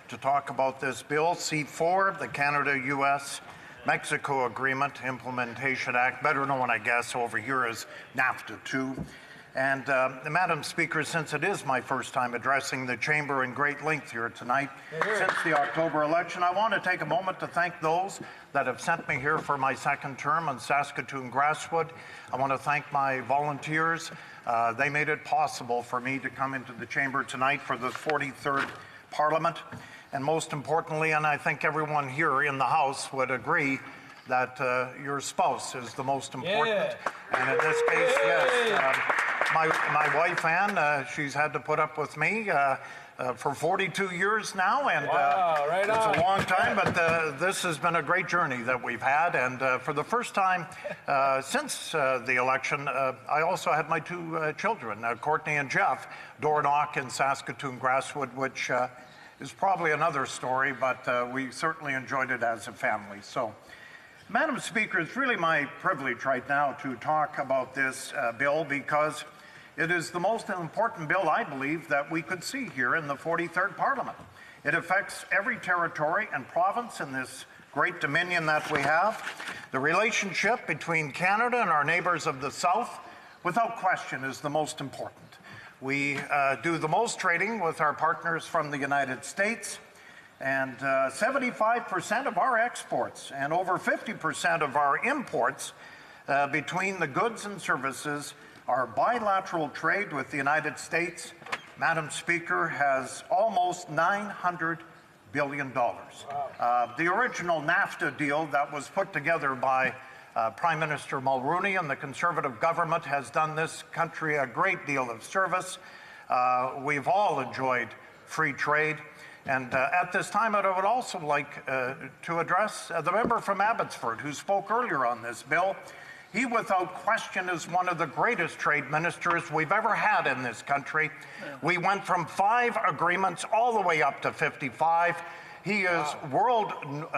to talk about this bill, C4, the Canada-U.S. Mexico Agreement Implementation Act, better known, I guess, over here as NAFTA 2. And Madam Speaker, since it is my first time addressing the chamber in great length here tonight, since the October election, I want to take a moment to thank those that have sent me here for my second term on Saskatoon-Grasswood. I want to thank my volunteers. They made it possible for me to come into the chamber tonight for the 43rd Parliament. And most importantly, and I think everyone here in the House would agree, that your spouse is the most important. Yeah. And in this case, yes, my wife, Anne, she's had to put up with me for 42 years now, and it's a long time, but this has been a great journey that we've had, and for the first time since the election, I also had my two children, Courtney and Jeff, Dornoch and Saskatoon-Grasswood, which is probably another story, but we certainly enjoyed it as a family. So, Madam Speaker, it's really my privilege right now to talk about this bill because it is the most important bill, I believe, that we could see here in the 43rd Parliament. It affects every territory and province in this great dominion that we have. The relationship between Canada and our neighbours of the South, without question, is the most important. We do the most trading with our partners from the United States, and 75% of our exports and over 50% of our imports between the goods and services are bilateral trade with the United States. Madam Speaker, has almost $900 billion. The original NAFTA deal that was put together by Prime Minister Mulroney and the Conservative government has done this country a great deal of service. We've all enjoyed free trade. And at this time, I would also like to address the member from Abbotsford who spoke earlier on this bill. He, without question, is one of the greatest trade ministers we've ever had in this country. We went from 5 agreements all the way up to 55. He is world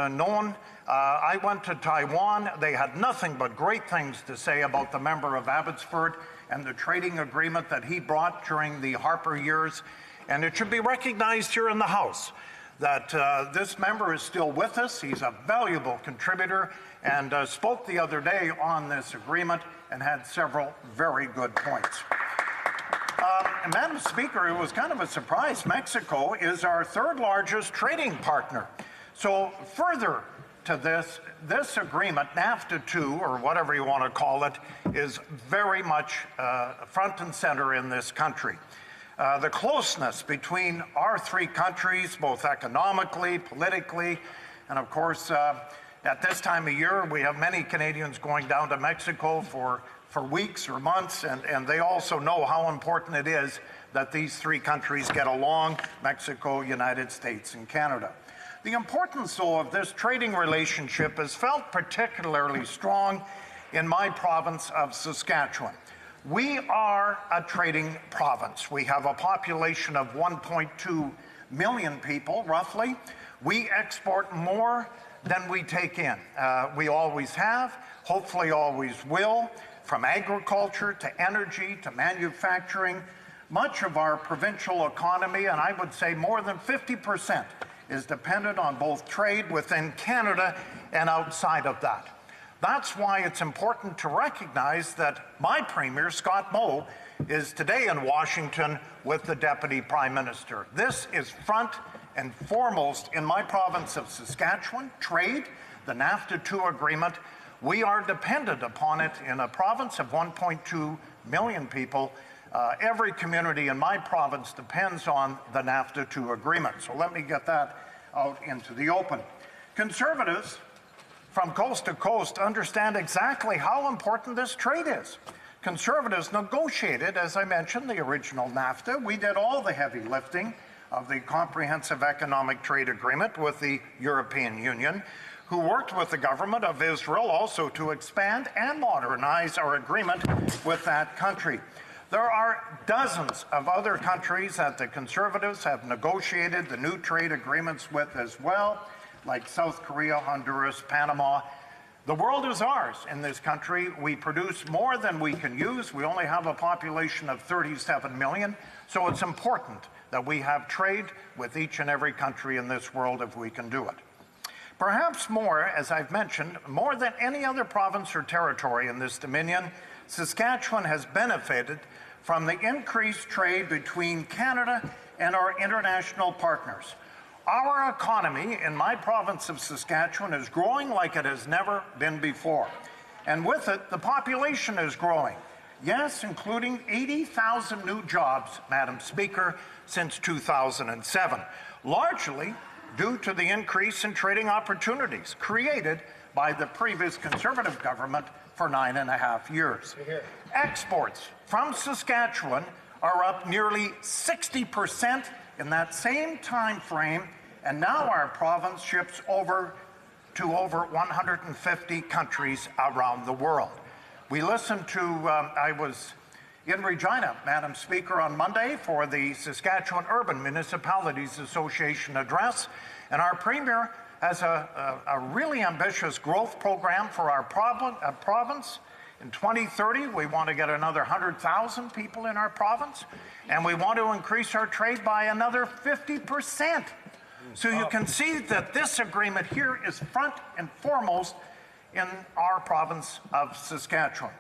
known. I went to Taiwan. They had nothing but great things to say about the member of Abbotsford and the trading agreement that he brought during the Harper years. And it should be recognized here in the House that this member is still with us. He's a valuable contributor and spoke the other day on this agreement and had several very good points. Madam Speaker, it was kind of a surprise. Mexico is our 3rd largest trading partner. So further to this agreement, NAFTA 2, or whatever you want to call it, is very much front and center in this country. The closeness between our 3 countries, both economically, politically, and of course, at this time of year, we have many Canadians going down to Mexico for weeks or months, and they also know how important it is that these 3 countries get along, Mexico, United States, and Canada. The importance, though, of this trading relationship is felt particularly strong in my province of Saskatchewan. We are a trading province. We have a population of 1.2 million people, roughly. We export more than we take in. We always have, hopefully always will, from agriculture to energy to manufacturing. Much of our provincial economy, and I would say more than 50%, is dependent on both trade within Canada and outside of that. That's why it's important to recognize that my Premier, Scott Moe, is today in Washington with the Deputy Prime Minister. This is front and foremost in my province of Saskatchewan. Trade, the NAFTA 2 agreement, we are dependent upon it in a province of 1.2 million people. Every community in my province depends on the NAFTA 2 agreement. So let me get that out into the open. Conservatives from coast to coast understand exactly how important this trade is. Conservatives negotiated, as I mentioned, the original NAFTA. We did all the heavy lifting of the Comprehensive Economic Trade Agreement with the European Union, who worked with the government of Israel also to expand and modernize our agreement with that country. There are dozens of other countries that the Conservatives have negotiated the new trade agreements with as well, like South Korea, Honduras, Panama. The world is ours in this country. We produce more than we can use. We only have a population of 37 million, so it's important that we have trade with each and every country in this world if we can do it. Perhaps more, as I've mentioned, more than any other province or territory in this Dominion, Saskatchewan has benefited from the increased trade between Canada and our international partners. Our economy in my province of Saskatchewan is growing like it has never been before. And with it, the population is growing. Yes, including 80,000 new jobs, Madam Speaker, since 2007, largely due to the increase in trading opportunities created by the previous Conservative government for 9.5 years. Exports from Saskatchewan are up nearly 60% in that same time frame, and now our province ships to over 150 countries around the world. We listened to, I was in Regina, Madam Speaker, on Monday for the Saskatchewan Urban Municipalities Association address, and our Premier has a really ambitious growth program for our province. In 2030, we want to get another 100,000 people in our province, and we want to increase our trade by another 50%. So you can see that this agreement here is front and foremost in our province of Saskatchewan.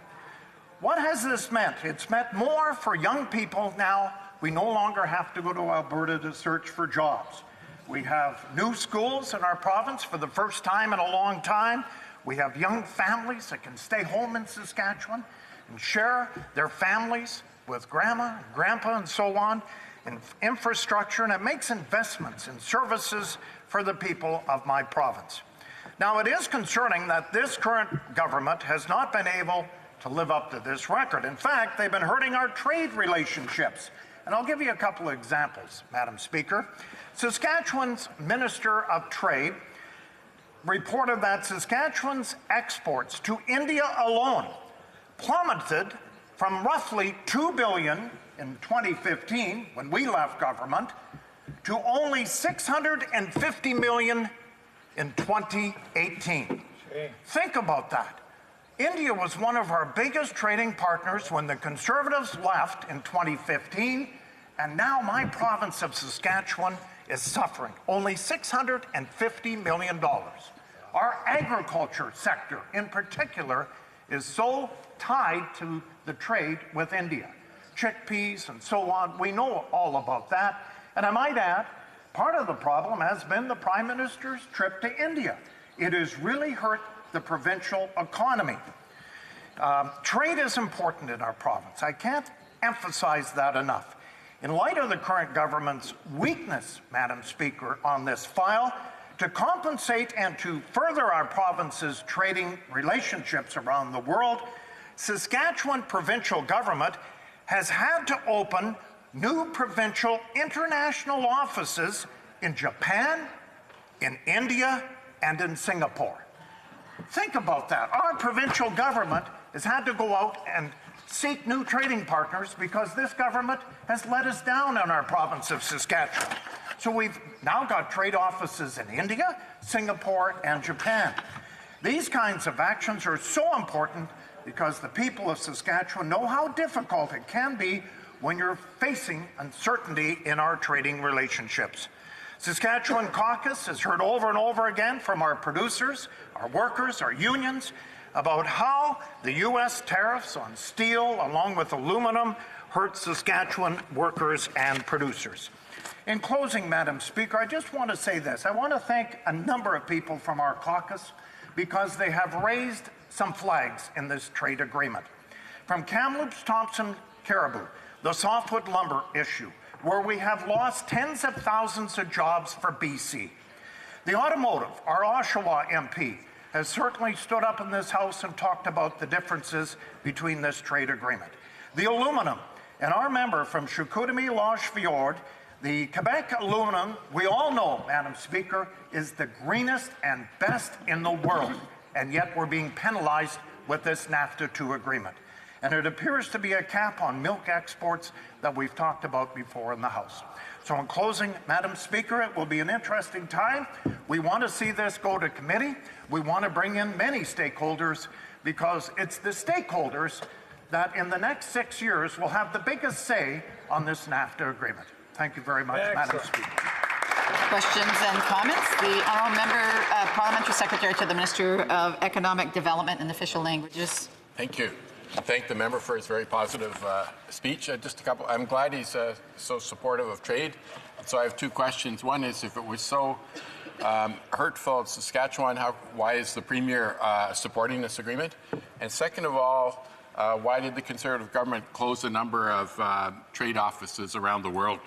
What has this meant? It's meant more for young people now. We no longer have to go to Alberta to search for jobs. We have new schools in our province for the first time in a long time. We have young families that can stay home in Saskatchewan and share their families with grandma and grandpa and so on. in infrastructure, and it makes investments in services for the people of my province. Now, it is concerning that this current government has not been able to live up to this record. In fact, they've been hurting our trade relationships. And I'll give you a couple of examples, Madam Speaker. Saskatchewan's Minister of Trade reported that Saskatchewan's exports to India alone plummeted from roughly $2 billion in 2015, when we left government, to only $650 million in 2018. Think about that. India was one of our biggest trading partners when the Conservatives left in 2015, and now my province of Saskatchewan is suffering only $650 million. Our agriculture sector in particular is so tied to the trade with India. Chickpeas and so on, we know all about that. And I might add, part of the problem has been the Prime Minister's trip to India. It has really hurt the provincial economy. Trade is important in our province. I can't emphasize that enough. In light of the current government's weakness, Madam Speaker, on this file, to compensate and to further our province's trading relationships around the world, Saskatchewan provincial government has had to open new provincial international offices in Japan, in India, and in Singapore. Think about that. Our provincial government has had to go out and seek new trading partners because this government has let us down in our province of Saskatchewan. So we've now got trade offices in India, Singapore, and Japan. These kinds of actions are so important because the people of Saskatchewan know how difficult it can be when you're facing uncertainty in our trading relationships. Saskatchewan caucus has heard over and over again from our producers, our workers, our unions, about how the U.S. tariffs on steel, along with aluminum, hurt Saskatchewan workers and producers. In closing, Madam Speaker, I just want to say this. I want to thank a number of people from our caucus because they have raised some flags in this trade agreement. From Kamloops, Thompson, Caribou, the softwood lumber issue, where we have lost tens of thousands of jobs for BC. The automotive, our Oshawa MP, has certainly stood up in this House and talked about the differences between this trade agreement. The aluminum, and our member from Chicoutimi-Lache Fjord, the Quebec aluminum, we all know, Madam Speaker, is the greenest and best in the world, and yet we're being penalized with this NAFTA 2 agreement. And it appears to be a cap on milk exports that we've talked about before in the House. So in closing, Madam Speaker, it will be an interesting time. We want to see this go to committee. We want to bring in many stakeholders because it's the stakeholders that in the next 6 years will have the biggest say on this NAFTA agreement. Thank you very much, Madam Speaker. Questions and comments? The honourable member, Parliamentary Secretary to the Minister of Economic Development and Official Languages. Thank you. I thank the member for his very positive speech. Just a couple. I'm glad he's so supportive of trade. So I have two questions. One is, if it was so hurtful in Saskatchewan, why is the Premier supporting this agreement? And second of all, why did the Conservative government close a number of trade offices around the world?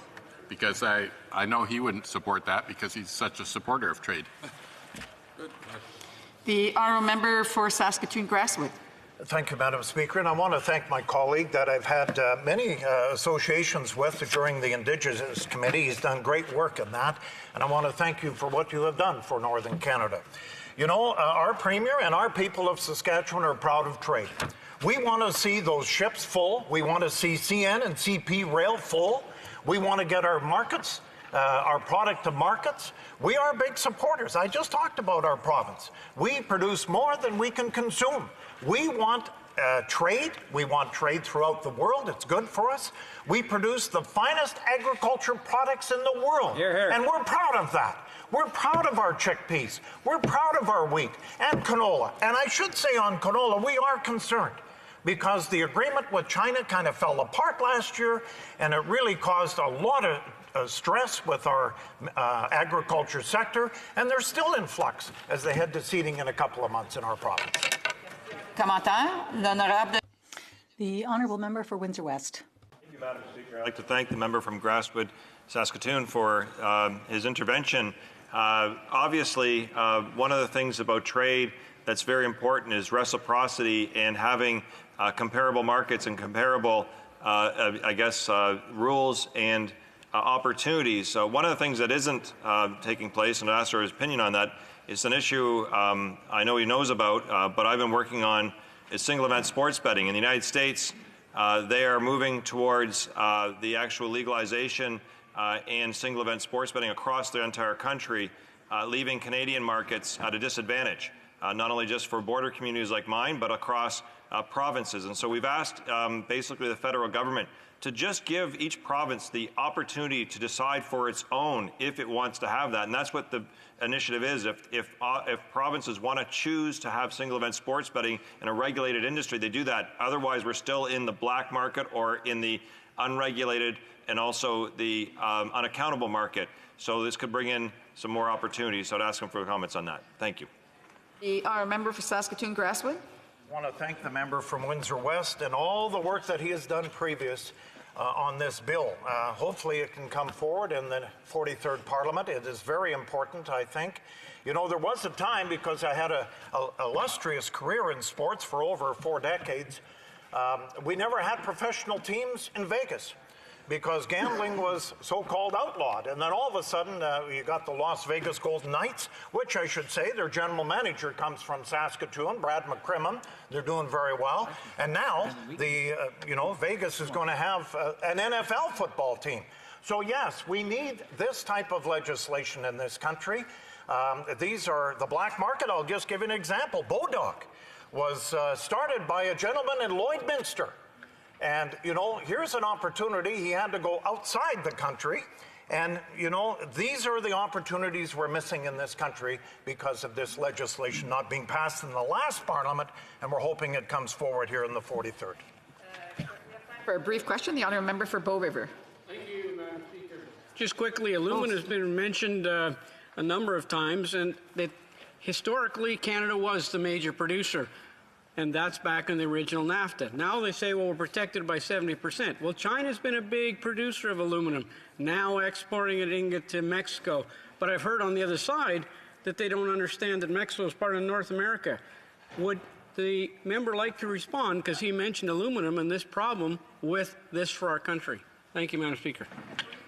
Because I know he wouldn't support that because he's such a supporter of trade. The honourable member for Saskatoon-Grasswood. Thank you, Madam Speaker, and I want to thank my colleague that I've had many associations with during the Indigenous Committee. He's done great work in that, and I want to thank you for what you have done for Northern Canada. You know, our Premier and our people of Saskatchewan are proud of trade. We want to see those ships full. We want to see CN and CP rail full. We want to get our markets, our product to markets. We are big supporters. I just talked about our province. We produce more than we can consume. We want trade. We want trade throughout the world. It's good for us. We produce the finest agriculture products in the world. Hear, hear. And we're proud of that. We're proud of our chickpeas. We're proud of our wheat and canola. And I should say on canola, we are concerned because the agreement with China kind of fell apart last year, and it really caused a lot of stress with our agriculture sector, and they're still in flux as they head to seeding in a couple of months in our province. Commentaire, l'honorable. The honourable member for Windsor West. Thank you, Madam Speaker. I'd like to thank the member from Grasswood, Saskatoon, for his intervention. Obviously, one of the things about trade that's very important is reciprocity and having comparable markets and comparable, rules and opportunities. One of the things that isn't taking place, and I asked for his opinion on that, is an issue I know he knows about, but I've been working on, is single event sports betting. In the United States, they are moving towards the actual legalization and single event sports betting across the entire country, leaving Canadian markets at a disadvantage, not only just for border communities like mine, but across provinces. And so we've asked basically the federal government to just give each province the opportunity to decide for its own if it wants to have that. And that's what the initiative is. If provinces want to choose to have single event sports betting in a regulated industry, they do that. Otherwise, we're still in the black market or in the unregulated and also the unaccountable market. So this could bring in some more opportunities. So I'd ask him for comments on that. Thank you. The honourable member for Saskatoon Grasswood. I want to thank the member from Windsor West and all the work that he has done previous on this bill. Hopefully it can come forward in the 43rd Parliament. It is very important, I think. You know, there was a time, because I had an illustrious career in sports for over 4 decades, we never had professional teams in Vegas, because gambling was so-called outlawed. And then all of a sudden, you got the Las Vegas Golden Knights, which I should say, their general manager comes from Saskatoon, Brad McCrimmon. They're doing very well. And now, Vegas is going to have an NFL football team. So yes, we need this type of legislation in this country. These are the black market. I'll just give you an example. Bodog was started by a gentleman in Lloydminster. And, here's an opportunity. He had to go outside the country. And, these are the opportunities we're missing in this country because of this legislation not being passed in the last Parliament, and we're hoping it comes forward here in the 43rd. For a brief question, the honourable member for Bow River. Thank you, Madam Speaker. Just quickly, aluminum has been mentioned a number of times, and that historically Canada was the major producer. And that's back in the original NAFTA. Now they say, well, we're protected by 70%. Well, China's been a big producer of aluminum, now exporting it ingot to Mexico. But I've heard on the other side that they don't understand that Mexico is part of North America. Would the member like to respond, because he mentioned aluminum and this problem with this for our country? Thank you, Madam Speaker.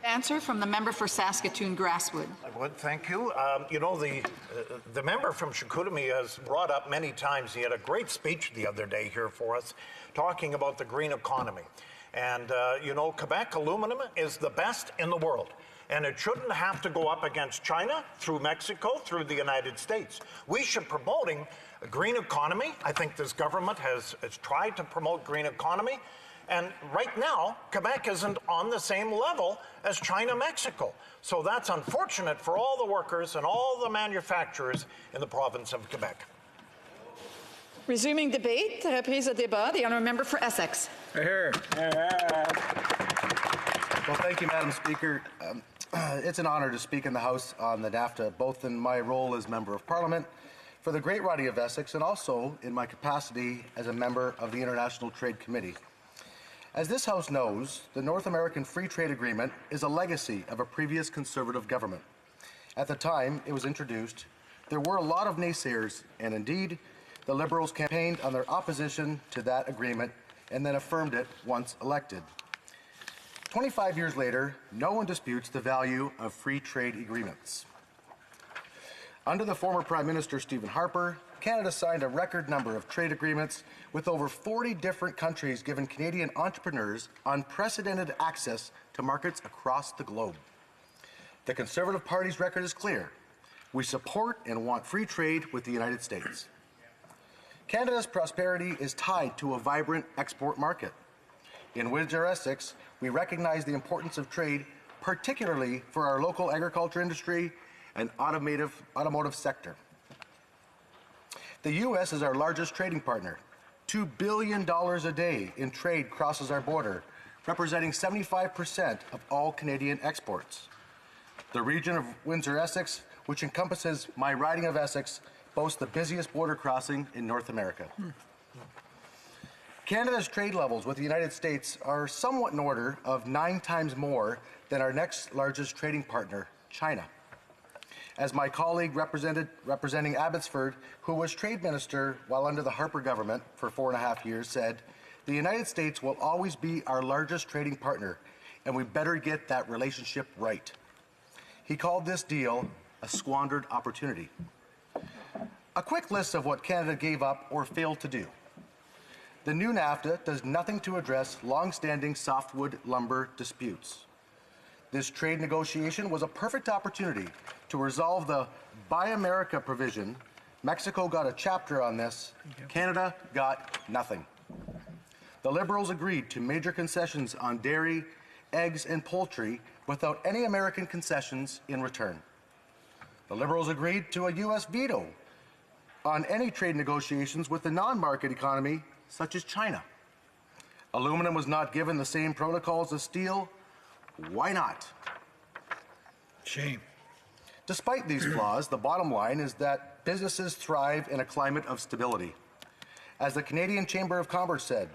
Answer from the member for Saskatoon Grasswood. I would, thank you. The member from Chicoutimi has brought up many times, he had a great speech the other day here for us, talking about the green economy. And, Quebec aluminum is the best in the world. And it shouldn't have to go up against China, through Mexico, through the United States. We should be promoting a green economy. I think this government has tried to promote green economy. And right now, Quebec isn't on the same level as China, Mexico. So that's unfortunate for all the workers and all the manufacturers in the province of Quebec. Resuming debate, reprise de débat, the honourable member for Essex. Well, thank you, Madam Speaker. It's an honour to speak in the House on the NAFTA, both in my role as Member of Parliament for the Great Riding of Essex and also in my capacity as a member of the International Trade Committee. As this House knows, the North American Free Trade Agreement is a legacy of a previous Conservative government. At the time it was introduced, there were a lot of naysayers, and indeed, the Liberals campaigned on their opposition to that agreement and then affirmed it once elected. 25 years later, no one disputes the value of free trade agreements. Under the former Prime Minister Stephen Harper, Canada signed a record number of trade agreements with over 40 different countries, giving Canadian entrepreneurs unprecedented access to markets across the globe. The Conservative Party's record is clear. We support and want free trade with the United States. Canada's prosperity is tied to a vibrant export market. In Windsor, Essex, we recognize the importance of trade, particularly for our local agriculture industry and automotive sector. The U.S. is our largest trading partner. $2 billion a day in trade crosses our border, representing 75% of all Canadian exports. The region of Windsor-Essex, which encompasses my riding of Essex, boasts the busiest border crossing in North America. Canada's trade levels with the United States are somewhat in order of 9 times more than our next largest trading partner, China. As my colleague representing Abbotsford, who was trade minister while under the Harper government for 4.5 years, said, the United States will always be our largest trading partner, and we better get that relationship right. He called this deal a squandered opportunity. A quick list of what Canada gave up or failed to do. The new NAFTA does nothing to address long-standing softwood lumber disputes. This trade negotiation was a perfect opportunity to resolve the Buy America provision. Mexico got a chapter on this. Canada got nothing. The Liberals agreed to major concessions on dairy, eggs, and poultry without any American concessions in return. The Liberals agreed to a U.S. veto on any trade negotiations with the non-market economy, such as China. Aluminum was not given the same protocols as steel. Why not? Shame. Despite these flaws, the bottom line is that businesses thrive in a climate of stability. As the Canadian Chamber of Commerce said,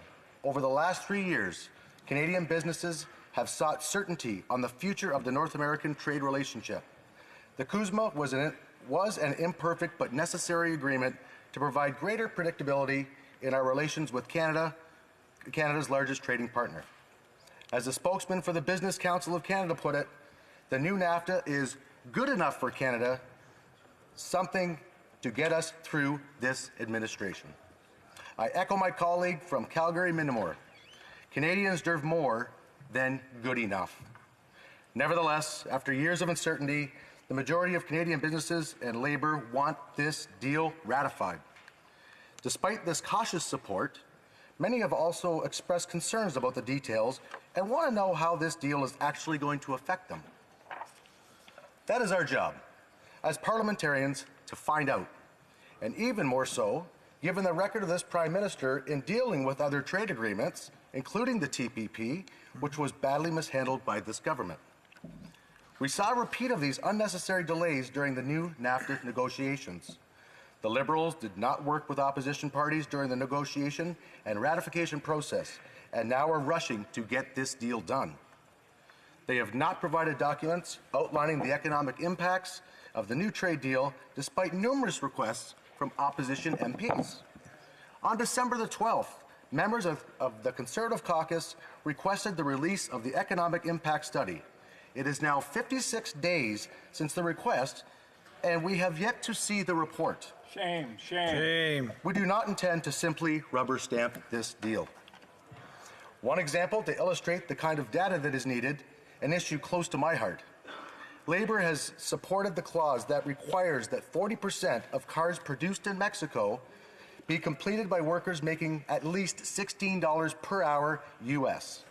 over the last 3 years, Canadian businesses have sought certainty on the future of the North American trade relationship. The CUSMA was an imperfect but necessary agreement to provide greater predictability in our relations with Canada, Canada's largest trading partner. As the spokesman for the Business Council of Canada put it, the new NAFTA is good enough for Canada, something to get us through this administration. I echo my colleague from Calgary-Minimore. Canadians deserve more than good enough. Nevertheless, after years of uncertainty, the majority of Canadian businesses and labor want this deal ratified. Despite this cautious support, many have also expressed concerns about the details and want to know how this deal is actually going to affect them. That is our job as parliamentarians to find out, and even more so, given the record of this Prime Minister in dealing with other trade agreements, including the TPP, which was badly mishandled by this government. We saw a repeat of these unnecessary delays during the new NAFTA negotiations. The Liberals did not work with opposition parties during the negotiation and ratification process, and now are rushing to get this deal done. They have not provided documents outlining the economic impacts of the new trade deal, despite numerous requests from opposition MPs. On December the 12th, members of the Conservative caucus requested the release of the economic impact study. It is now 56 days since the request, and we have yet to see the report. Shame, shame. Shame. We do not intend to simply rubber stamp this deal. One example to illustrate the kind of data that is needed, an issue close to my heart. Labor has supported the clause that requires that 40% of cars produced in Mexico be completed by workers making at least $16 per hour US.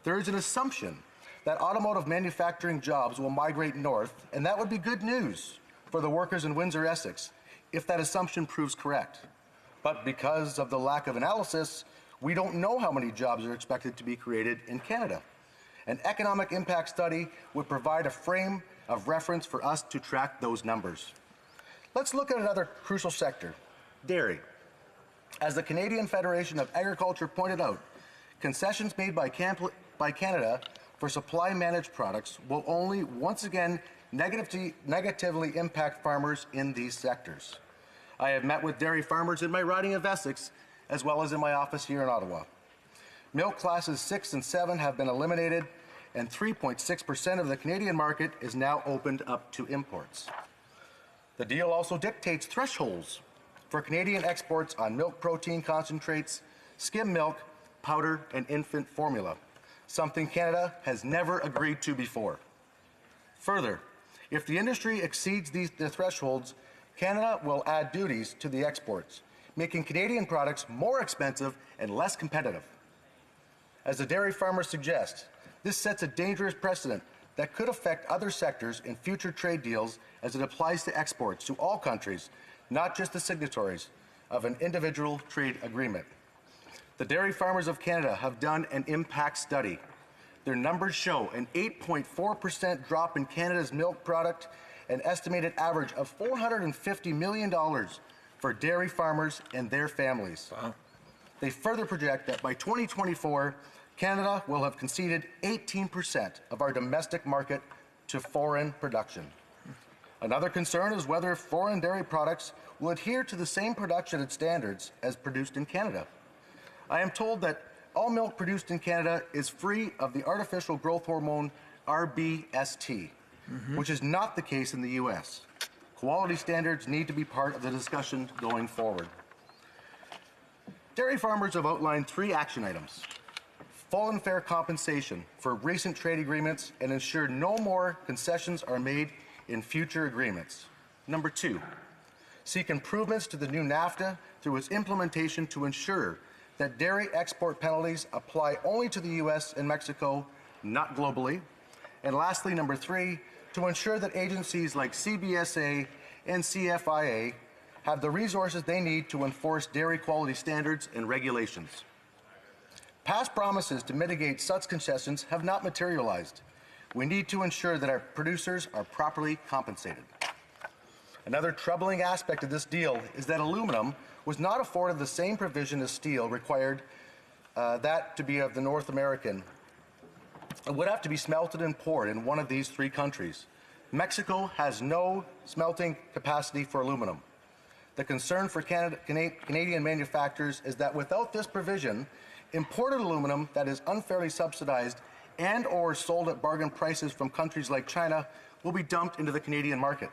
There is an assumption that automotive manufacturing jobs will migrate north, and that would be good news for the workers in Windsor, Essex, if that assumption proves correct. But because of the lack of analysis, we don't know how many jobs are expected to be created in Canada. An economic impact study would provide a frame of reference for us to track those numbers. Let's look at another crucial sector, dairy. As the Canadian Federation of Agriculture pointed out, concessions made by Canada for supply managed products will only once again negatively impact farmers in these sectors. I have met with dairy farmers in my riding of Essex, as well as in my office here in Ottawa. Milk classes 6 and 7 have been eliminated, and 3.6% of the Canadian market is now opened up to imports. The deal also dictates thresholds for Canadian exports on milk protein concentrates, skim milk, powder, and infant formula, something Canada has never agreed to before. Further, if the industry exceeds the thresholds, Canada will add duties to the exports, making Canadian products more expensive and less competitive. As the dairy farmers suggest, this sets a dangerous precedent that could affect other sectors in future trade deals as it applies to exports to all countries, not just the signatories of an individual trade agreement. The dairy farmers of Canada have done an impact study. Their numbers show an 8.4% drop in Canada's milk product, an estimated average of $450 million for dairy farmers and their families. Wow. They further project that by 2024, Canada will have conceded 18% of our domestic market to foreign production. Another concern is whether foreign dairy products will adhere to the same production standards as produced in Canada. I am told that all milk produced in Canada is free of the artificial growth hormone RBST, which is not the case in the U.S. Quality standards need to be part of the discussion going forward. Dairy farmers have outlined 3 action items: full and fair compensation for recent trade agreements and ensure no more concessions are made in future agreements. Number 2, seek improvements to the new NAFTA through its implementation to ensure that dairy export penalties apply only to the U.S. and Mexico, not globally. And lastly, number 3, to ensure that agencies like CBSA and CFIA have the resources they need to enforce dairy quality standards and regulations. Past promises to mitigate such concessions have not materialized. We need to ensure that our producers are properly compensated. Another troubling aspect of this deal is that aluminum was not afforded the same provision as steel required that to be of the North American. It would have to be smelted and poured in one of these 3 countries. Mexico has no smelting capacity for aluminum. The concern for Canadian manufacturers is that without this provision, imported aluminum that is unfairly subsidized and or sold at bargain prices from countries like China will be dumped into the Canadian market.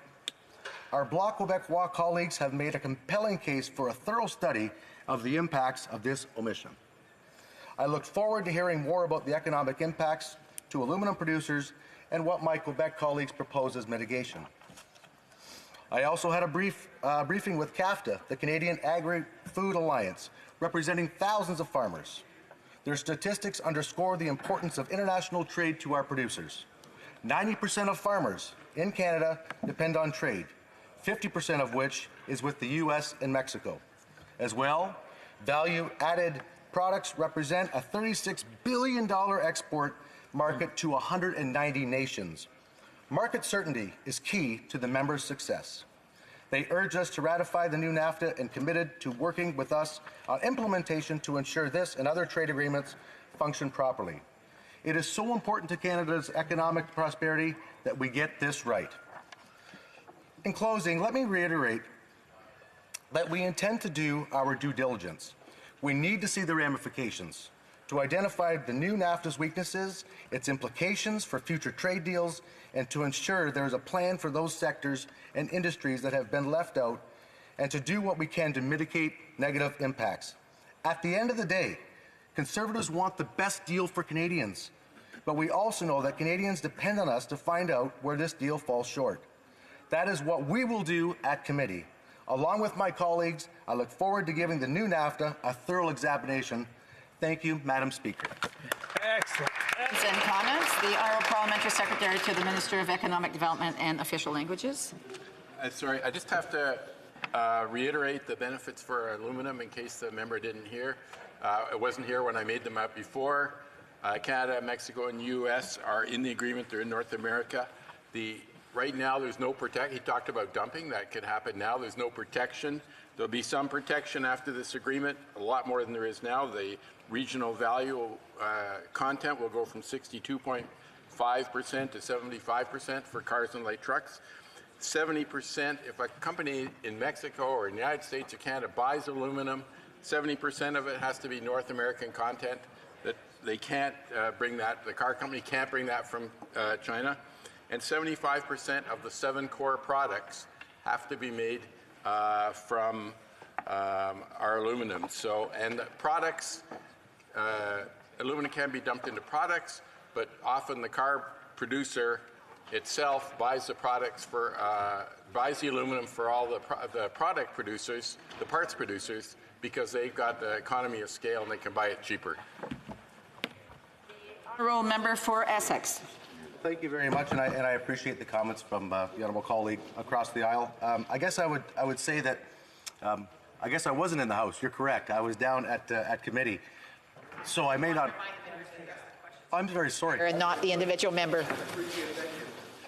Our Bloc Québécois colleagues have made a compelling case for a thorough study of the impacts of this omission. I look forward to hearing more about the economic impacts to aluminum producers and what my Quebec colleagues propose as mitigation. I also had a briefing with CAFTA, the Canadian Agri-Food Alliance, representing thousands of farmers. Their statistics underscore the importance of international trade to our producers. 90% of farmers in Canada depend on trade, 50% of which is with the U.S. and Mexico. As well, value-added products represent a $36 billion export market to 190 nations. Market certainty is key to the members' success. They urged us to ratify the new NAFTA and committed to working with us on implementation to ensure this and other trade agreements function properly. It is so important to Canada's economic prosperity that we get this right. In closing, let me reiterate that we intend to do our due diligence. We need to see the ramifications, to identify the new NAFTA's weaknesses, its implications for future trade deals, and to ensure there is a plan for those sectors and industries that have been left out, and to do what we can to mitigate negative impacts. At the end of the day, Conservatives want the best deal for Canadians, but we also know that Canadians depend on us to find out where this deal falls short. That is what we will do at committee. Along with my colleagues, I look forward to giving the new NAFTA a thorough examination. Thank you, Madam Speaker. Excellent. And comments. The Honourable Parliamentary Secretary to the Minister of Economic Development and Official Languages. Sorry, I just have to reiterate the benefits for aluminum in case the member didn't hear. It wasn't here when I made them up before. Canada, Mexico, and U.S. are in the agreement. They're in North America. Right now, there's no protection. He talked about dumping. That could happen now. There's no protection. There'll be some protection after this agreement, a lot more than there is now. The regional value content will go from 62.5% to 75% for cars and light trucks. 70%, if a company in Mexico or in the United States or Canada buys aluminum, 70% of it has to be North American content. That they can't bring that, the car company can't bring that from China. And 75% of the 7 core products have to be made from our aluminum. So, and products, aluminum can be dumped into products, but often the car producer itself buys the products for, buys the aluminum for all the product producers, the parts producers, because they've got the economy of scale and they can buy it cheaper. Honourable Member for Essex. Thank you very much, and I appreciate the comments from the honourable colleague across the aisle. I guess I would say that I guess I wasn't in the House. You're correct. I was down at committee, so I may not. I'm very sorry. You're not the individual member.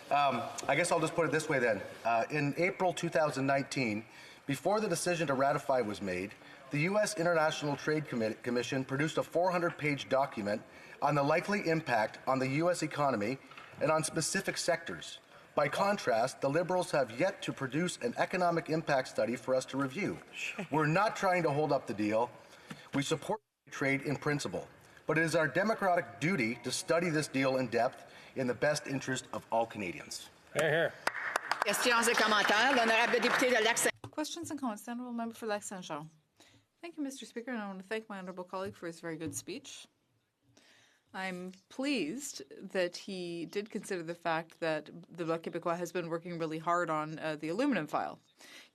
I guess I'll just put it this way then. In April 2019, before the decision to ratify was made, the U.S. International Trade Commission produced a 400-page document on the likely impact on the U.S. economy and on specific sectors. By contrast, the Liberals have yet to produce an economic impact study for us to review. We're not trying to hold up the deal. We support trade in principle, but it is our democratic duty to study this deal in depth in the best interest of all Canadians. Questions et commentaires. L'honorable député de Lac-Saint. Questions and comments. The honourable member for Lac-Saint-Jean. Thank you, Mr. Speaker, and I want to thank my honourable colleague for his very good speech. I'm pleased that he did consider the fact that the Bloc Québécois has been working really hard on the aluminum file.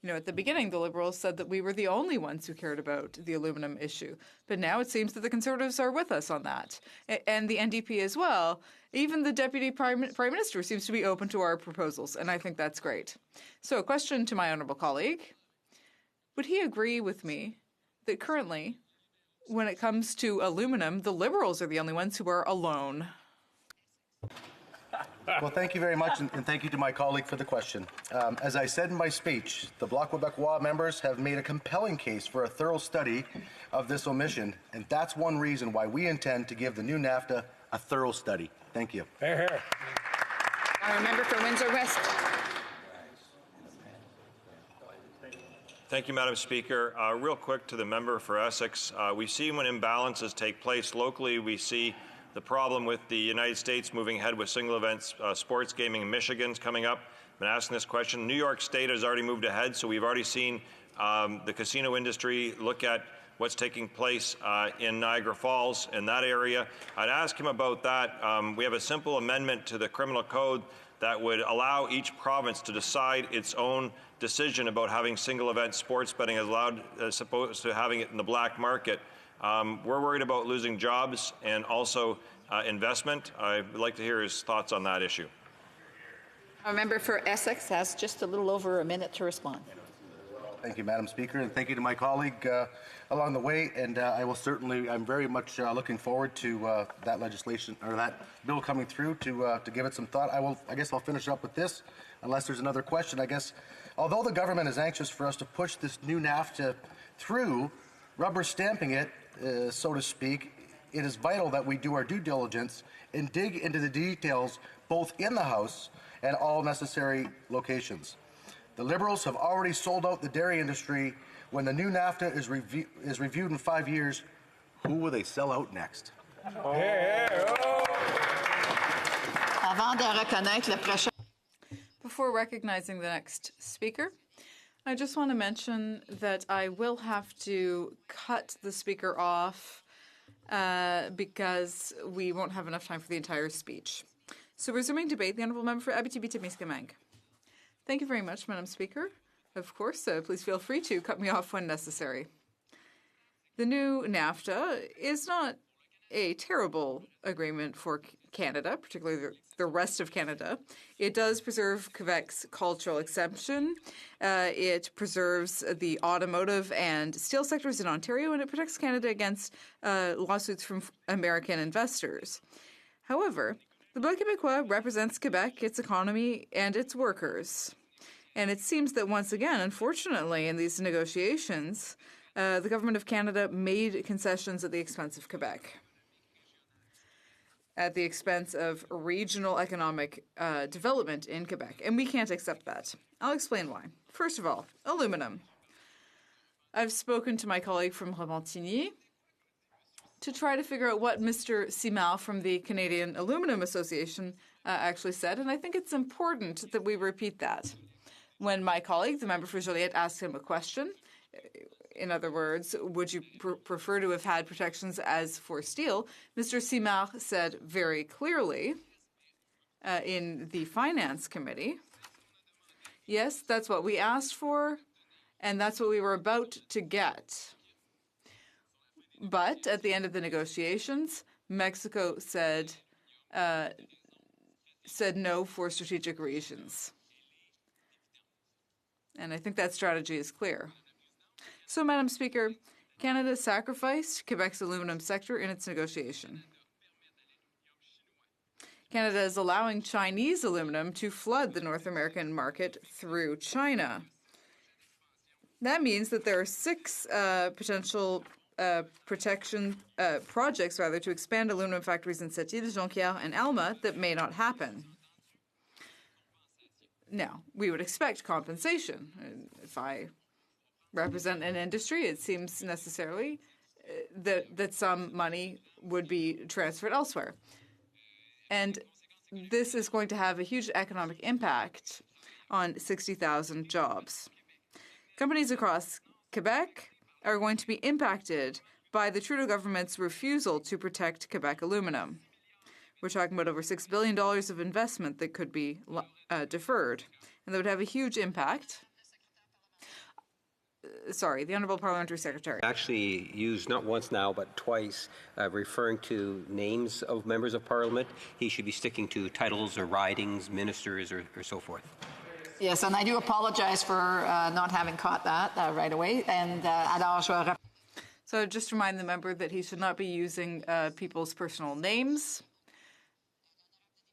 You know, at the beginning, the Liberals said that we were the only ones who cared about the aluminum issue. But now it seems that the Conservatives are with us on that, and the NDP as well. Even the Deputy Prime Minister seems to be open to our proposals, and I think that's great. So a question to my honourable colleague. Would he agree with me that currently, when it comes to aluminum, the Liberals are the only ones who are alone? Well, thank you very much, and thank you to my colleague for the question. As I said in my speech, the Bloc Québécois members have made a compelling case for a thorough study of this omission, and that's one reason why we intend to give the new NAFTA a thorough study. Thank you. Our member for Windsor West. Thank you, Madam Speaker. Real quick to the member for Essex. We've seen when imbalances take place locally, we see the problem with the United States moving ahead with single event sports gaming in Michigan's coming up. I've been asking this question. New York State has already moved ahead, so we've already seen the casino industry look at what's taking place in Niagara Falls in that area. I'd ask him about that. We have a simple amendment to the criminal code that would allow each province to decide its own decision about having single event sports betting as allowed as opposed to having it in the black market. We're worried about losing jobs and also investment. I'd like to hear his thoughts on that issue. Our member for Essex has just a little over a minute to respond. Thank you, Madam Speaker, and thank you to my colleague along the way. And I'm very much looking forward to that legislation or that bill coming through to give it some thought. I guess I'll finish up with this, unless there's another question. I guess, although the government is anxious for us to push this new NAFTA through, rubber stamping it, so to speak, it is vital that we do our due diligence and dig into the details both in the House and all necessary locations. The Liberals have already sold out the dairy industry. When the new NAFTA is reviewed in 5 years, who will they sell out next? Before recognizing the next speaker, I just want to mention that I will have to cut the speaker off because we won't have enough time for the entire speech. So resuming debate, the Honourable Member for Abitibi-Témiscamingue. Thank you very much, Madam Speaker. Of course, please feel free to cut me off when necessary. The new NAFTA is not a terrible agreement for Canada, particularly the rest of Canada. It does preserve Quebec's cultural exemption. It preserves the automotive and steel sectors in Ontario, and it protects Canada against lawsuits from American investors. However, the Bloc Québécois represents Quebec, its economy, and its workers. And it seems that once again, unfortunately, in these negotiations, the Government of Canada made concessions at the expense of Quebec, at the expense of regional economic development in Quebec. And we can't accept that. I'll explain why. First of all, aluminum. I've spoken to my colleague from Repentigny to try to figure out what Mr. Simard from the Canadian Aluminum Association actually said, and I think it's important that we repeat that. When my colleague, the member for Joliette, asked him a question, in other words, would you prefer to have had protections as for steel, Mr. Simard said very clearly in the Finance Committee, yes, that's what we asked for, and that's what we were about to get. But at the end of the negotiations, Mexico said no for strategic reasons. And I think that strategy is clear. So, Madam Speaker, Canada sacrificed Quebec's aluminum sector in its negotiation. Canada is allowing Chinese aluminum to flood the North American market through China. That means that there are 6 potential protection projects, to expand aluminum factories in Sept-Îles, Jonquière, and Alma that may not happen. Now, we would expect compensation. If I represent an industry, it seems necessarily that some money would be transferred elsewhere. And this is going to have a huge economic impact on 60,000 jobs. Companies across Quebec are going to be impacted by the Trudeau government's refusal to protect Quebec aluminum. We're talking about over $6 billion of investment that could be deferred, and that would have a huge impact. Sorry, the Honourable Parliamentary Secretary. Actually used not once now, but twice, referring to names of members of Parliament. He should be sticking to titles or ridings, ministers, or so forth. Yes, and I do apologize for not having caught that right away. And so just remind the member that he should not be using people's personal names.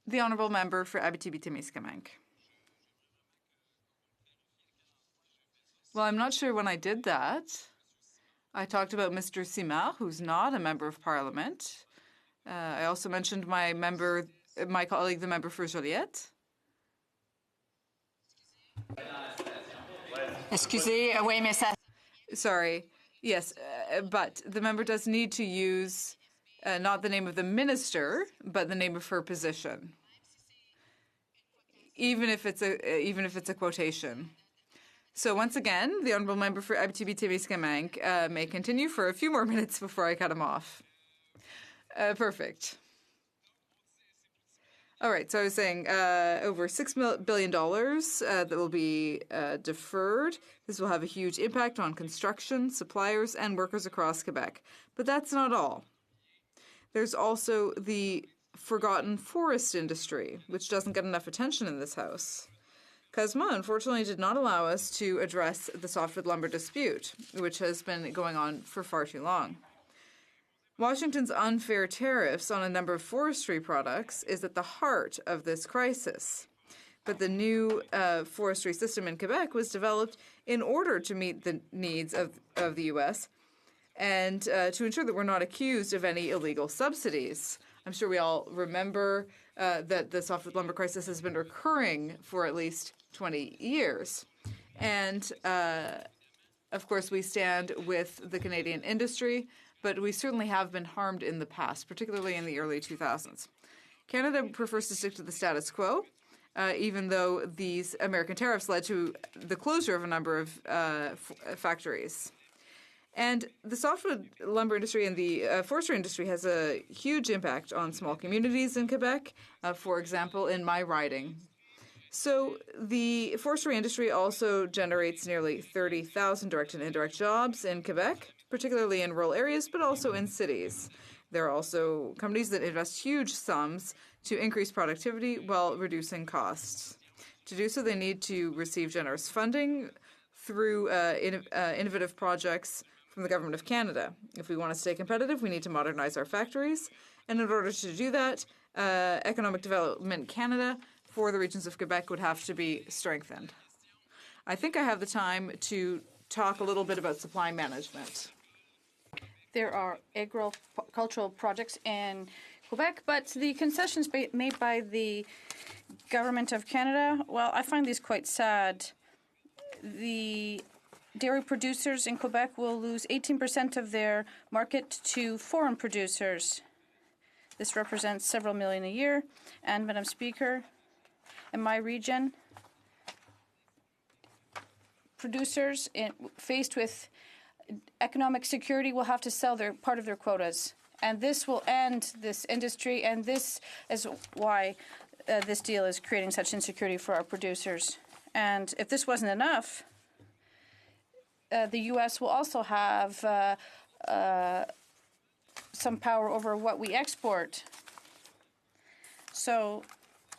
The Honourable Member for Abitibi-Témiscamingue. Well, I'm not sure when I did that. I talked about Mr. Simard, who's not a member of Parliament. I also mentioned my colleague, the member for Joliette. Excusez, oui, mais ça... Sorry. Yes, but the member does need to use not the name of the minister, but the name of her position, even if it's a quotation. So once again, the Honourable Member for Abitibi-Témiscamingue may continue for a few more minutes before I cut him off. Perfect. All right, so I was saying over $6 billion that will be deferred. This will have a huge impact on construction, suppliers, and workers across Quebec. But that's not all. There's also the forgotten forest industry, which doesn't get enough attention in this House. CUSMA, unfortunately, did not allow us to address the softwood lumber dispute, which has been going on for far too long. Washington's unfair tariffs on a number of forestry products is at the heart of this crisis. But the new forestry system in Quebec was developed in order to meet the needs of the U.S. and to ensure that we're not accused of any illegal subsidies. I'm sure we all remember that the softwood lumber crisis has been recurring for at least 20 years. And, of course, we stand with the Canadian industry, but we certainly have been harmed in the past, particularly in the early 2000s. Canada prefers to stick to the status quo, even though these American tariffs led to the closure of a number of factories. And the softwood lumber industry and the forestry industry has a huge impact on small communities in Quebec, for example, in my riding. So the forestry industry also generates nearly 30,000 direct and indirect jobs in Quebec, particularly in rural areas, but also in cities. There are also companies that invest huge sums to increase productivity while reducing costs. To do so, they need to receive generous funding through innovative projects from the Government of Canada. If we want to stay competitive, we need to modernize our factories. And in order to do that, Economic Development Canada for the regions of Quebec would have to be strengthened. I think I have the time to talk a little bit about supply management. There are agricultural projects in Quebec, but the concessions made by the Government of Canada, well, I find these quite sad. The dairy producers in Quebec will lose 18% of their market to foreign producers. This represents several million a year. And, Madam Speaker, in my region, producers faced with economic security will have to sell part of their quotas. And this will end this industry, and this is why this deal is creating such insecurity for our producers. And if this wasn't enough, the U.S. will also have some power over what we export. So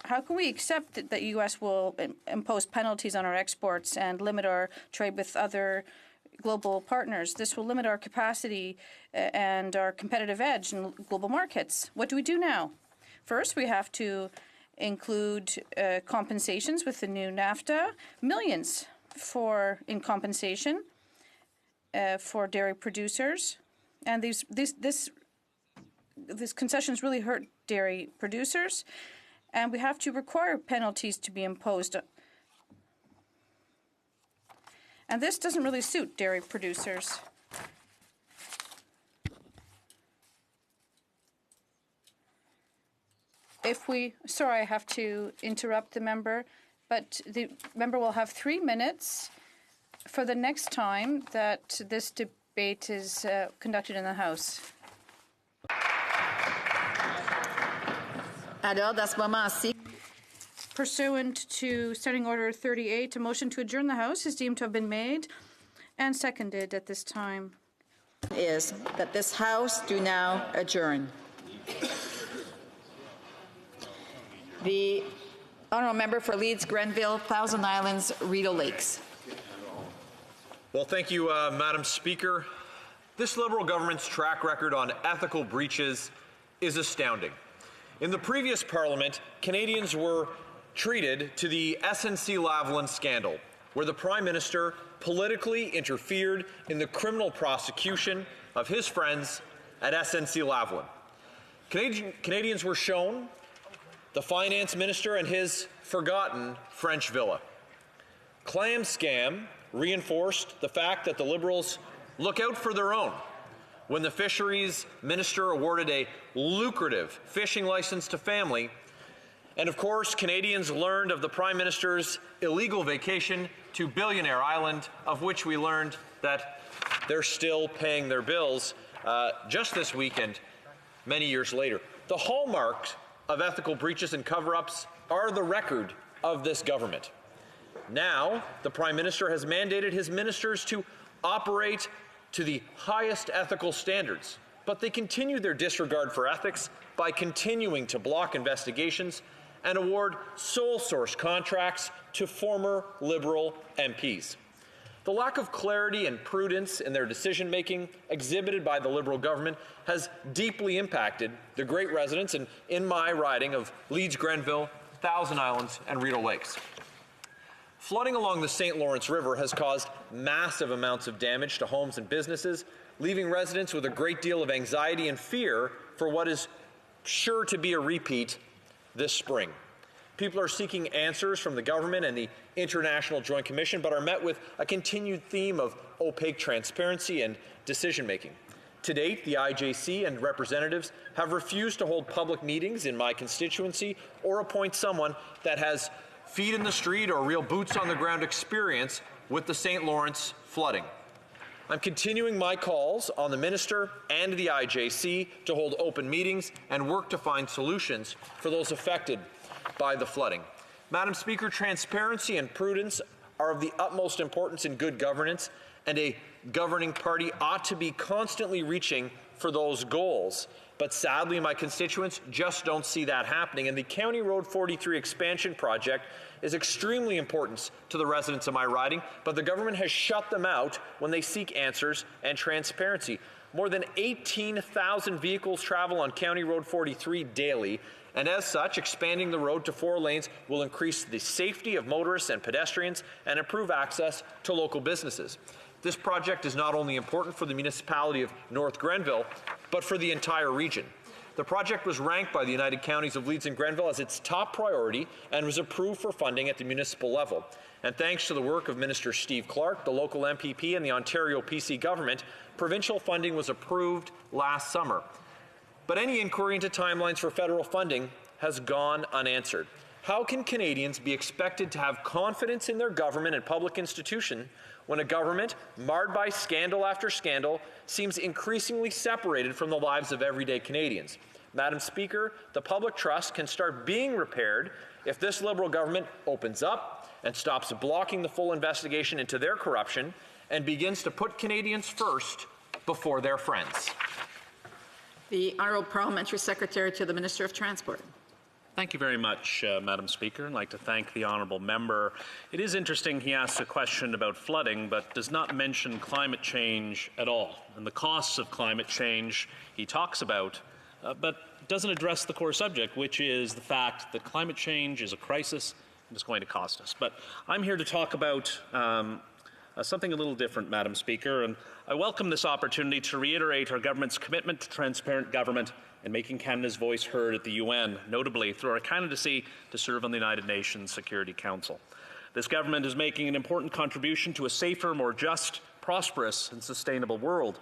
how can we accept that the U.S. will impose penalties on our exports and limit our trade with other global partners? This will limit our capacity and our competitive edge in global markets. What do we do now? First, we have to include compensations with the new NAFTA, millions in compensation. for dairy producers, and this concessions really hurt dairy producers, and we have to require penalties to be imposed. And this doesn't really suit dairy producers. Sorry, I have to interrupt the member, but the member will have 3 minutes for the next time that this debate is conducted in the House. Pursuant to Standing Order 38, a motion to adjourn the House is deemed to have been made and seconded at this time. Is that this House do now adjourn. The honourable member for Leeds, Grenville, Thousand Islands, Rideau Lakes. Well, thank you, Madam Speaker. This Liberal government's track record on ethical breaches is astounding. In the previous Parliament, Canadians were treated to the SNC-Lavalin scandal, where the Prime Minister politically interfered in the criminal prosecution of his friends at SNC-Lavalin. Canadians were shown the Finance Minister and his forgotten French villa. Clam Scam reinforced the fact that the Liberals look out for their own when the Fisheries Minister awarded a lucrative fishing license to family. And of course, Canadians learned of the Prime Minister's illegal vacation to Billionaire Island, of which we learned that they're still paying their bills just this weekend, many years later. The hallmarks of ethical breaches and cover-ups are the record of this government. Now, the Prime Minister has mandated his ministers to operate to the highest ethical standards, but they continue their disregard for ethics by continuing to block investigations and award sole source contracts to former Liberal MPs. The lack of clarity and prudence in their decision-making exhibited by the Liberal government has deeply impacted the great residents in my riding of Leeds, Grenville, Thousand Islands, and Rideau Lakes. Flooding along the St. Lawrence River has caused massive amounts of damage to homes and businesses, leaving residents with a great deal of anxiety and fear for what is sure to be a repeat this spring. People are seeking answers from the government and the International Joint Commission, but are met with a continued theme of opaque transparency and decision-making. To date, the IJC and representatives have refused to hold public meetings in my constituency or appoint someone that has feet in the street or real boots-on-the-ground experience with the St. Lawrence flooding. I'm continuing my calls on the Minister and the IJC to hold open meetings and work to find solutions for those affected by the flooding. Madam Speaker, transparency and prudence are of the utmost importance in good governance, and a governing party ought to be constantly reaching for those goals. But sadly, my constituents just don't see that happening, and the County Road 43 expansion project is extremely important to the residents of my riding, but the government has shut them out when they seek answers and transparency. More than 18,000 vehicles travel on County Road 43 daily, and as such, expanding the road to 4 lanes will increase the safety of motorists and pedestrians and improve access to local businesses. This project is not only important for the municipality of North Grenville, but for the entire region. The project was ranked by the United Counties of Leeds and Grenville as its top priority and was approved for funding at the municipal level. And thanks to the work of Minister Steve Clark, the local MPP, and the Ontario PC government, provincial funding was approved last summer. But any inquiry into timelines for federal funding has gone unanswered. How can Canadians be expected to have confidence in their government and public institution when a government, marred by scandal after scandal, seems increasingly separated from the lives of everyday Canadians? Madam Speaker, the public trust can start being repaired if this Liberal government opens up and stops blocking the full investigation into their corruption and begins to put Canadians first before their friends. The Honourable Parliamentary Secretary to the Minister of Transport. Thank you very much, Madam Speaker. I'd like to thank the honourable member. It is interesting he asks a question about flooding, but does not mention climate change at all, and the costs of climate change he talks about, but doesn't address the core subject, which is the fact that climate change is a crisis and is going to cost us. But I'm here to talk about something a little different, Madam Speaker, and I welcome this opportunity to reiterate our government's commitment to transparent government and making Canada's voice heard at the UN, notably through our candidacy to serve on the United Nations Security Council. This government is making an important contribution to a safer, more just, prosperous and sustainable world.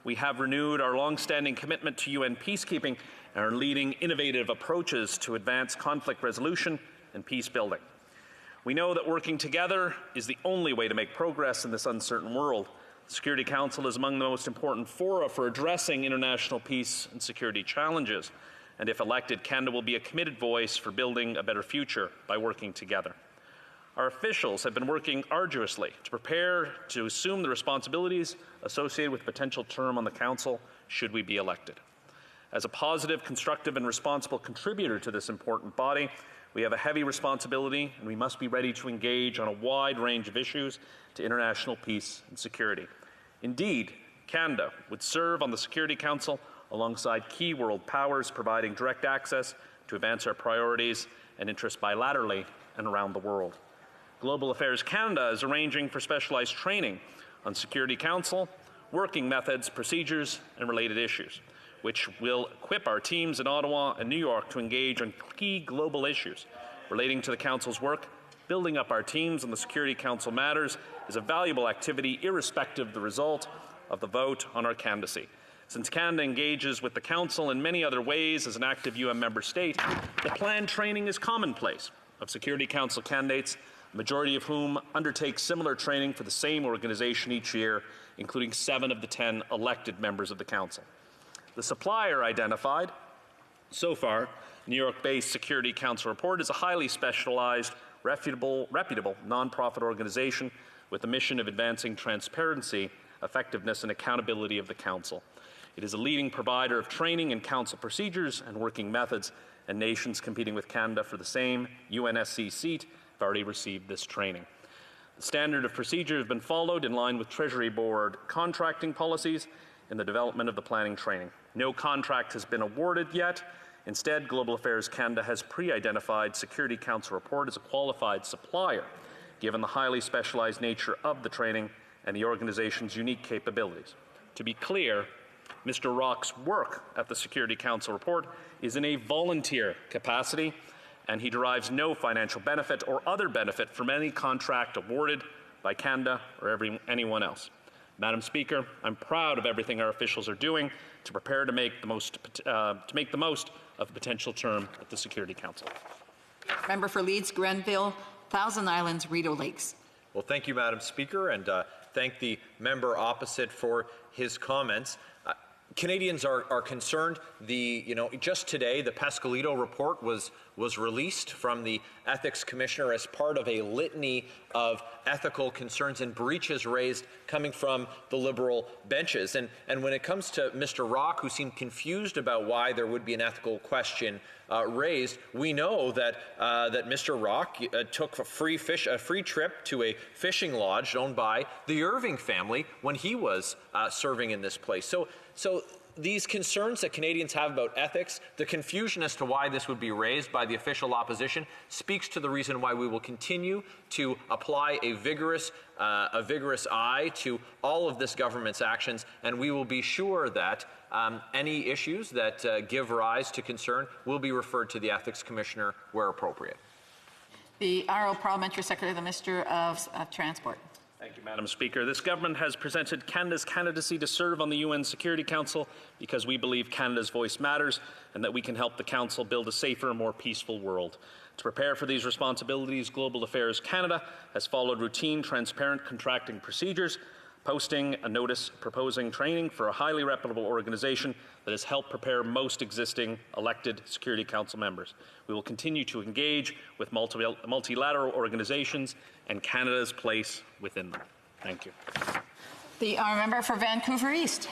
We have renewed our long-standing commitment to UN peacekeeping and are leading innovative approaches to advance conflict resolution and peace building. We know that working together is the only way to make progress in this uncertain world. The Security Council is among the most important fora for addressing international peace and security challenges, and if elected, Canada will be a committed voice for building a better future by working together. Our officials have been working arduously to prepare to assume the responsibilities associated with a potential term on the Council should we be elected. As a positive, constructive and responsible contributor to this important body, we have a heavy responsibility and we must be ready to engage on a wide range of issues to international peace and security. Indeed, Canada would serve on the Security Council alongside key world powers, providing direct access to advance our priorities and interests bilaterally and around the world. Global Affairs Canada is arranging for specialized training on Security Council, working methods, procedures, and related issues, which will equip our teams in Ottawa and New York to engage on key global issues relating to the Council's work. Building up our teams on the Security Council matters is a valuable activity irrespective of the result of the vote on our candidacy. Since Canada engages with the Council in many other ways as an active UN member state, the planned training is commonplace of Security Council candidates, the majority of whom undertake similar training for the same organization each year, including 7 of the 10 elected members of the Council. The supplier identified so far, New York-based Security Council report, is a highly specialized, reputable nonprofit organization with a mission of advancing transparency, effectiveness, and accountability of the Council. It is a leading provider of training in Council procedures and working methods, and nations competing with Canada for the same UNSC seat have already received this training. The standard of procedure has been followed in line with Treasury Board contracting policies in the development of the planning training. No contract has been awarded yet. Instead, Global Affairs Canada has pre-identified Security Council report as a qualified supplier, given the highly specialized nature of the training and the organization's unique capabilities. To be clear, Mr. Rock's work at the Security Council report is in a volunteer capacity, and he derives no financial benefit or other benefit from any contract awarded by Canada or anyone else. Madam Speaker, I'm proud of everything our officials are doing to prepare to make the most of the potential term at the Security Council. Member for Leeds, Grenville, Thousand Islands, Rideau Lakes. Well, thank you, Madam Speaker, and thank the member opposite for his comments. Canadians are concerned. Just today, the Pascalito report was released from the Ethics Commissioner as part of a litany of ethical concerns and breaches raised coming from the Liberal benches. And when it comes to Mr. Rock, who seemed confused about why there would be an ethical question raised, we know that Mr. Rock took a free trip to a fishing lodge owned by the Irving family when he was serving in this place. So these concerns that Canadians have about ethics, the confusion as to why this would be raised by the official opposition, speaks to the reason why we will continue to apply a vigorous eye to all of this government's actions, and we will be sure that any issues that give rise to concern will be referred to the Ethics Commissioner where appropriate. The Honourable Parliamentary Secretary, the Minister of Transport. Thank you, Madam Speaker. This government has presented Canada's candidacy to serve on the UN Security Council because we believe Canada's voice matters and that we can help the Council build a safer, more peaceful world. To prepare for these responsibilities, Global Affairs Canada has followed routine, transparent contracting procedures, posting a notice proposing training for a highly reputable organization that has helped prepare most existing elected Security Council members. We will continue to engage with multilateral organizations and Canada's place within them. Thank you. The member for Vancouver East.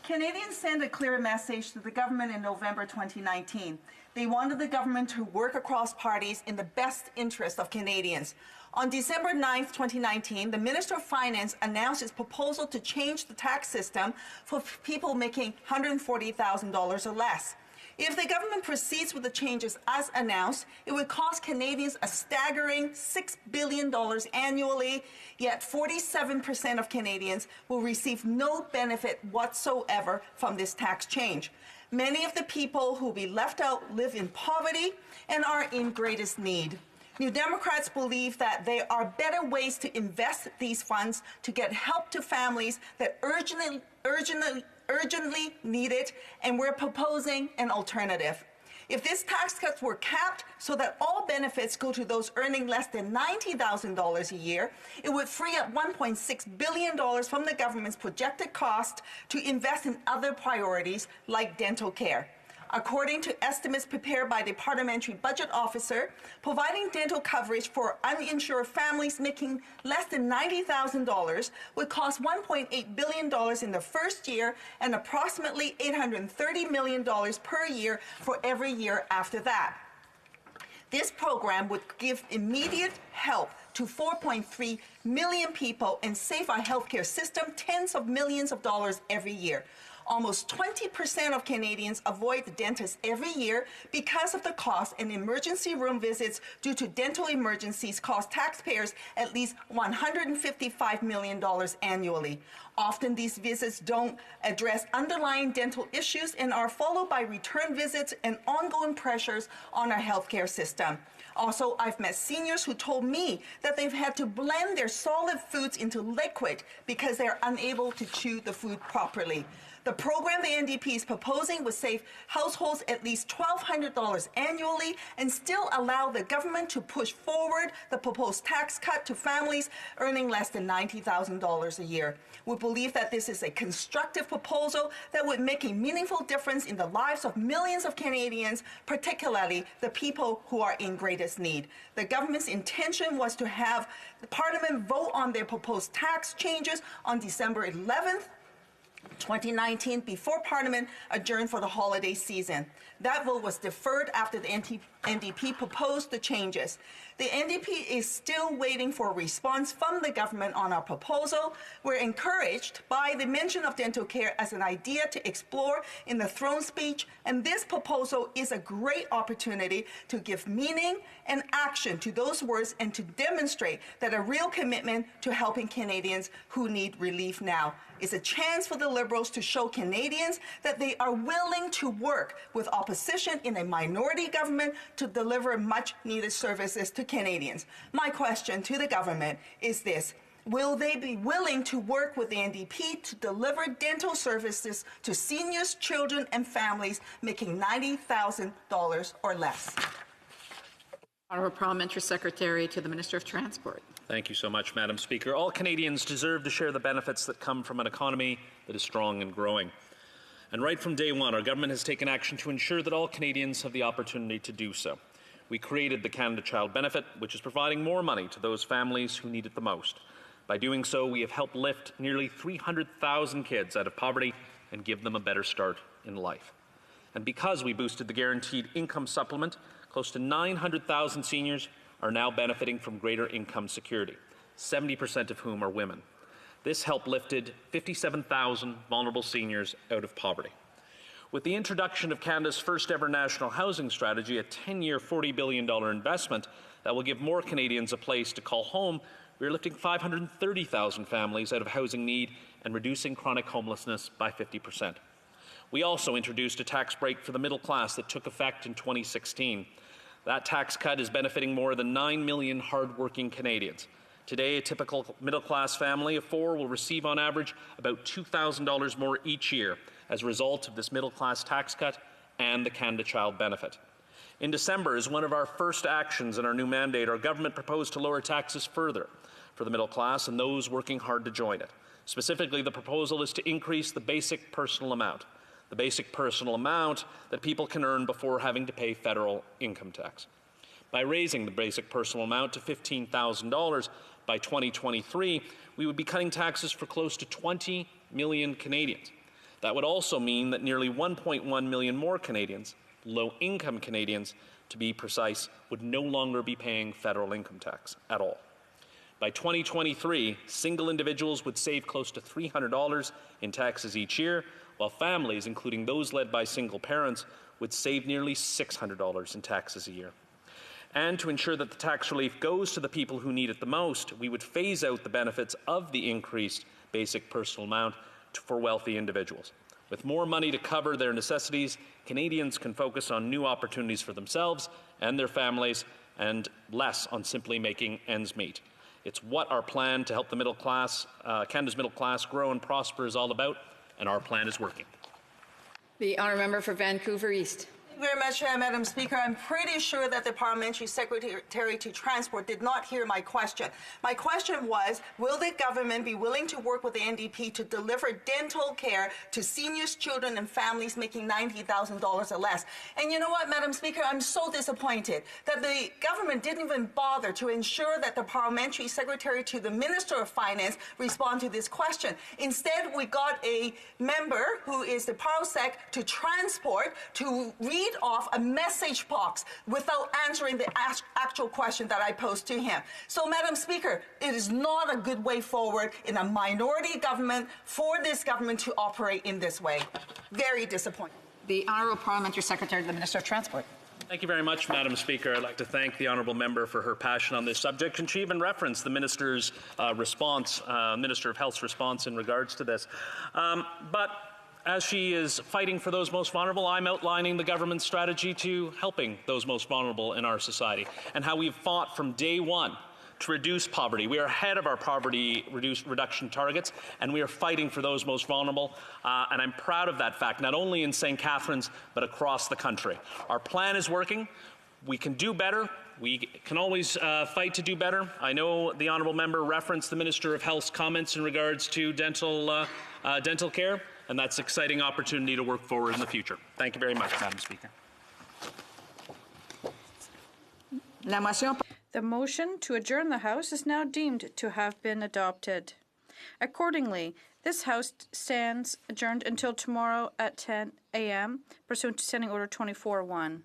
Canadians sent a clear message to the government in November 2019. They wanted the government to work across parties in the best interest of Canadians. On December 9th, 2019, the Minister of Finance announced his proposal to change the tax system for people making $140,000 or less. If the government proceeds with the changes as announced, it would cost Canadians a staggering $6 billion annually, yet 47% of Canadians will receive no benefit whatsoever from this tax change. Many of the people who will be left out live in poverty and are in greatest need. New Democrats believe that there are better ways to invest these funds to get help to families that urgently need it, and we're proposing an alternative. If these tax cuts were capped so that all benefits go to those earning less than $90,000 a year, it would free up $1.6 billion from the government's projected cost to invest in other priorities like dental care. According to estimates prepared by the Parliamentary Budget Officer, providing dental coverage for uninsured families making less than $90,000 would cost $1.8 billion in the first year and approximately $830 million per year for every year after that. This program would give immediate help to 4.3 million people and save our healthcare system tens of millions of dollars every year. Almost 20% of Canadians avoid the dentist every year because of the cost, and emergency room visits due to dental emergencies cost taxpayers at least $155 million annually. Often these visits don't address underlying dental issues and are followed by return visits and ongoing pressures on our healthcare system. Also, I've met seniors who told me that they've had to blend their solid foods into liquid because they're unable to chew the food properly. The program the NDP is proposing would save households at least $1,200 annually and still allow the government to push forward the proposed tax cut to families earning less than $90,000 a year. We believe that this is a constructive proposal that would make a meaningful difference in the lives of millions of Canadians, particularly the people who are in greatest need. The government's intention was to have the Parliament vote on their proposed tax changes on December 11th, 2019, before Parliament adjourned for the holiday season. That vote was deferred after the NDP proposed the changes. The NDP is still waiting for a response from the government on our proposal. We're encouraged by the mention of dental care as an idea to explore in the throne speech, and this proposal is a great opportunity to give meaning and action to those words and to demonstrate that a real commitment to helping Canadians who need relief now. It's a chance for the Liberals to show Canadians that they are willing to work with opposition in a minority government to deliver much-needed services to Canadians. My question to the government is this: will they be willing to work with the NDP to deliver dental services to seniors, children, and families making $90,000 or less? Honourable Parliamentary Secretary to the Minister of Transport. Thank you so much, Madam Speaker. All Canadians deserve to share the benefits that come from an economy that is strong and growing. And right from day one, our government has taken action to ensure that all Canadians have the opportunity to do so. We created the Canada Child Benefit, which is providing more money to those families who need it the most. By doing so, we have helped lift nearly 300,000 kids out of poverty and give them a better start in life. And because we boosted the Guaranteed Income Supplement, close to 900,000 seniors are now benefiting from greater income security, 70% of whom are women. This help lifted 57,000 vulnerable seniors out of poverty. With the introduction of Canada's first ever national housing strategy, a 10-year $40 billion investment that will give more Canadians a place to call home, we are lifting 530,000 families out of housing need and reducing chronic homelessness by 50%. We also introduced a tax break for the middle class that took effect in 2016. That tax cut is benefiting more than 9 million hard-working Canadians. Today, a typical middle-class family of four will receive on average about $2,000 more each year as a result of this middle-class tax cut and the Canada Child Benefit. In December, as one of our first actions in our new mandate, our government proposed to lower taxes further for the middle class and those working hard to join it. Specifically, the proposal is to increase the basic personal amount that people can earn before having to pay federal income tax. By raising the basic personal amount to $15,000 by 2023, we would be cutting taxes for close to 20 million Canadians. That would also mean that nearly 1.1 million more Canadians, low-income Canadians to be precise, would no longer be paying federal income tax at all. By 2023, single individuals would save close to $300 in taxes each year, while families, including those led by single parents, would save nearly $600 in taxes a year. And to ensure that the tax relief goes to the people who need it the most, we would phase out the benefits of the increased basic personal amount for wealthy individuals. With more money to cover their necessities, Canadians can focus on new opportunities for themselves and their families, and less on simply making ends meet. It's what our plan to help the middle class, Canada's middle class, grow and prosper is all about, and our plan is working. The honourable member for Vancouver East. Thank you very much, Madam Speaker. I'm pretty sure that the Parliamentary Secretary to Transport did not hear my question. My question was, will the government be willing to work with the NDP to deliver dental care to seniors, children, and families making $90,000 or less? And you know what, Madam Speaker, I'm so disappointed that the government didn't even bother to ensure that the Parliamentary Secretary to the Minister of Finance respond to this question. Instead, we got a member who is the Parliamentary Secretary to Transport to read off a message box without answering the actual question that I posed to him. So, Madam Speaker, it is not a good way forward in a minority government for this government to operate in this way. Very disappointing. The Honourable Parliamentary Secretary to the Minister of Transport. Thank you very much, Madam Speaker. I'd like to thank the honourable member for her passion on this subject, and she even referenced the Minister's response, Minister of Health's response in regards to this. But as she is fighting for those most vulnerable, I'm outlining the government's strategy to helping those most vulnerable in our society, and how we've fought from day one to reduce poverty. We are ahead of our poverty reduction targets, and we are fighting for those most vulnerable, and I'm proud of that fact, not only in St. Catharines, but across the country. Our plan is working. We can do better. We can always fight to do better. I know the honourable member referenced the Minister of Health's comments in regards to dental care, and that's an exciting opportunity to work forward in the future. Thank you very much, Madam Speaker. The motion to adjourn the House is now deemed to have been adopted. Accordingly, this House stands adjourned until tomorrow at 10 a.m. pursuant to Standing Order 24-1.